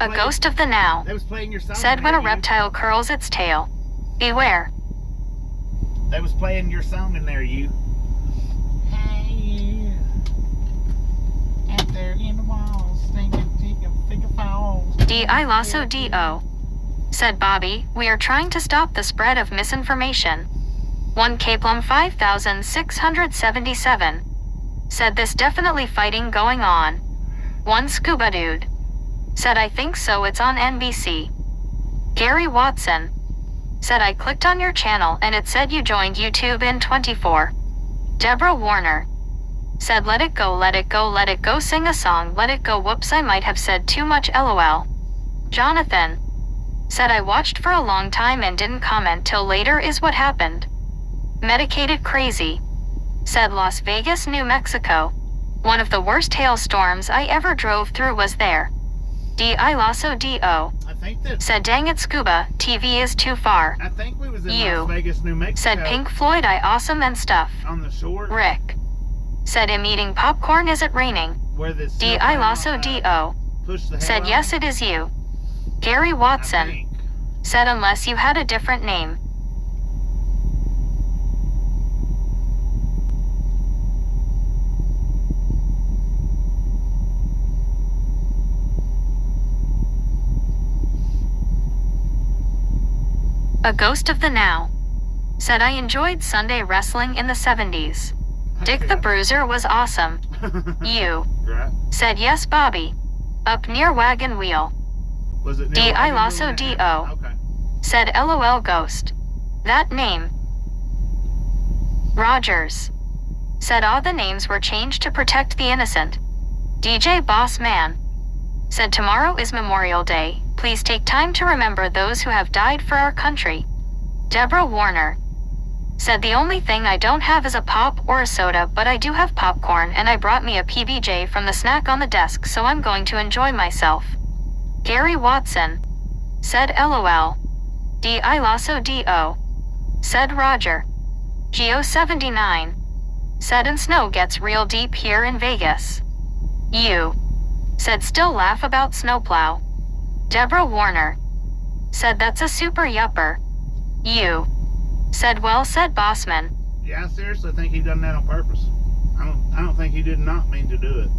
A ghost of the now. That was playing your song. Said when there, a reptile curls its tail. Beware. That was playing your song in there, you. Hey, you. Out there in the walls, thinking, falls. D.I. Lasso D.O. Said Bobby, we are trying to stop the spread of misinformation. 1 Kaplum 5677. Said this definitely fighting going on. 1 Scuba Dude. Said I think so it's on NBC. Gary Watson. Said I clicked on your channel and it said you joined YouTube in 24. Deborah Warner. Said let it go, let it go, let it go, sing a song, let it go, whoops I might have said too much LOL. Jonathan. Said I watched for a long time and didn't comment till later is what happened. Medicated Crazy. Said Las Vegas, New Mexico. One of the worst hailstorms I ever drove through was there. D.I. Lasso D.O. I think that. Said dang it Scuba, TV is too far. I think we was in You. Las Vegas, New Mexico. Said Pink Floyd I awesome and stuff. On the shore. Rick. Said him eating popcorn is it raining? Where this. D.I. Lasso D.O. Said yes it is you. Gary Watson. Said unless you had a different name. A Ghost of the Now. Said I enjoyed Sunday wrestling in the 70s. Dick the Bruiser was awesome. You. Right. Said yes Bobby. Up near Wagon Wheel. Was it D.I. Lasso D.O. Okay. Said LOL Ghost. That name. Rogers. Said all the names were changed to protect the innocent. DJ Boss Man. Said tomorrow is Memorial Day. Please take time to remember those who have died for our country. Deborah Warner. Said the only thing I don't have is a pop or a soda, but I do have popcorn and I brought me a PBJ from the snack on the desk, so I'm going to enjoy myself. Gary Watson. Said LOL. D.I. Lasso D.O. Said Roger. Geo79. Said and snow gets real deep here in Vegas. U. Said still laugh about snowplow. Deborah Warner. Said that's a super yupper. U. Said well said Bossman. Yeah, I seriously think he done that on purpose. I don't think he did not mean to do it.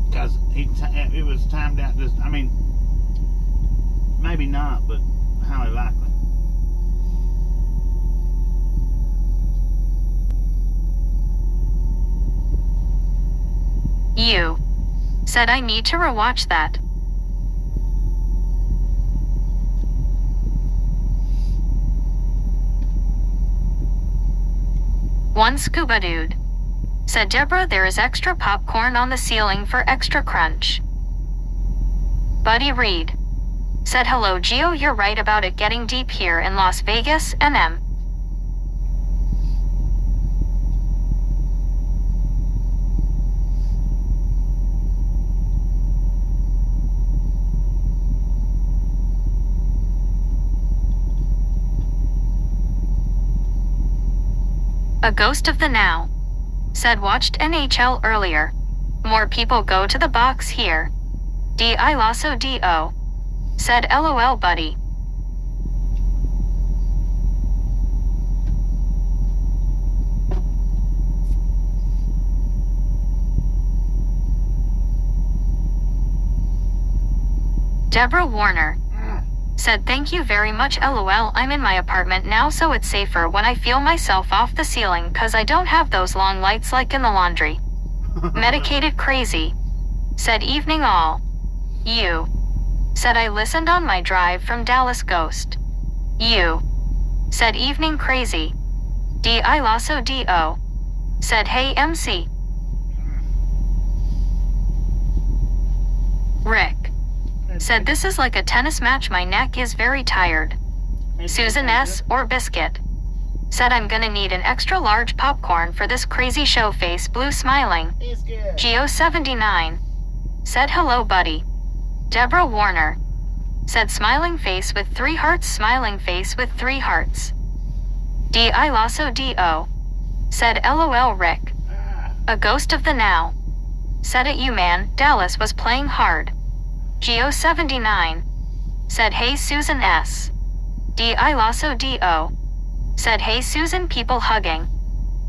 Because it was timed out just, I mean, maybe not, but highly likely. U. Said I need to rewatch that. One scuba dude. Said Deborah there is extra popcorn on the ceiling for extra crunch. Buddy Reed. Said hello Geo, you're right about it getting deep here in Las Vegas, NM. A ghost of the now. Said watched NHL earlier. More people go to the box here. D.I. Lasso D.O. Said LOL buddy. Deborah Warner. Said thank you very much LOL, I'm in my apartment now so it's safer when I feel myself off the ceiling cause I don't have those long lights like in the laundry. Medicated crazy. Said evening all. U. Said I listened on my drive from Dallas Ghost. U. Said evening crazy. D.I. Lasso D.O. Said hey MC. Rick. Said this is like a tennis match, my neck is very tired. Susan S. or Biscuit. Said I'm gonna need an extra large popcorn for this crazy show face blue smiling. Geo79. Said hello buddy. Deborah Warner. Said smiling face with 3 hearts, smiling face with 3 hearts. D.I. Lasso D.O. Said LOL Rick. A ghost of the now. Said it you man, Dallas was playing hard. Geo79. Said hey Susan S. D.I. Lasso D.O. Said hey Susan people hugging.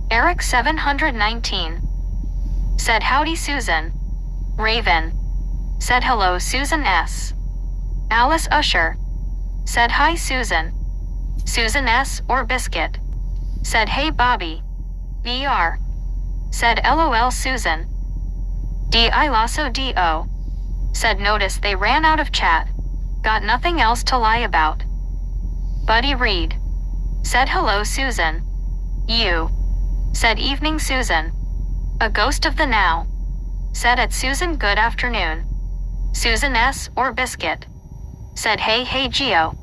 Eric 719. Said howdy Susan. Raven. Said hello Susan S. Alice Usher. Said hi Susan. Susan S. or Biscuit. Said hey Bobby. BR. Said LOL Susan. D.I. Lasso D.O. Said notice they ran out of chat. Got nothing else to lie about. Buddy Reed. Said hello Susan. U. Said evening Susan. A ghost of the now. Said at Susan good afternoon. Susan S. or Biscuit. Said hey Geo.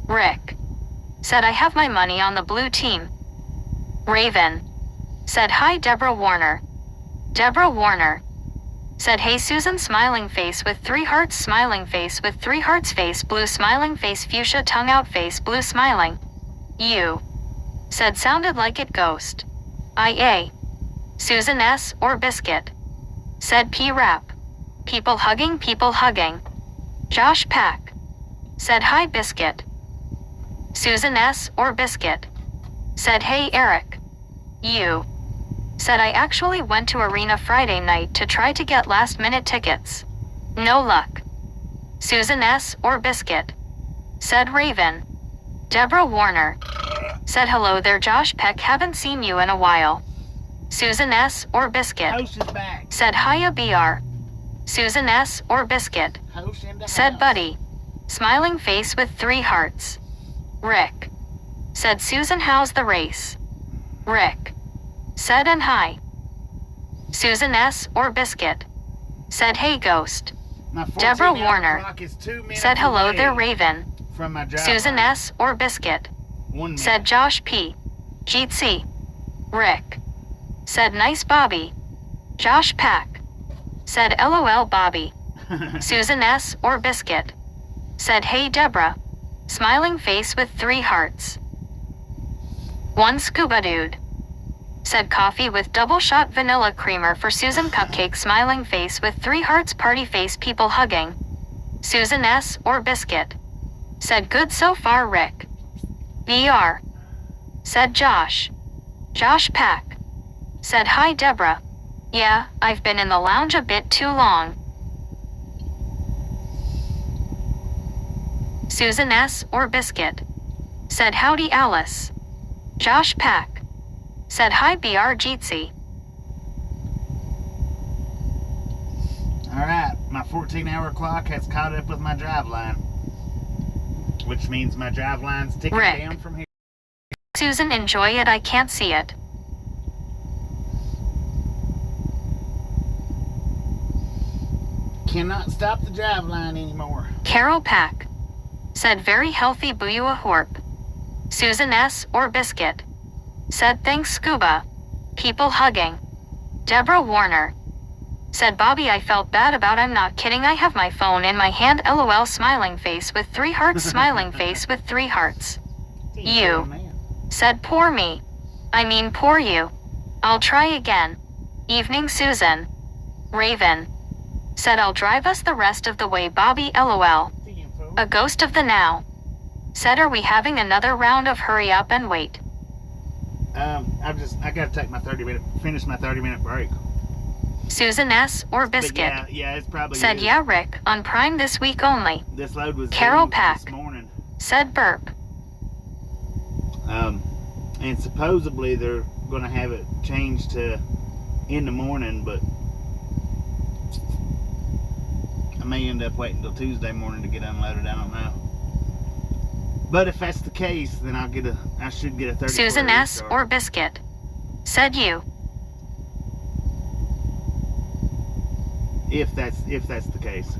Rick. Said I have my money on the blue team. Raven. Said hi Deborah Warner. Deborah Warner. Said hey Susan smiling face with 3 hearts, smiling face with 3 hearts, face blue smiling face fuchsia tongue out face blue smiling. U. Said sounded like it ghost. IA. Susan S. or Biscuit. Said P rap. People hugging people hugging. Josh Pack. Said hi Biscuit. Susan S. or Biscuit. Said hey Eric. U. Said I actually went to Arena Friday night to try to get last minute tickets. No luck. Susan S. or Biscuit. Said Raven. Deborah Warner. Said hello there Josh Peck, haven't seen you in a while. Susan S. or Biscuit. Host is back. Said hiya BR. Susan S. or Biscuit. Host in the Said house. Buddy. Smiling face with 3 hearts. Rick. Said Susan how's the race? Rick. Said and hi. Susan S. or Biscuit. Said hey ghost. My 14 Deborah hour Warner. clock is 2 minutes Said hello away there Raven. from my job. Susan S. or Biscuit. 1 minute. Said Josh P. Jeetsy. Rick. Said nice Bobby. Josh Pack. Said LOL Bobby. Susan S. or Biscuit. Said hey Deborah. Smiling face with 3 hearts. 1 Scuba Dude. Said coffee with double shot vanilla creamer for Susan Cupcake smiling face with 3 hearts party face people hugging. Susan S. or Biscuit. Said good so far Rick. VR. Said Josh. Josh Pack. Said hi Deborah. Yeah, I've been in the lounge a bit too long. Susan S. or Biscuit. Said howdy Alice. Josh Pack. Said hi BR Jeetsy. Alright, my 14-hour clock has caught up with my drive line. Which means my drive line's ticking Rick. down from here. Susan enjoy it I can't see it. Cannot stop the drive line anymore. Carol Pack. Said very healthy Buyua Horp. Susan S. or Biscuit. Said thanks Scuba. People hugging. Deborah Warner. Said Bobby I felt bad about I'm not kidding I have my phone in my hand LOL smiling face with 3 hearts smiling face with 3 hearts. You. Said poor me. I mean poor you. I'll try again. Evening Susan. Raven. Said I'll drive us the rest of the way Bobby LOL. A ghost of the now. Said are we having another round of hurry up and wait? I gotta take my finish my 30-minute break. Susan S. or But Biscuit. yeah, it's probably Said is. yeah Rick, on Prime this week only. This load was Carol due Pack. this morning. Said burp. And supposedly they're gonna have it changed to in the morning, but I may end up waiting until Tuesday morning to get unloaded. I don't know. But if that's the case, then I should get a 30. Susan S. or Biscuit. Said you. If that's the case.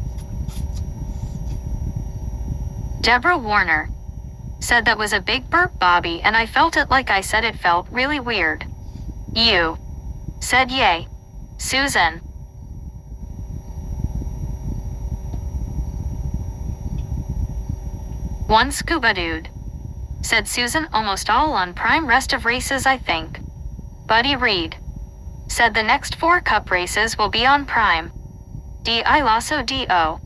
Deborah Warner. Said that was a big burp Bobby and I felt it like I said it felt really weird. You. Said yay. Susan. One Scuba Dude. Said Susan almost all on Prime rest of races I think. Buddy Reed. Said the next 4 cup races will be on Prime. D.I. Lasso D.O.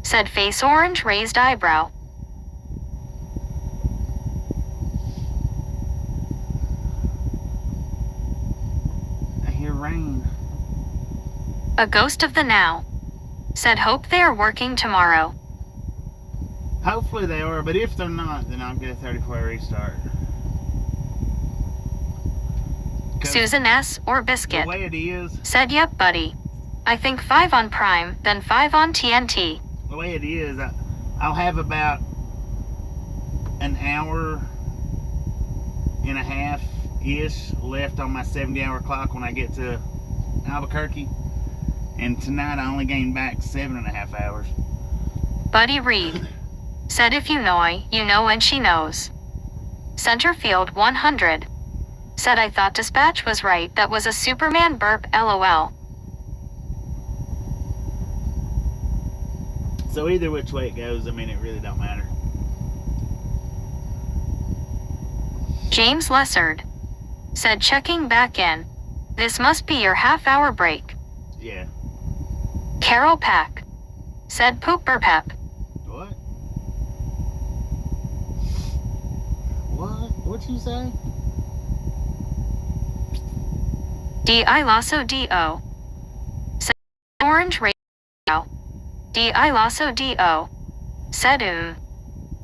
Said face orange raised eyebrow. I hear rain. A ghost of the now. Said hope they are working tomorrow. Hopefully they are, but if they're not, then I'll get a 34 restart. 'Cause Susan S. or the Biscuit. way it is, Said yep buddy. I think 5 on Prime, then 5 on TNT. the way it is, I'll have about an hour and a half-ish left on my 70-hour clock when I get to Albuquerque. And tonight I only gained back 7.5 hours. Buddy Reed. Said if you know and she knows. Centerfield 100. Said I thought dispatch was right, that was a Superman burp LOL. So either which way it goes, I mean, it really don't matter. James Lessard. Said checking back in. This must be your half-hour break. Yeah. Carol Pack. Said poop burp pep. What? What? What'd you say? D.I. Lasso D.O. Said orange radio. D.I. Lasso D.O. Said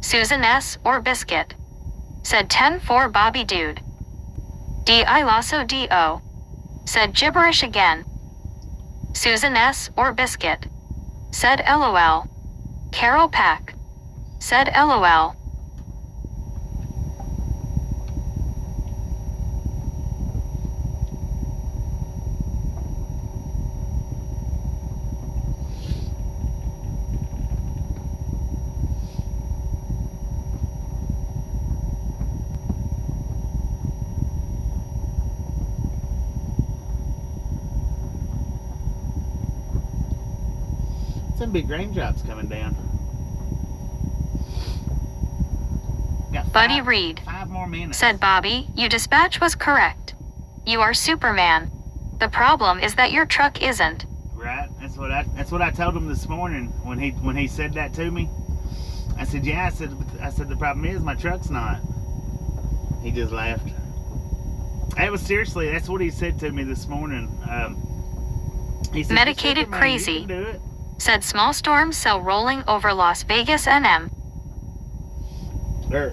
Susan S. or Biscuit. Said 10-4 Bobby Dude. D.I. Lasso D.O. Said gibberish again. Susan S. or Biscuit. Said LOL. Carol Pack. Said LOL. Some big raindrops coming down. Got Buddy Reed. 5 more minutes. Said Bobby, your dispatch was correct. You are Superman. The problem is that your truck isn't. Right. That's what I told him this morning when he said that to me. I said, yeah. I said the problem is my truck's not. He just laughed. It was seriously. That's what he said to me this morning. He said, Medicated Superman, crazy. you can do it. Said small storms cell rolling over Las Vegas NM. Or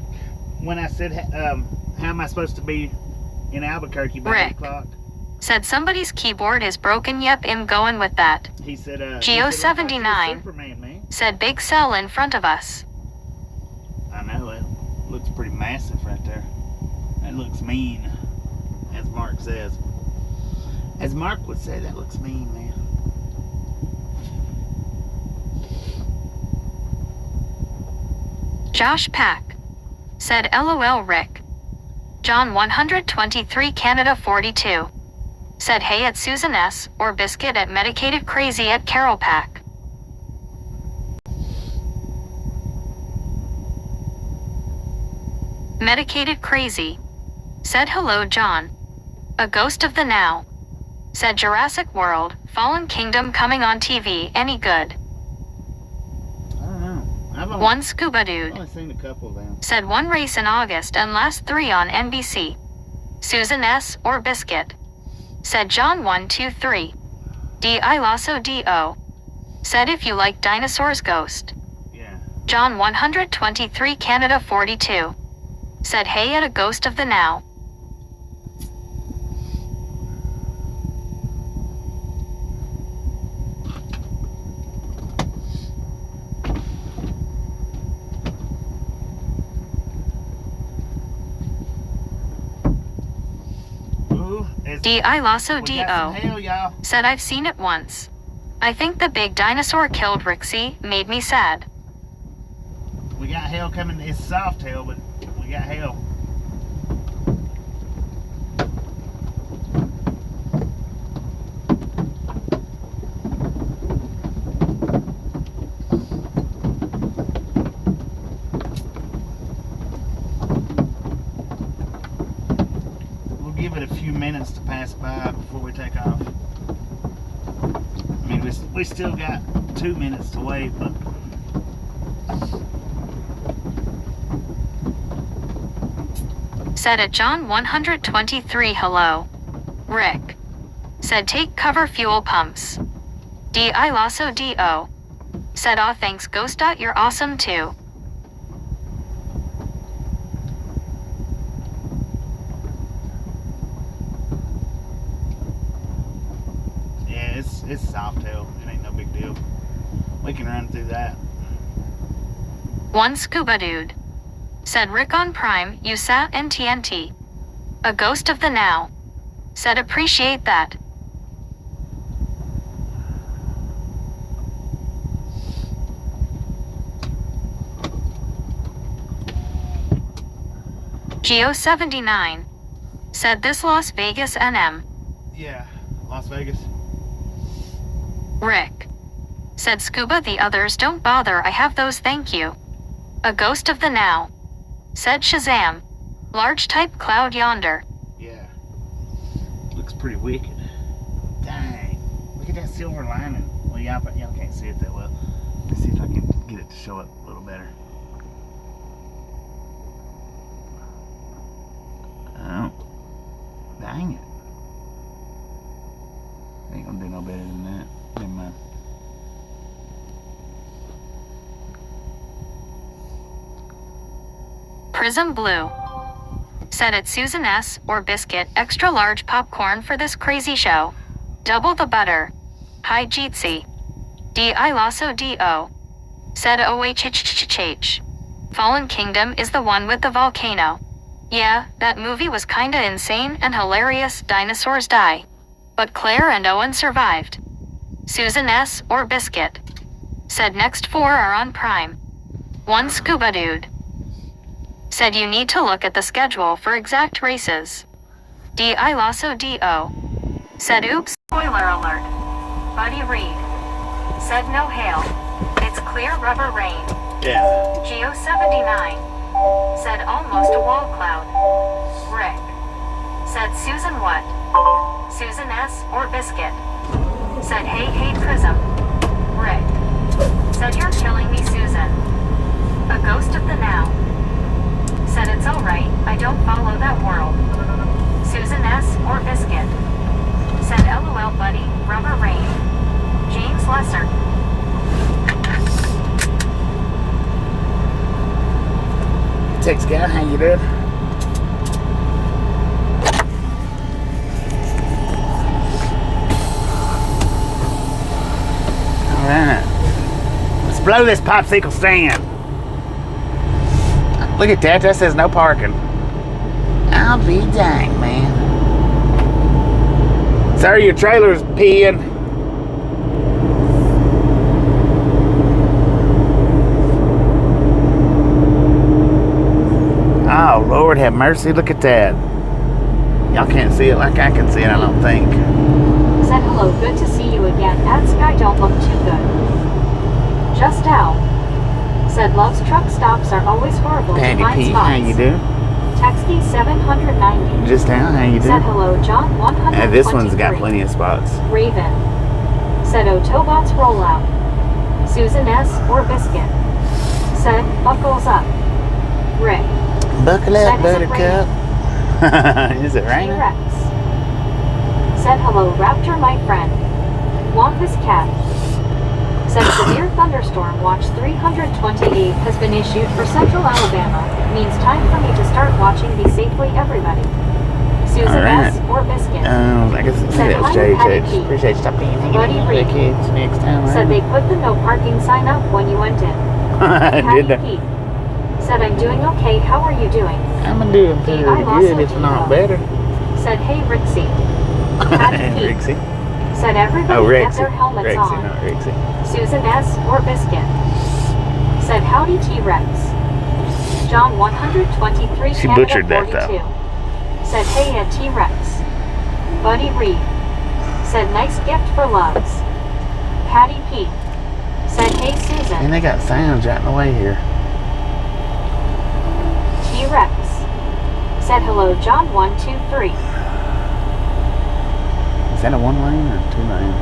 when I said, how am I supposed to be in Albuquerque by 8 Rick. o'clock? Said somebody's keyboard is broken. Yep, I'm going with that. He said, Geo79. Superman, man. Said big cell in front of us. I know, it looks pretty massive right there. That looks mean, as Mark says. As Mark would say, that looks mean, man. Josh Pack. Said LOL Rick. John 123 Canada 42. Said hey at Susan S. or Biscuit at Medicated Crazy at Carol Pack. Medicated Crazy. Said hello John. A ghost of the now. Said Jurassic World, Fallen Kingdom coming on TV, any good? I don't know. I've only, One Scuba I've Dude. only seen a couple of them. Said one race in August and last 3 on NBC. Susan S. or Biscuit. Said John 123. D.I. Lasso D.O. Said if you like dinosaurs ghost. Yeah. John 123 Canada 42. Said hey at a ghost of the now. Ooh, D.I. Lasso we got some D.O. hail, y'all. Said I've seen it once. I think the big dinosaur killed Rixie, made me sad. We got hail coming. It's soft hail, but we got hail. We'll give it a few minutes to pass by before we take off. I mean, we still got 2 minutes to wait, but Said at John 123 hello. Rick. Said take cover fuel pumps. D.I. Lasso D.O. Said aw thanks Ghost. You're awesome too. yeah, it's soft hail. It ain't no big deal. We can run through that. One Scuba Dude. Said Rick on Prime, you sat in TNT. A ghost of the now. Said appreciate that. Geo79. Said this Las Vegas NM. Yeah, Las Vegas. Rick. Said Scuba the others don't bother I have those thank you. A ghost of the now. Said Shazam. Large type cloud yonder. Yeah. Looks pretty wicked. Dang. Look at that silver lining. Well, y'all can't see it that well. Let's see if I can get it to show up a little better. Oh. Dang it. Ain't gonna do no better than that. Never mind. Prism Blue. Said at Susan S. or Biscuit extra large popcorn for this crazy show. Double the butter. Hi Jeetsy. D.I. Lasso D.O. Said OHHHH. Fallen Kingdom is the one with the volcano. Yeah, that movie was kinda insane and hilarious. Dinosaurs die. But Claire and Owen survived. Susan S. or Biscuit. Said next 4 are on Prime. One Scuba Dude. Said you need to look at the schedule for exact races. D.I. Lasso D.O. Said oops. Spoiler alert. Buddy Reed. Said no hail. It's clear rubber rain. Yeah. Geo 79. Said almost a wall cloud. Rick. Said Susan what? Susan S. or Biscuit. Said hey hey Prism. Rick. Said you're killing me Susan. A ghost of the now. Said it's alright, I don't follow that world. Susan S. or Biscuit. Said LOL buddy, rubber rain. James Lesser. Text guy, how you doing? Alright. Let's blow this popsicle stand. Look at that, that says no parking. I'll be dang, man. Sir, your trailer's peeing. Oh, Lord have mercy, look at that. Y'all can't see it like I can see it, I don't think. Said hello, good to see you again. At Sky don't look too good. Just out. Said love's truck stops are always horrible to Patty find P, spots. how you do? Texty 790. Just down, how you do? Said hello, John 123. Yeah, this one's got plenty of spots. Raven. Said Autobots rollout. Susan S. or Biscuit. Said buckles up. Rick. Buckle Said, up, is it buttercup. Is it raining? T-Rex. Said hello, Raptor, my friend. Wampus cat. Said severe thunderstorm watch 328 has been issued for central Alabama. Means time for me to start watching. Be safely, everybody. Susan Alright. S. or Biscuit. I guess Said that was hi, Patty JJ. P. Appreciate you stopping in. Buddy Reed. Kids next time. Said they put the no parking sign up when you went in. Did they? Patty P. Said I'm doing okay. How are you doing? I'm doing pretty I lost good, it, if not though. better. Said hey Rixie. Patty P. Rixie. Said everybody Oh, get Rixie. their helmets Rixie, on. not Rixie. Susan S. or Biscuit. Said howdy T-Rex. John 123 She Canada butchered that, 42. though. Said hey at T-Rex. Buddy Reed. Said nice gift for loves. Patty P. Said hey Susan. And they got sounds right in the way here. T-Rex. Said hello John 123. Is that a 1 lane or 2 lane?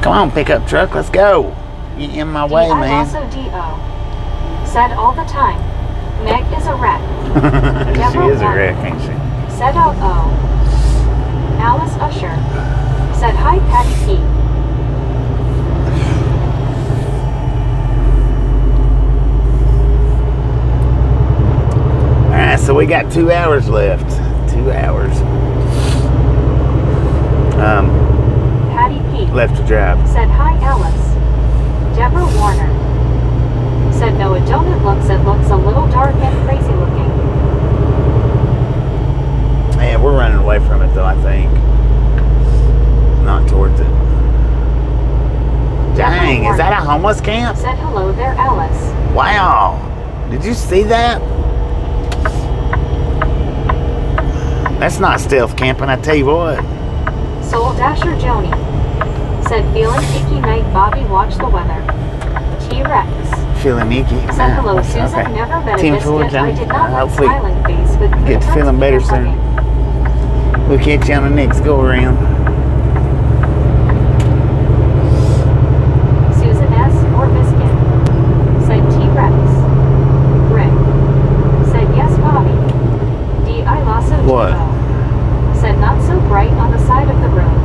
Come on, pickup truck, let's go. You in my way, man. Also D.O. Said all the time. Meg is a wreck. She is a wreck, ain't she? Said O. Alice Usher. Said hi Patty P. Alright, so we got 2 hours left. 2 hours. Patty P. Left to drive. Said hi Alice. Deborah Warner. Said no it don't, it looks a little dark and crazy looking. Yeah, we're running away from it though, I think. Not towards it. Dang, is that a homeless camp? Said hello there Alice. Wow. Did you see that? That's not stealth camping, I tell you what. Soul Dasher Joni. Said feeling icky night Bobby watch the weather. T-Rex. Feeling icky. Said hello Susan, never met a Team Four, biscuit. I Johnny. did not like Hopefully smiling face with get to feeling better soon. We'll catch you on the next go around. Susan S. or Biscuit. Said T-Rex. Rick. Said yes Bobby. D.I. Lasso What? Devo. Said not so bright on the side of the room.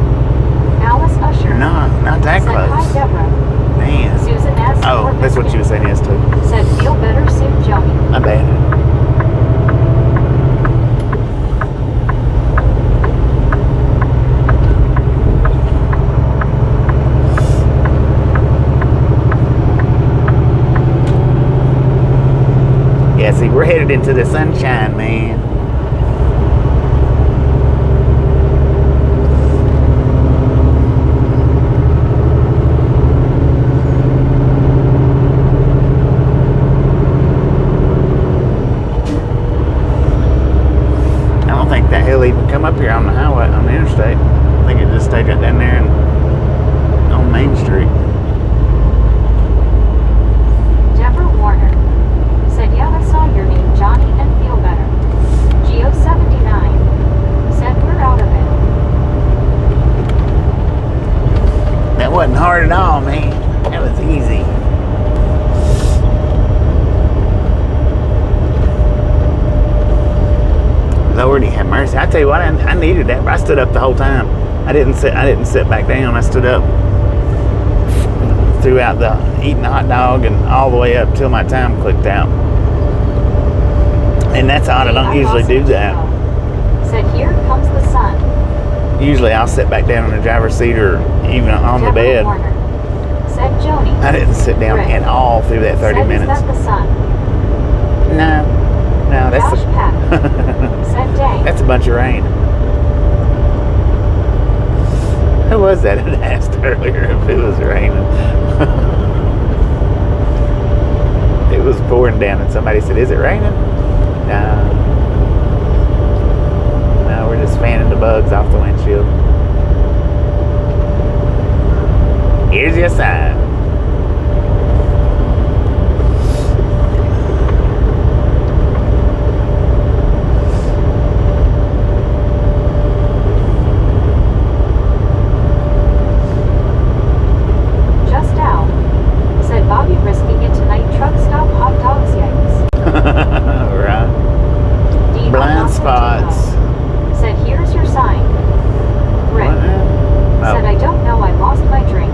Alice Usher. No, not that Said hi close. Deborah. Man. Susan S. Oh, or that's what Biscuit. she was saying yes to. Said feel better soon Joni. My bad. Yeah, see, we're headed into the sunshine, man. I don't think that hill even come up here on the highway, on the interstate. I think it just stayed right down there and on Main Street. it all, man. That was easy. Lordy have mercy. I tell you what, I needed that, but I stood up the whole time. I didn't sit back down. I stood up throughout the eating a hot dog and all the way up till my time clicked out. And that's odd. I don't usually do that. Said, here comes the sun. Usually I'll sit back down in the driver's seat or even on the bed. Warner. Said Joni. I didn't sit down Rick. at all through that 30 Said, minutes. Is that the sun? No, that's Josh Peck. Said Day. that's a bunch of rain. Who was that had asked earlier if it was raining? It was pouring down and somebody said, is it raining? No, we're just fanning the bugs off the windshield. Here's your sign. Just out. Said Bobby risking it tonight. Truck stop hot dogs yikes. Right. D. Blind Alonso spots. Tito. Said here's your sign. Rick. What now? Said I don't know, I lost my drink.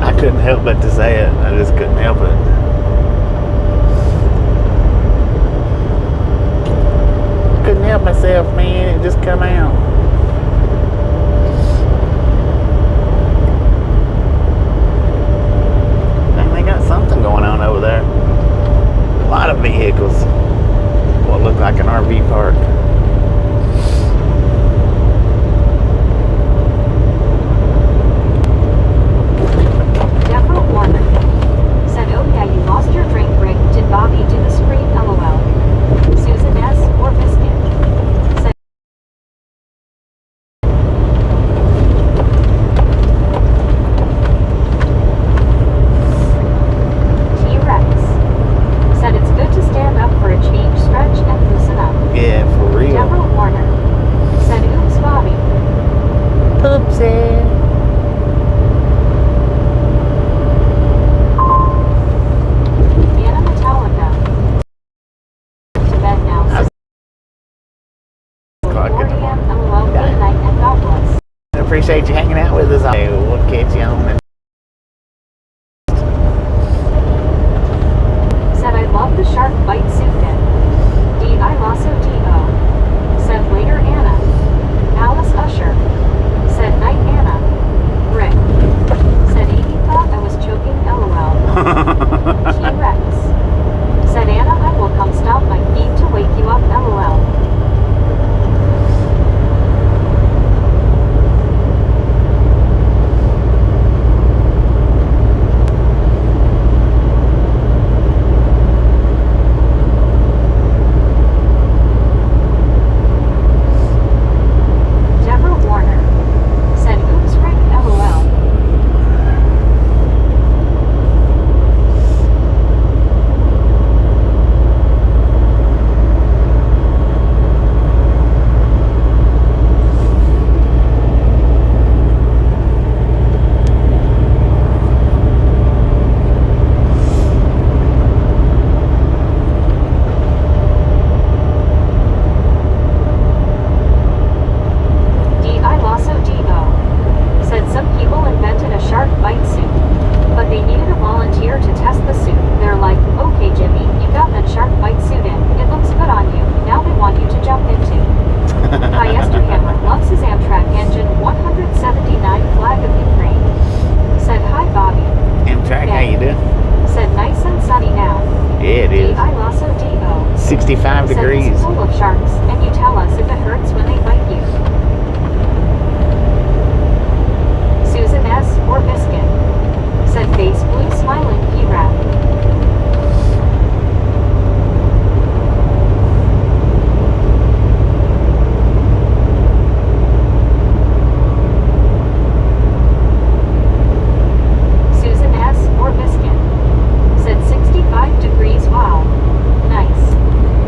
I couldn't help but to say it. I just couldn't help it. Couldn't help myself, man. It just come out. Dang, they got something going on over there. A lot of vehicles. What looked like an RV park. Deborah Warner. Said, oh yeah, you lost your drink, Rick. Did Bobby do the scream? LOL. Susan S. or Biscuit. Said, T-Rex. Said it's good to stand up for a change, stretch, and loosen up. Yeah, for real. Deborah Warner. Said, oops, Bobby. Oopsie. Anna Metallica. To bed now. I was 4 a.m. LOL. Good night and God bless. I appreciate you hanging out with us. We'll catch you on the Said I love the shark bite suit then. D. I lasso D.O. Said later Anna. Alice Usher. Said night Anna. Rick. Said Amy thought I was choking LOL. T-Rex. Said Anna I will come stomp my feet to wake you up LOL. Deborah Warner. Said oops Rick LOL. D. I lasso D.O. Said some people invented a shark bite suit, but they needed a volunteer to test the suit. They're like, okay Jimmy, you got that shark bite suit in. It looks good on you. Now they want you to jump into. Fiesta Hammer loves his Amtrak engine 179 flag of Ukraine. Said hi Bobby. Amtrak. How you doing? Said nice and sunny now. Yeah, it D. is. I lasso D.O. 65 Said degrees. it's full of sharks, and you tell us if it hurts when they bite you. Susan S. or Biscuit. Said face blue smiling P-Rap. Susan S. or Biscuit. Said 65 degrees. Wow. Nice.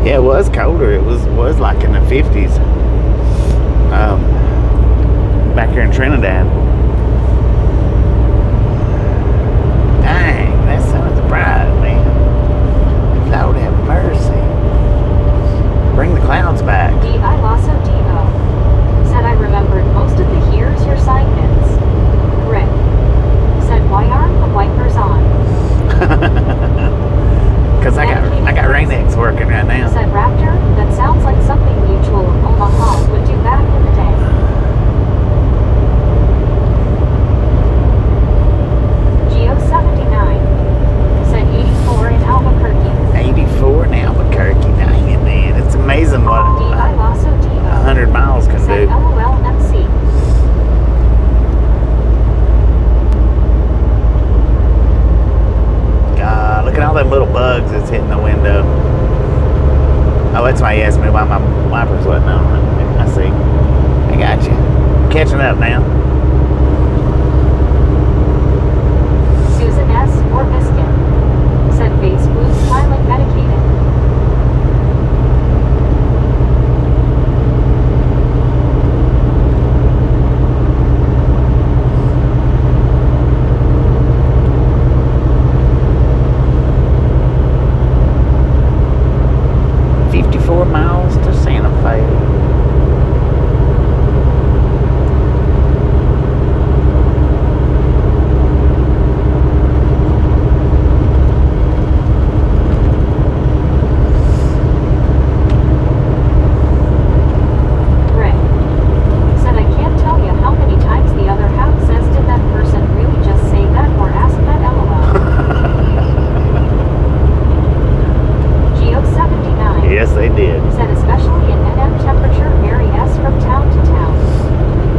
Yeah, it was colder. It was like in the 50s. Trinidad. Dang, that's so bright, man. Lord have mercy. Bring the clouds back. D.I. Lasso D.O. said I remembered most of the here's your sign hits. Rick said why aren't the wipers on? Cause I got Rain-X working right now. Said Raptor, that sounds like something Mutual of Omaha would do back in the day. Geo79 said 84 in Albuquerque. 84 in Albuquerque. Dang it, man. It's amazing what D.I. Lasso D.O. 100 miles can said do. LOLMC. God, look at all them little bugs that's hitting the window. Oh, that's why he asked me why my wipers wasn't on. I see. I got you. Catching up now. Susan S. or Biscuit said face blue smiling medicated. Miles to Santa Fe. Rick said I can't tell you how many times the other half says did that person really just say that or ask that LOL. Geo79 Yes, they did. said especially in NM temperature varies from town to town.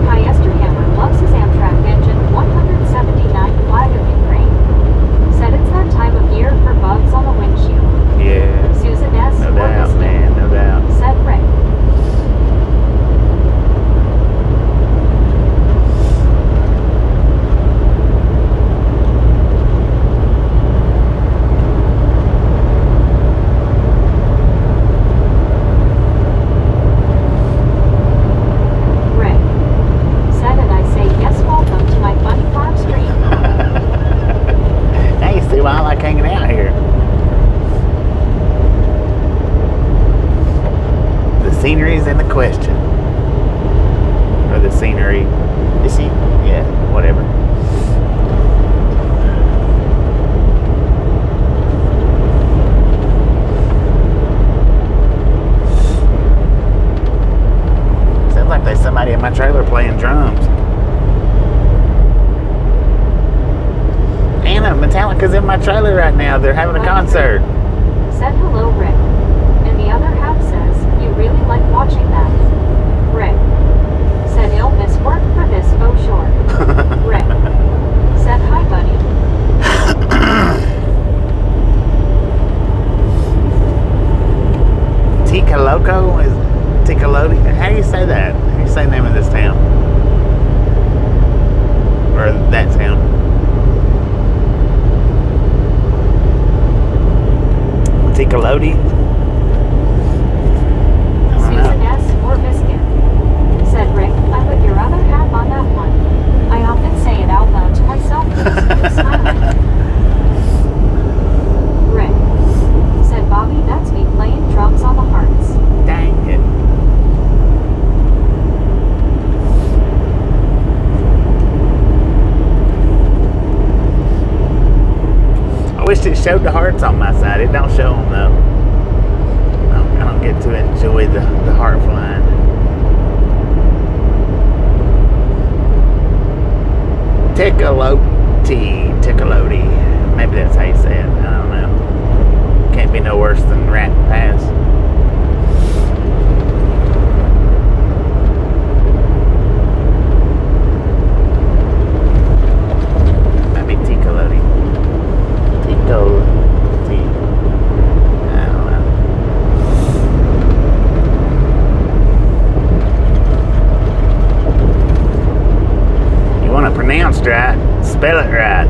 Hammer loves his Amtrak engine 179 flag of Ukraine. Said it's that time of year for bugs on the windshield. Yeah. Susan S. No or doubt, Biscuit man. No doubt. said Rick. Rick said and I say yes welcome to my funny farm stream. Now you see why I like hanging out here. The scenery's in the question. Or the scenery. Is she? Yeah, whatever. Sounds like there's somebody in my trailer playing drums. Anna, Metallica's in my trailer right now. They're having a concert. Said hello Rick. And the other half says, you really like watching that. Rick said he'll miss work for this for sure. Rick said hi buddy. Tica Loco? Is Tica Lodi? How do you say that? How do you say the name of this town? Or that town? Tica Lodi? I don't Susan know. S. or Biscuit said Rick, I put your other half on that one. I often say it out loud to myself because you're smiling. Rick said Bobby, that's me playing drums on the hearts. Dang it. I wish it showed the hearts on my side. It don't show them though. I don't get to enjoy the heart flying. Tickaloti. Maybe that's how you say it. I don't know. Can't be no worse than Raton Pass. Might be Tickaloti. Tickaloti. I don't know. You want it pronounced right, spell it right.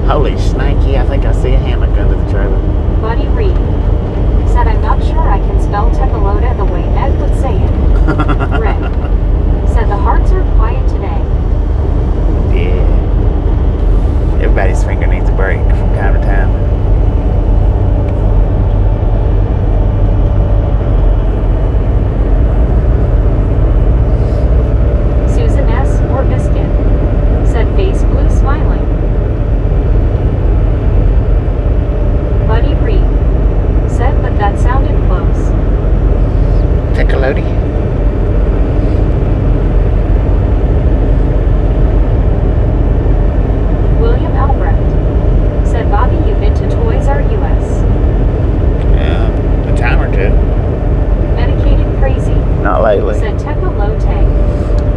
Holy snaky, I think I see a hammock under the trailer. Buddy Reed said, I'm not sure I can spell Tepaloda the way Ed would say it. Rick said, the hearts are quiet today. Yeah. Everybody's finger needs a break from time to time. Susan S. or Biscuit said, face blue smiling. Buddy Reed said, but that sounded close. Tecolote. William Albrecht said, Bobby, you've been to Toys R Us. A time or two. Medicated Crazy Not lately. said, Tecolote.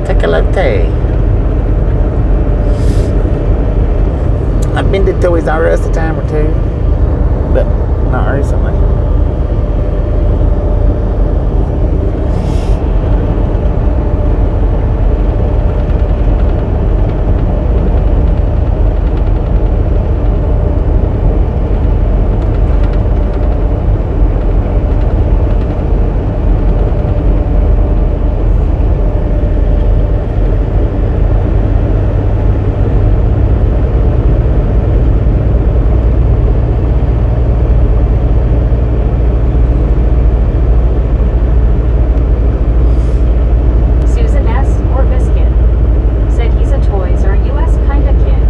Tecolote. I've been to Toys R Us a time or two, but not recently. Susan S. or Biscuit said he's a Toys R Us kinda kid.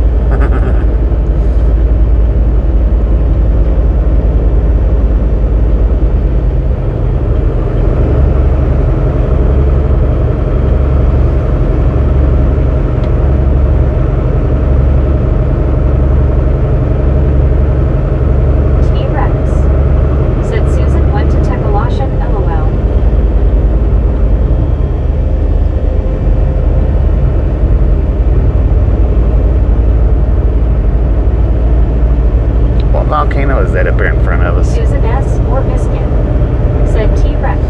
T-Rex said Susan went to Tecolotian LOL. What volcano is that up here in front of us? Susan S. or Biscuit said T-Rex.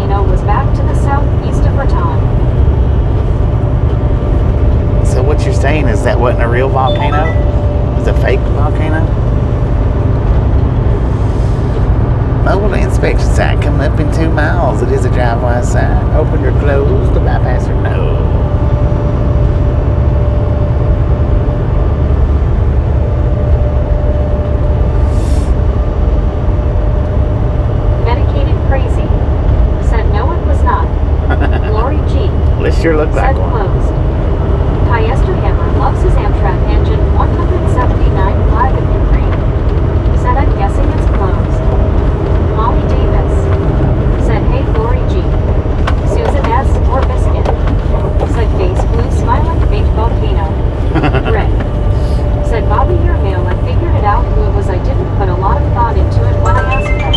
volcano was back to the southeast of Raton. So what you're saying is that wasn't a real volcano? It was a fake volcano? Mobile inspection sign coming up in 2 miles. It is a driveway sign. Open or close to bypass or no. Medicated crazy. Said no, it was not. Lori G. Well, it sure looked Said like one. closed. Hammer loves his Amtrak engine 179 live in green. Said I'm guessing it's closed. Molly Davis. Said hey Lori G. Susan S. or Biscuit. Said face blue smiling fake volcano. Rick. Said Bobby your mail, I figured it out who it was. I didn't put a lot of thought into it when I asked them.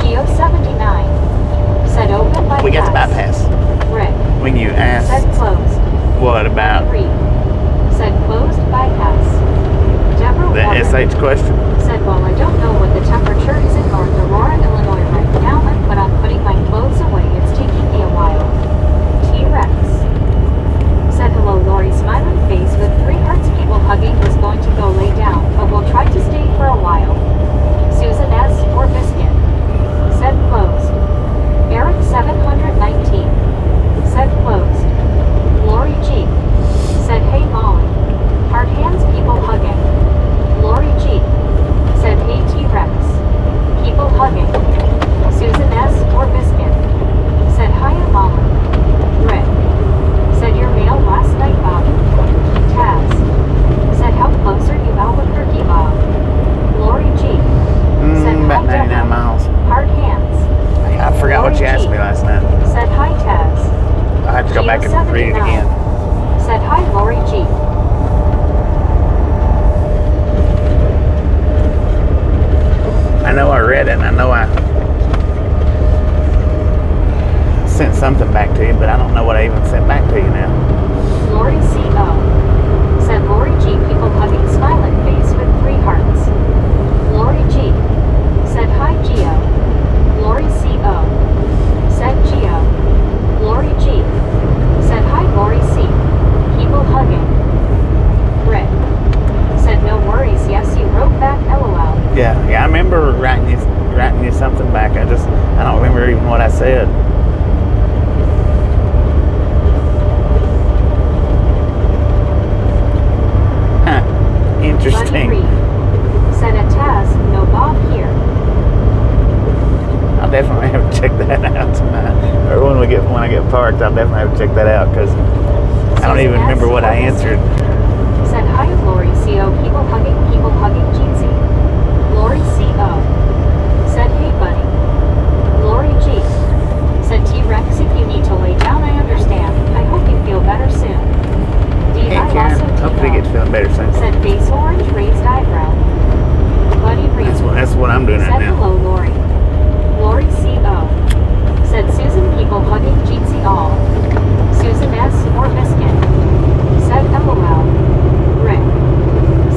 Geo 79. Said open bypass. We got the bypass. Rick. When you asked, Said closed. what about Said closed bypass. Deborah the Warren SH question? said, well, I don't know what the temperature is in North Aurora, Illinois right now, but I'm putting my clothes away. It's taking me a while. T-Rex said, hello, Lori, smiling face with 3 hearts. People hugging was going to go lay down, but we'll try to stay for a while. Susan S. or Biscuit said closed. Eric 719 said closed. Lori G. said, hey Molly. Hard hands, people hugging. Lori G. said, hey T-Rex. People hugging. Susan S. or Biscuit said, hiya Molly. Rick said, your mail last night, Bob. Taz said, how close are you, Albuquerque, Bob? Lori G. said, About hi 99 Deborah. miles. Hard hands. I forgot Lori what you asked G. me last night. said, hi Taz. I have to go back and read it again. Said, hi, Lori G. I know I read it, and I know I sent something back to you, but I don't know what I even sent back to you now. Lori C.O. said, Lori G. People hugging smiling face with 3 hearts. Lori G. said, hi, Geo. Lori C.O. said, Geo. Lori G. said, hi, Lori C. People hugging. Rick said, no worries. Yes, you wrote back, LOL. Yeah, I remember writing you something back. I don't remember even what I said. Huh. Interesting. Buddy Reed said, at Taz, no Bob here. I'll definitely have to check that out tonight. Or when I get parked, I'll definitely have to check that out because I don't even remember what I answered. Said, hi, Lori C.O. People hugging Jeezy. Lori C.O. said, hey, buddy. Lori G. said, T-Rex, if you need to lay down, I understand. I hope you feel better soon. Hey, Karen. Hopefully you get feeling better soon. Said, face orange, raised eyebrow. Buddy Reed. That's what I'm doing right said, now. hello, Lori. Lori C.O. said, Susan, people hugging Jeezy all. Susan S. or Biscuit said, LOL. Rick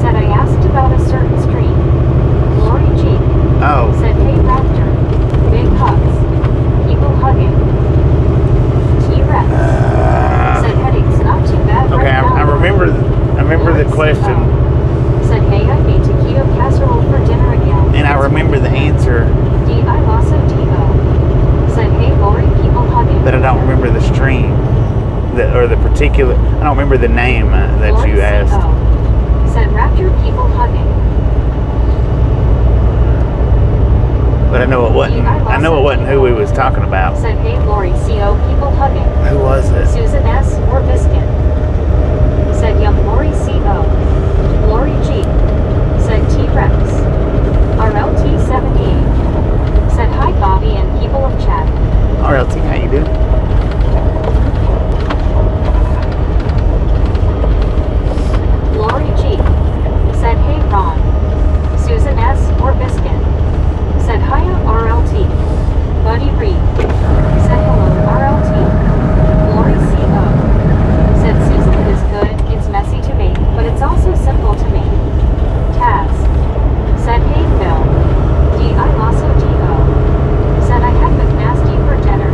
said, I asked about a certain stream. Lori G. Oh. said, hey Raptor, big hugs. People hugging. T-Rex said, headaches not too bad. Okay, right now. I remember the question. Said, hey, I made taquito casserole for dinner again. And I remember the answer, D.I. Lasso D.O. said, hey Lori, people hugging. but I don't remember the stream. Or the particular, I don't remember the name that Lori you asked. C.O. said, Raptor, people hugging. But I know it wasn't who we was talking about. Said, hey Lori C.O. people hugging. Who was it? Susan S. or Biscuit said, young Lori C.O. Lori G. said, T-Rex. RLT 78 said, hi Bobby and people of chat. RLT, how you doing? Lori G. said, hey Ron. Susan S. or Biscuit said, hiya RLT. Buddy Reed said, hello RLT. Lori C.O. said, Susan, it is good. It's messy to make, but it's also simple to make. Taz said, hey Phil. D.I. Lasso D.O. said, I had McNasty for dinner.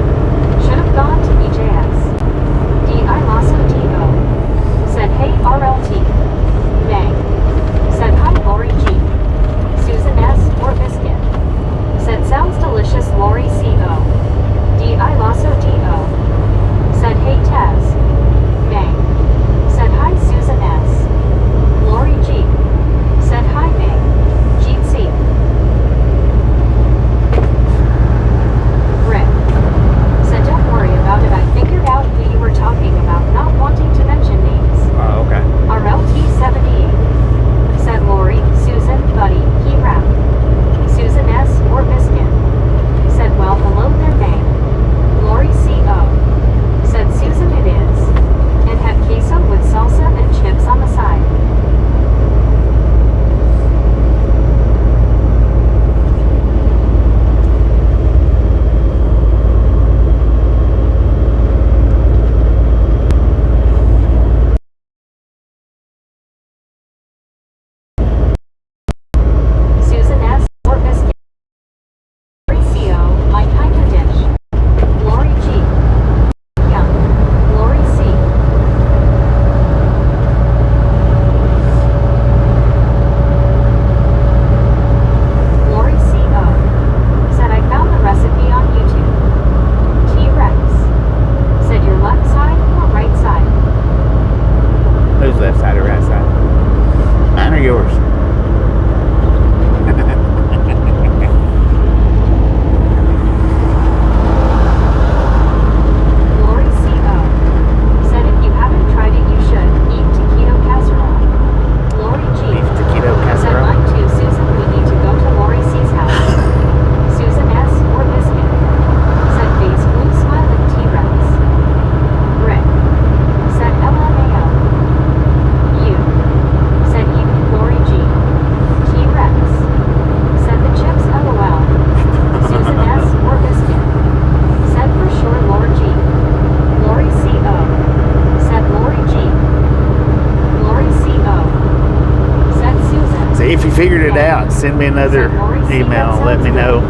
send me another email. Let me know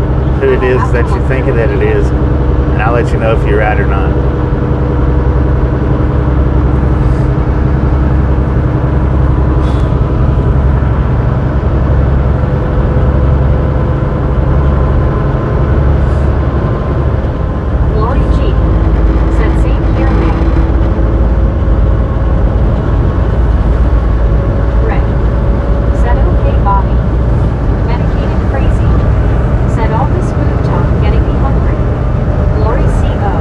who it is that you think that it is, and I'll let you know if you're right or not. Lori G. said same here, man. Red. Said okay, Bobby. Medicated crazy. Said all this food talk getting me hungry. Lori C.O.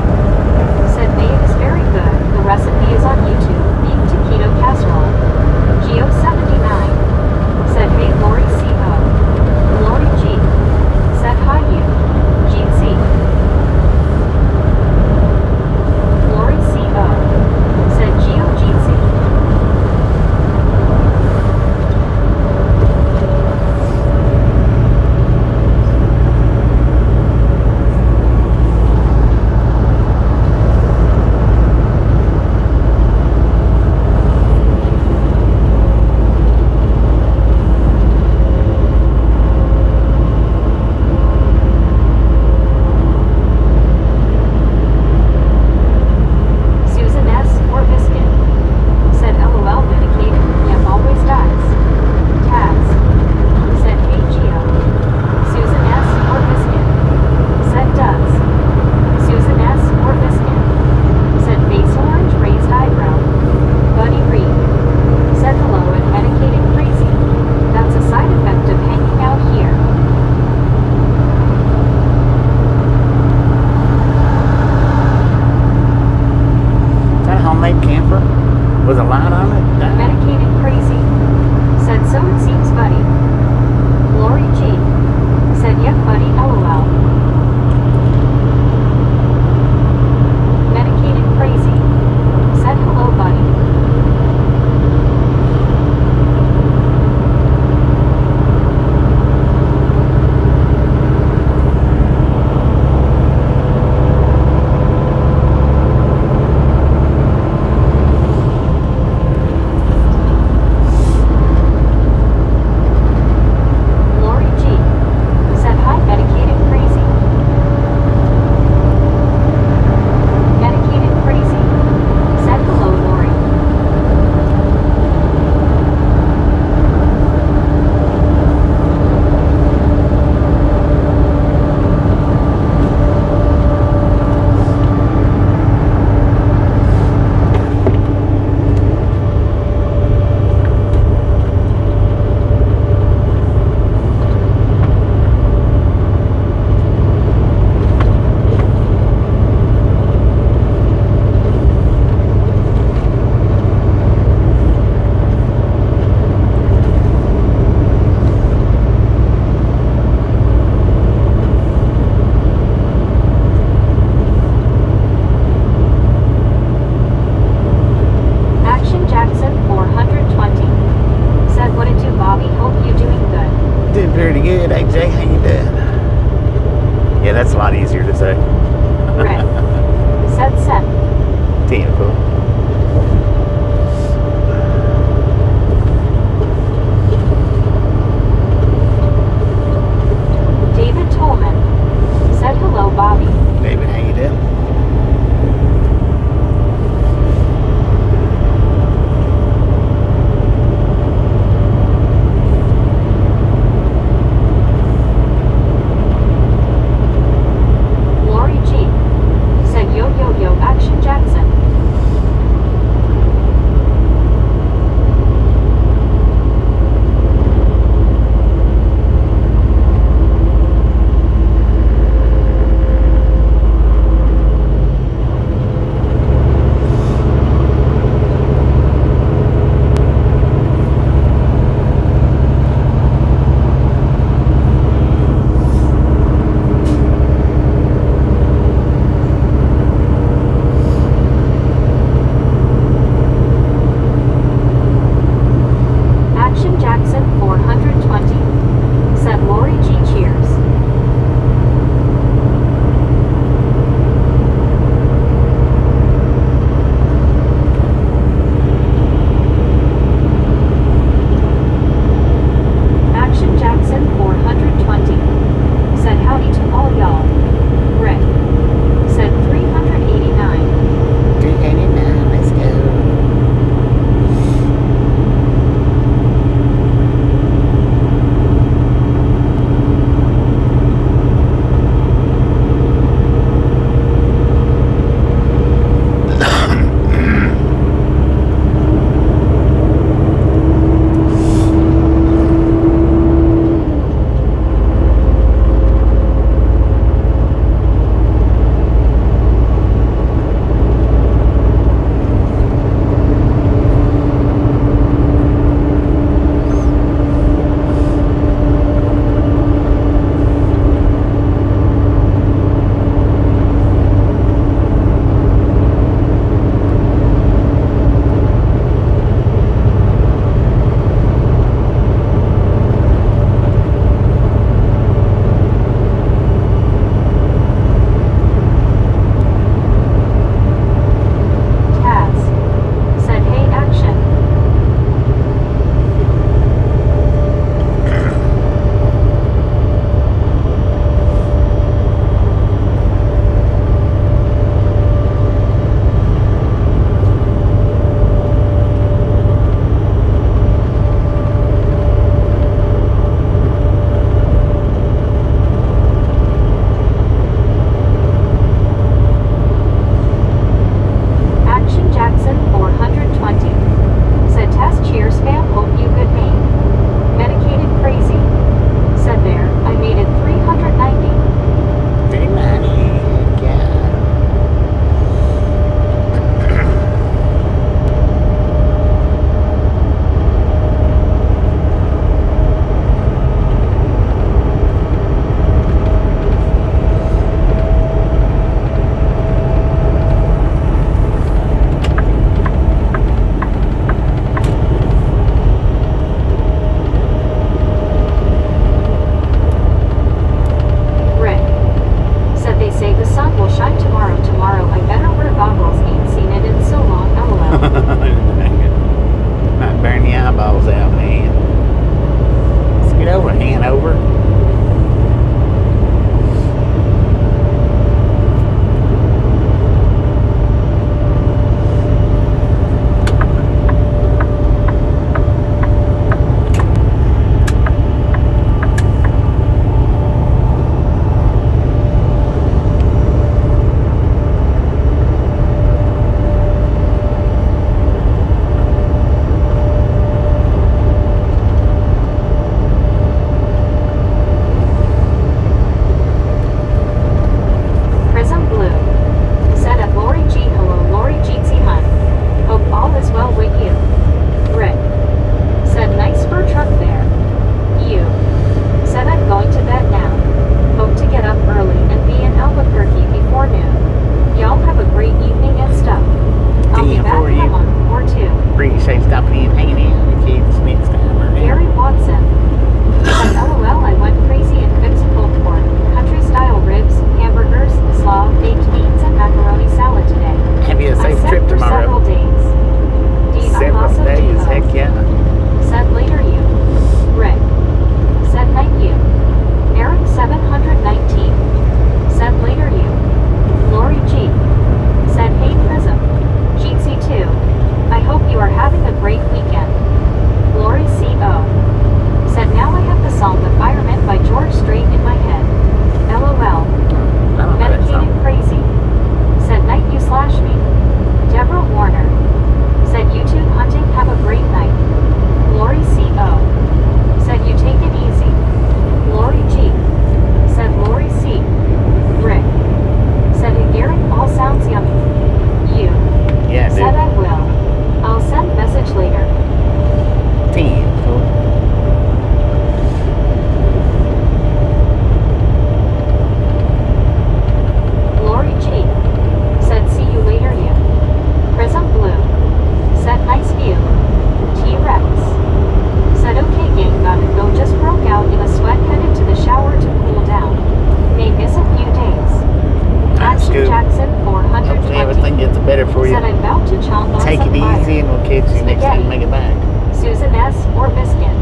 better for you. Said I'm about to chomp on Take some it fire. easy and we'll catch you next time you make it back. Susan S. or Biscuit.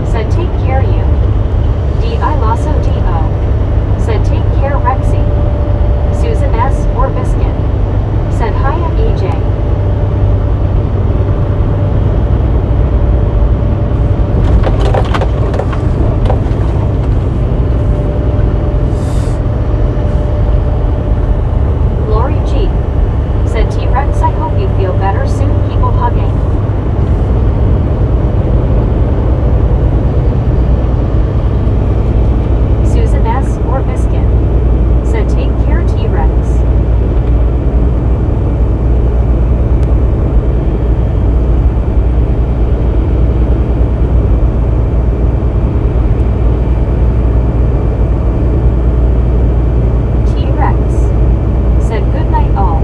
Said take care you. D. I Lasso D.O. Said take care Rexy. Susan S. or Biscuit. Said hiya EJ. Lori G. Said T-Rex I hope you feel better soon people hugging. Susan S. or Biscuit. Said take care T-Rex. T-Rex. Said good night all.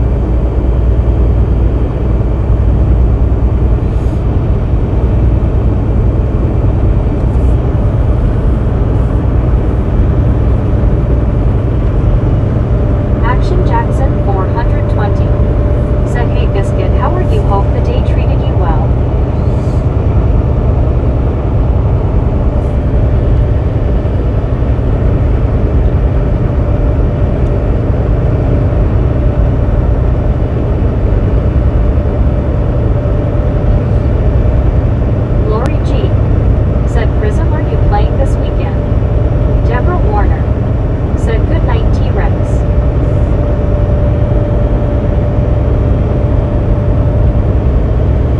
Action Jackson 420. Said hey Biscuit how are you hope the day treated you well. Lori G. Said Prism are you playing this weekend? Deborah Warner. Said good night T-Rex.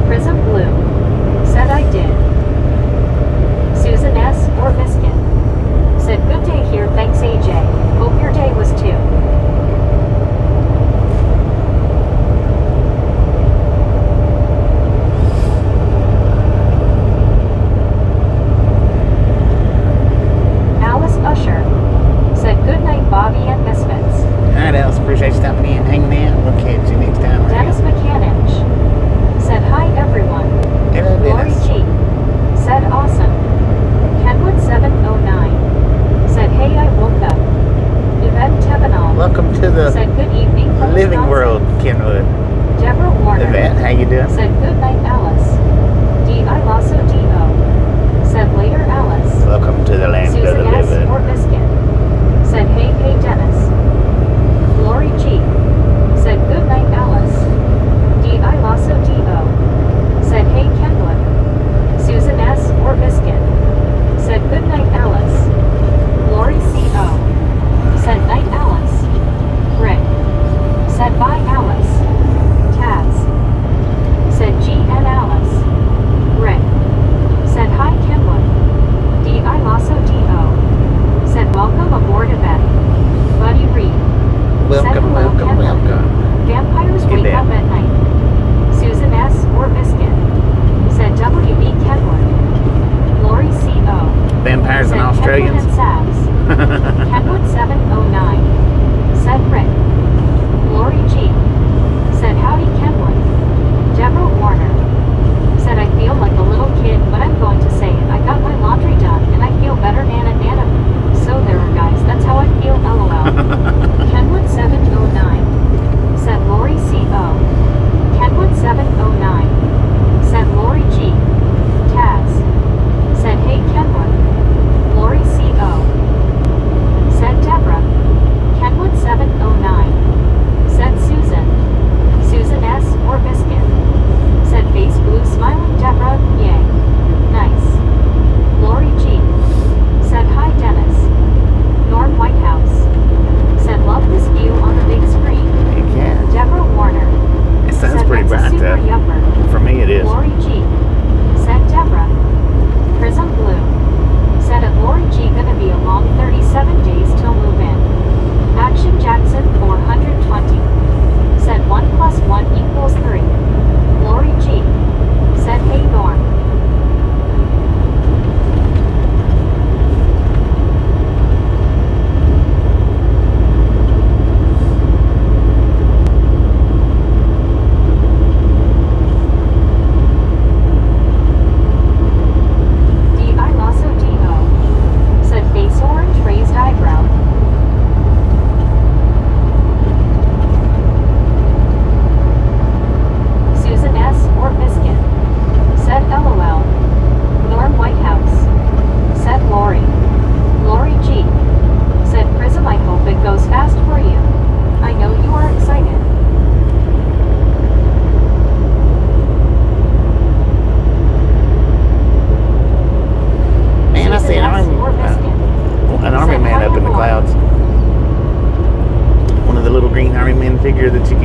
Prism Blue. Said I did. Susan S. or Biscuit. Said good day here thanks AJ. Hope your day was too. Alice Usher. Said good night Bobby and Misfits. Alright, Alice, appreciate you stopping in, hanging out. We'll catch you next time. Dennis McCanich. Said hi everyone. Hello, Lori Dennis. G. Said awesome. Kenwood 709. Said hey I woke up. Yvette Tevenal. Welcome to the Said good evening from living Wisconsin. world, Kenwood. Deborah Warner. Yvette, how you doing? Said good night Alice. D. I Lasso D.O. Said later Alice. Welcome to the land of Susan the S. living. or Biscuit. Said hey Dennis. Lori G. Said good night Alice. D. I Lasso D.O. Said hey Kenwood. Susan S. or Biscuit. Said good night Alice. Lori C.O. Said night Alice. Rick. Said bye Alice. Taz. Said G and Alice. Rick. Said hi Kenwood. D. I Lasso D.O. Said welcome aboard Yvette. Buddy Reed. Said Welcome, hello, welcome, Kenwood. welcome. Vampires Get wake that. up at night. Susan S. or Biscuit. Said WB Kenwood. Lori C.O. Vampires and Said Australians. Kenwood and Sabs. Kenwood 709. Said Rick. Lori G.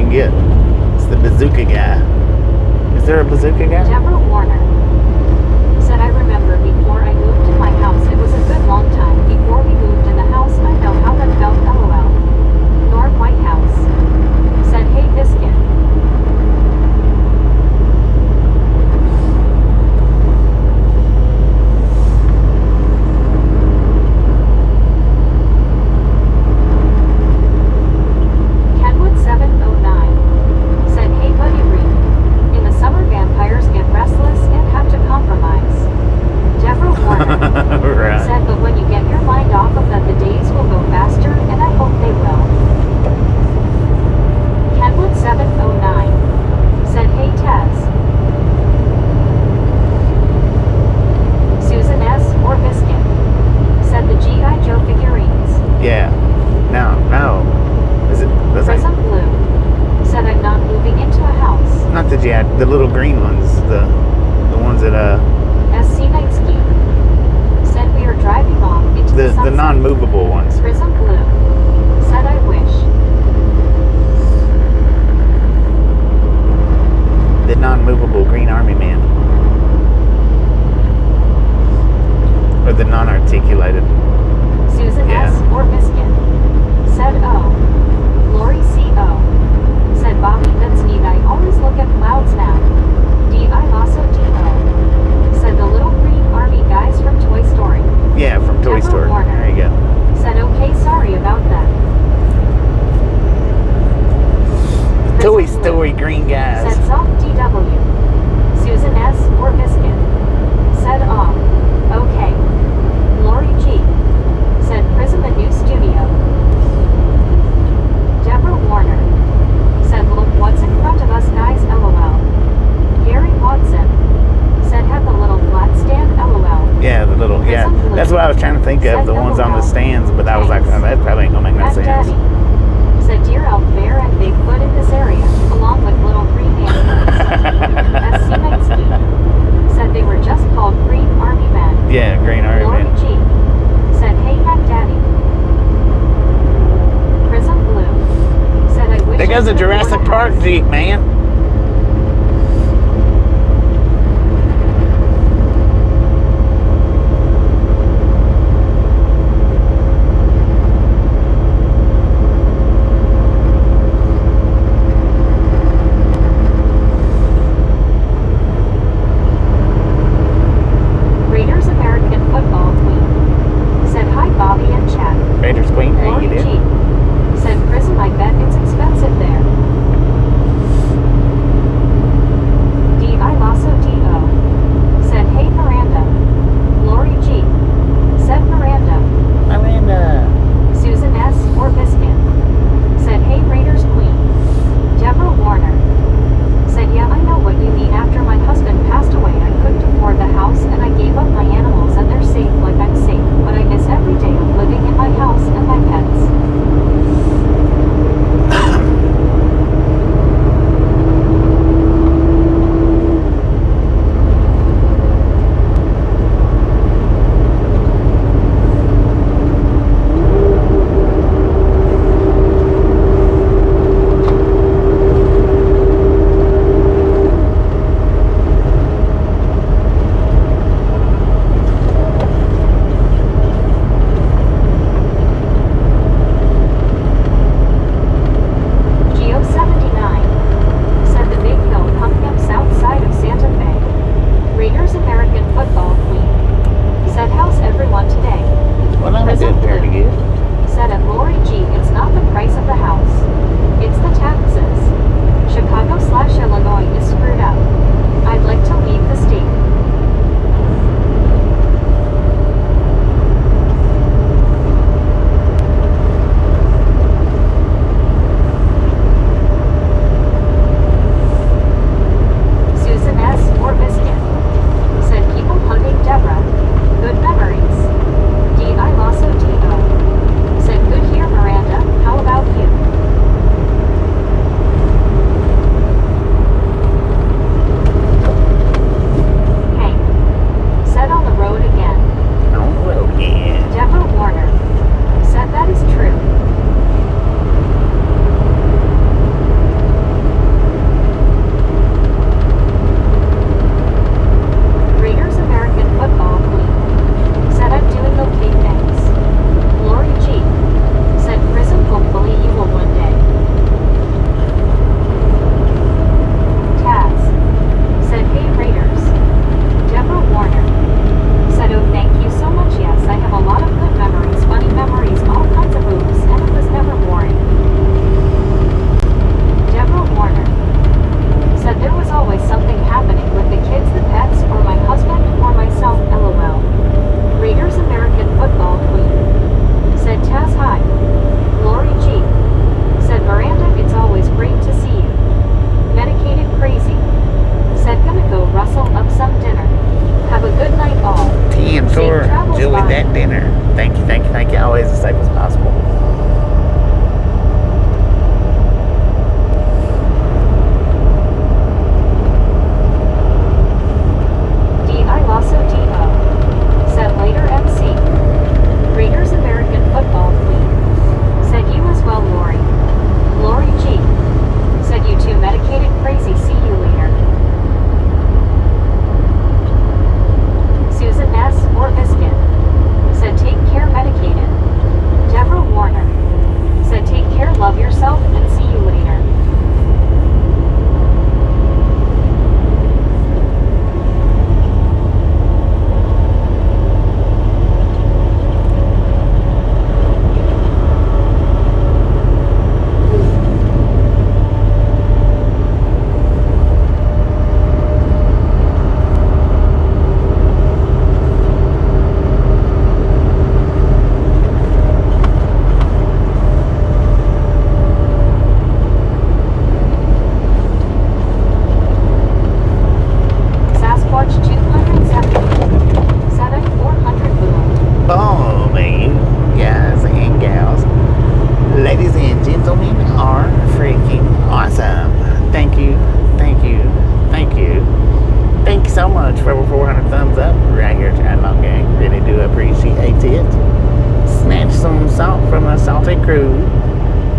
can get. It's the bazooka guy. Is there a bazooka guy? Deborah Warner said, I remember before I moved in my house, it was a good long time before we moved in the house. I know how that felt, lol. Norm Whitehouse said, hey, Biscuit. Kenwood 709 said, hey, Buddy Reed. In the summer, vampires get restless and have to compromise. Deborah Warner Right. said, but when you get your mind off of that, the days will go faster, and I hope they will. Kenwood 709 said, hey, Tez. Susan S. or Biscuit said, the G.I. Joe figurines. Yeah. No. Is it? That's like, Prism Blue said, I'm not moving into a house. not the GI, the little green ones, the ones that Scenic said, we are driving off into the the sunset. non-movable ones. Prism Blue said, I wish. The non-movable Green Army Man. Or the non-articulated. Susan Yeah. S. or Biscuit said, oh. Lori C.O. said, Bobby, that's neat. I always look at clouds now. D.I. also D.O. said, the little green army guys from Toy Story. Yeah, from Toy Deborah Story. Warner There you go. said, okay, sorry about that. Toy Prism Blue Story green guys. said, soft D.W. Susan S. or Biscuit said, okay. Lori G. said, Prism a new studio. Deborah Warner said, look what's in front of us, guys, lol. Gary Watson said, have the little flat stand, lol. Yeah, the little, yeah. Prism Blue That's what I was trying to think of, said, the ones on the LOL. stands, but I was like, oh, that probably ain't gonna make no Matt sense. Daddy said, deer, elk, bear, and Bigfoot in this area, along with little green animals. SC Knightsky said they were just called Green Army Men. Yeah, Green Army Lori Man. G said, hey, Matt Daddy. Prism Blue said, I wish There I goes the could afford Jurassic a Park house. Jeep, man. Raiders American Football Queen said, hi, Bobby and Chad. Raiders Queen, hey, Lori you G do. said, Prism, I bet it's expensive there.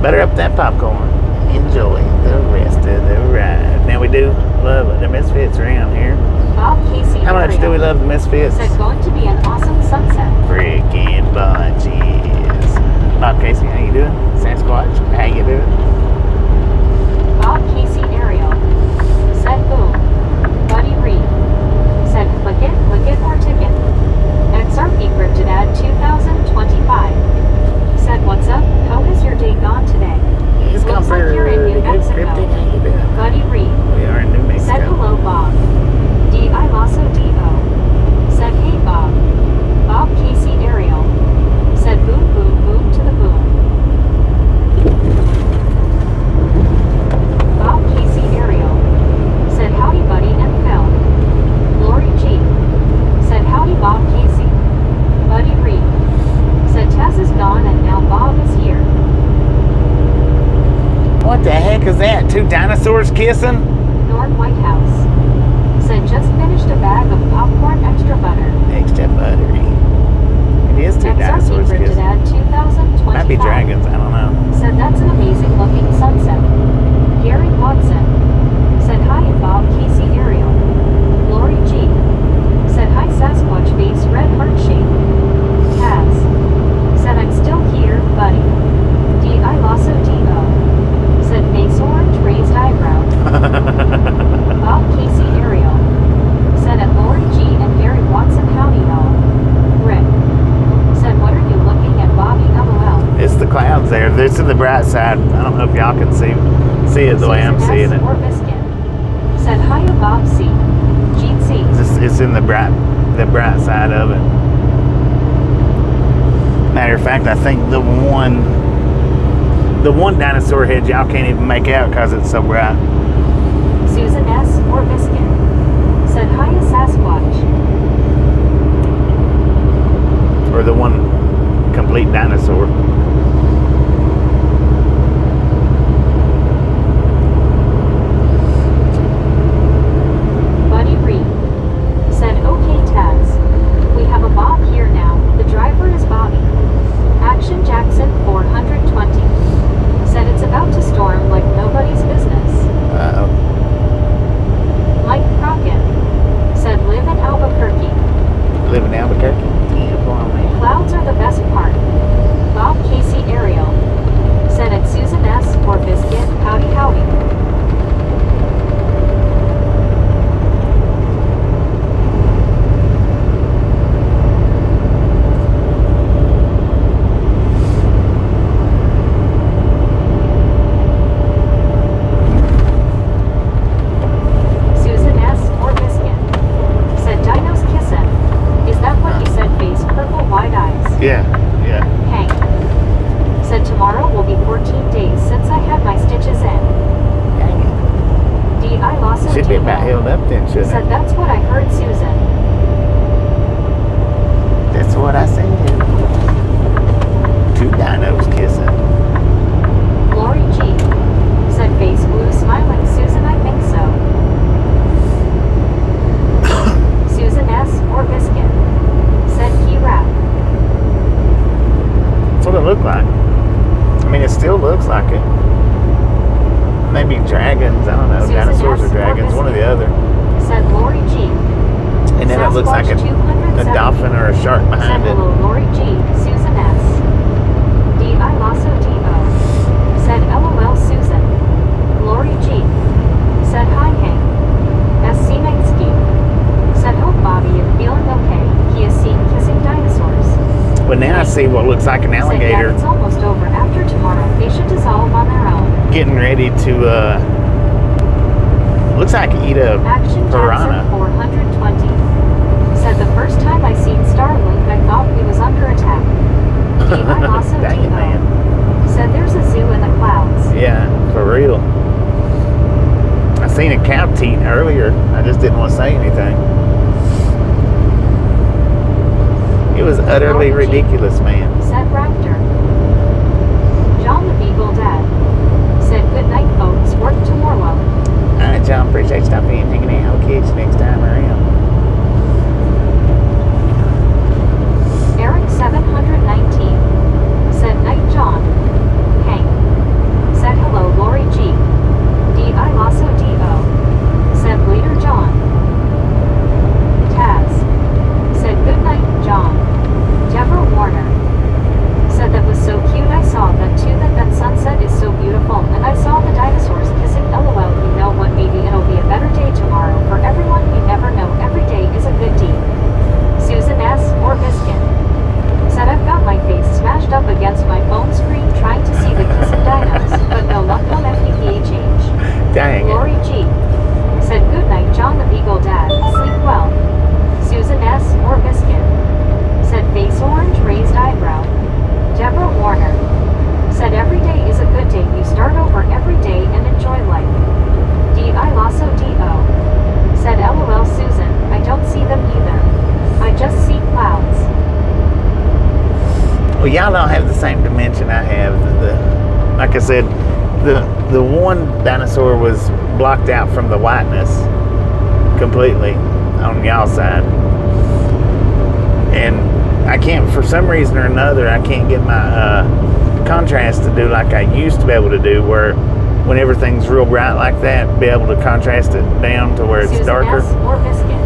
Butter up that popcorn. Enjoy the rest of the ride. Now we do love the Misfits around here. Bob Casey. How much do we love the Misfits? Said going to be an awesome sunset. Freaking bunches. Bob Casey, how you doing? Sasquatch, how you doing? Bob Casey Ariel. Said boom. Buddy Reed. Said click it or ticket. XRP Cryptid ad 2025. Said what's up? How has your day gone today? It's gone Looks like you're in New pretty good. Mexico. Cryptic, how you doing? Buddy Reed. We are in New Mexico. Said hello Bob. D.I. Lasso D.O. Said hey Bob. Bob Casey Ariel. Said boom boom boom to the boom. Bob Casey Ariel. Said howdy buddy and Phil. Lori G. Said howdy Bob Casey. Buddy Reed. Said Taz is gone and now Bob is here. What the heck is that? Two dinosaurs kissing? Norm Whitehouse. Said just finished a bag of popcorn extra butter. Extra buttery. It is two dinosaurs XRP kissing. ad 2025. Might be dragons, I don't know. Said that's an amazing looking sunset. Gary Watson. Said hi and Bob Casey Ariel. Lori G. Said hi Sasquatch face red heart shape. Taz. Said I'm still here, buddy. D.I. Lasso D.O. Said face orange raised eyebrow. Bob Casey Ariel. Said at Lori G and Gary Watson howdy y'all. Rick. Said what are you looking at Bobby LOL. It's the clouds there. This is the bright side. I don't know if y'all can see it the way I'm seeing it. Or Biscuit. Said hiya Bob C. GC. It's in the bright side of it. Matter of fact, I think the one dinosaur head y'all can't even make out because it's so bright. Susan S. or Biscuit. Said hiya Sasquatch. Or the one complete dinosaur. Buddy Reed. Said okay Taz. We have a Bob here now. The driver is Bobby. Action Jackson 420. Said it's about to storm like nobody's business. Uh-oh. Mike Crockett. Said live in Albuquerque. Live in Albuquerque? Beautiful, man. Clouds are the best part. Bob Casey Ariel. Said at Susan S. or Biscuit howdy howdy. Susan S. or Biscuit. Said dinos kissin'. Is that what you said face purple wide eyes? Yeah. Hank. Said tomorrow will be 14 days since I had my stitches in. Dang D.I. Lawson it. Should be about Demo. healed up then, shouldn't Said it? that's what I heard Susan. That's what I said. Two dinos kissing. Lori G. Said face blue smiling Susan I think so. Susan S. or Biscuit. Said he rap. That's what it looked like. I mean, it still looks like it. Maybe dragons, I don't know. Susan Dinosaurs S. or dragons, one or the other. Said Lori G. And then it looks like a dolphin or a shark Said behind it. hello Lori G. Susan S. D.I. Lasso D.O. Said LOL Susan. Lori G. Said hi Hank. S. Scenic Ski. Said hope Bobby you're feeling okay. He is seen kissing dinosaurs. But now I see what looks like an Said yeah, alligator it's almost over. After tomorrow, they should dissolve on their own. getting ready to, looks like eat a Action piranha. Jackson 420. Said the first time I seen Starlink, I thought he was under attack. D.I. Lasso Dang it, man. D.O. Said there's a zoo in the clouds. Yeah, for real. I seen a cow teat earlier. I just didn't want to say anything. It was utterly ridiculous, man. Said Raptor. John the Beagle Dad. Said good night folks, work tomorrow. Alright, John, appreciate you stopping in and hanging out. I'll catch you next time around. Eric 719. Said night John. Hank. Dang it. Lori G. said, good night, John the Beagle Dad. Sleep well. Susan S. or Biscuit said, face orange, raised eyebrow. Deborah Warner said, every day is a good day. You start over every day and enjoy life. D.I. Lasso D.O. said, LOL Susan, I don't see them either. I just see clouds. Well, y'all don't have the same dimension I have. Like I said, the one dinosaur was blocked out from the whiteness completely on y'all's side. And I can't, for some reason or another, I can't get my contrast to do like I used to be able to do, where when everything's real bright like that, be able to contrast it down to where it's Susan darker. S. or Biscuit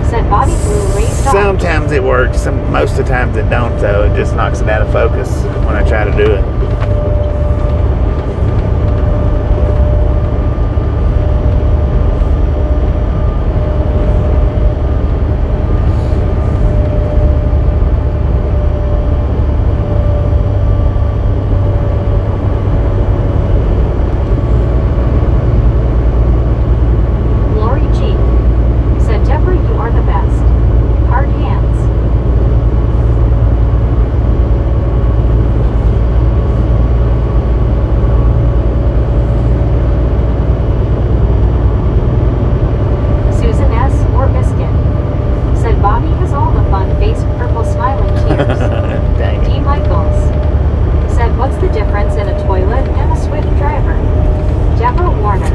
said, body blue, raised eyes. Sometimes it works. Most of the times it don't, though. It just knocks it out of focus when I try to do it. Lori G. said, Deborah, you are the best. Hard hands. Susan S. or Biscuit said, Bobby has all the fun, face purple smiling tears. Dang it. D. Michaels said, what's the difference in a toilet and a Swift driver? Deborah Warner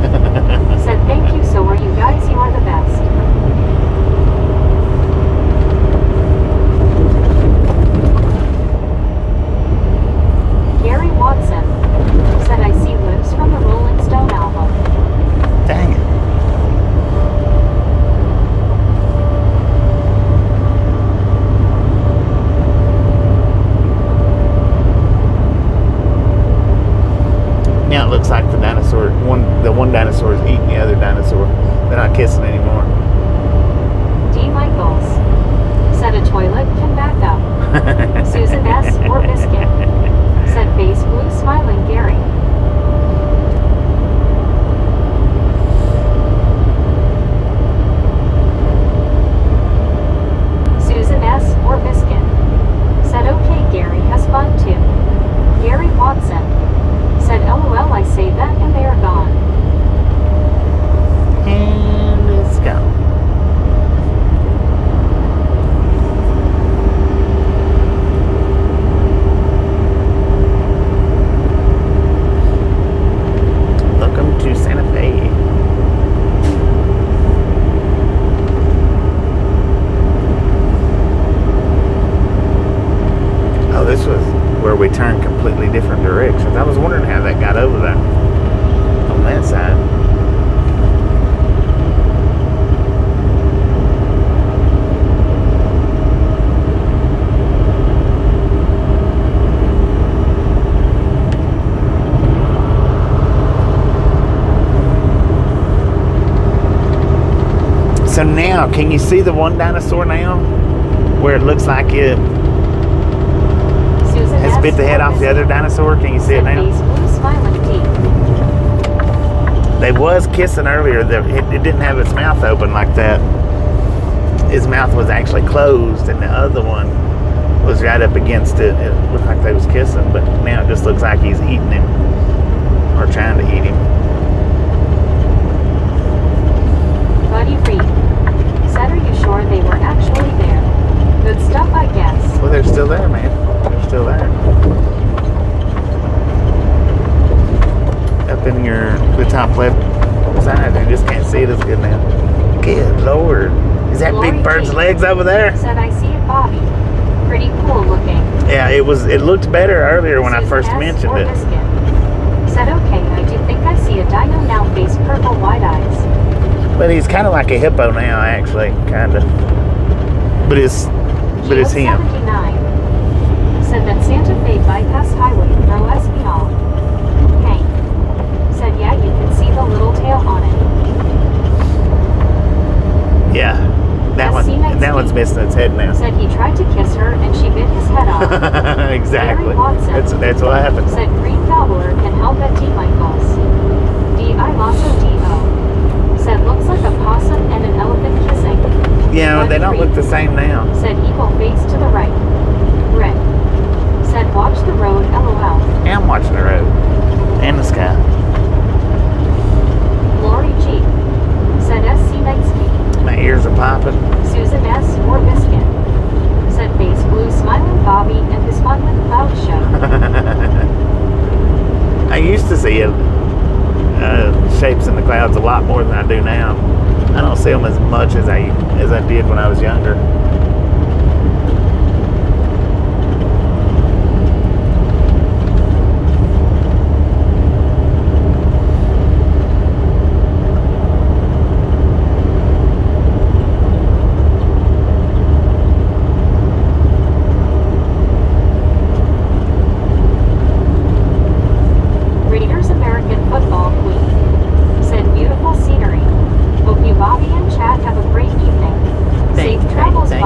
said, thank you, so are you guys, you are the best. Gary Watson said, I see lips from the Rolling Stone album. Dang it. Now it looks like the one dinosaur is eating the other dinosaur. They're not kissing anymore. D. Michaels said, a toilet can back up. Susan S. or Biscuit said, face blue smiling Gary. Susan S. or Biscuit said, okay, Gary has fun too. Gary Watson said, LOL, I say that and they are gone. And it's gone. Welcome to Santa Fe. Oh, this was where we turned completely different directions. I was wondering how that got over there on that side. So now, can you see the one dinosaur now? Where it looks like it Susan has S. bit the head or off the other dinosaur? Can you see it said, now? face blue smiling D. They was kissing earlier. It didn't have its mouth open like that. His mouth was actually closed, and the other one was right up against it. It looked like they was kissing, but now it just looks like he's eating him or trying to eat him. Buddy Reed said, are you sure they were actually there? Good stuff, I guess. Well, they're still there, man. They're still there. Up in the top left side, you just can't see it as good now. Good Lord. Is that Lori big bird's G. legs over there? Said, I see it, Bobby. Pretty cool looking. Yeah, it looked better earlier when I Susan first S. mentioned or it. Biscuit said, okay, I do think I see a dino now, face purple, wide eyes. But he's kind of like a hippo now, actually, kind of. But it's him. 79 said that Santa Fe bypass highway throw Espinal. Hank said, yeah, you can see the little tail on it. Yeah, that one's missing its head now. Said he tried to kiss her and she bit his head off. Exactly. Gary Watson That's what happened. said Green Gobbler can help at D. Michaels. D. I Paso D.O. Said looks like a possum and an elephant kissing. Yeah, they don't look the same now. Said evil face to the right. Rick. Said watch the road, LOL. Yeah, I'm watching the road. And the sky. Lori G. Said SC next week. My ears are popping. Susan S. or Biscuit. Said face blue smiling Bobby and his fun with cloud show. I used to see shapes in the clouds a lot more than I do now. I don't see them as much as I did when I was younger. Raiders American Football Queen. Said beautiful scenery. Hope you Bobby and Chad have a great evening. Safe travels, Thank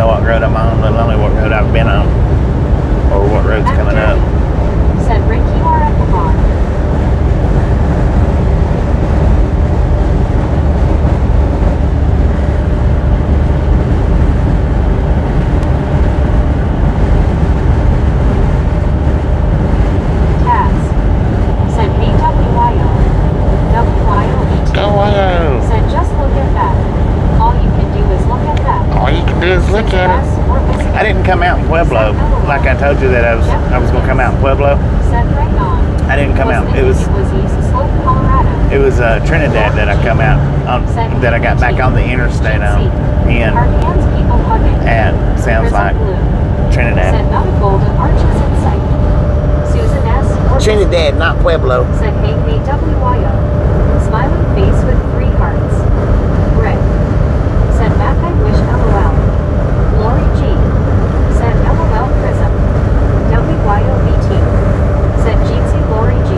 know what road I'm on, let alone what road I've been on. Or what road's coming up. Said Rick, you are at the bar. Taz. Said BWIO. WYOET. Go on. Said just look at that. All you can do is look at that. All you can do is look at it. I didn't come out in Pueblo. Like I told you that I was going to come out in Pueblo. Said right on. I didn't come out. It was East Slope, Colorado. It was Trinidad that I come out on, that I got back on the interstate on. And Our hands people hugging. sounds Prism like blue. Trinidad. Said not a golden arches in sight. Susan S. Trinidad, not Pueblo. Said hey WYO. Smiling face with 3 hearts. Rick. Said Mac I wish LOL. Lori G. Said LOL Prism. WYOBT. Said Jeezy Lori G.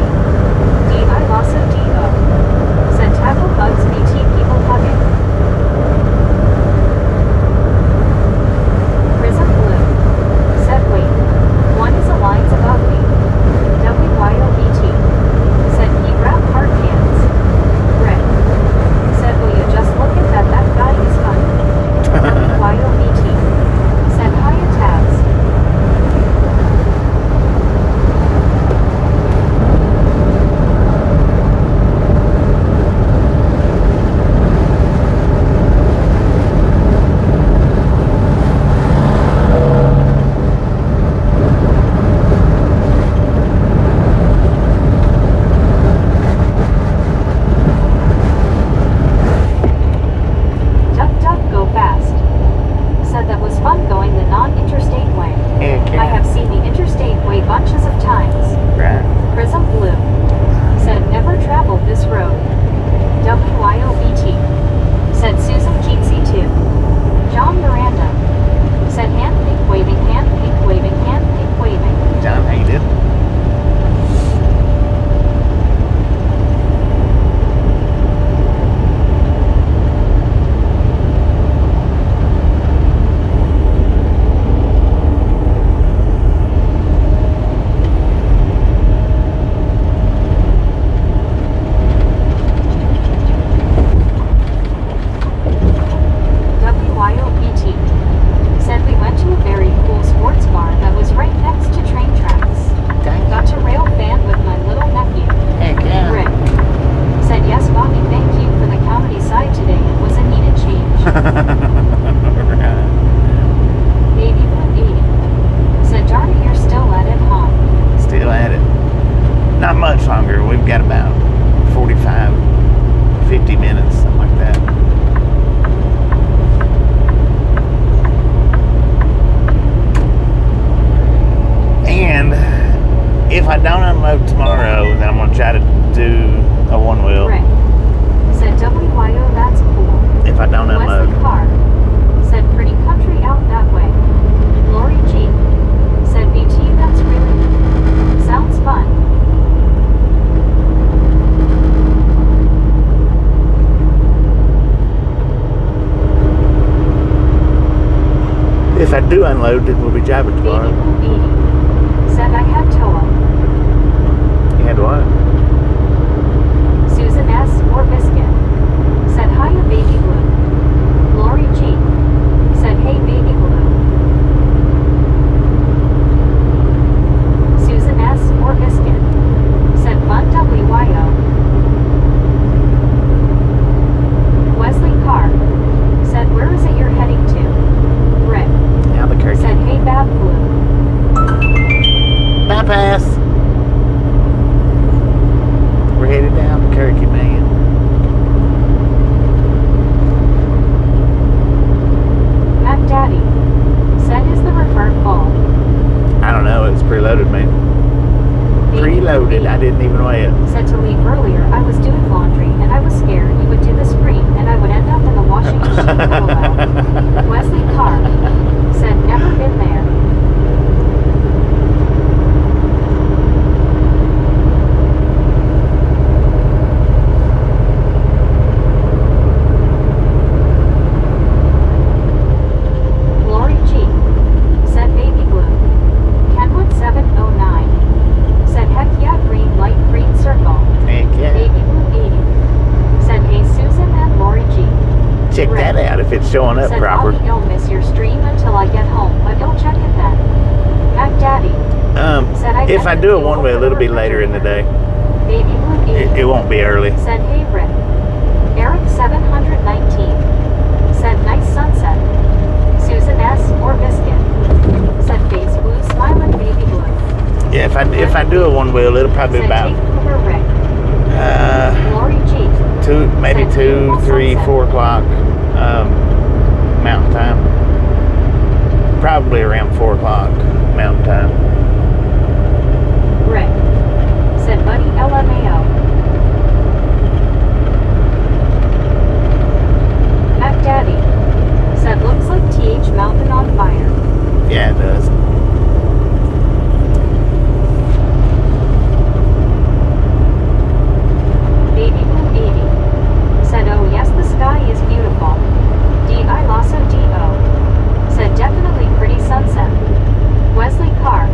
D.I. Lassa D.O. Said Tackle Bugs BT people hugging. Prism Blue. Said wait. One is a lines above me. WYOBT. Said he grab hard hands. Rick. Said will you just look at that guy is fun. WYOBT. Said hiya Tabs. Duck duck go fast. Said that was fun going the non-interstate way. I have seen the interstate way bunches of times. Right. Prism Blue. Said never traveled this road. WYOBT. Said Susan Keatsy too. John Miranda. Said hand pink waving, hand pink waving, hand pink waving. John hated. WYOBT. Said we went to a very cool sports bar that was right next to train tracks. Got to rail fan with my little nephew. Heck yeah. Rick. Said yes Bobby, thank you for the comedy side today. It was a needed change. Baby Blue 80. Said darn it, you're still at it, huh? Still at it. Not much longer. We've got about 45, 50 minutes, something like that. And if I don't unload tomorrow, then I'm going to try to do a one wheel. Rick. Said WYO, that's cool. If I don't unload. Wesley Carr. Said pretty country out that way. Lori G. Said BT, that's really sounds fun. If I do unload, then we'll be driving tomorrow. Baby Blue 80. Said I had Toa. You had what? Susan S. or Biscuit. Said hiya Baby Blue. Lori G. Said hey Baby Blue. Susan S. or Biscuit. Said fun WYO. Wesley Carr. Said where is it you're heading to? Rick. Albuquerque. Said hey Bab Blue. Bypass. We're headed to Albuquerque, man. Mac Daddy. Said is the refer full. I don't know. It was preloaded, man. Preloaded. I didn't even weigh it. Said to leave earlier. I was doing laundry and I was scared you would do the screen and I would end up in the washing machine. LOL. Wesley Carr. Said never been there. showing up said proper. Bobby, you'll miss your stream until I get home, but you'll check it then. Mac Daddy. Said I If I do it one way, it'll be later in the day. Baby Blue 80. It won't be early. Said hey Rick. Eric 719. Said nice sunset. Susan S. or Biscuit. Said face blue smiling baby blue. Yeah, if I do it one way, it'll probably be Said about take Uber Rick. Lori G. 2, maybe Said 2, beautiful 3, sunset. 4 o'clock Mountain Time. Probably around 4 o'clock Mountain Time. Rick. Said buddy LMAO. Mac Daddy. Said looks like TH Mountain on fire. Yeah, it does. Baby Blue 80. Said oh yes the sky is beautiful. D.I. Lasso D.O. Said definitely pretty sunset. Wesley Carr.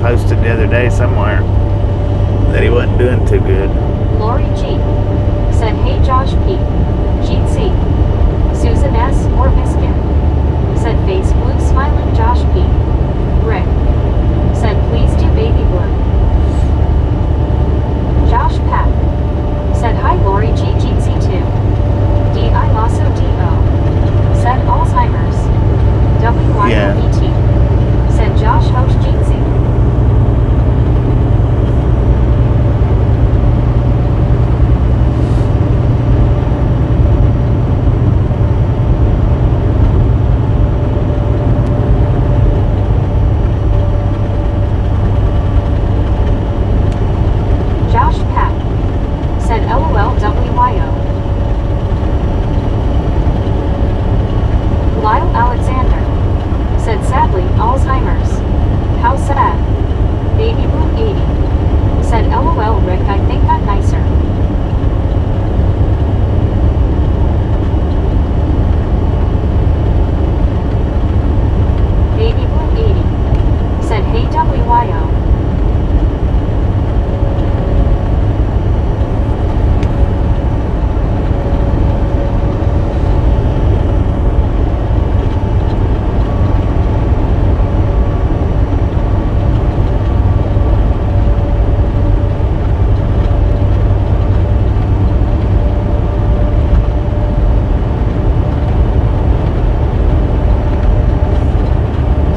posted the other day somewhere that he wasn't doing too good. Lori G. said, hey Josh P. Gene C. Susan S. or Biscuit. Said face blue smiling Josh P. Rick. Said please do baby blue. Josh Pat. Said hi Lori G. Gene C. 2. D.I. Lasso D.O. Said Alzheimer's. W.Y.O.E.T. Said Josh Hosh Gene Z. Josh Pat. Said LOLWYO. Lyle Alexander. Said sadly, Alzheimer's. How sad. Baby Blue 80. Said LOL Rick, I think that nicer. Baby Blue 80. Said hey WYO.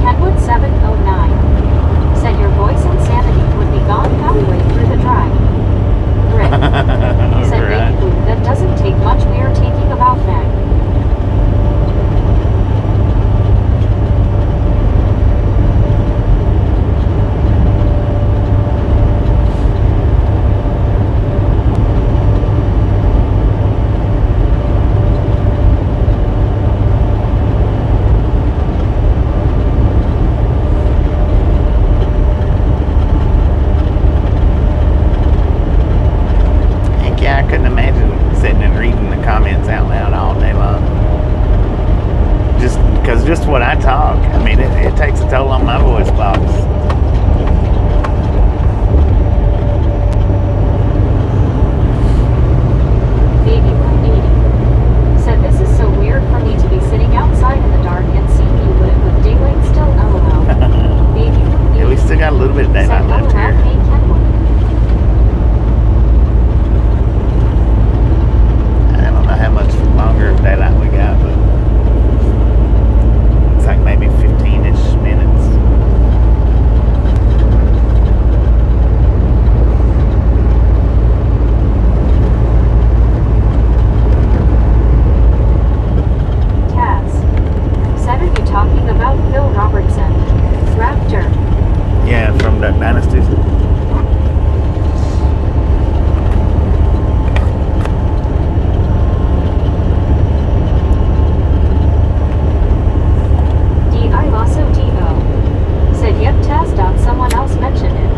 Kenwood 709. Said your voice insanity would be gone halfway through the drive. Rick. Said Alright. baby blue, that doesn't take much, we are taking about Meg. Heck yeah, I couldn't imagine sitting and reading the comments out loud all day long. Just what I talk, I mean, it takes a toll on my voice box. Baby Blue 80. Said this is so weird for me to be sitting outside in the dark and seeing you with daylight still LOL. Baby Blue 80. Yeah, we still got a little bit of Said daylight left LOL, here. hey Kenwood. I don't know how much longer of daylight we got, but it's like maybe 15-ish minutes. Taz. Said are you talking about Phil Robertson? Raptor. Yeah, from Duck Dynasty. D.I. Lasso D.O. Said yep Taz. Someone else mentioned it.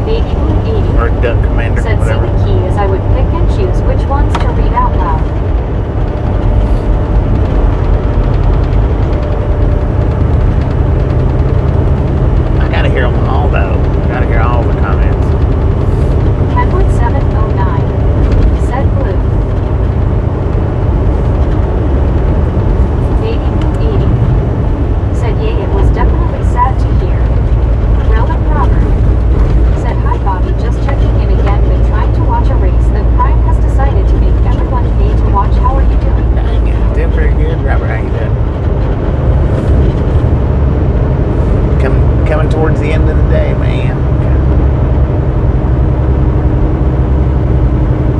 Baby Blue 80. Or Duck Commander, Said see whatever. the key is I would pick and choose which ones to read out loud. I gotta hear them all though. I gotta hear all the comments. Kenwood 709. Said blue. Baby Blue 80. Said yay, it was definitely sad to hear. Relic Robert. Said hi Bobby, just checking in again, been trying to watch a race that Prime has decided to make everyone pay to watch. How are you doing? Dang it. Doing pretty good, Robert. How you doing? Coming towards the end of the day, man.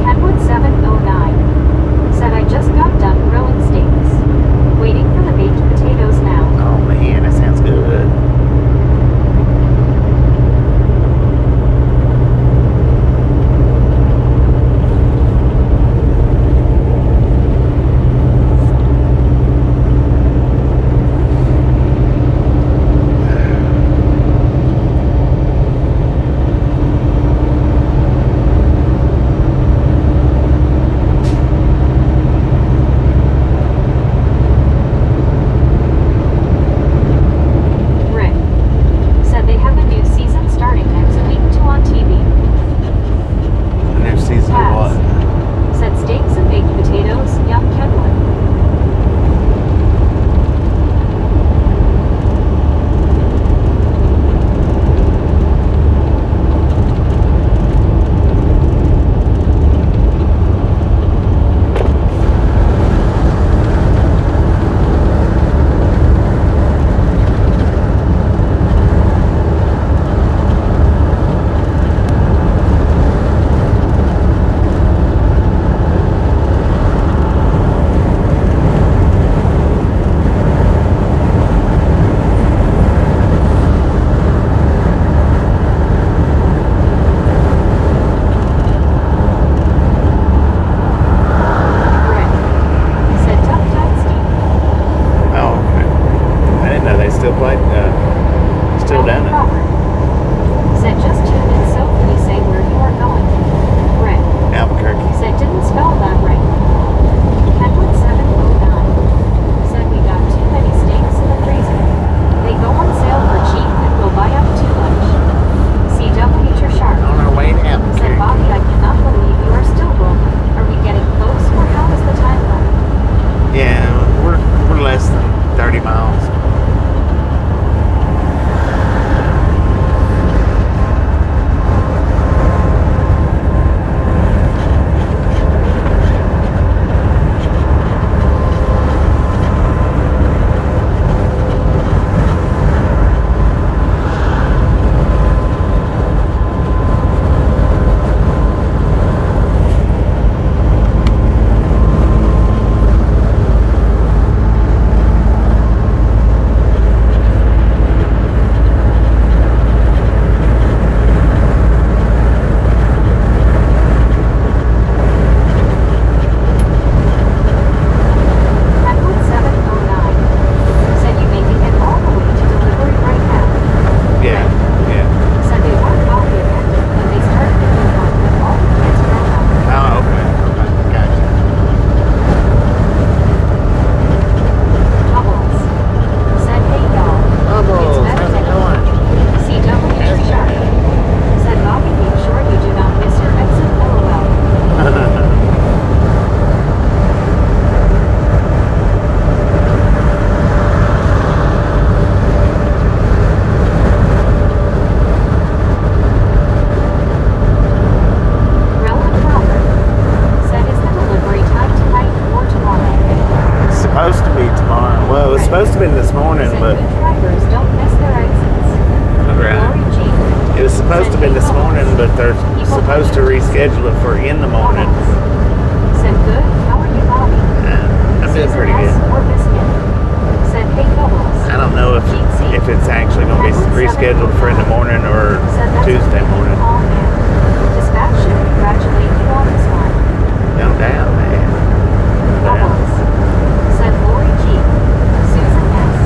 Kenwood 709. Said I just got done grilling steaks. Waiting for the baked potatoes now. Oh man, that sounds good. supposed to be tomorrow. Well, it was supposed to be this morning, Said but good drivers don't miss their exits. right. Lori G. It was supposed to be this morning, but they're supposed to reschedule it for in the morning. Said good. How are you, Bobby? I'm doing Susan pretty S. good. Or Biscuit. Said hey Bubbles. I don't know if it's actually going to be rescheduled for in the morning or Said that's Tuesday a morning. call, man. Dispatch should congratulate you on this one. No doubt, man. No doubt. Bubbles. Said Lori G. Susan S.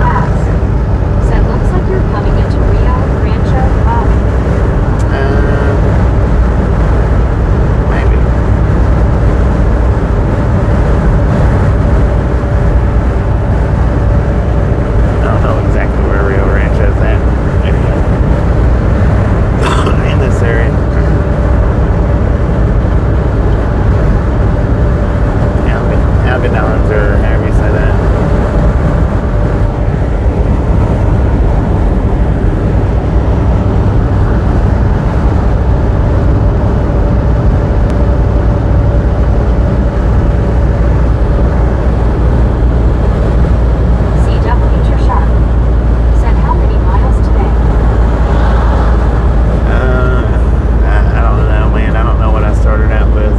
Pass. Said looks like you're coming into Rio Rancho Bobby. Maybe. I don't know exactly where Rio Rancho is at. In this area. Albuquerque, or however you say that. CW Sharp. Said how many miles today? I don't know, man. I don't know what I started out with.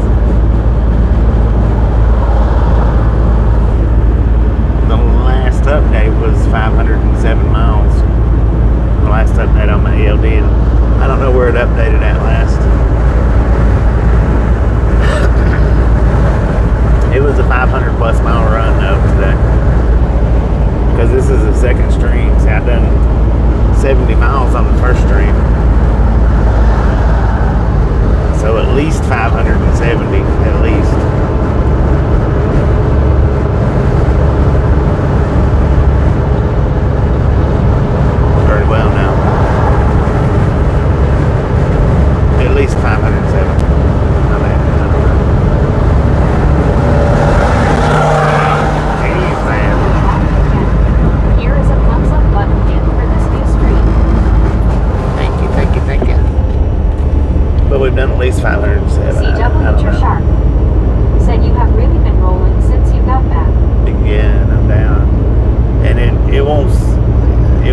The last update was 507 miles. The last update on my ELD. I don't know where it updated at last. It was a 500 plus mile run though today. Because this is the second stream. See, I've done 70 miles on the first stream. So at least 570, at least. Very well now. At least 507. My bad. Jeez, man. Here is a thumbs up button in for this new stream. Thank you, thank you, thank you. But we've done at least 507. I don't CW know. Sharp. Said you have really been rolling since you got back. Yeah, no doubt. And it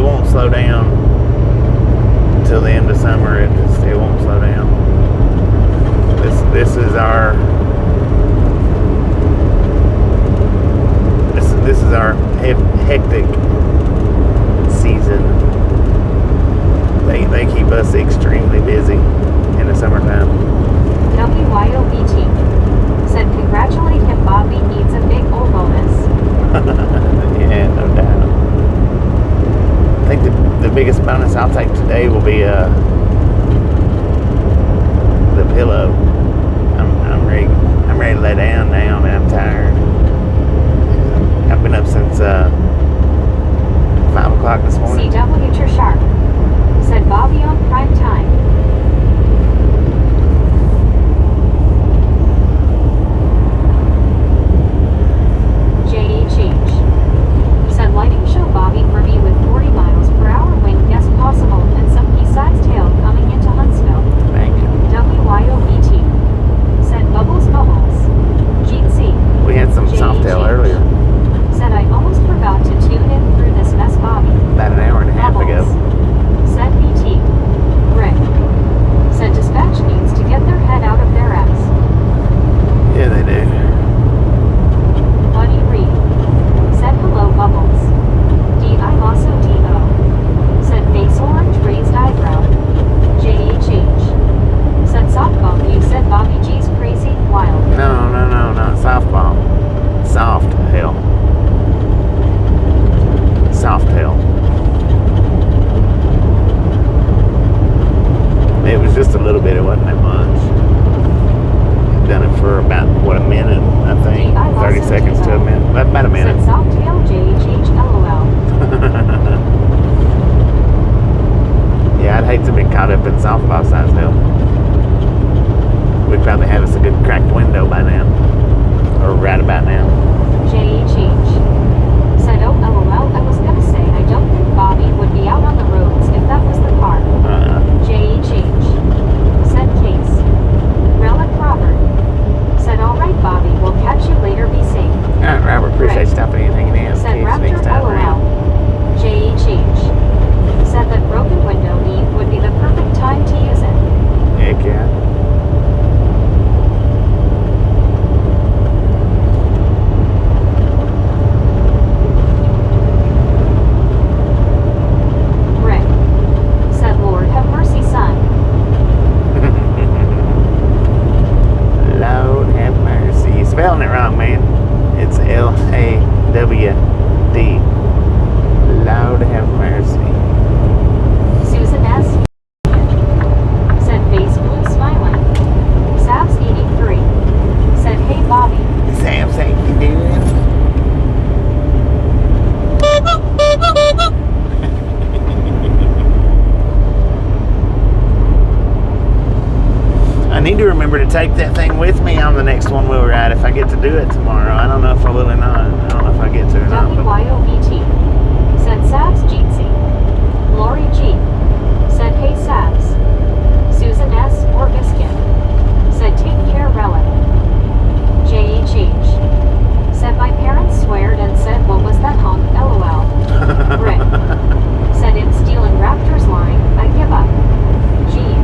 won't slow down till the end of summer. It won't slow down. This is our hectic season. They keep us extremely busy in the summertime. WYOBT. Said congratulate him, Bobby needs a big old bonus. Yeah, no doubt. I think the biggest bonus I'll take today will be the pillow. I'm ready to lay down now, man. I'm tired. I've been up since 5 o'clock this morning. CW Sharp. Said Bobby on prime time. JE Change. Said lighting show Bobby for me with 40 miles per hour wind guess possible and some east side's tail. take that thing with me on the next one wheel ride if I get to do it tomorrow. I don't know if I will or not. I don't know if I get to or not. WYOVT said Sabs Jeetsy. Lori G said hey Sabs. Susan S. or Biscuit said take care Relic. JHH said my parents sweared and said what was that honk LOL. Rick said it's stealing Raptors line, I give up. Gene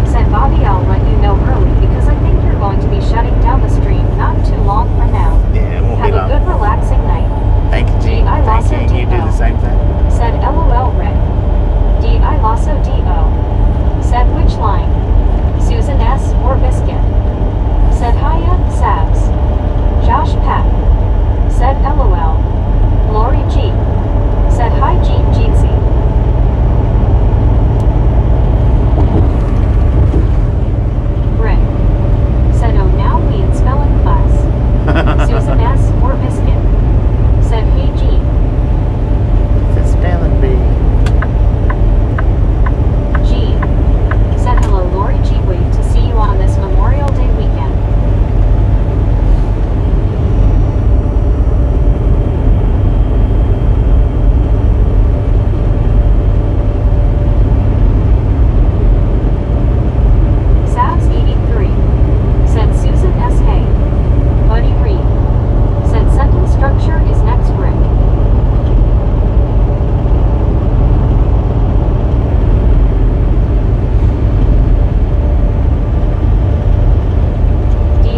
said Bobby I'll let you know early because I think you're going to be shutting down the stream not too long from now. Yeah, it won't Have be a long. good relaxing night. Thank you, Gene. I Thank also you. You do the same thing. said LOL Rick. I Lasso DO said which line? Susan S. or Biscuit said hiya Sabs. Josh Pack said LOL. Lori G said hi Gene Jeetsy. Rick said oh now we in spelling class. Susan S. or Biscuit said hey Gene. The spelling bee. Gene said hello Lori G wait to see you on this Memorial Day weekend. Sabs 83 said Susan S. Hay. Buddy Reed said sentence structure is next Rick.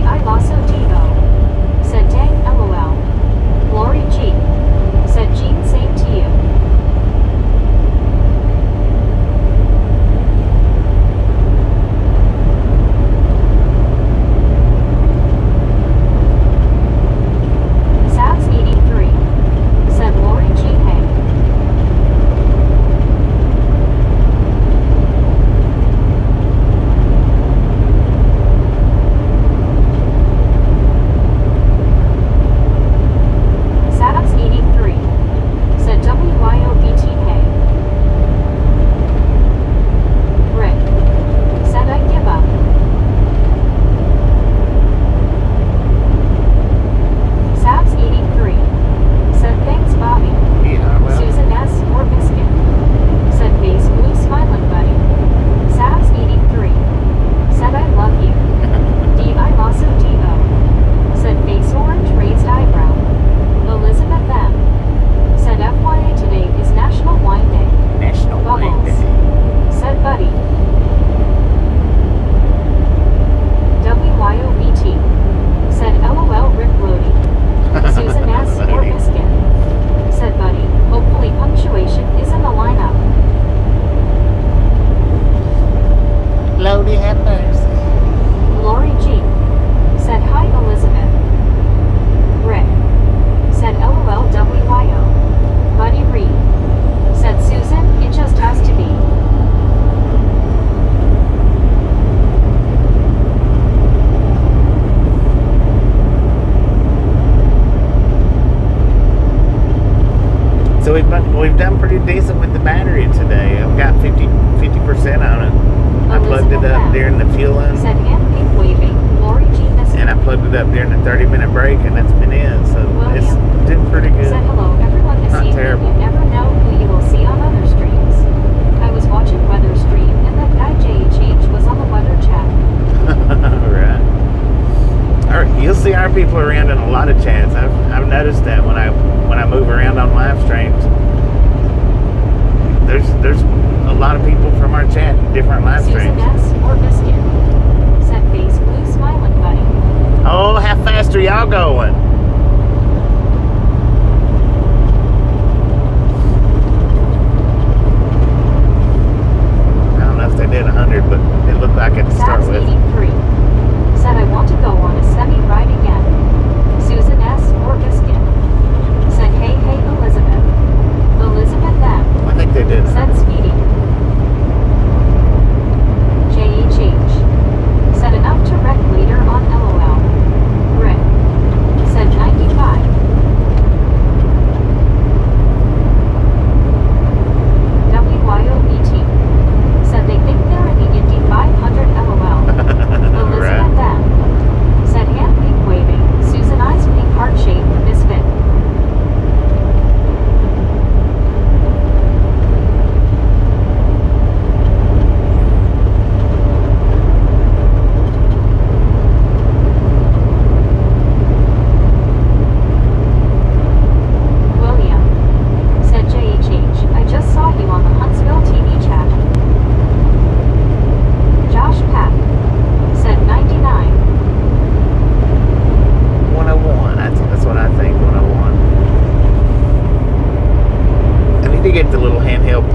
I Lasso DO said dang LOL. Lori G said Gene same to you. Sabs 83 said Lori G hey. Sabs 83 said WYOBTK. Rick said I give up. Sabs 83 said thanks Bobby. Yeah, well. Susan S. or Biscuit said face blue smiling buddy. Sabs 83 said I love you. I Lasso DO said face orange raised eyebrow. Elizabeth M said FYI today is National Wine Day. National Wine Bubbles Day. said Buddy. WYOBT said LOL Rick Lodi. Susan S. or Biscuit said Buddy. Hopefully punctuation is in the lineup. Lodi have mercy. Lori G said hi Elizabeth. Rick said LOL WYO. Buddy Reed said Susan, it just has to be. So we've done pretty decent with the battery today. I've got 50% on it. I plugged it up during the fueling, Said hand pink waving. Lori G missed. and I plugged it up during the 30-minute break, and that's been it. So it's doing pretty good. Said hello everyone this Not evening. terrible. You never know who you will see on other streams. I was watching weather stream and that guy JHH was on the weather chat. Right. All right. You'll see our people around in a lot of chats. I've noticed that when I move around on live streams, there's a lot of people from our chat in different live Susan streams. S. or Biscuit said face blue smiling buddy. Oh, how fast are y'all going? I don't know if they did 100, but it looked like it to start Sabs with. 83 said I want to go on a semi ride again. Susan S. or Biscuit said hey Elizabeth. Elizabeth M. I think they did. said Speedy. JHH said enough to wreck later on LOL. Rick said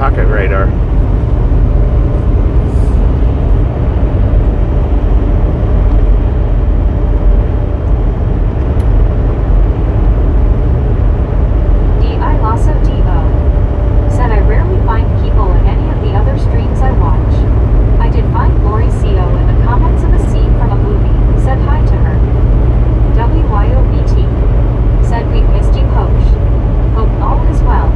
pocket radar. D.I. Lasso D.O. said I rarely find people in any of the other streams I watch. I did find Lori C.O. in the comments of a scene from a movie, said hi to her. WYOBT said we've missed you, Hosh. Hope all is well.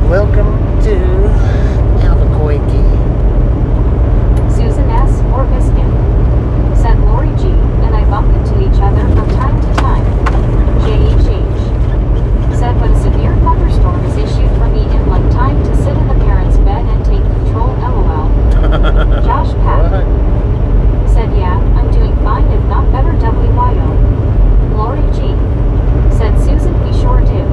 Welcome to Albuquerque. Susan S. or Biscuit said Lori G. and I bump into each other from time to time. JHH said when a severe thunderstorm is issued for me in like time to sit in the parents' bed and take control, LOL. Josh Pat said yeah, I'm doing fine if not better, WYO. Lori G. said Susan, we sure do.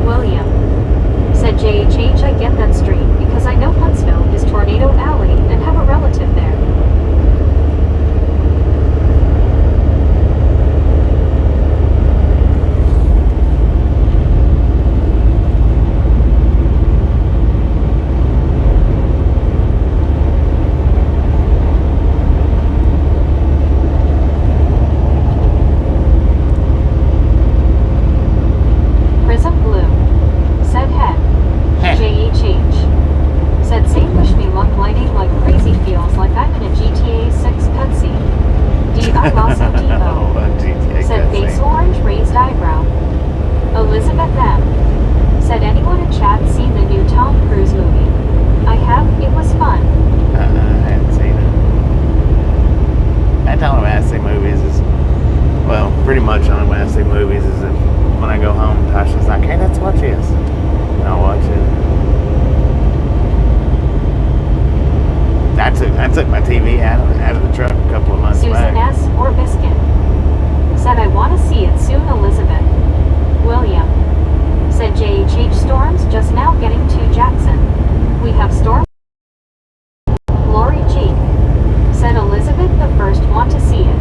William said JHH, I get that stream because I know Huntsville is Tornado Alley and have a relative there. Prism Blue said head. JHH said same, wish me luck, lighting like crazy, feels like I'm in a GTA 6 cutscene. D.I. Lasso D.O. said face orange, raised eyebrow. Elizabeth M. said anyone in chat seen the new Tom Cruise movie? I have, it was fun. I hadn't seen it. The only way I see movies is, well, pretty much the only way I see movies is if when I go home, Tasha's like, hey, let's watch this. And I'll watch it. I took my TV out of the truck a couple of months Susan back. S. or Biscuit said I want to see it soon, Elizabeth. William said JHH storms just now getting to Jackson. We have storm. Lori G. said Elizabeth the first, want to see it.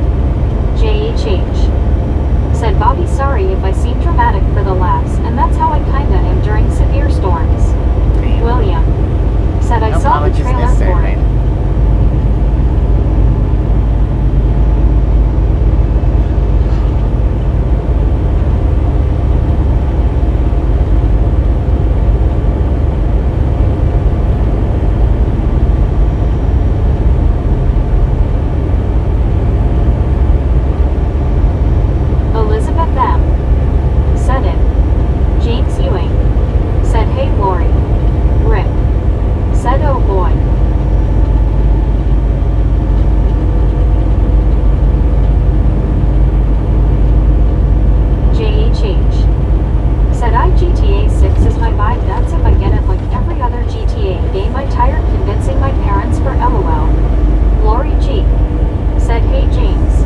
JHH said Bobby, sorry if I seem dramatic for the laughs, and that's how I kinda am during severe storms. William said I No saw the apologies trailer necessary, for it. man. Elizabeth M. said it. James Ewing said hey Lori. Rick said oh boy. JHH said GTA 6 is my vibe, that's if I get it like every other GTA game. I tired convincing my parents for LOL. Lori G. said hey James.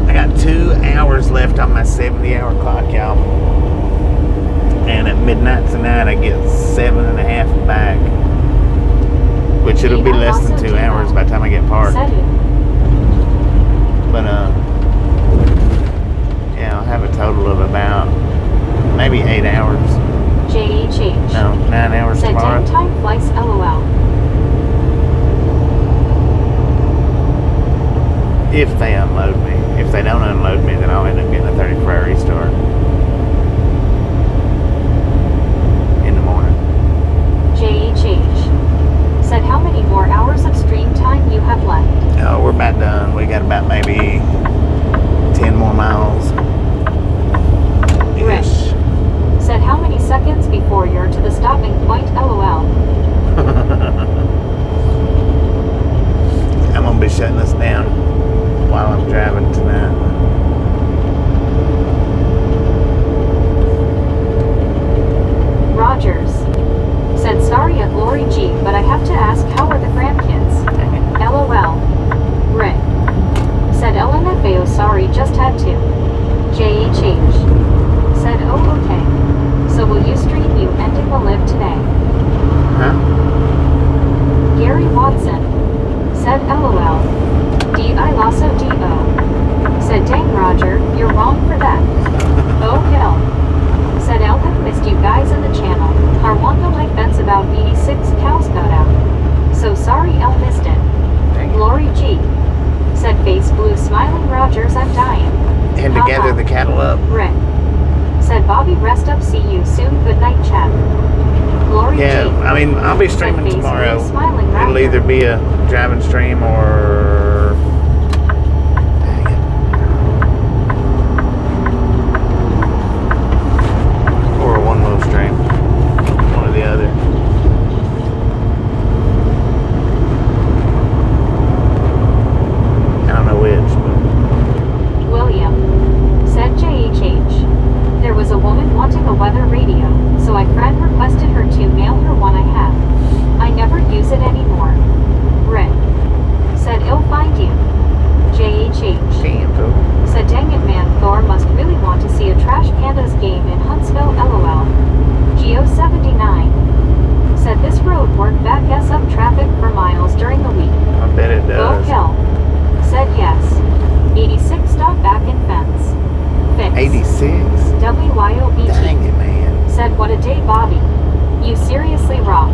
I got 2 hours left on my 70-hour clock, y'all. And at midnight tonight, I get 7.5 back. Which it'll be less than 2 hours by the time I get parked. Said it. But, yeah, I'll have a total of about maybe 8 hours. JHH No, 9 hours said tomorrow. 10 time flights, LOL. If they unload me. If they don't unload me, then I'll end up getting a 30-hour restart in the morning. JHH said how many more hours of stream time you have left. Oh, Next up, see you soon. Good night, chat. Glory Yeah, G. I mean, I'll be streaming Face tomorrow. really smiling It'll laughter. either be a driving stream or... Dang it. Or a one-wheel stream. One or the other. I don't know which, but... William. Said JHH. There was a woman wanting a weather radio, so I friend requested her to mail her one I have. I never use it anymore. Rick. Said it'll find you. JHH. Damn, Phil. Said dang it man, Thor must really want to see a Trash Pandas game in Huntsville LOL. Geo79. Said this road work back us up traffic for miles during the week. I bet it Go does. Hill. Said yes. 86 stop back in fence. Fix. 86? WYOBT. Dang it, man. Said what a day Bobby. You seriously rock.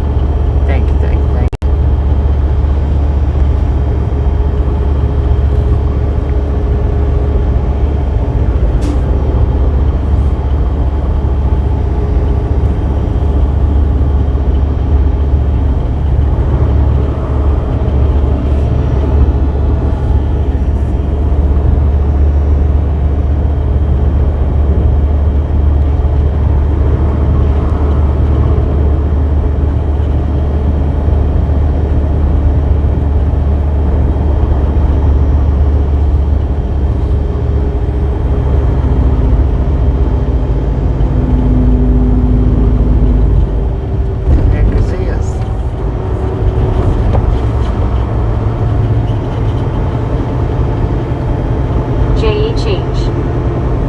Thank you, thank you, thank you.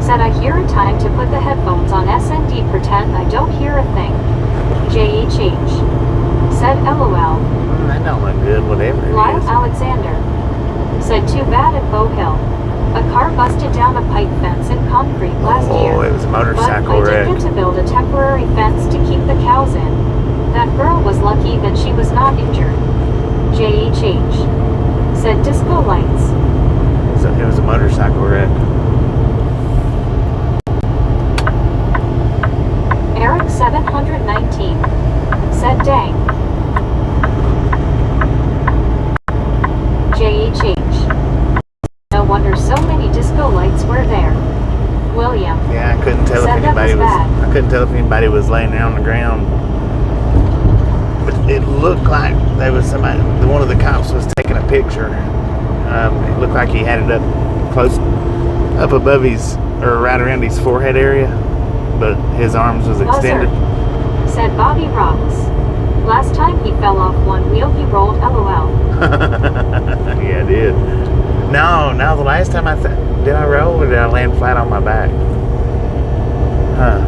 Said I hear a time to put the headphones on SND, pretend I don't hear a thing. JHH. Said LOL. That don't look good, whatever it Lyle is. Alexander. Said too bad at Bow Hill. A car busted down a pipe fence in concrete last year. Oh, it was a motorcycle But I wreck. did get to build a temporary fence to keep the cows in. That girl was lucky that she was not injured. JHH. Said disco lights. It was a motorcycle wreck. Eric 719. Said dang. JHH. No wonder so many disco lights were there. William. Yeah, I couldn't tell if Said that anybody was bad. I couldn't tell if anybody was laying there on the ground. But it looked like there was somebody. One of the cops was taking a picture. It looked like he had it up above his, or right around his forehead area, but his arms was extended. Buzzer. Said Bobby rocks. Last time he fell off one wheel, he rolled LOL. Yeah, I did. No, the last time did I roll or did I land flat on my back? Huh.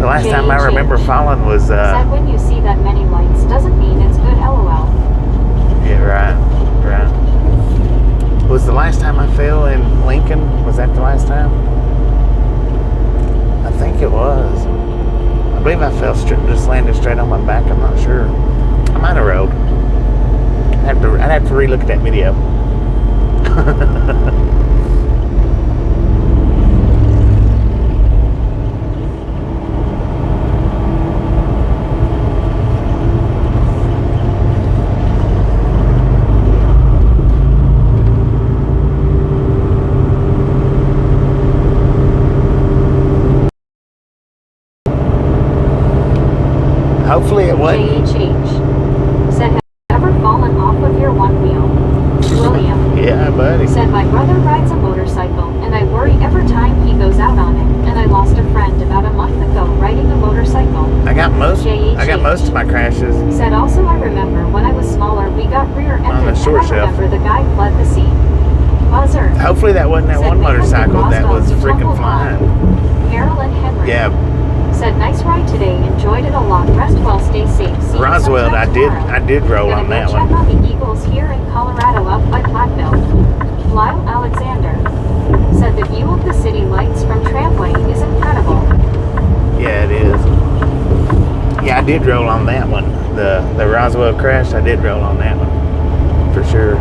The last time I remember falling was, Said when you see that many lights doesn't mean it's good LOL. yeah, right. Was the last time I fell in Lincoln? Was that the last time? I think it was. I believe I fell just landed straight on my back. I'm not sure. I might have rolled. I'd have to relook at that video. Hopefully it wasn't. JHH. Said have you ever fallen off of your one wheel? William. Yeah, buddy. Said my brother rides a motorcycle and I worry every time he goes out on it, and I lost a friend about a month ago riding a motorcycle. I got most of my crashes. Said also I remember when I was smaller we got rear-ended On the and short I shelf. remember the guy fled the scene. Buzzer. Hopefully that wasn't that Said one we had to motorcycle cross that off was the freaking tumble flying. line. Carolyn Henry. Yeah, Said nice ride today, enjoyed it a lot. Rest well, stay safe. See you Roswell. sometime tomorrow. I did roll Gonna on go that check one. on the Eagles here in Colorado up by Platteville. Lyle Alexander. Said the view of the city lights from Tramway is incredible. Yeah, it is. Yeah, I did roll on that one. The Roswell crash, I did roll on that one. For sure.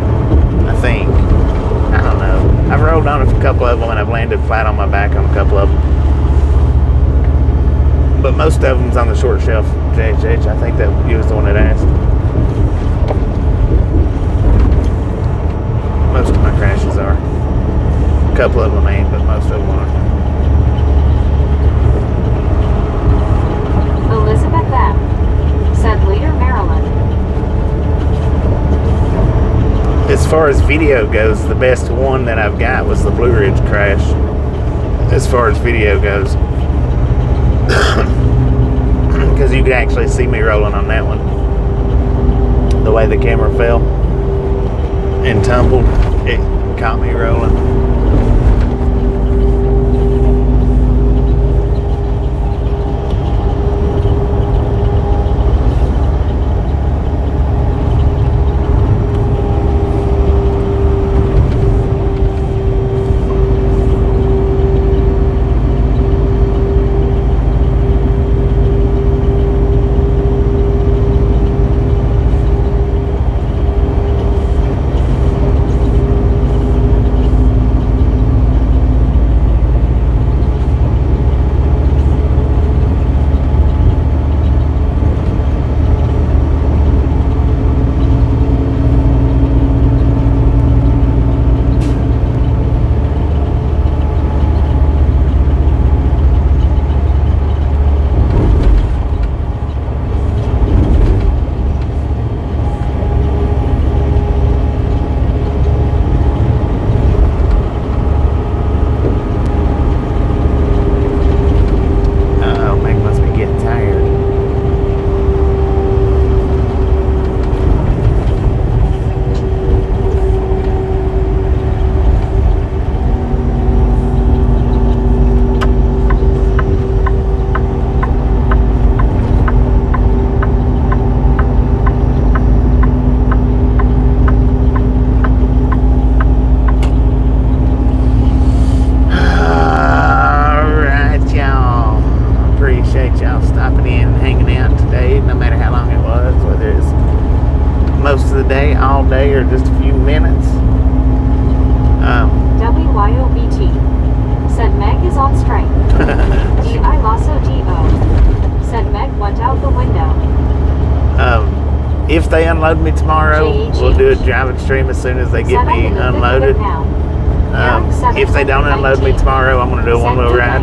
I think. I don't know. I've rolled on a couple of them and I've landed flat on my back on a couple of them. But most of them's on the short shelf, JHH. I think that you was the one that asked. Most of my crashes are. A couple of them ain't, but most of them are. Elizabeth M. said later Maryland. As far as video goes, the best one that I've got was the Blue Ridge crash. As far as video goes. Because you could actually see me rolling on that one. The way the camera fell and tumbled, it caught me rolling. Or just a few minutes. WYOBT said Meg is on strike. D.I. Lasso D.O. said Meg went out the window. If they unload me tomorrow, we'll do a driving stream as soon as they get me unloaded. If they don't unload me tomorrow, I'm going to do a one-wheel ride.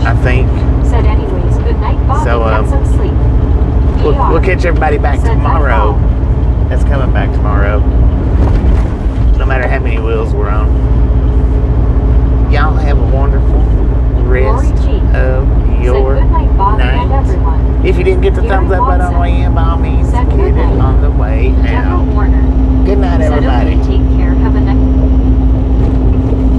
I think. Said anyways, good night, Bob, so, and get some sleep. We'll catch everybody back tomorrow. That's coming back tomorrow. No matter how many wheels we're on. Y'all have a wonderful rest of your night. If you didn't get the thumbs up button on the way in, by all means,